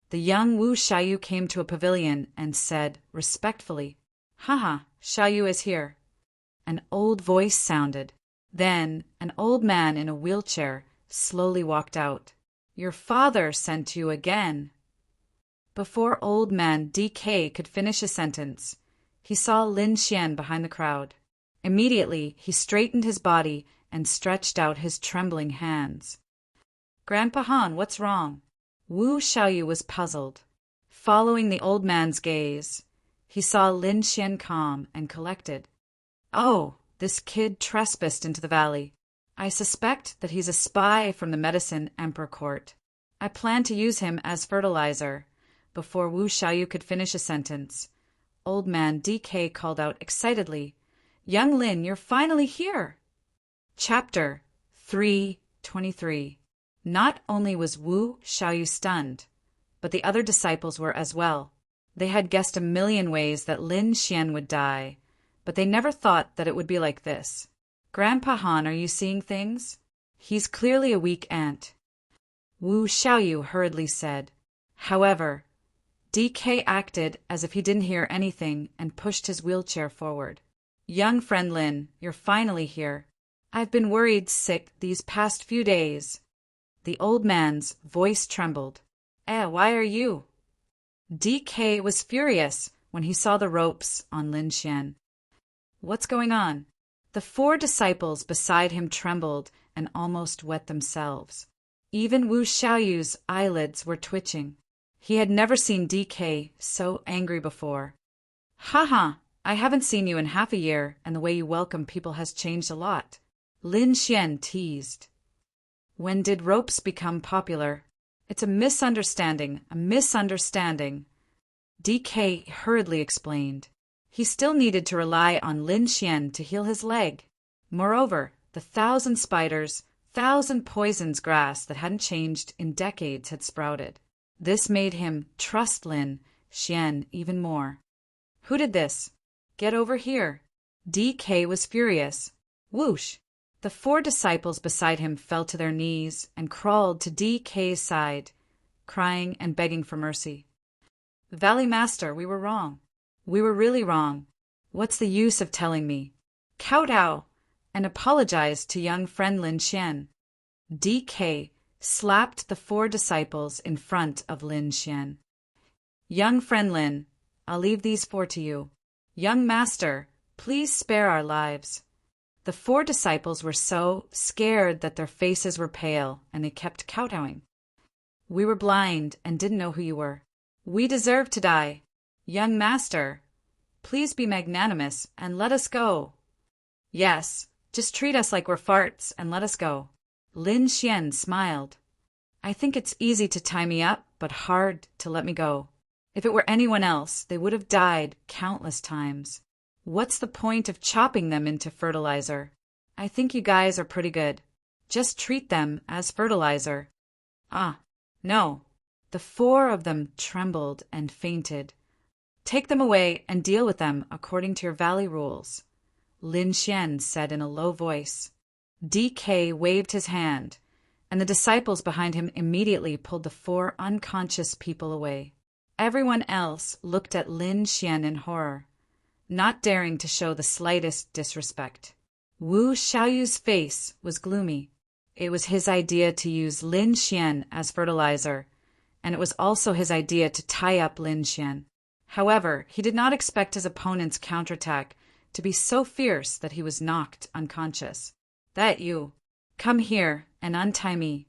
The young Wu Xiaoyu came to a pavilion and said respectfully, "Haha, Xiaoyu is here." An old voice sounded. Then an old man in a wheelchair slowly walked out. "Your father sent you again." Before Old Man DK could finish a sentence, he saw Lin Xian behind the crowd. Immediately, he straightened his body and stretched out his trembling hands. "Grandpa Han, what's wrong?" Wu Xiaoyu was puzzled. Following the old man's gaze, he saw Lin Xian calm and collected. "Oh, this kid trespassed into the valley. I suspect that he's a spy from the Medicine Emperor Court. I plan to use him as fertilizer." Before Wu Xiaoyu could finish a sentence, Old Man DK called out excitedly, "Young Lin, you're finally here!" Chapter 3:23. Not only was Wu Xiaoyu stunned, but the other disciples were as well. They had guessed a million ways that Lin Xian would die, but they never thought that it would be like this. "Grandpa Han, are you seeing things? He's clearly a weak ant," Wu Xiaoyu hurriedly said. However, DK acted as if he didn't hear anything and pushed his wheelchair forward. "Young friend Lin, you're finally here. I've been worried sick these past few days." The old man's voice trembled. Why are you?" DK was furious when he saw the ropes on Lin Xian. "What's going on?" The four disciples beside him trembled and almost wet themselves. Even Wu Xiaoyu's eyelids were twitching. He had never seen DK so angry before. "Haha, I haven't seen you in half a year, and the way you welcome people has changed a lot," Lin Xian teased. "When did ropes become popular? It's a misunderstanding, DK hurriedly explained. He still needed to rely on Lin Xian to heal his leg. Moreover, the 1,000 spiders, 1,000 poisons grass that hadn't changed in decades had sprouted. This made him trust Lin Xian even more. "Who did this? Get over here." DK was furious. Whoosh! The four disciples beside him fell to their knees and crawled to DK's side, crying and begging for mercy. "Valley Master, we were wrong. We were really wrong. What's the use of telling me? Kowtow and apologize to young friend Lin Xian." DK slapped the four disciples in front of Lin Xian. "Young friend Lin, I'll leave these four to you. Young master, please spare our lives." The four disciples were so scared that their faces were pale and they kept kowtowing. "We were blind and didn't know who you were. We deserve to die. Young master, please be magnanimous and let us go." "Yes, just treat us like we're farts and let us go." Lin Xian smiled. "I think it's easy to tie me up, but hard to let me go. If it were anyone else, they would have died countless times. What's the point of chopping them into fertilizer? I think you guys are pretty good. Just treat them as fertilizer." No." The four of them trembled and fainted. "Take them away and deal with them according to your valley rules," Lin Xian said in a low voice. DK waved his hand, and the disciples behind him immediately pulled the four unconscious people away. Everyone else looked at Lin Xian in horror, not daring to show the slightest disrespect. Wu Xiaoyu's face was gloomy. It was his idea to use Lin Xian as fertilizer, and it was also his idea to tie up Lin Xian. However, he did not expect his opponent's counterattack to be so fierce that he was knocked unconscious. That you. Come here and untie me.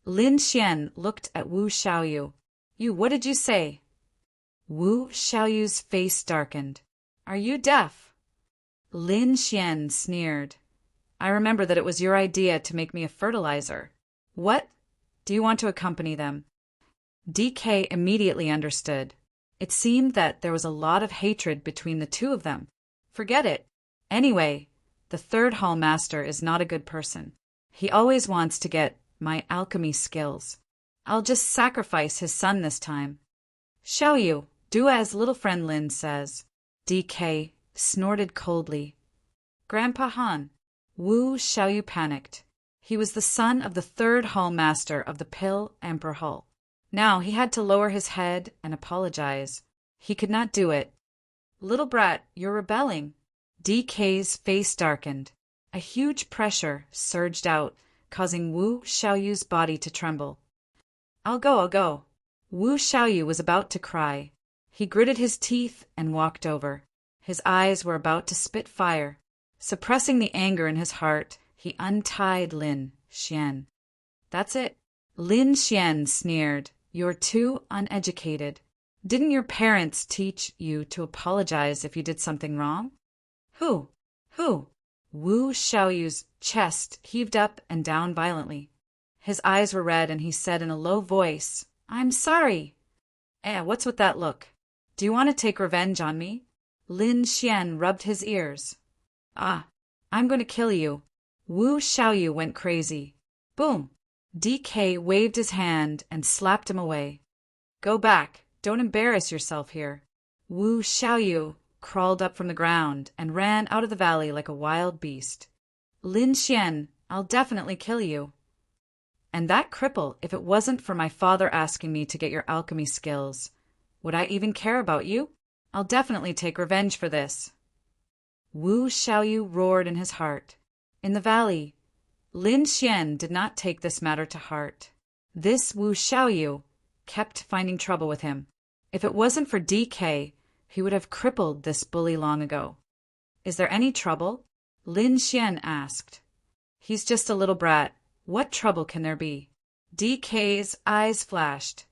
Lin Xian looked at Wu Xiaoyu. You, what did you say? Wu Xiaoyu's face darkened. Are you deaf? Lin Xian sneered. I remember that it was your idea to make me a fertilizer. What? Do you want to accompany them? DK immediately understood. It seemed that there was a lot of hatred between the two of them. Forget it. Anyway, the third hall master is not a good person. He always wants to get my alchemy skills. I'll just sacrifice his son this time. Xiaoyu, do as little friend Lin says. DK snorted coldly. Grandpa Han. Wu Xiaoyu panicked. He was the son of the third hall master of the Pill Emperor Hall. Now he had to lower his head and apologize. He could not do it. Little brat, you're rebelling. DK's face darkened. A huge pressure surged out, causing Wu Xiaoyu's body to tremble. I'll go. Wu Xiaoyu was about to cry. He gritted his teeth and walked over. His eyes were about to spit fire. Suppressing the anger in his heart, he untied Lin Xian. That's it. Lin Xian sneered. You're too uneducated. Didn't your parents teach you to apologize if you did something wrong? Who? Wu Xiaoyu's chest heaved up and down violently. His eyes were red and he said in a low voice, I'm sorry. What's with that look? Do you want to take revenge on me? Lin Xian rubbed his ears. I'm going to kill you. Wu Xiaoyu went crazy. Boom! DK waved his hand and slapped him away. Go back. Don't embarrass yourself here. Wu Xiaoyu crawled up from the ground and ran out of the valley like a wild beast. Lin Xian, I'll definitely kill you. And that cripple, if it wasn't for my father asking me to get your alchemy skills, would I even care about you? I'll definitely take revenge for this. Wu Xiaoyu roared in his heart. In the valley, Lin Xian did not take this matter to heart. This Wu Xiaoyu kept finding trouble with him. If it wasn't for DK, he would have crippled this bully long ago. Is there any trouble? Lin Xian asked. He's just a little brat. What trouble can there be? DK's eyes flashed.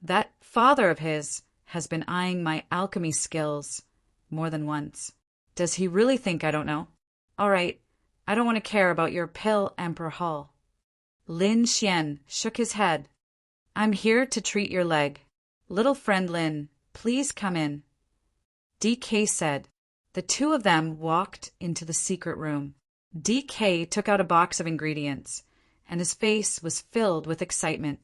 That father of his has been eyeing my alchemy skills more than once. Does he really think I don't know? All right, I don't want to care about your Pill Emperor Hall. Lin Xian shook his head. I'm here to treat your leg. Little friend Lin, please come in. DK said. The two of them walked into the secret room. DK took out a box of ingredients, and his face was filled with excitement.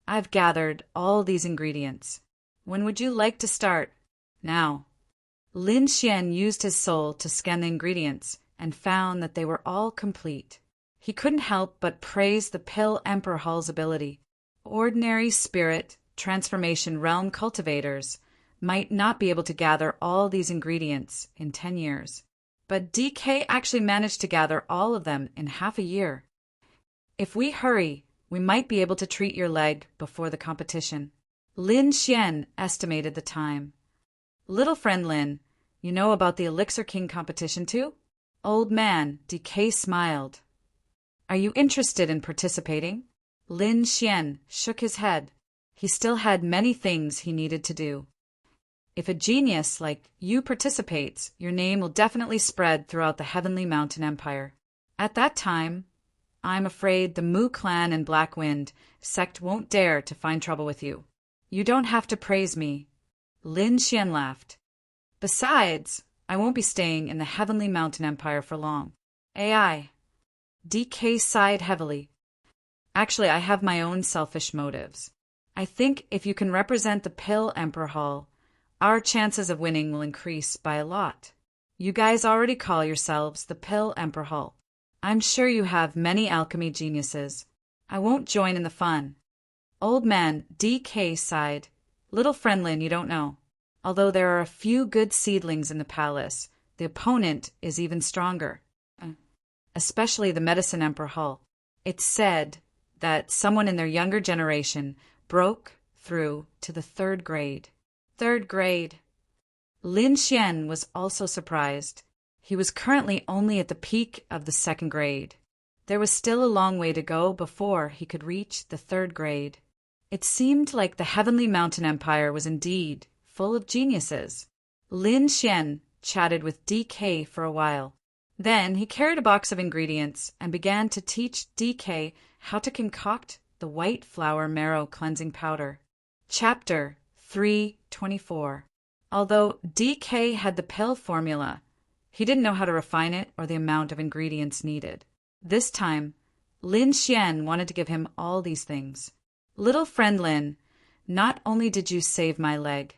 I've gathered all these ingredients. When would you like to start? Now. Lin Xian used his soul to scan the ingredients and found that they were all complete. He couldn't help but praise the Pill Emperor Hall's ability. Ordinary spirit transformation realm cultivators might not be able to gather all these ingredients in 10 years. But DK actually managed to gather all of them in half a year. If we hurry, we might be able to treat your leg before the competition. Lin Xian estimated the time. Little friend Lin, you know about the Elixir King competition too? Old man, DK smiled. Are you interested in participating? Lin Xian shook his head. He still had many things he needed to do. If a genius like you participates, your name will definitely spread throughout the Heavenly Mountain Empire. At that time, I'm afraid the Mu Clan and Black Wind sect won't dare to find trouble with you. You don't have to praise me. Lin Xian laughed. Besides, I won't be staying in the Heavenly Mountain Empire for long. AI. DK sighed heavily. Actually, I have my own selfish motives. I think if you can represent the Pill Emperor Hall, our chances of winning will increase by a lot. You guys already call yourselves the Pill Emperor Hall. I'm sure you have many alchemy geniuses. I won't join in the fun. Old man DK sighed. Little friend Lin, you don't know. Although there are a few good seedlings in the palace, the opponent is even stronger. Especially the Medicine Emperor Hall. It's said that someone in their younger generation broke through to the third grade. Third grade. Lin Xian was also surprised. He was currently only at the peak of the second grade. There was still a long way to go before he could reach the third grade. It seemed like the Heavenly Mountain Empire was indeed full of geniuses. Lin Xian chatted with DK for a while. Then he carried a box of ingredients and began to teach DK how to concoct the white flower marrow cleansing powder. Chapter 324. Although DK had the pill formula, he didn't know how to refine it or the amount of ingredients needed. This time, Lin Xian wanted to give him all these things. Little friend Lin, not only did you save my leg,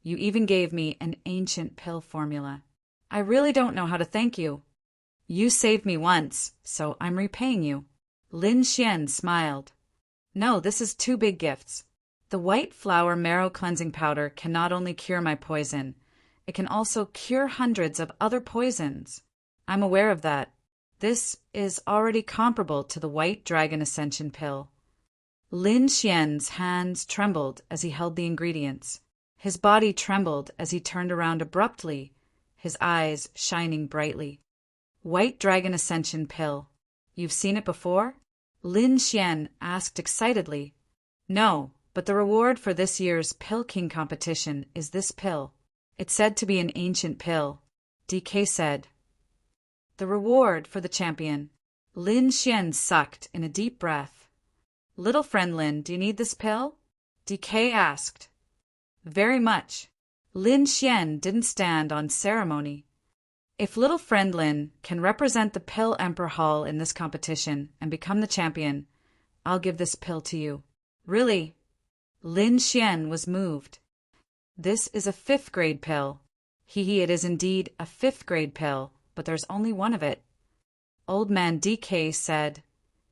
you even gave me an ancient pill formula. I really don't know how to thank you. You saved me once, so I'm repaying you. Lin Xian smiled. No, this is two big gifts. The white flower marrow cleansing powder can not only cure my poison, it can also cure hundreds of other poisons. I'm aware of that. This is already comparable to the White Dragon Ascension pill. Lin Xian's hands trembled as he held the ingredients. His body trembled as he turned around abruptly, his eyes shining brightly. White Dragon Ascension pill. You've seen it before? Lin Xian asked excitedly. No, but the reward for this year's Pill King competition is this pill. It's said to be an ancient pill, DK said. The reward for the champion. Lin Xian sucked in a deep breath. Little friend Lin, do you need this pill? DK asked. Very much. Lin Xian didn't stand on ceremony. If little friend Lin can represent the Pill Emperor Hall in this competition and become the champion, I'll give this pill to you. Really? Lin Xian was moved. This is a 5th grade pill. It is indeed a 5th grade pill, but there's only one of it. Old man DK said,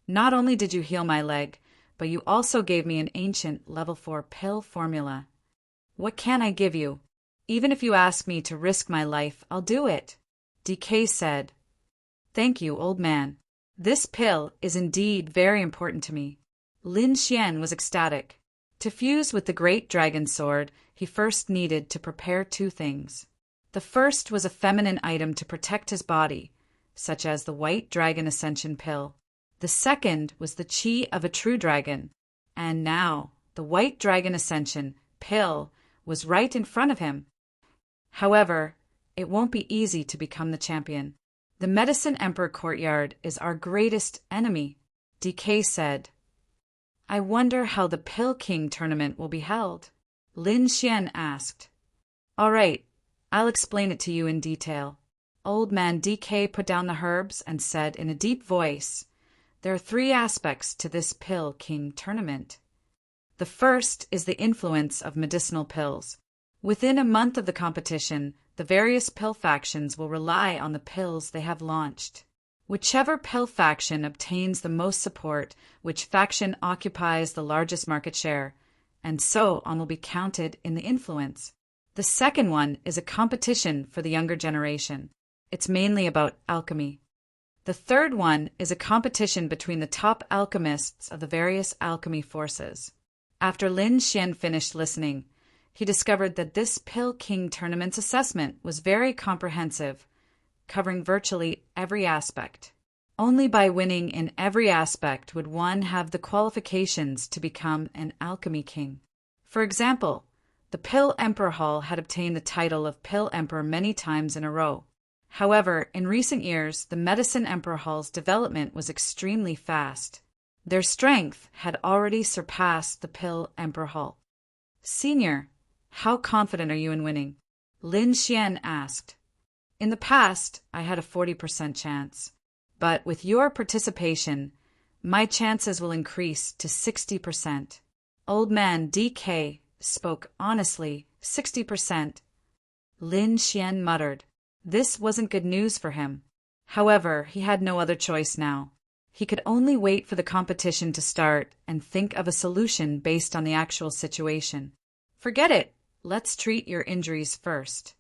not only did you heal my leg, but you also gave me an ancient level 4 pill formula. What can I give you? Even if you ask me to risk my life, I'll do it. DK said. Thank you, old man. This pill is indeed very important to me. Lin Xian was ecstatic. To fuse with the great dragon sword, he first needed to prepare 2 things. The first was a feminine item to protect his body, such as the White Dragon Ascension pill. The second was the chi of a true dragon. And now, the White Dragon Ascension pill was right in front of him. However, it won't be easy to become the champion. The Medicine Emperor courtyard is our greatest enemy, DK said. I wonder how the Pill King tournament will be held, Lin Xian asked. All right, I'll explain it to you in detail. Old man DK put down the herbs and said in a deep voice, there are 3 aspects to this Pill King tournament. The first is the influence of medicinal pills. Within a month of the competition, the various pill factions will rely on the pills they have launched. Whichever pill faction obtains the most support, which faction occupies the largest market share, and so on will be counted in the influence. The second one is a competition for the younger generation. It's mainly about alchemy. The third one is a competition between the top alchemists of the various alchemy forces. After Lin Xian finished listening, he discovered that this Pill King tournament's assessment was very comprehensive, covering virtually every aspect. Only by winning in every aspect would one have the qualifications to become an alchemy king. For example, the Pill Emperor Hall had obtained the title of Pill Emperor many times in a row. However, in recent years, the Medicine Emperor Hall's development was extremely fast. Their strength had already surpassed the Pill Emperor Hall. Senior, how confident are you in winning? Lin Xian asked. In the past, I had a 40% chance, but with your participation, my chances will increase to 60%. Old man DK spoke honestly, 60%. Lin Xian muttered. This wasn't good news for him. However, he had no other choice now. He could only wait for the competition to start and think of a solution based on the actual situation. Forget it. Let's treat your injuries first.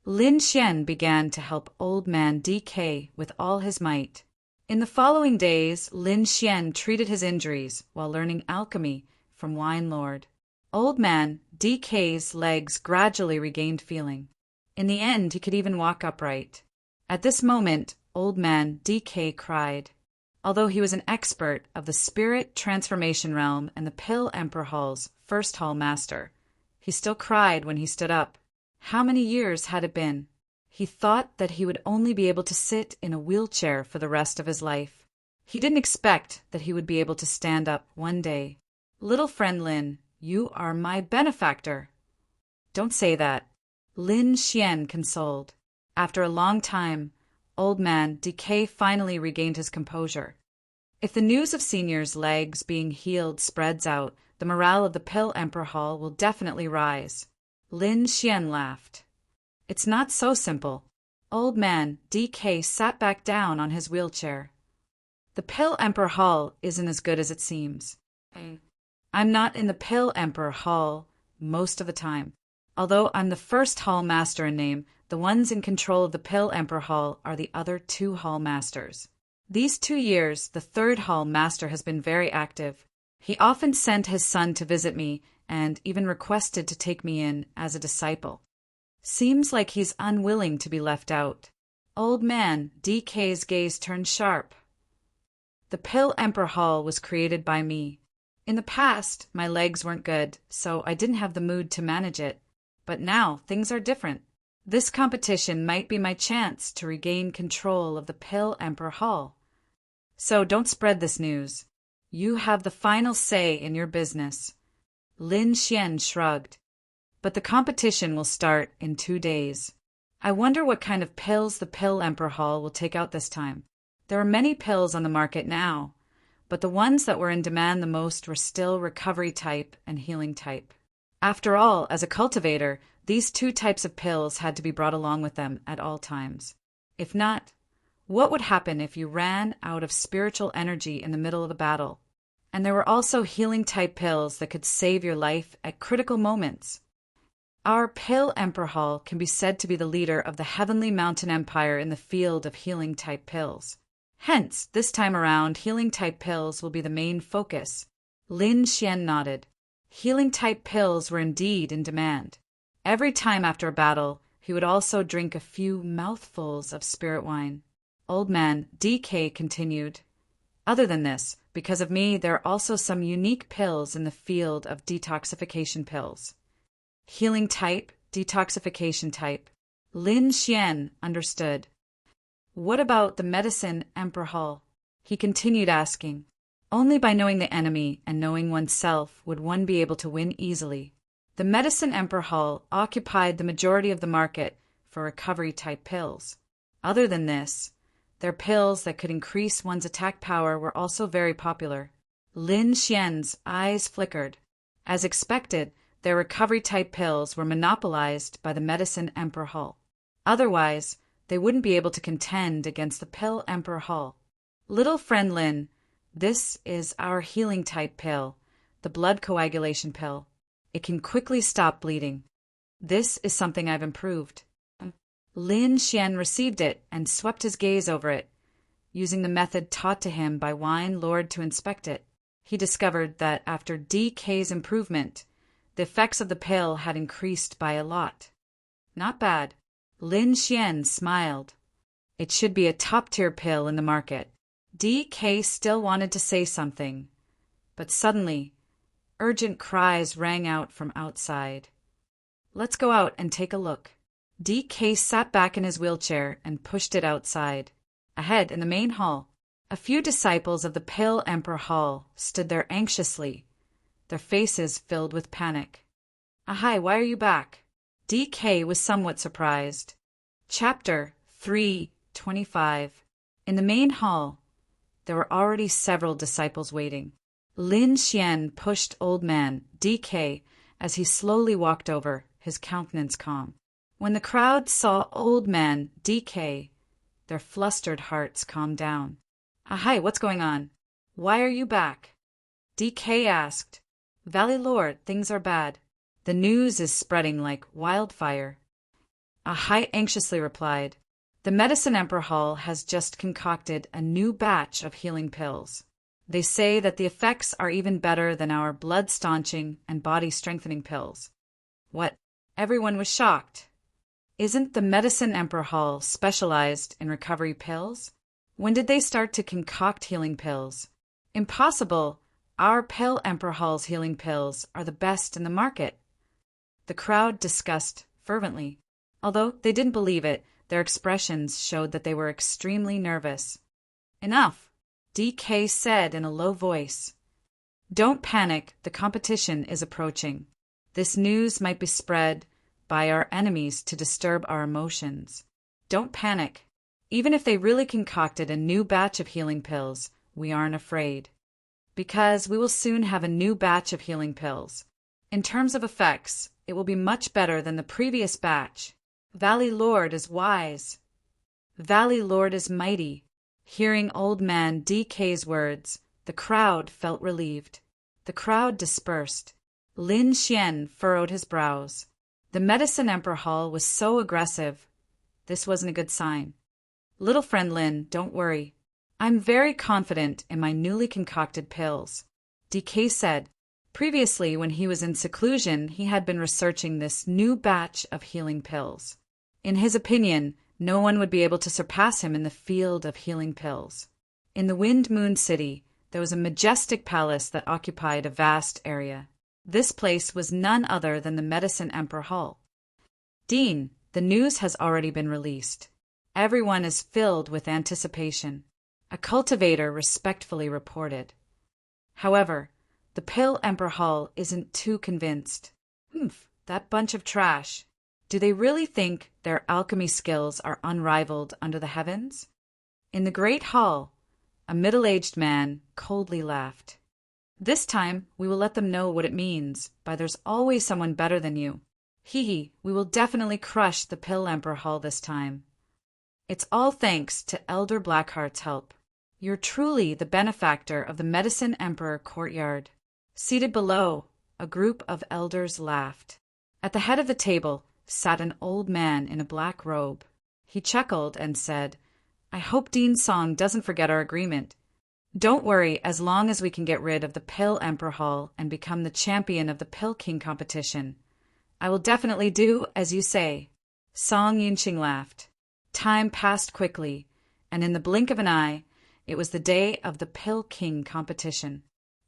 Lin Xian began to help old man DK with all his might. In the following days, Lin Xian treated his injuries while learning alchemy from Wine Lord. Old man DK's legs gradually regained feeling. In the end, he could even walk upright. At this moment, old man DK cried. Although he was an expert of the spirit transformation realm and the Pill Emperor Hall's first hall master, he still cried when he stood up. How many years had it been? He thought that he would only be able to sit in a wheelchair for the rest of his life. He didn't expect that he would be able to stand up one day. Little friend Lin, you are my benefactor. Don't say that. Lin Xian consoled. After a long time, old man DK finally regained his composure. If the news of Senior's legs being healed spreads out, the morale of the Pill Emperor Hall will definitely rise. Lin Xian laughed. It's not so simple. Old man DK sat back down on his wheelchair. The Pill Emperor Hall isn't as good as it seems. I'm not in the Pill Emperor Hall most of the time. Although I'm the first hall master in name, the ones in control of the Pill Emperor Hall are the other 2 hall masters. These 2 years, the 3rd hall master has been very active. He often sent his son to visit me and even requested to take me in as a disciple. Seems like he's unwilling to be left out. Old man DK's gaze turned sharp. The Pill Emperor Hall was created by me. In the past, my legs weren't good, so I didn't have the mood to manage it. But now, things are different. This competition might be my chance to regain control of the Pill Emperor Hall. So don't spread this news. You have the final say in your business. Lin Xian shrugged. But the competition will start in 2 days. I wonder what kind of pills the Pill Emperor Hall will take out this time. There are many pills on the market now, but the ones that were in demand the most were still recovery type and healing type. After all, as a cultivator, these 2 types of pills had to be brought along with them at all times. If not, what would happen if you ran out of spiritual energy in the middle of the battle? And there were also healing type pills that could save your life at critical moments. Our Pill Emperor Hall can be said to be the leader of the Heavenly Mountain Empire in the field of healing type pills. Hence, this time around, healing type pills will be the main focus. Lin Xian nodded. Healing type pills were indeed in demand. Every time after a battle, he would also drink a few mouthfuls of spirit wine. Old man DK continued. Other than this, because of me, there are also some unique pills in the field of detoxification pills. Healing type, detoxification type. Lin Xian understood. What about the Medicine Emperor Hall? He continued asking. Only by knowing the enemy and knowing oneself would one be able to win easily. The Medicine Emperor Hall occupied the majority of the market for recovery-type pills. Other than this, their pills that could increase one's attack power were also very popular. Lin Xian's eyes flickered. As expected, their recovery-type pills were monopolized by the Medicine Emperor Hall. Otherwise, they wouldn't be able to contend against the Pill Emperor Hall. Little friend Lin, this is our healing-type pill, the blood coagulation pill. It can quickly stop bleeding. This is something I've improved. Lin Xian received it and swept his gaze over it. Using the method taught to him by Wine Lord to inspect it, he discovered that after DK's improvement, the effects of the pill had increased by a lot. Not bad. Lin Xian smiled. It should be a top-tier pill in the market. DK still wanted to say something, but suddenly, urgent cries rang out from outside. Let's go out and take a look. DK sat back in his wheelchair and pushed it outside. Ahead, in the main hall, a few disciples of the Pill Emperor Hall stood there anxiously, their faces filled with panic. Ahai, why are you back? DK was somewhat surprised. Chapter 3:25. In the main hall, there were already several disciples waiting. Lin Xian pushed old man DK as he slowly walked over, his countenance calm. When the crowd saw old man DK, their flustered hearts calmed down. Ahai, what's going on? Why are you back? DK asked. Valley Lord, things are bad. The news is spreading like wildfire. Ahai anxiously replied. The Medicine Emperor Hall has just concocted a new batch of healing pills. They say that the effects are even better than our blood-staunching and body-strengthening pills. What? Everyone was shocked. Isn't the Medicine Emperor Hall specialized in recovery pills? When did they start to concoct healing pills? Impossible! Our Pill Emperor Hall's healing pills are the best in the market. The crowd discussed fervently. Although they didn't believe it, their expressions showed that they were extremely nervous. Enough, DK said in a low voice. Don't panic, the competition is approaching. This news might be spread by our enemies to disturb our emotions. Don't panic. Even if they really concocted a new batch of healing pills, we aren't afraid. Because we will soon have a new batch of healing pills. In terms of effects, it will be much better than the previous batch. Valley Lord is wise. Valley Lord is mighty. Hearing old man DK's words, the crowd felt relieved. The crowd dispersed. Lin Xian furrowed his brows. The Medicine Emperor Hall was so aggressive. This wasn't a good sign. Little friend Lin, don't worry. I'm very confident in my newly concocted pills, DK said. Previously, when he was in seclusion, he had been researching this new batch of healing pills. In his opinion, no one would be able to surpass him in the field of healing pills. In the Wind Moon City, there was a majestic palace that occupied a vast area. This place was none other than the Medicine Emperor Hall. Dean, the news has already been released. Everyone is filled with anticipation. A cultivator respectfully reported. However, the Pill Emperor Hall isn't too convinced. That bunch of trash. Do they really think their alchemy skills are unrivaled under the heavens? In the Great Hall, a middle-aged man coldly laughed. This time, we will let them know what it means by there's always someone better than you. We will definitely crush the Pill Emperor Hall this time. It's all thanks to Elder Blackheart's help. You're truly the benefactor of the Medicine Emperor courtyard. Seated below, a group of elders laughed. At the head of the table sat an old man in a black robe. He chuckled and said, I hope Dean Song doesn't forget our agreement. Don't worry, as long as we can get rid of the Pill Emperor Hall and become the champion of the Pill King competition. I will definitely do as you say. Song Yunqing laughed. Time passed quickly, and in the blink of an eye, it was the day of the Pill King competition.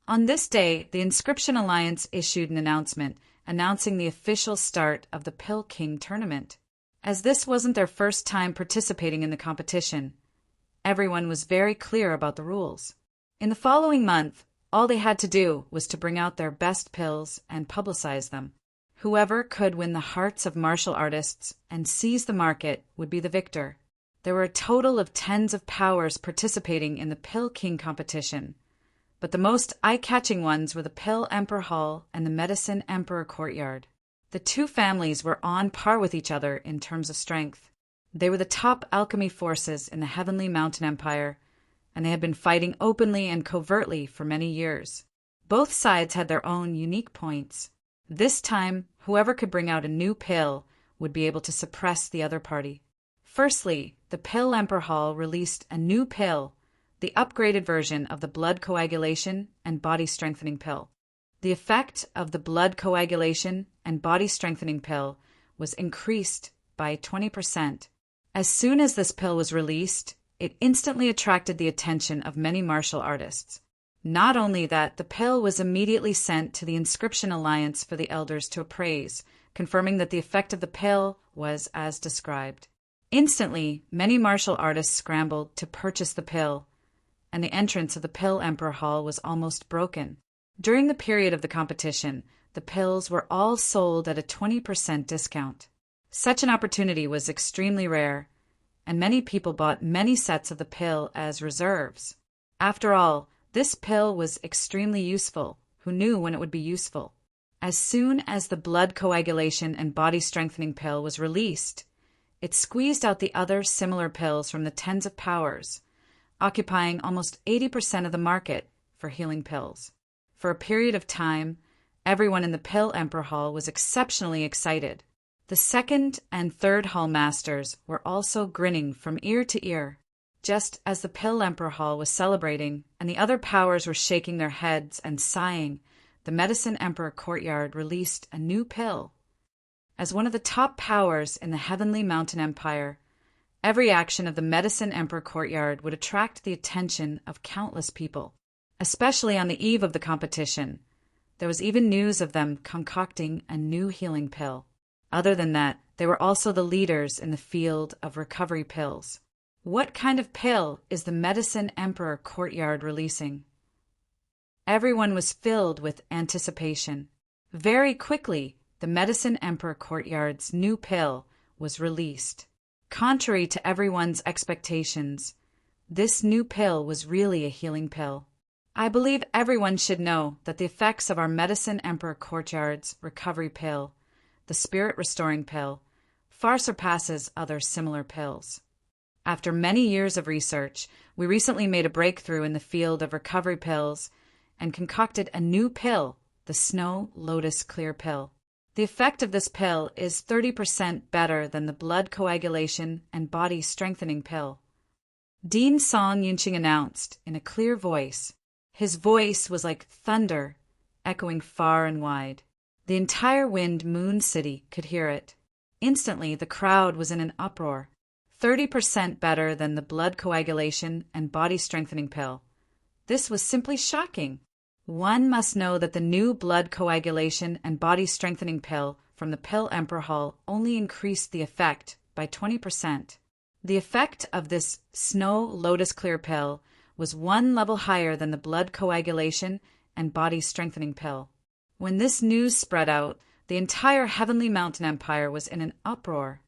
On this day, the Inscription Alliance issued an announcement announcing the official start of the Pill King tournament. As this wasn't their first time participating in the competition, everyone was very clear about the rules. In the following month, all they had to do was to bring out their best pills and publicize them. Whoever could win the hearts of martial artists and seize the market would be the victor. There were a total of tens of powers participating in the Pill King competition, but the most eye-catching ones were the Pill Emperor Hall and the Medicine Emperor Courtyard. The two families were on par with each other in terms of strength. They were the top alchemy forces in the Heavenly Mountain Empire, and they had been fighting openly and covertly for many years. Both sides had their own unique points. This time, whoever could bring out a new pill would be able to suppress the other party. Firstly, the Pill Emperor Hall released a new pill, the upgraded version of the blood coagulation and body strengthening pill. The effect of the blood coagulation and body strengthening pill was increased by 20%. As soon as this pill was released, it instantly attracted the attention of many martial artists. Not only that, the pill was immediately sent to the Inscription Alliance for the elders to appraise, confirming that the effect of the pill was as described. Instantly, many martial artists scrambled to purchase the pill, and the entrance of the Pill Emperor Hall was almost broken. During the period of the competition, the pills were all sold at a 20% discount. Such an opportunity was extremely rare, and many people bought many sets of the pill as reserves. After all, this pill was extremely useful. Who knew when it would be useful? As soon as the blood coagulation and body strengthening pill was released, it squeezed out the other similar pills from the tens of powers, occupying almost 80% of the market for healing pills. For a period of time, everyone in the Pill Emperor Hall was exceptionally excited. The second and third hall masters were also grinning from ear to ear. Just as the Pill Emperor Hall was celebrating and the other powers were shaking their heads and sighing, the Medicine Emperor courtyard released a new pill. As one of the top powers in the Heavenly Mountain Empire, every action of the Medicine Emperor courtyard would attract the attention of countless people, especially on the eve of the competition. There was even news of them concocting a new healing pill. Other than that, they were also the leaders in the field of recovery pills. What kind of pill is the Medicine Emperor courtyard releasing? Everyone was filled with anticipation. Very quickly, the Medicine Emperor courtyard's new pill was released. Contrary to everyone's expectations, this new pill was really a healing pill. I believe everyone should know that the effects of our Medicine Emperor courtyard's recovery pill, the spirit restoring pill, far surpasses other similar pills. After many years of research, we recently made a breakthrough in the field of recovery pills and concocted a new pill, the Snow Lotus Clear Pill. The effect of this pill is 30% better than the blood coagulation and body strengthening pill. Dean Song Yunqing announced in a clear voice. His voice was like thunder, echoing far and wide. The entire Wind Moon City could hear it. Instantly, the crowd was in an uproar. 30% better than the blood coagulation and body strengthening pill. This was simply shocking. One must know that the new blood coagulation and body strengthening pill from the Pill Emperor Hall only increased the effect by 20%. The effect of this Snow Lotus Clear Pill was one level higher than the blood coagulation and body strengthening pill. When this news spread out, the entire Heavenly Mountain Empire was in an uproar.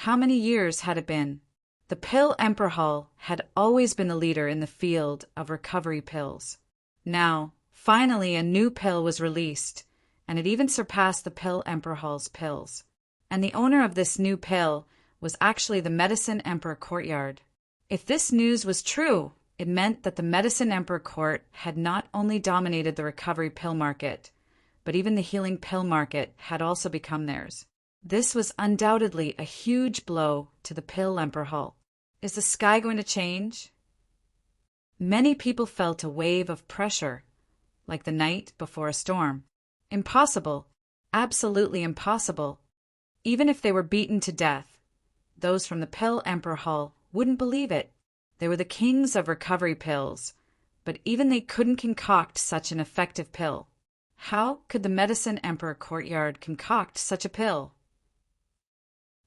How many years had it been? The Pill Emperor Hall had always been the leader in the field of recovery pills. Now, finally, a new pill was released, and it even surpassed the Pill Emperor Hall's pills. And the owner of this new pill was actually the Medicine Emperor courtyard. If this news was true, it meant that the Medicine Emperor court had not only dominated the recovery pill market, but even the healing pill market had also become theirs. This was undoubtedly a huge blow to the Pill Emperor Hall. Is the sky going to change? Many people felt a wave of pressure, like the night before a storm. Impossible, absolutely impossible. Even if they were beaten to death, those from the Pill Emperor Hall wouldn't believe it. They were the kings of recovery pills, but even they couldn't concoct such an effective pill. How could the Medicine Emperor courtyard concoct such a pill?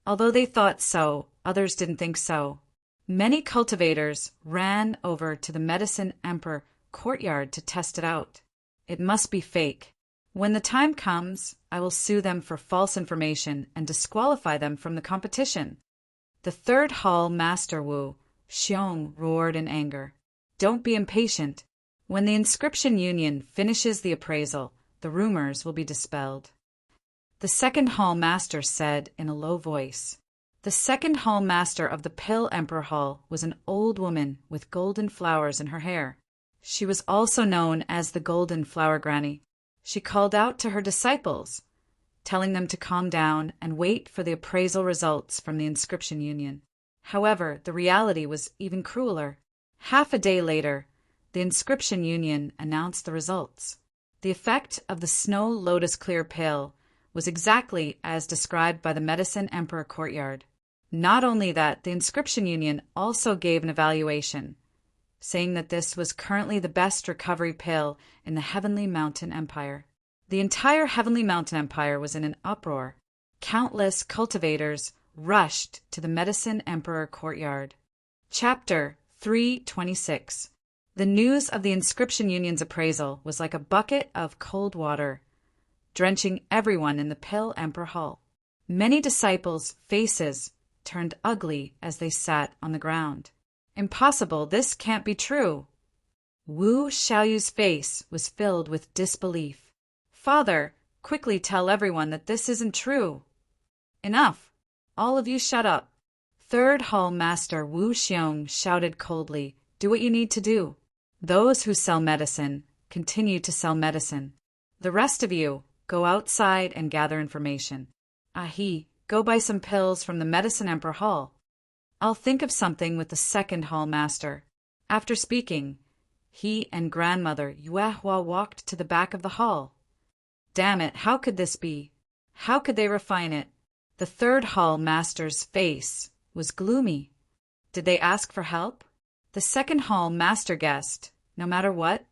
Although they thought so, others didn't think so. Many cultivators ran over to the Medicine Emperor courtyard to test it out. It must be fake. When the time comes, I will sue them for false information and disqualify them from the competition. The third hall master Wu Xiong roared in anger. Don't be impatient. When the inscription union finishes the appraisal, the rumors will be dispelled. The second hall master said in a low voice. The second hall master of the Pill Emperor Hall was an old woman with golden flowers in her hair. She was also known as the Golden Flower Granny. She called out to her disciples, telling them to calm down and wait for the appraisal results from the inscription union. However, the reality was even crueler. Half a day later, the inscription union announced the results. The effect of the Snow Lotus Clear Pill was exactly as described by the Medicine Emperor courtyard. Not only that, the inscription union also gave an evaluation, saying that this was currently the best recovery pill in the Heavenly Mountain Empire. The entire Heavenly Mountain Empire was in an uproar. Countless cultivators rushed to the Medicine Emperor courtyard. Chapter 326. The news of the inscription union's appraisal was like a bucket of cold water, drenching everyone in the Pill Emperor Hall. Many disciples' faces turned ugly as they sat on the ground. Impossible, this can't be true. Wu Xiaoyu's face was filled with disbelief. Father, quickly tell everyone that this isn't true. Enough. All of you shut up. Third Hall Master Wu Xiong shouted coldly, do what you need to do. Those who sell medicine, continue to sell medicine. The rest of you, go outside and gather information. Ahi, go buy some pills from the Medicine Emperor Hall. I'll think of something with the second hall master. After speaking, he and grandmother Yuehua walked to the back of the hall. Damn it, how could this be? How could they refine it? The third hall master's face was gloomy. Did they ask for help? The second hall master guessed, no matter what,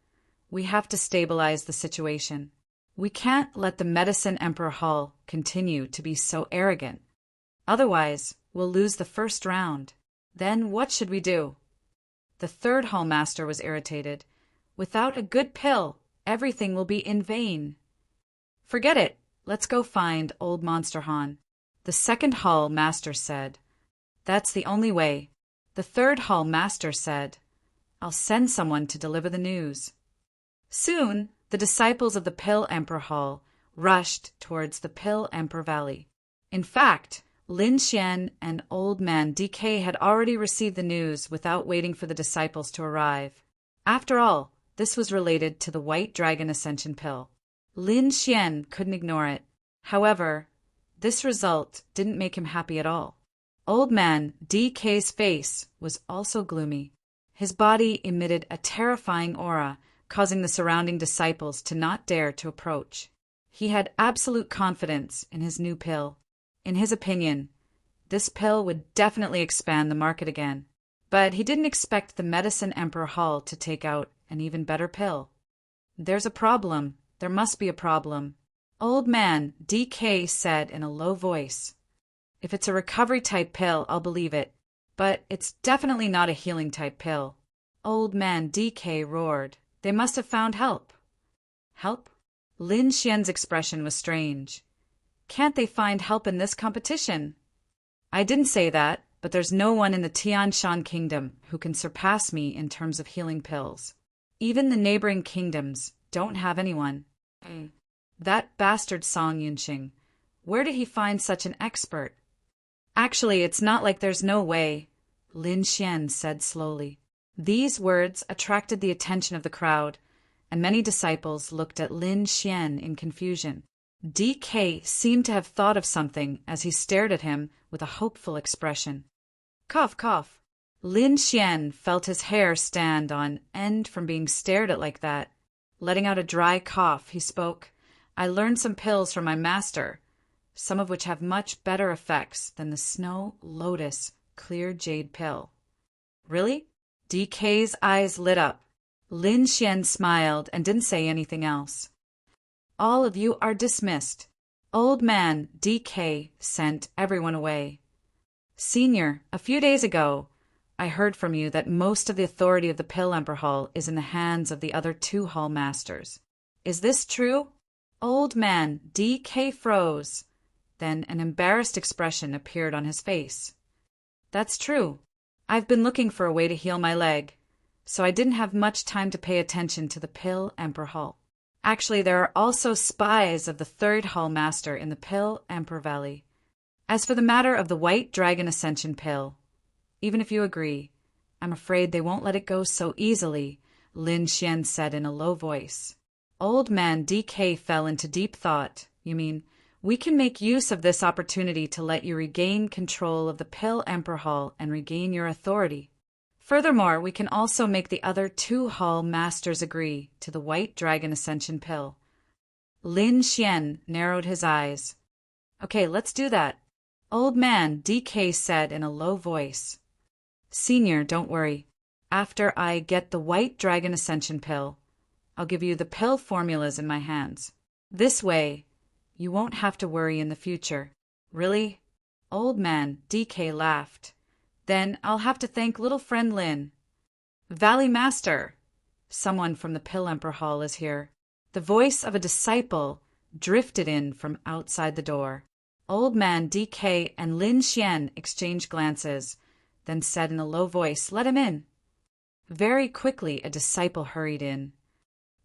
we have to stabilize the situation. We can't let the Medicine Emperor Hall continue to be so arrogant. Otherwise, we'll lose the first round. Then what should we do? The third hall master was irritated. Without a good pill, everything will be in vain. Forget it. Let's go find old Monster Han. The second hall master said. That's the only way. The third hall master said, I'll send someone to deliver the news. Soon, the disciples of the Pill Emperor Hall rushed towards the Pill Emperor Valley. In fact, Lin Xian and Old Man DK had already received the news without waiting for the disciples to arrive. After all, this was related to the White Dragon Ascension Pill. Lin Xian couldn't ignore it. However, this result didn't make him happy at all. Old Man DK's face was also gloomy. His body emitted a terrifying aura, causing the surrounding disciples to not dare to approach. He had absolute confidence in his new pill. In his opinion, this pill would definitely expand the market again. But he didn't expect the Medicine Emperor Hall to take out an even better pill. There's a problem. There must be a problem. Old Man DK said in a low voice. If it's a recovery-type pill, I'll believe it. But it's definitely not a healing-type pill. Old Man DK roared. They must have found help. Help? Lin Xian's expression was strange. Can't they find help in this competition? I didn't say that, but there's no one in the Tian Shan Kingdom who can surpass me in terms of healing pills. Even the neighboring kingdoms don't have anyone. That bastard Song Yunxing. Where did he find such an expert? Actually, it's not like there's no way, Lin Xian said slowly. These words attracted the attention of the crowd, and many disciples looked at Lin Xian in confusion. DK seemed to have thought of something as he stared at him with a hopeful expression. Cough, cough. Lin Xian felt his hair stand on end from being stared at like that. Letting out a dry cough, he spoke. I learned some pills from my master, some of which have much better effects than the Snow Lotus Clear Jade pill. Really? DK's eyes lit up. Lin Xian smiled and didn't say anything else. All of you are dismissed. Old Man DK sent everyone away. Senior, a few days ago, I heard from you that most of the authority of the Pill Emperor Hall is in the hands of the other two hall masters. Is this true? Old Man DK froze. Then an embarrassed expression appeared on his face. That's true. I've been looking for a way to heal my leg, so I didn't have much time to pay attention to the Pill Emperor Hall. Actually, there are also spies of the third hall master in the Pill Emperor Valley. As for the matter of the White Dragon Ascension pill, even if you agree, I'm afraid they won't let it go so easily, Lin Xian said in a low voice. Old Man DK fell into deep thought. You mean, we can make use of this opportunity to let you regain control of the Pill Emperor Hall and regain your authority. Furthermore, we can also make the other two hall masters agree to the White Dragon Ascension pill. Lin Xian narrowed his eyes. Okay, let's do that. Old Man DK said in a low voice. Senior, don't worry. After I get the White Dragon Ascension pill, I'll give you the pill formulas in my hands. This way, you won't have to worry in the future. Really? Old Man DK laughed. Then I'll have to thank little friend Lin. Valley Master, someone from the Pill Emperor Hall is here. The voice of a disciple drifted in from outside the door. Old Man DK and Lin Xian exchanged glances, then said in a low voice, Let him in. Very quickly a disciple hurried in.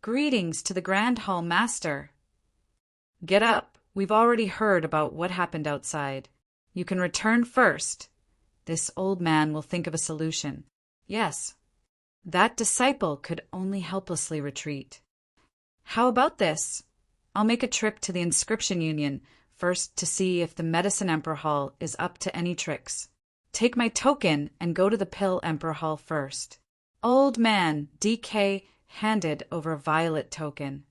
Greetings to the Grand Hall Master. Get up. We've already heard about what happened outside. You can return first. This old man will think of a solution. Yes. That disciple could only helplessly retreat. How about this? I'll make a trip to the Inscription Union first to see if the Medicine Emperor Hall is up to any tricks. Take my token and go to the Pill Emperor Hall first. Old man DK handed over a violet token.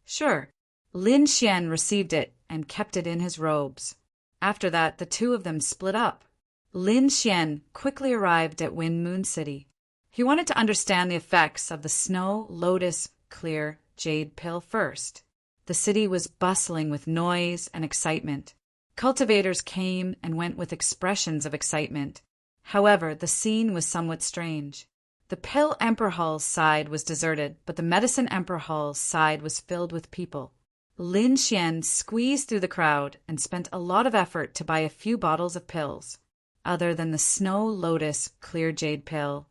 Sure. Lin Xian received it and kept it in his robes. After that, the two of them split up. Lin Xian quickly arrived at Wind Moon City. He wanted to understand the effects of the Snow Lotus Clear Jade Pill first. The city was bustling with noise and excitement. Cultivators came and went with expressions of excitement. However, the scene was somewhat strange. The Pill Emperor Hall's side was deserted, but the Medicine Emperor Hall's side was filled with people. Lin Xian squeezed through the crowd and spent a lot of effort to buy a few bottles of pills. Other than the Snow Lotus Clear Jade Pill,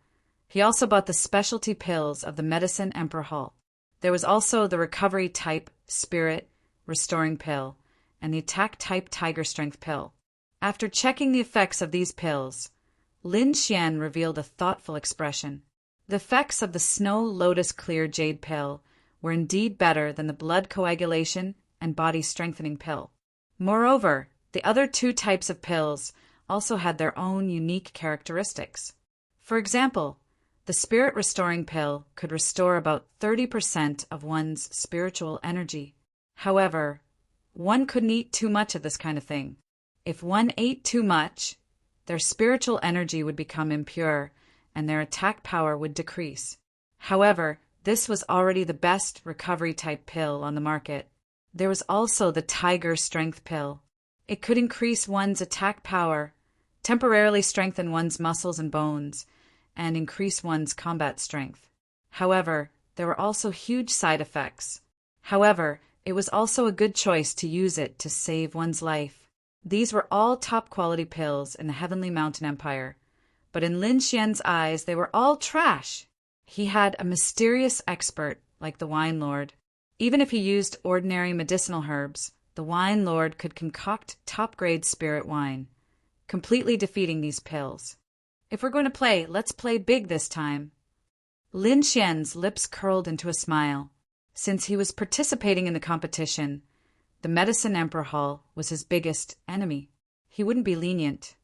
he also bought the specialty pills of the Medicine Emperor Hall. There was also the Recovery Type Spirit Restoring Pill and the Attack Type Tiger Strength Pill. After checking the effects of these pills, Lin Xian revealed a thoughtful expression. The effects of the Snow Lotus Clear Jade Pill were indeed better than the blood coagulation and body strengthening pill. Moreover, the other two types of pills also had their own unique characteristics. For example, the Spirit Restoring Pill could restore about 30% of one's spiritual energy. However, one couldn't eat too much of this kind of thing. If one ate too much, their spiritual energy would become impure and their attack power would decrease. However, this was already the best recovery type pill on the market. There was also the Tiger Strength Pill. It could increase one's attack power, temporarily strengthen one's muscles and bones, and increase one's combat strength. However, there were also huge side effects. However, it was also a good choice to use it to save one's life. These were all top-quality pills in the Heavenly Mountain Empire, but in Lin Xian's eyes they were all trash. He had a mysterious expert like the Wine Lord. Even if he used ordinary medicinal herbs, the Wine Lord could concoct top-grade spirit wine, completely defeating these pills. If we're going to play, let's play big this time. Lin Xian's lips curled into a smile. Since he was participating in the competition, the Medicine Emperor Hall was his biggest enemy. He wouldn't be lenient.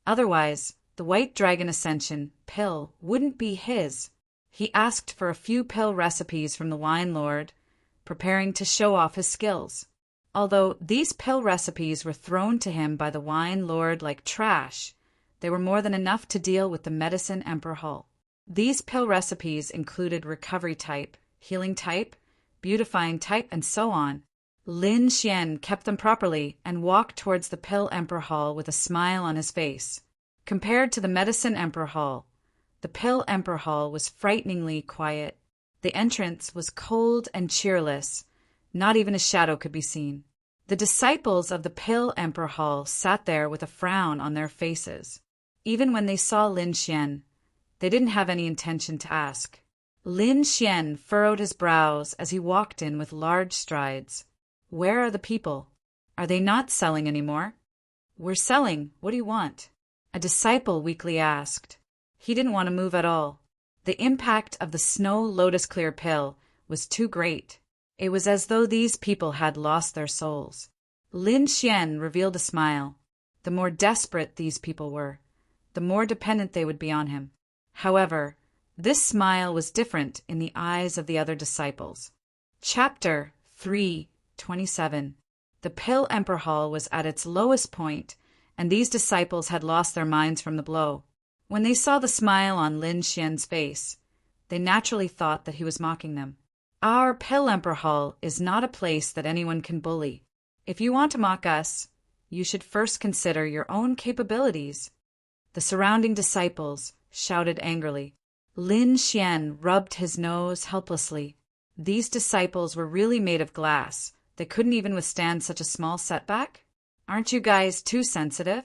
Otherwise, the White Dragon Ascension pill wouldn't be his. He asked for a few pill recipes from the Wine Lord, preparing to show off his skills. Although these pill recipes were thrown to him by the Wine Lord like trash, they were more than enough to deal with the Medicine Emperor Hall. These pill recipes included recovery type, healing type, beautifying type, and so on. Lin Xian kept them properly and walked towards the Pill Emperor Hall with a smile on his face. Compared to the Medicine Emperor Hall, the Pill Emperor Hall was frighteningly quiet. The entrance was cold and cheerless. Not even a shadow could be seen. The disciples of the Pill Emperor Hall sat there with a frown on their faces. Even when they saw Lin Xian, they didn't have any intention to ask. Lin Xian furrowed his brows as he walked in with large strides. Where are the people? Are they not selling anymore? We're selling. What do you want? A disciple weakly asked. He didn't want to move at all. The impact of the Snow Lotus Clear pill was too great. It was as though these people had lost their souls. Lin Xian revealed a smile. The more desperate these people were, the more dependent they would be on him. However, this smile was different in the eyes of the other disciples. Chapter 3:27. The Pill Emperor Hall was at its lowest point, and these disciples had lost their minds from the blow. When they saw the smile on Lin Xian's face, they naturally thought that he was mocking them. Our Pill Emperor Hall is not a place that anyone can bully. If you want to mock us, you should first consider your own capabilities. The surrounding disciples shouted angrily. Lin Xian rubbed his nose helplessly. These disciples were really made of glass. They couldn't even withstand such a small setback? Aren't you guys too sensitive?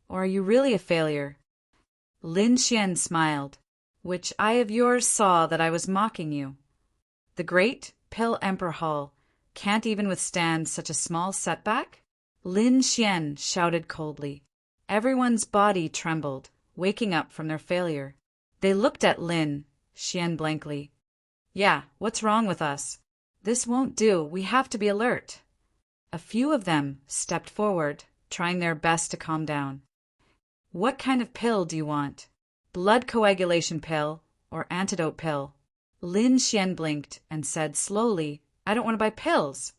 Or are you really a failure? Lin Xian smiled. Which eye of yours saw that I was mocking you? The great Pill Emperor Hall can't even withstand such a small setback? Lin Xian shouted coldly. Everyone's body trembled, waking up from their failure. They looked at Lin Xian blankly. Yeah, what's wrong with us? This won't do. We have to be alert. A few of them stepped forward, trying their best to calm down. What kind of pill do you want? Blood coagulation pill or antidote pill? Lin Xian blinked and said slowly, I don't want to buy pills.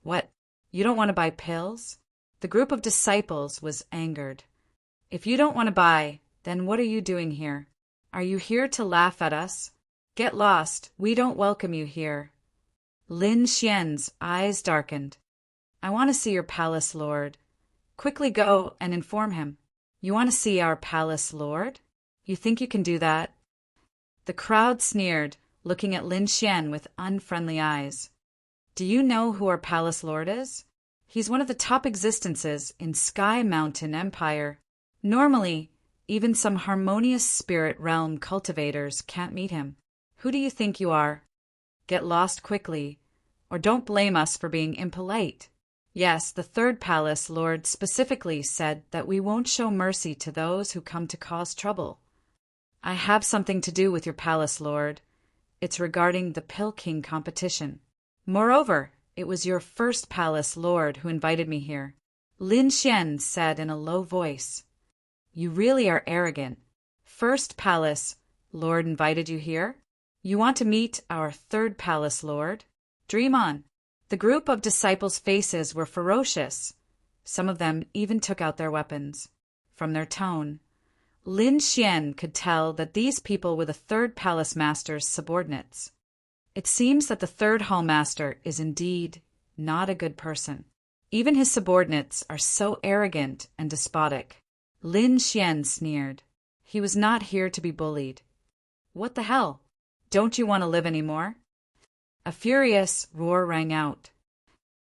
What? You don't want to buy pills? The group of disciples was angered. If you don't want to buy, then what are you doing here? Are you here to laugh at us? Get lost, we don't welcome you here. Lin Xian's eyes darkened. I want to see your palace lord. Quickly go and inform him. You want to see our palace lord? You think you can do that? The crowd sneered, looking at Lin Xian with unfriendly eyes. Do you know who our palace lord is? He's one of the top existences in Sky Mountain Empire. Normally, even some harmonious spirit realm cultivators can't meet him. Who do you think you are? Get lost quickly, or don't blame us for being impolite. Yes, the third palace lord specifically said that we won't show mercy to those who come to cause trouble. I have something to do with your palace lord. It's regarding the Pill King competition. Moreover, it was your first palace lord who invited me here. Lin Xian said in a low voice. You really are arrogant. First palace lord invited you here? You want to meet our third palace lord? Dream on. The group of disciples' faces were ferocious. Some of them even took out their weapons. From their tone, Lin Xian could tell that these people were the third palace master's subordinates. It seems that the third hall master is indeed not a good person. Even his subordinates are so arrogant and despotic. Lin Xian sneered. He was not here to be bullied. What the hell? Don't you want to live anymore? A furious roar rang out.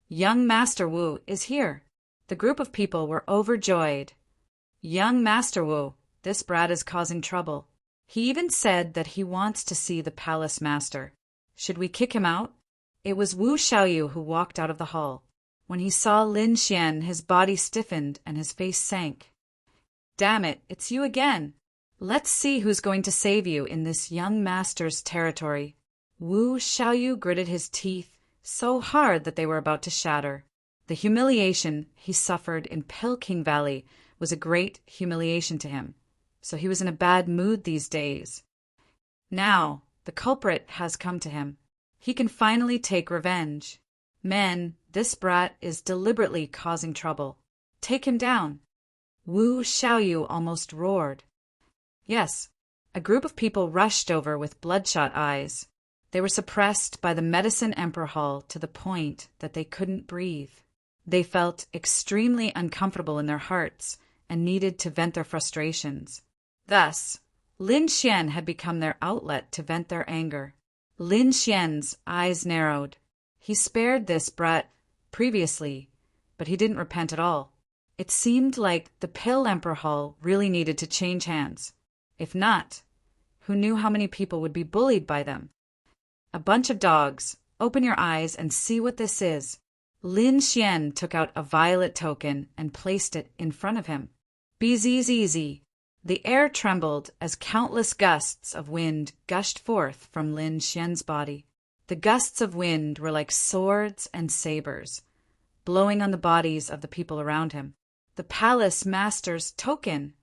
Young Master Wu is here. The group of people were overjoyed. Young Master Wu, this brat is causing trouble. He even said that he wants to see the palace master. Should we kick him out? It was Wu Xiaoyu who walked out of the hall. When he saw Lin Xian, his body stiffened and his face sank. Damn it, it's you again. Let's see who's going to save you in this young master's territory. Wu Xiaoyu gritted his teeth so hard that they were about to shatter. The humiliation he suffered in Pill King Valley was a great humiliation to him, so he was in a bad mood these days. Now, the culprit has come to him. He can finally take revenge. Men, this brat is deliberately causing trouble. Take him down. Wu Xiaoyu almost roared. Yes, a group of people rushed over with bloodshot eyes. They were suppressed by the Medicine Emperor Hall to the point that they couldn't breathe. They felt extremely uncomfortable in their hearts and needed to vent their frustrations. Thus, Lin Xian had become their outlet to vent their anger. Lin Xian's eyes narrowed. He spared this brat previously, but he didn't repent at all. It seemed like the Pill Emperor Hall really needed to change hands. If not, who knew how many people would be bullied by them? A bunch of dogs, open your eyes and see what this is. Lin Xian took out a violet token and placed it in front of him. Bzzz. The air trembled as countless gusts of wind gushed forth from Lin Xian's body. The gusts of wind were like swords and sabers, blowing on the bodies of the people around him. The palace master's token!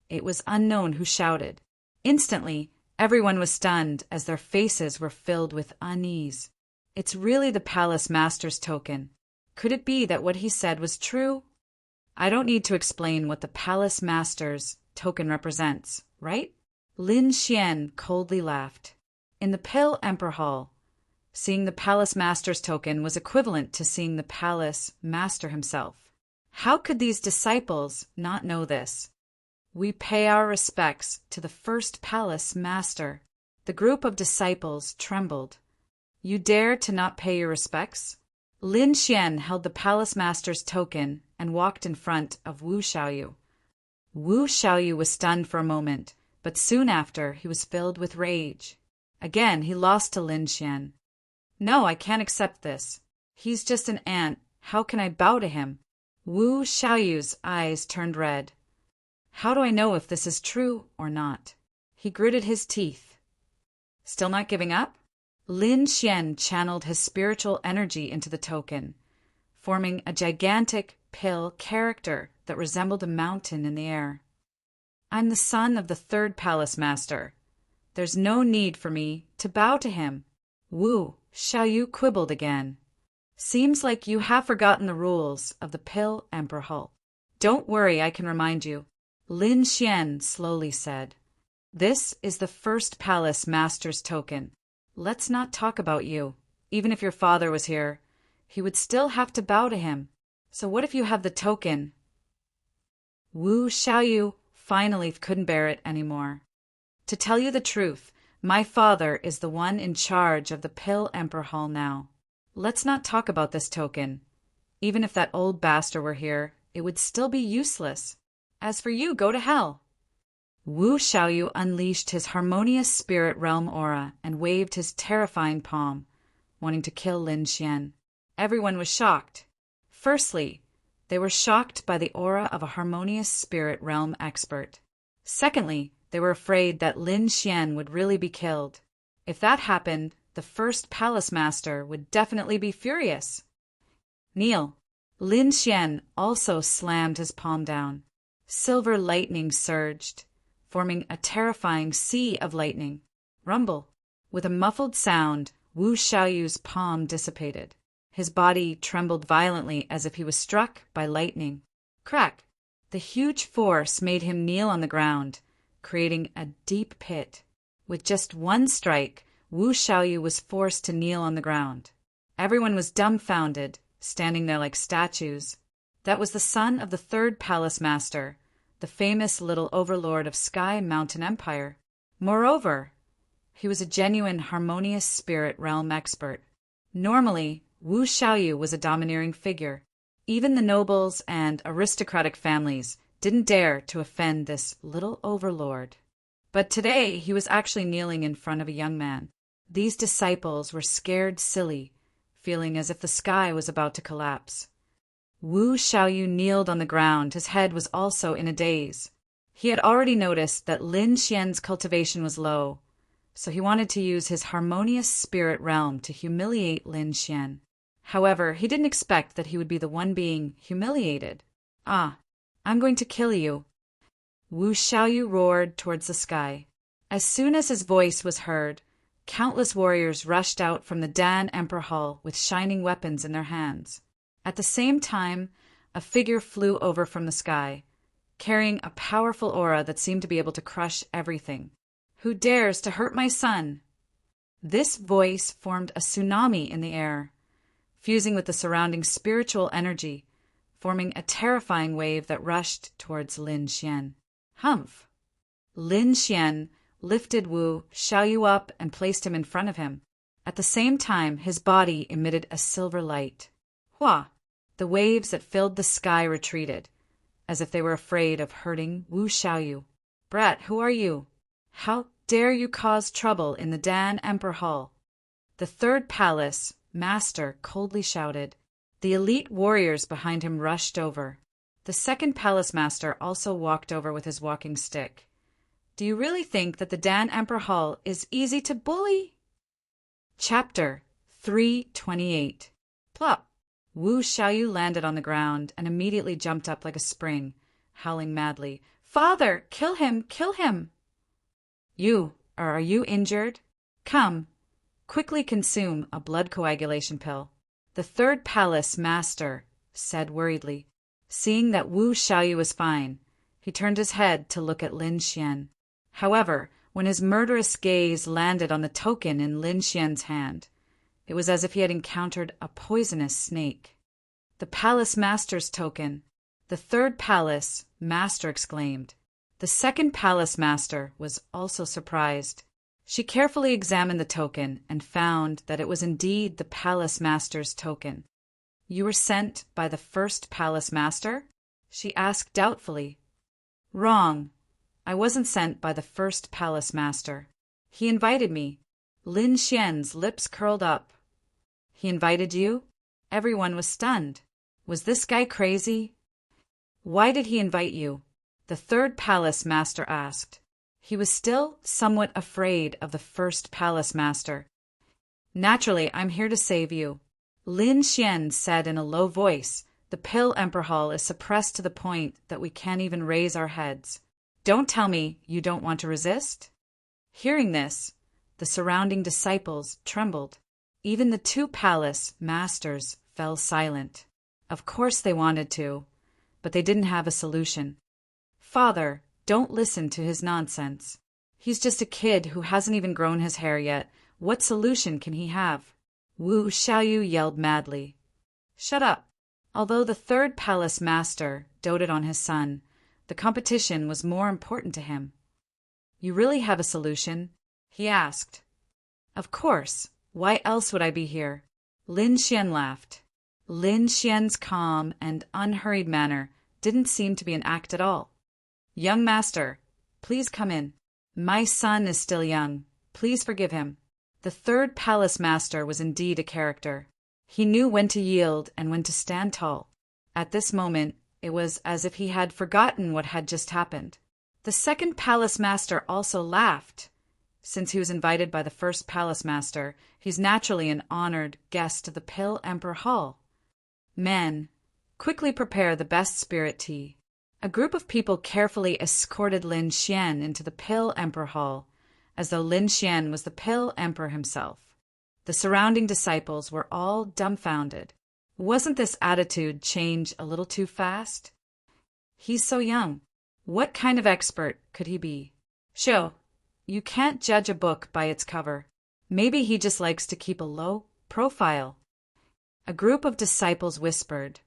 It was unknown who shouted. Instantly, everyone was stunned as their faces were filled with unease. It's really the palace master's token. Could it be that what he said was true? I don't need to explain what the palace master's token represents, right? Lin Xian coldly laughed. In the Pill Emperor Hall, seeing the palace master's token was equivalent to seeing the palace master himself. How could these disciples not know this? We pay our respects to the first palace master. The group of disciples trembled. You dare to not pay your respects? Lin Xian held the palace master's token and walked in front of Wu Xiaoyu. Wu Xiaoyu was stunned for a moment, but soon after he was filled with rage. Again he lost to Lin Xian. No, I can't accept this. He's just an ant. How can I bow to him? Wu Xiaoyu's eyes turned red. How do I know if this is true or not? He gritted his teeth. Still not giving up? Lin Xian channeled his spiritual energy into the token, forming a gigantic pill character that resembled a mountain in the air. I'm the son of the third palace master. There's no need for me to bow to him. Wu Xiaoyu quibbled again. Seems like you have forgotten the rules of the Pill Emperor Hall. Don't worry, I can remind you, Lin Xian slowly said. This is the first palace master's token. Let's not talk about you. Even if your father was here, he would still have to bow to him. So what if you have the token? Wu Xiaoyu finally couldn't bear it anymore. To tell you the truth, my father is the one in charge of the Pill Emperor Hall now. Let's not talk about this token. Even if that old bastard were here, it would still be useless. As for you, go to hell. Wu Xiaoyu unleashed his harmonious spirit realm aura and waved his terrifying palm, wanting to kill Lin Xian. Everyone was shocked. Firstly, they were shocked by the aura of a harmonious spirit realm expert. Secondly, they were afraid that Lin Xian would really be killed. If that happened, the first palace master would definitely be furious. Kneel. Lin Xian also slammed his palm down. Silver lightning surged, forming a terrifying sea of lightning. Rumble. With a muffled sound, Wu Xiaoyu's palm dissipated. His body trembled violently as if he was struck by lightning. Crack! The huge force made him kneel on the ground, creating a deep pit. With just one strike, Wu Xiaoyu was forced to kneel on the ground. Everyone was dumbfounded, standing there like statues. That was the son of the third palace master, the famous little overlord of Sky Mountain Empire. Moreover, he was a genuine harmonious spirit realm expert. Normally, Wu Xiaoyu was a domineering figure. Even the nobles and aristocratic families didn't dare to offend this little overlord. But today he was actually kneeling in front of a young man. These disciples were scared silly, feeling as if the sky was about to collapse. Wu Xiaoyu kneeled on the ground. His head was also in a daze. He had already noticed that Lin Xian's cultivation was low, so he wanted to use his harmonious spirit realm to humiliate Lin Xian. However, he didn't expect that he would be the one being humiliated. Ah, I'm going to kill you. Wu Xiaoyu roared towards the sky. As soon as his voice was heard, countless warriors rushed out from the Dan Emperor Hall with shining weapons in their hands. At the same time, a figure flew over from the sky, carrying a powerful aura that seemed to be able to crush everything. Who dares to hurt my son? This voice formed a tsunami in the air, fusing with the surrounding spiritual energy, forming a terrifying wave that rushed towards Lin Xian. Humph! Lin Xian lifted Wu Xiaoyu up and placed him in front of him. At the same time, his body emitted a silver light. Hua! The waves that filled the sky retreated, as if they were afraid of hurting Wu Xiaoyu. Brat, who are you? How dare you cause trouble in the Dan Emperor Hall? The third palace master coldly shouted. The elite warriors behind him rushed over. The second palace master also walked over with his walking stick. Do you really think that the Dan Emperor Hall is easy to bully? Chapter 328. Plop! Wu Xiaoyu landed on the ground and immediately jumped up like a spring, howling madly. Father, kill him, kill him! Are you injured? Come, quickly consume a blood coagulation pill. The third palace master said worriedly. Seeing that Wu Xiaoyu was fine, he turned his head to look at Lin Xian. However, when his murderous gaze landed on the token in Lin Xian's hand, it was as if he had encountered a poisonous snake. The palace master's token! The third palace master exclaimed. The second palace master was also surprised. She carefully examined the token and found that it was indeed the palace master's token. You were sent by the first palace master? She asked doubtfully. Wrong. I wasn't sent by the first palace master. He invited me. Lin Xian's lips curled up. He invited you? Everyone was stunned. Was this guy crazy? Why did he invite you? The third palace master asked. He was still somewhat afraid of the first palace master. Naturally, I'm here to save you. Lin Xian said in a low voice. The Pill Emperor Hall is suppressed to the point that we can't even raise our heads. Don't tell me you don't want to resist? Hearing this, the surrounding disciples trembled. Even the two palace masters fell silent. Of course they wanted to, but they didn't have a solution. Father, don't listen to his nonsense. He's just a kid who hasn't even grown his hair yet. What solution can he have? Wu Xiaoyu yelled madly. Shut up. Although the third palace master doted on his son, the competition was more important to him. You really have a solution? He asked. Of course. Why else would I be here? Lin Xian laughed. Lin Xian's calm and unhurried manner didn't seem to be an act at all. Young master, please come in. My son is still young. Please forgive him. The third palace master was indeed a character. He knew when to yield and when to stand tall. At this moment, it was as if he had forgotten what had just happened. The second palace master also laughed. Since he was invited by the first palace master, he's naturally an honored guest of the Pill Emperor Hall. Men, quickly prepare the best spirit tea. A group of people carefully escorted Lin Xian into the Pill Emperor Hall, as though Lin Xian was the Pill Emperor himself. The surrounding disciples were all dumbfounded. Wasn't this attitude change a little too fast? He's so young. What kind of expert could he be? Sure, you can't judge a book by its cover. Maybe he just likes to keep a low profile. A group of disciples whispered,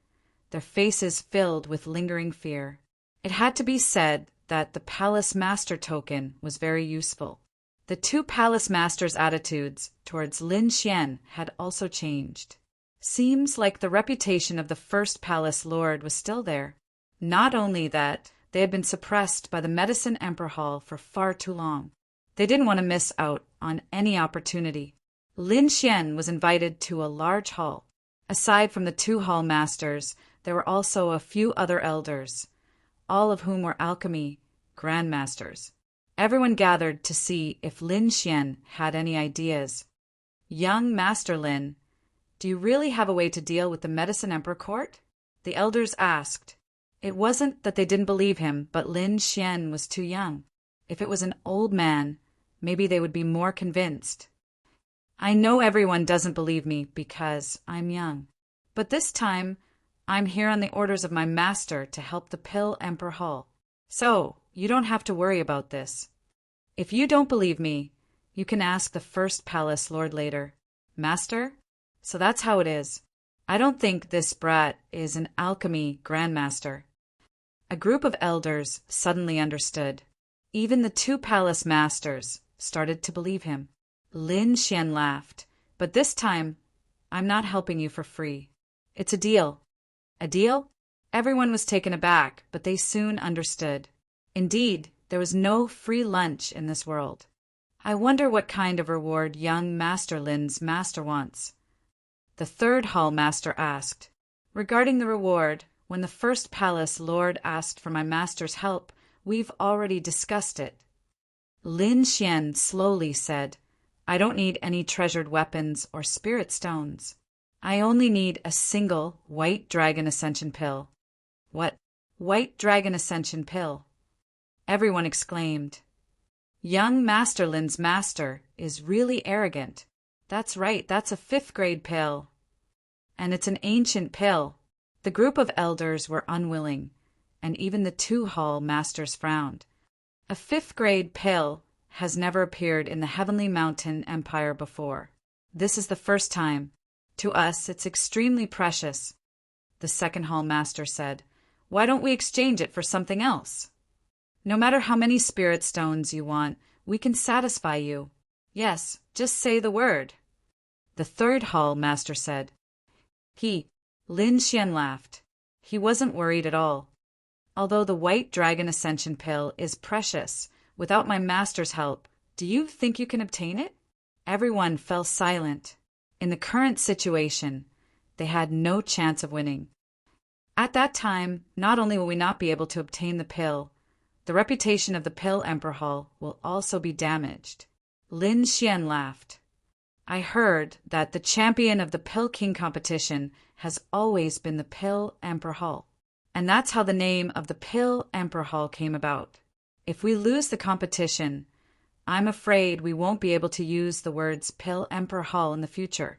their faces filled with lingering fear. It had to be said that the palace master token was very useful. The two palace masters' attitudes towards Lin Xian had also changed. Seems like the reputation of the first palace lord was still there. Not only that, they had been suppressed by the Medicine Emperor Hall for far too long. They didn't want to miss out on any opportunity. Lin Xian was invited to a large hall. Aside from the two hall masters, there were also a few other elders, all of whom were alchemy grandmasters. Everyone gathered to see if Lin Xian had any ideas. Young Master Lin, do you really have a way to deal with the Medicine Emperor Court? The elders asked. It wasn't that they didn't believe him, but Lin Xian was too young. If it was an old man, maybe they would be more convinced. I know everyone doesn't believe me because I'm young. But this time, I'm here on the orders of my master to help the Pill Emperor Hall. So, you don't have to worry about this. If you don't believe me, you can ask the first palace lord later. Master? So that's how it is. I don't think this brat is an alchemy grandmaster. A group of elders suddenly understood. Even the two palace masters started to believe him. Lin Xian laughed. But this time, I'm not helping you for free. It's a deal. A deal? Everyone was taken aback, but they soon understood. Indeed, there was no free lunch in this world. I wonder what kind of reward young Master Lin's master wants. The third hall master asked. Regarding the reward, when the first palace lord asked for my master's help, we've already discussed it. Lin Xian slowly said, I don't need any treasured weapons or spirit stones. I only need a single white dragon ascension pill. What? White dragon ascension pill? Everyone exclaimed. Young Master Lin's master is really arrogant. That's right, that's a 5th grade pill. And it's an ancient pill. The group of elders were unwilling, and even the two hall masters frowned. A 5th grade pill has never appeared in the Heavenly Mountain Empire before. This is the first time. To us, it's extremely precious. The second hall master said, Why don't we exchange it for something else? No matter how many spirit stones you want, we can satisfy you. Yes, just say the word. The third hall master said. Lin Xian laughed. He wasn't worried at all. Although the white dragon ascension pill is precious, without my master's help, do you think you can obtain it? Everyone fell silent. In the current situation, they had no chance of winning. At that time, not only will we not be able to obtain the pill, the reputation of the Pill Emperor Hall will also be damaged. Lin Xian laughed. I heard that the champion of the Pill King competition has always been the Pill Emperor Hall. And that's how the name of the Pill Emperor Hall came about. If we lose the competition, I'm afraid we won't be able to use the words Pill Emperor Hall in the future.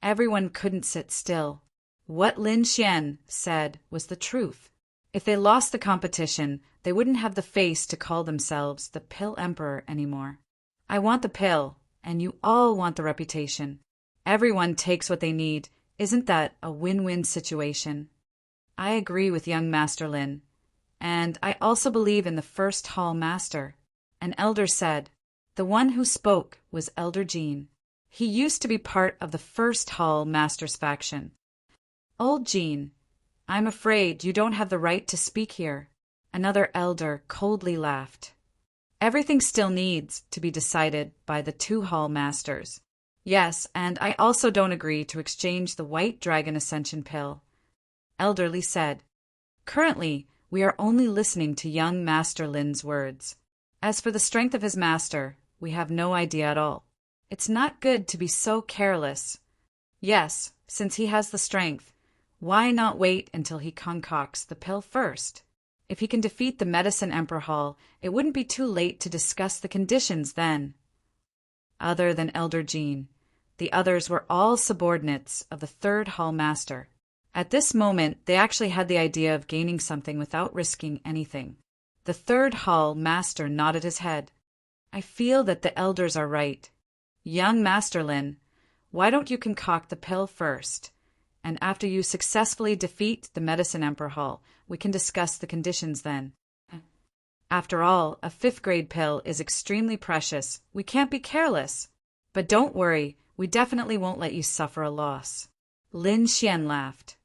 Everyone couldn't sit still. What Lin Xian said was the truth. If they lost the competition, they wouldn't have the face to call themselves the Pill Emperor anymore. I want the pill, and you all want the reputation. Everyone takes what they need. Isn't that a win-win situation? I agree with young Master Lin. And I also believe in the first hall master. An elder said. The one who spoke was Elder Jean. He used to be part of the first hall master's faction. Old Jean, I'm afraid you don't have the right to speak here. Another elder coldly laughed. Everything still needs to be decided by the two hall masters. Yes, and I also don't agree to exchange the White Dragon Ascension pill. Elderly said. Currently, we are only listening to young Master Lin's words. As for the strength of his master, we have no idea at all. It's not good to be so careless. Yes, since he has the strength, why not wait until he concocts the pill first? If he can defeat the Medicine Emperor Hall, it wouldn't be too late to discuss the conditions then. Other than Elder Jean, the others were all subordinates of the third hall master. At this moment, they actually had the idea of gaining something without risking anything. The third hall master nodded his head. I feel that the elders are right. Young Master Lin, why don't you concoct the pill first? And after you successfully defeat the Medicine Emperor Hall, we can discuss the conditions then. After all, a 5th grade pill is extremely precious. We can't be careless. But don't worry, we definitely won't let you suffer a loss. Lin Xian laughed.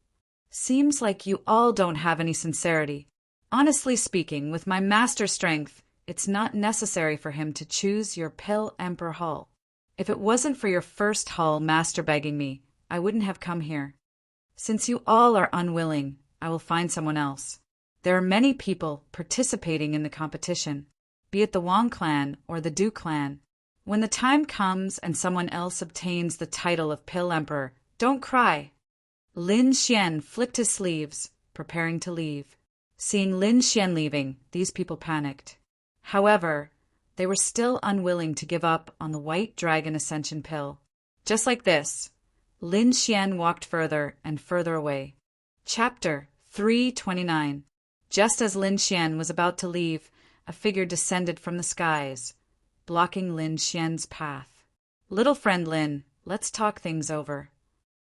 Seems like you all don't have any sincerity. Honestly speaking, with my master strength, it's not necessary for him to choose your Pill Emperor Hall. If it wasn't for your first hall master begging me, I wouldn't have come here. Since you all are unwilling, I will find someone else. There are many people participating in the competition, be it the Wang clan or the Du clan. When the time comes and someone else obtains the title of Pill Emperor, don't cry. Lin Xian flicked his sleeves, preparing to leave. Seeing Lin Xian leaving, these people panicked. However, they were still unwilling to give up on the White Dragon Ascension pill. Just like this, Lin Xian walked further and further away. Chapter 329. Just as Lin Xian was about to leave, a figure descended from the skies, blocking Lin Xian's path. Little friend Lin, let's talk things over.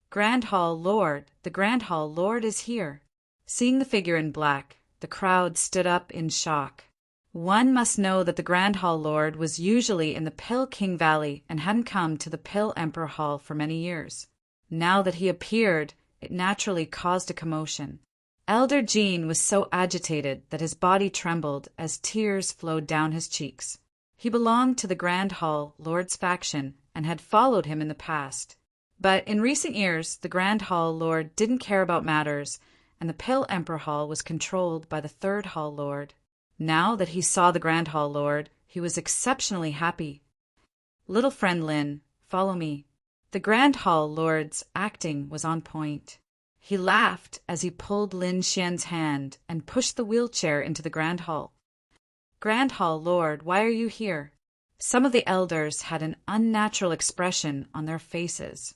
Grand Hall Lord, the Grand Hall Lord is here. Seeing the figure in black, the crowd stood up in shock. One must know that the Grand Hall Lord was usually in the Pill King Valley and hadn't come to the Pill Emperor Hall for many years. Now that he appeared, it naturally caused a commotion. Elder Jean was so agitated that his body trembled as tears flowed down his cheeks. He belonged to the Grand Hall Lord's faction and had followed him in the past. But in recent years, the Grand Hall Lord didn't care about matters, and the Pill Emperor Hall was controlled by the Third Hall Lord. Now that he saw the Grand Hall Lord, he was exceptionally happy. Little friend Lin, follow me. The Grand Hall Lord's acting was on point. He laughed as he pulled Lin Xian's hand and pushed the wheelchair into the Grand Hall. Grand Hall Lord, why are you here? Some of the elders had an unnatural expression on their faces.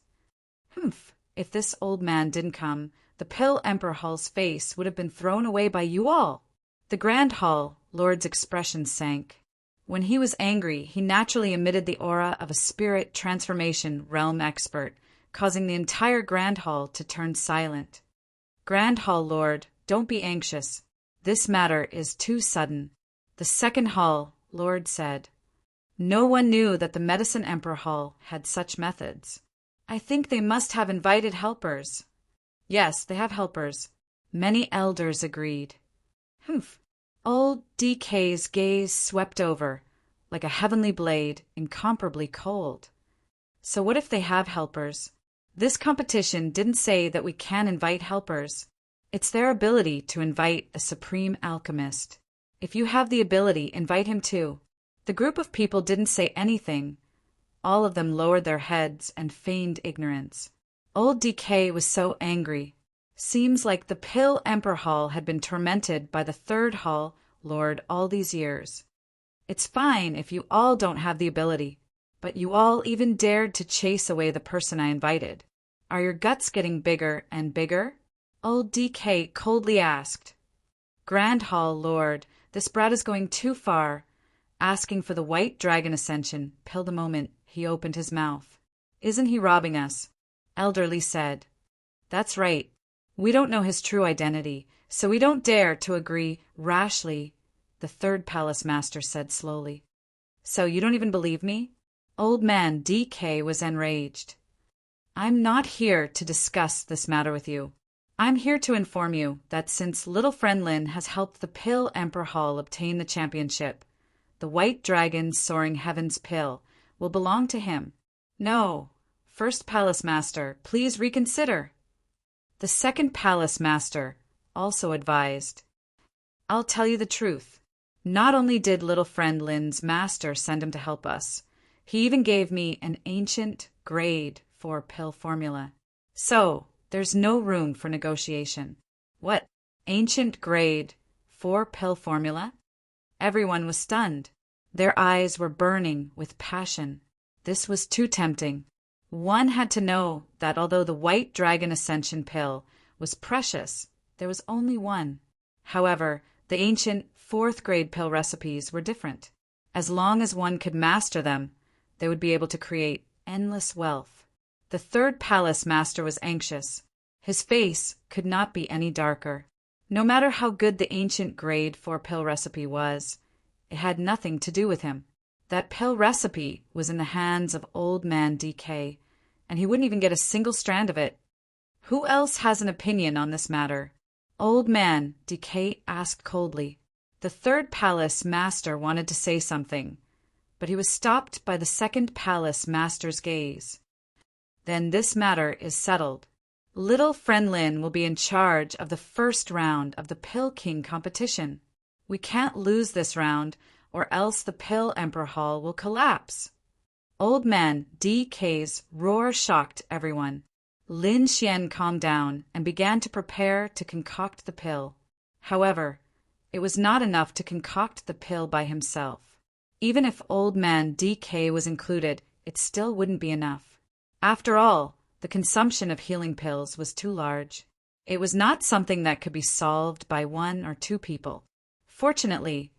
If this old man didn't come, the Pill Emperor Hall's face would have been thrown away by you all. The Grand Hall Lord's expression sank. When he was angry, he naturally emitted the aura of a spirit transformation realm expert, causing the entire Grand Hall to turn silent. Grand Hall Lord, don't be anxious. This matter is too sudden. The Second Hall Lord said. No one knew that the Medicine Emperor Hall had such methods. I think they must have invited helpers. Yes, they have helpers. Many elders agreed. Old DK's gaze swept over, like a heavenly blade, incomparably cold. So what if they have helpers? This competition didn't say that we can invite helpers. It's their ability to invite a supreme alchemist. If you have the ability, invite him too. The group of people didn't say anything. All of them lowered their heads and feigned ignorance. Old DK was so angry. Seems like the Pill Emperor Hall had been tormented by the Third Hall Lord, all these years. It's fine if you all don't have the ability, but you all even dared to chase away the person I invited. Are your guts getting bigger and bigger? Old DK coldly asked. Grand Hall, Lord, this brat is going too far. Asking for the white dragon ascension, Pill the moment he opened his mouth. Isn't he robbing us? Elderly said. That's right. We don't know his true identity, so we don't dare to agree rashly, the third palace master said slowly. So you don't even believe me? Old man DK was enraged. I'm not here to discuss this matter with you. I'm here to inform you that since little friend Lin has helped the Pill Emperor Hall obtain the championship, the White Dragon Soaring Heavens Pill will belong to him. No, first Palace Master, please reconsider. The second Palace Master also advised. I'll tell you the truth. Not only did little friend Lin's master send him to help us, he even gave me an ancient grade 4 pill formula. So, there's no room for negotiation. What? Ancient grade 4 pill formula? Everyone was stunned. Their eyes were burning with passion. This was too tempting. One had to know that although the White Dragon Ascension pill was precious, there was only one. However, the ancient 4th grade pill recipes were different. As long as one could master them, they would be able to create endless wealth. The third palace master was anxious. His face could not be any darker. No matter how good the ancient grade 4 pill recipe was, it had nothing to do with him. That pill recipe was in the hands of old man DK, and he wouldn't even get a single strand of it. Who else has an opinion on this matter? Old man DK asked coldly. The third palace master wanted to say something, but he was stopped by the second palace master's gaze. Then this matter is settled. Little friend Lin will be in charge of the first round of the Pill King competition. We can't lose this round, or else the Pill Emperor Hall will collapse. Old man DK's roar shocked everyone. Lin Xian calmed down and began to prepare to concoct the pill. However, it was not enough to concoct the pill by himself. Even if old man DK was included, it still wouldn't be enough. After all, the consumption of healing pills was too large. It was not something that could be solved by 1 or 2 people. Fortunately,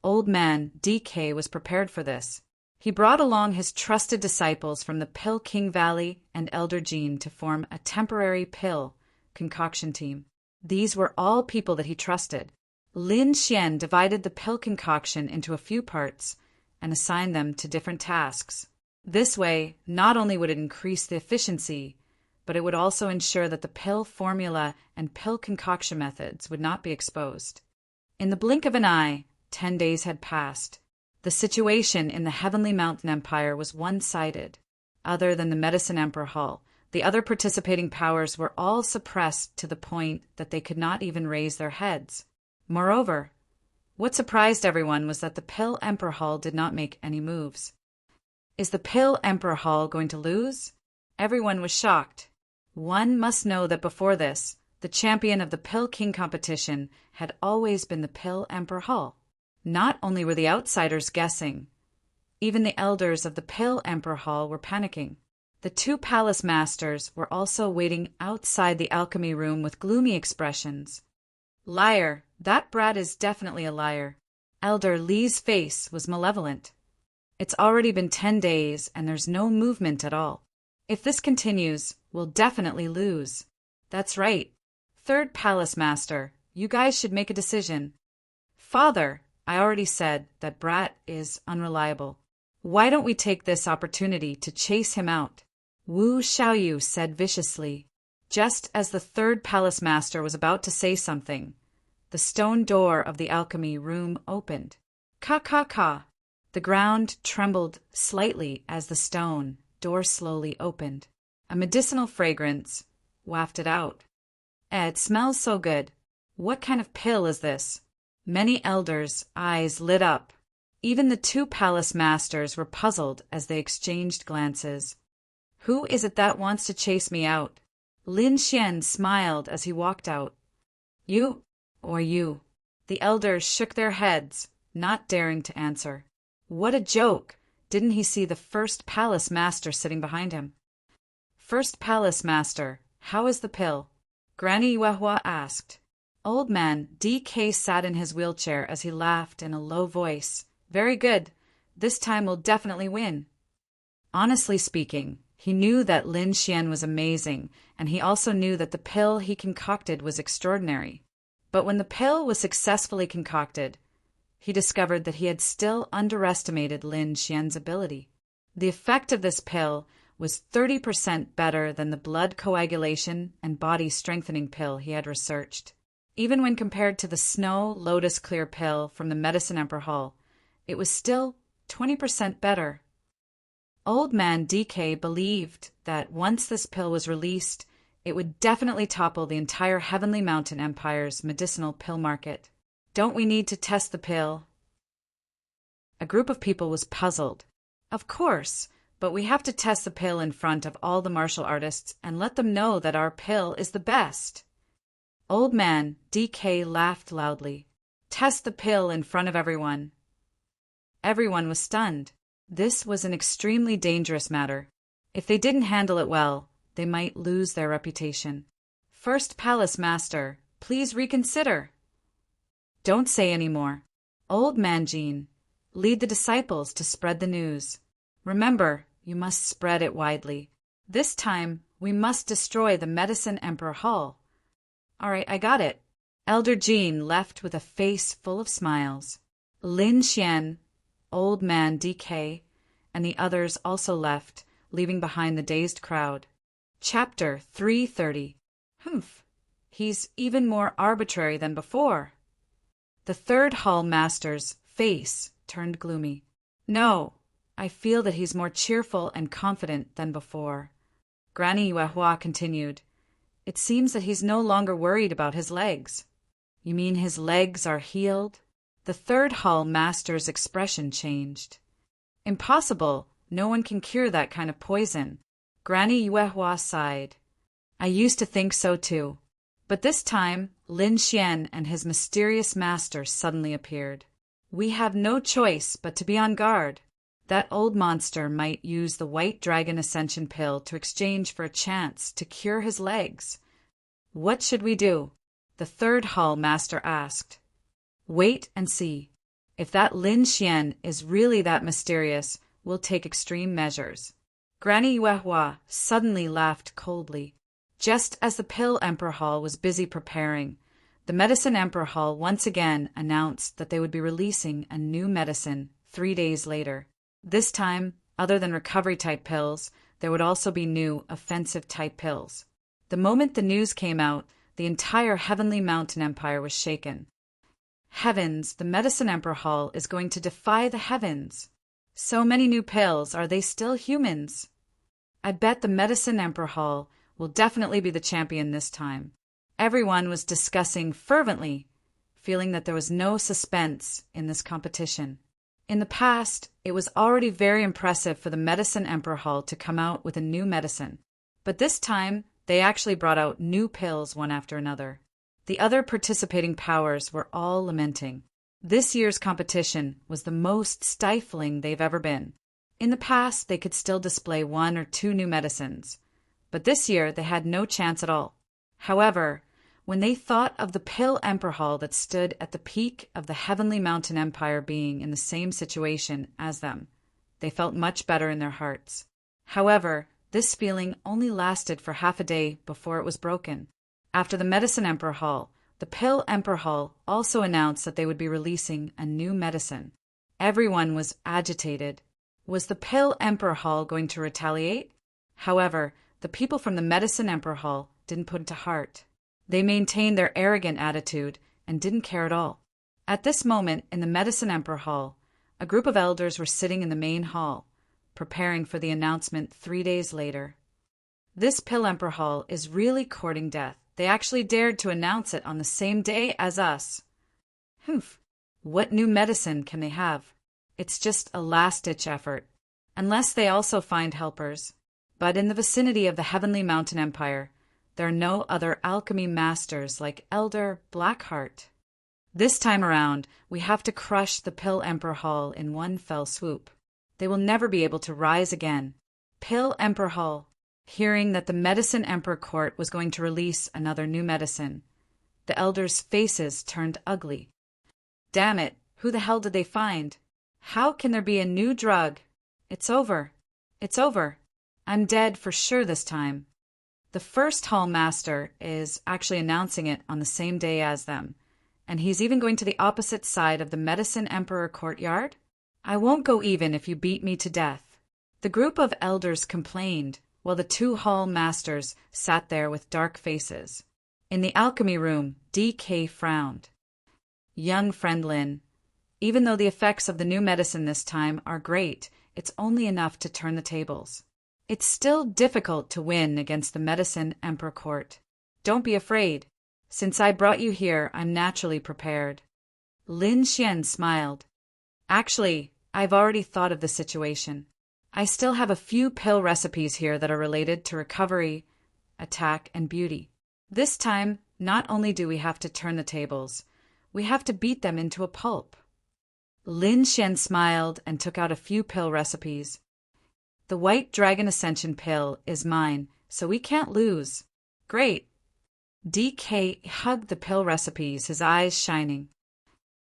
old man DK was prepared for this. He brought along his trusted disciples from the Pill King Valley and Elder Jean to form a temporary pill concoction team. These were all people that he trusted. Lin Xian divided the pill concoction into a few parts and assigned them to different tasks. This way, not only would it increase the efficiency, but it would also ensure that the pill formula and pill concoction methods would not be exposed. In the blink of an eye, 10 days had passed. The situation in the Heavenly Mountain Empire was one-sided. Other than the Medicine Emperor Hall, the other participating powers were all suppressed to the point that they could not even raise their heads. Moreover, what surprised everyone was that the Pill Emperor Hall did not make any moves. Is the Pill Emperor Hall going to lose? Everyone was shocked. One must know that before this, the champion of the Pill King competition had always been the Pill Emperor Hall. Not only were the outsiders guessing, even the elders of the Pill Emperor Hall were panicking. The 2 palace masters were also waiting outside the alchemy room with gloomy expressions. Liar, that brat is definitely a liar. Elder Li's face was malevolent. It's already been 10 days and there's no movement at all. If this continues, we'll definitely lose. That's right. Third palace master, you guys should make a decision. Father, I already said that brat is unreliable. Why don't we take this opportunity to chase him out? Wu Xiaoyu said viciously. Just as the third palace master was about to say something, the stone door of the alchemy room opened. Ka. The ground trembled slightly as the stone door slowly opened. A medicinal fragrance wafted out. It smells so good. What kind of pill is this? Many elders' eyes lit up. Even the 2 palace masters were puzzled as they exchanged glances. Who is it that wants to chase me out? Lin Xian smiled as he walked out. You or you? The elders shook their heads, not daring to answer. What a joke! Didn't he see the first palace master sitting behind him? First palace master, how is the pill? Granny Yuehua asked. Old man DK sat in his wheelchair as he laughed in a low voice. Very good. This time we'll definitely win. Honestly speaking, he knew that Lin Xian was amazing, and he also knew that the pill he concocted was extraordinary. But when the pill was successfully concocted, he discovered that he had still underestimated Lin Xian's ability. The effect of this pill was 30% better than the blood coagulation and body strengthening pill he had researched. Even when compared to the Snow Lotus Clear pill from the Medicine Emperor Hall, it was still 20% better. Old man DK believed that once this pill was released, it would definitely topple the entire Heavenly Mountain Empire's medicinal pill market. Don't we need to test the pill? A group of people was puzzled. Of course, but we have to test the pill in front of all the martial artists and let them know that our pill is the best. Old man DK laughed loudly. Test the pill in front of everyone. Everyone was stunned. This was an extremely dangerous matter. If they didn't handle it well, they might lose their reputation. First Palace Master, please reconsider. Don't say any more. Old man Jean, lead the disciples to spread the news. Remember, you must spread it widely. This time, we must destroy the Medicine Emperor Hall. All right, I got it. Elder Jean left with a face full of smiles. Lin Xian, Old Man DK, and the others also left, leaving behind the dazed crowd. Chapter 330. He's even more arbitrary than before. The third hall master's face turned gloomy. No, I feel that he's more cheerful and confident than before. Granny Yuehua continued. It seems that he's no longer worried about his legs. You mean his legs are healed? The third hall master's expression changed. Impossible. No one can cure that kind of poison. Granny Yuehua sighed. I used to think so too. But this time, Lin Xian and his mysterious master suddenly appeared. We have no choice but to be on guard. That old monster might use the White Dragon Ascension pill to exchange for a chance to cure his legs. What should we do? The third hall master asked. Wait and see. If that Lin Xian is really that mysterious, we'll take extreme measures. Granny Yuehua suddenly laughed coldly. Just as the Pill Emperor Hall was busy preparing, the Medicine Emperor Hall once again announced that they would be releasing a new medicine 3 days later. This time, other than recovery-type pills, there would also be new offensive-type pills. The moment the news came out, the entire Heavenly Mountain Empire was shaken. Heavens, the Medicine Emperor Hall is going to defy the heavens. So many new pills, are they still humans? I bet the Medicine Emperor Hall will definitely be the champion this time. Everyone was discussing fervently, feeling that there was no suspense in this competition. In the past, it was already very impressive for the Medicine Emperor Hall to come out with a new medicine. But this time, they actually brought out new pills one after another. The other participating powers were all lamenting. This year's competition was the most stifling they've ever been. In the past, they could still display 1 or 2 new medicines, but this year they had no chance at all. However, when they thought of the Pill Emperor Hall that stood at the peak of the Heavenly Mountain Empire being in the same situation as them, they felt much better in their hearts. However, this feeling only lasted for half a day before it was broken. After the Medicine Emperor Hall, the Pill Emperor Hall also announced that they would be releasing a new medicine. Everyone was agitated. Was the Pill Emperor Hall going to retaliate? However, the people from the Medicine Emperor Hall didn't put it to heart. They maintained their arrogant attitude and didn't care at all. At this moment, in the Medicine Emperor Hall, a group of elders were sitting in the main hall, preparing for the announcement 3 days later. This Pill Emperor Hall is really courting death. They actually dared to announce it on the same day as us. What new medicine can they have? It's just a last-ditch effort, unless they also find helpers. But in the vicinity of the Heavenly Mountain Empire, there are no other alchemy masters like Elder Blackheart. This time around, we have to crush the Pill Emperor Hall in one fell swoop. They will never be able to rise again. Pill Emperor Hall. Hearing that the Medicine Emperor Court was going to release another new medicine, the elders' faces turned ugly. Damn it, who the hell did they find? How can there be a new drug? It's over. It's over. I'm dead for sure this time. The first hall master is actually announcing it on the same day as them, and he's even going to the opposite side of the Medicine Emperor courtyard. I won't go even if you beat me to death. The group of elders complained, while the two hall masters sat there with dark faces. In the alchemy room, DK frowned. Young friend Lin, even though the effects of the new medicine this time are great, it's only enough to turn the tables. It's still difficult to win against the Medicine Emperor Court. Don't be afraid. Since I brought you here, I'm naturally prepared. Lin Xian smiled. Actually, I've already thought of the situation. I still have a few pill recipes here that are related to recovery, attack, and beauty. This time, not only do we have to turn the tables, we have to beat them into a pulp. Lin Xian smiled and took out a few pill recipes. The White Dragon Ascension pill is mine, so we can't lose. Great. DK hugged the pill recipes, his eyes shining.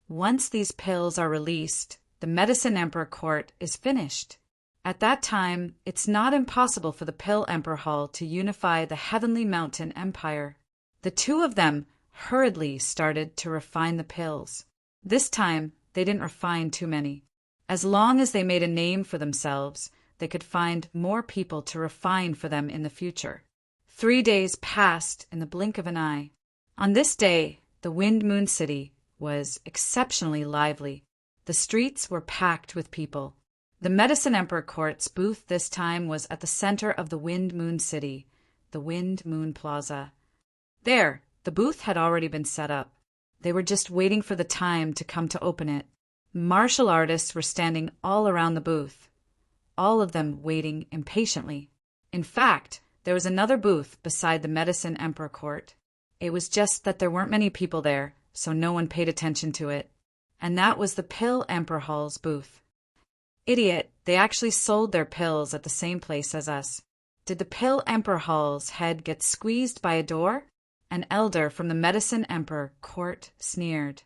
Once these pills are released, the Medicine Emperor Court is finished. At that time, it's not impossible for the Pill Emperor Hall to unify the Heavenly Mountain Empire. The two of them hurriedly started to refine the pills. This time, they didn't refine too many. As long as they made a name for themselves, they could find more people to refine for them in the future. 3 days passed in the blink of an eye. On this day, the Wind Moon City was exceptionally lively. The streets were packed with people. The Medicine Emperor Court's booth this time was at the center of the Wind Moon City, the Wind Moon Plaza. There, the booth had already been set up. They were just waiting for the time to come to open it. Martial artists were standing all around the booth, all of them waiting impatiently. In fact, there was another booth beside the Medicine Emperor Court. It was just that there weren't many people there, so no one paid attention to it. And that was the Pill Emperor Hall's booth. Idiot, they actually sold their pills at the same place as us. Did the Pill Emperor Hall's head get squeezed by a door? An elder from the Medicine Emperor Court sneered.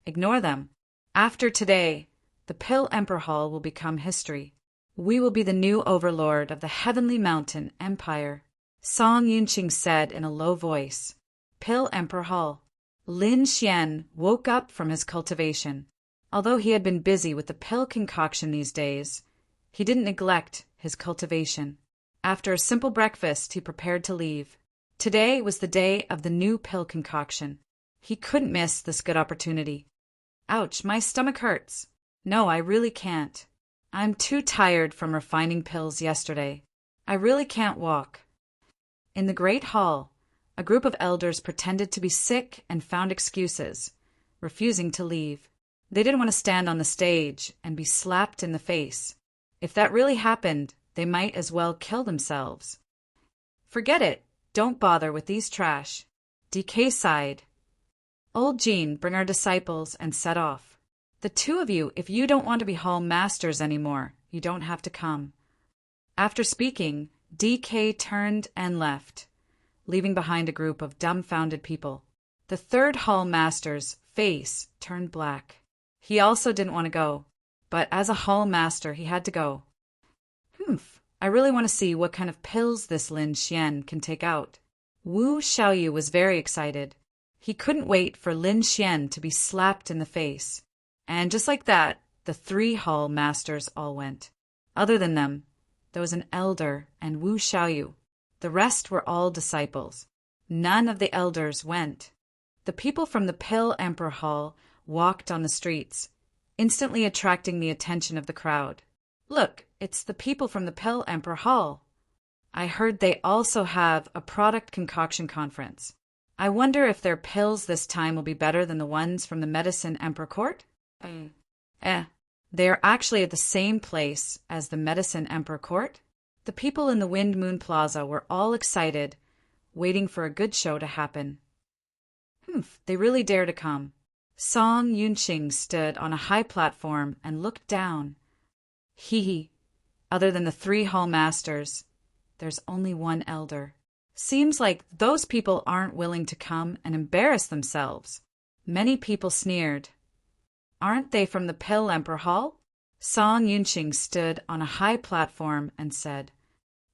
Ignore them. After today, the Pill Emperor Hall will become history. We will be the new overlord of the Heavenly Mountain Empire. Song Yunqing said in a low voice. Pill Emperor Hall. Lin Xian woke up from his cultivation. Although he had been busy with the pill concoction these days, he didn't neglect his cultivation. After a simple breakfast, he prepared to leave. Today was the day of the new pill concoction. He couldn't miss this good opportunity. Ouch, my stomach hurts. No, I really can't. I'm too tired from refining pills yesterday. I really can't walk. In the Great Hall, a group of elders pretended to be sick and found excuses, refusing to leave. They didn't want to stand on the stage and be slapped in the face. If that really happened, they might as well kill themselves. Forget it. Don't bother with these trash. DK sighed. Old Jean, bring our disciples and set off. The two of you, if you don't want to be hall masters anymore, you don't have to come. After speaking, DK turned and left, leaving behind a group of dumbfounded people. The third hall master's face turned black. He also didn't want to go, but as a hall master, he had to go. I really want to see what kind of pills this Lin Xian can take out. Wu Xiaoyu was very excited. He couldn't wait for Lin Xian to be slapped in the face. And just like that, the 3 hall masters all went. Other than them, there was an elder and Wu Xiaoyu. The rest were all disciples. None of the elders went. The people from the Pill Emperor Hall walked on the streets, instantly attracting the attention of the crowd. Look, it's the people from the Pill Emperor Hall. I heard they also have a product concoction conference. I wonder if their pills this time will be better than the ones from the Medicine Emperor Court? They are actually at the same place as the Medicine Emperor Court. The people in the Wind Moon Plaza were all excited, waiting for a good show to happen. They really dare to come. Song Yunqing stood on a high platform and looked down. Hee. Other than the 3 hall masters, there's only one elder. Seems like those people aren't willing to come and embarrass themselves. Many people sneered. Aren't they from the Pale Emperor Hall? Song Yunqing stood on a high platform and said,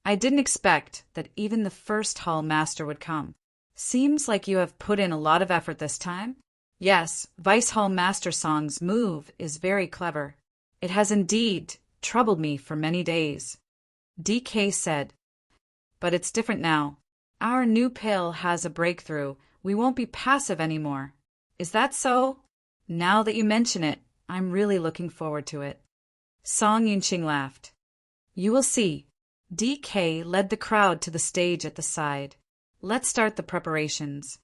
I didn't expect that even the 1st hall master would come. Seems like you have put in a lot of effort this time. Yes, Vice Hall Master Song's move is very clever. It has indeed troubled me for many days. DK said, but it's different now. Our new pill has a breakthrough. We won't be passive anymore. Is that so? Now that you mention it, I'm really looking forward to it. Song Yunqing laughed. You will see. DK led the crowd to the stage at the side. Let's start the preparations.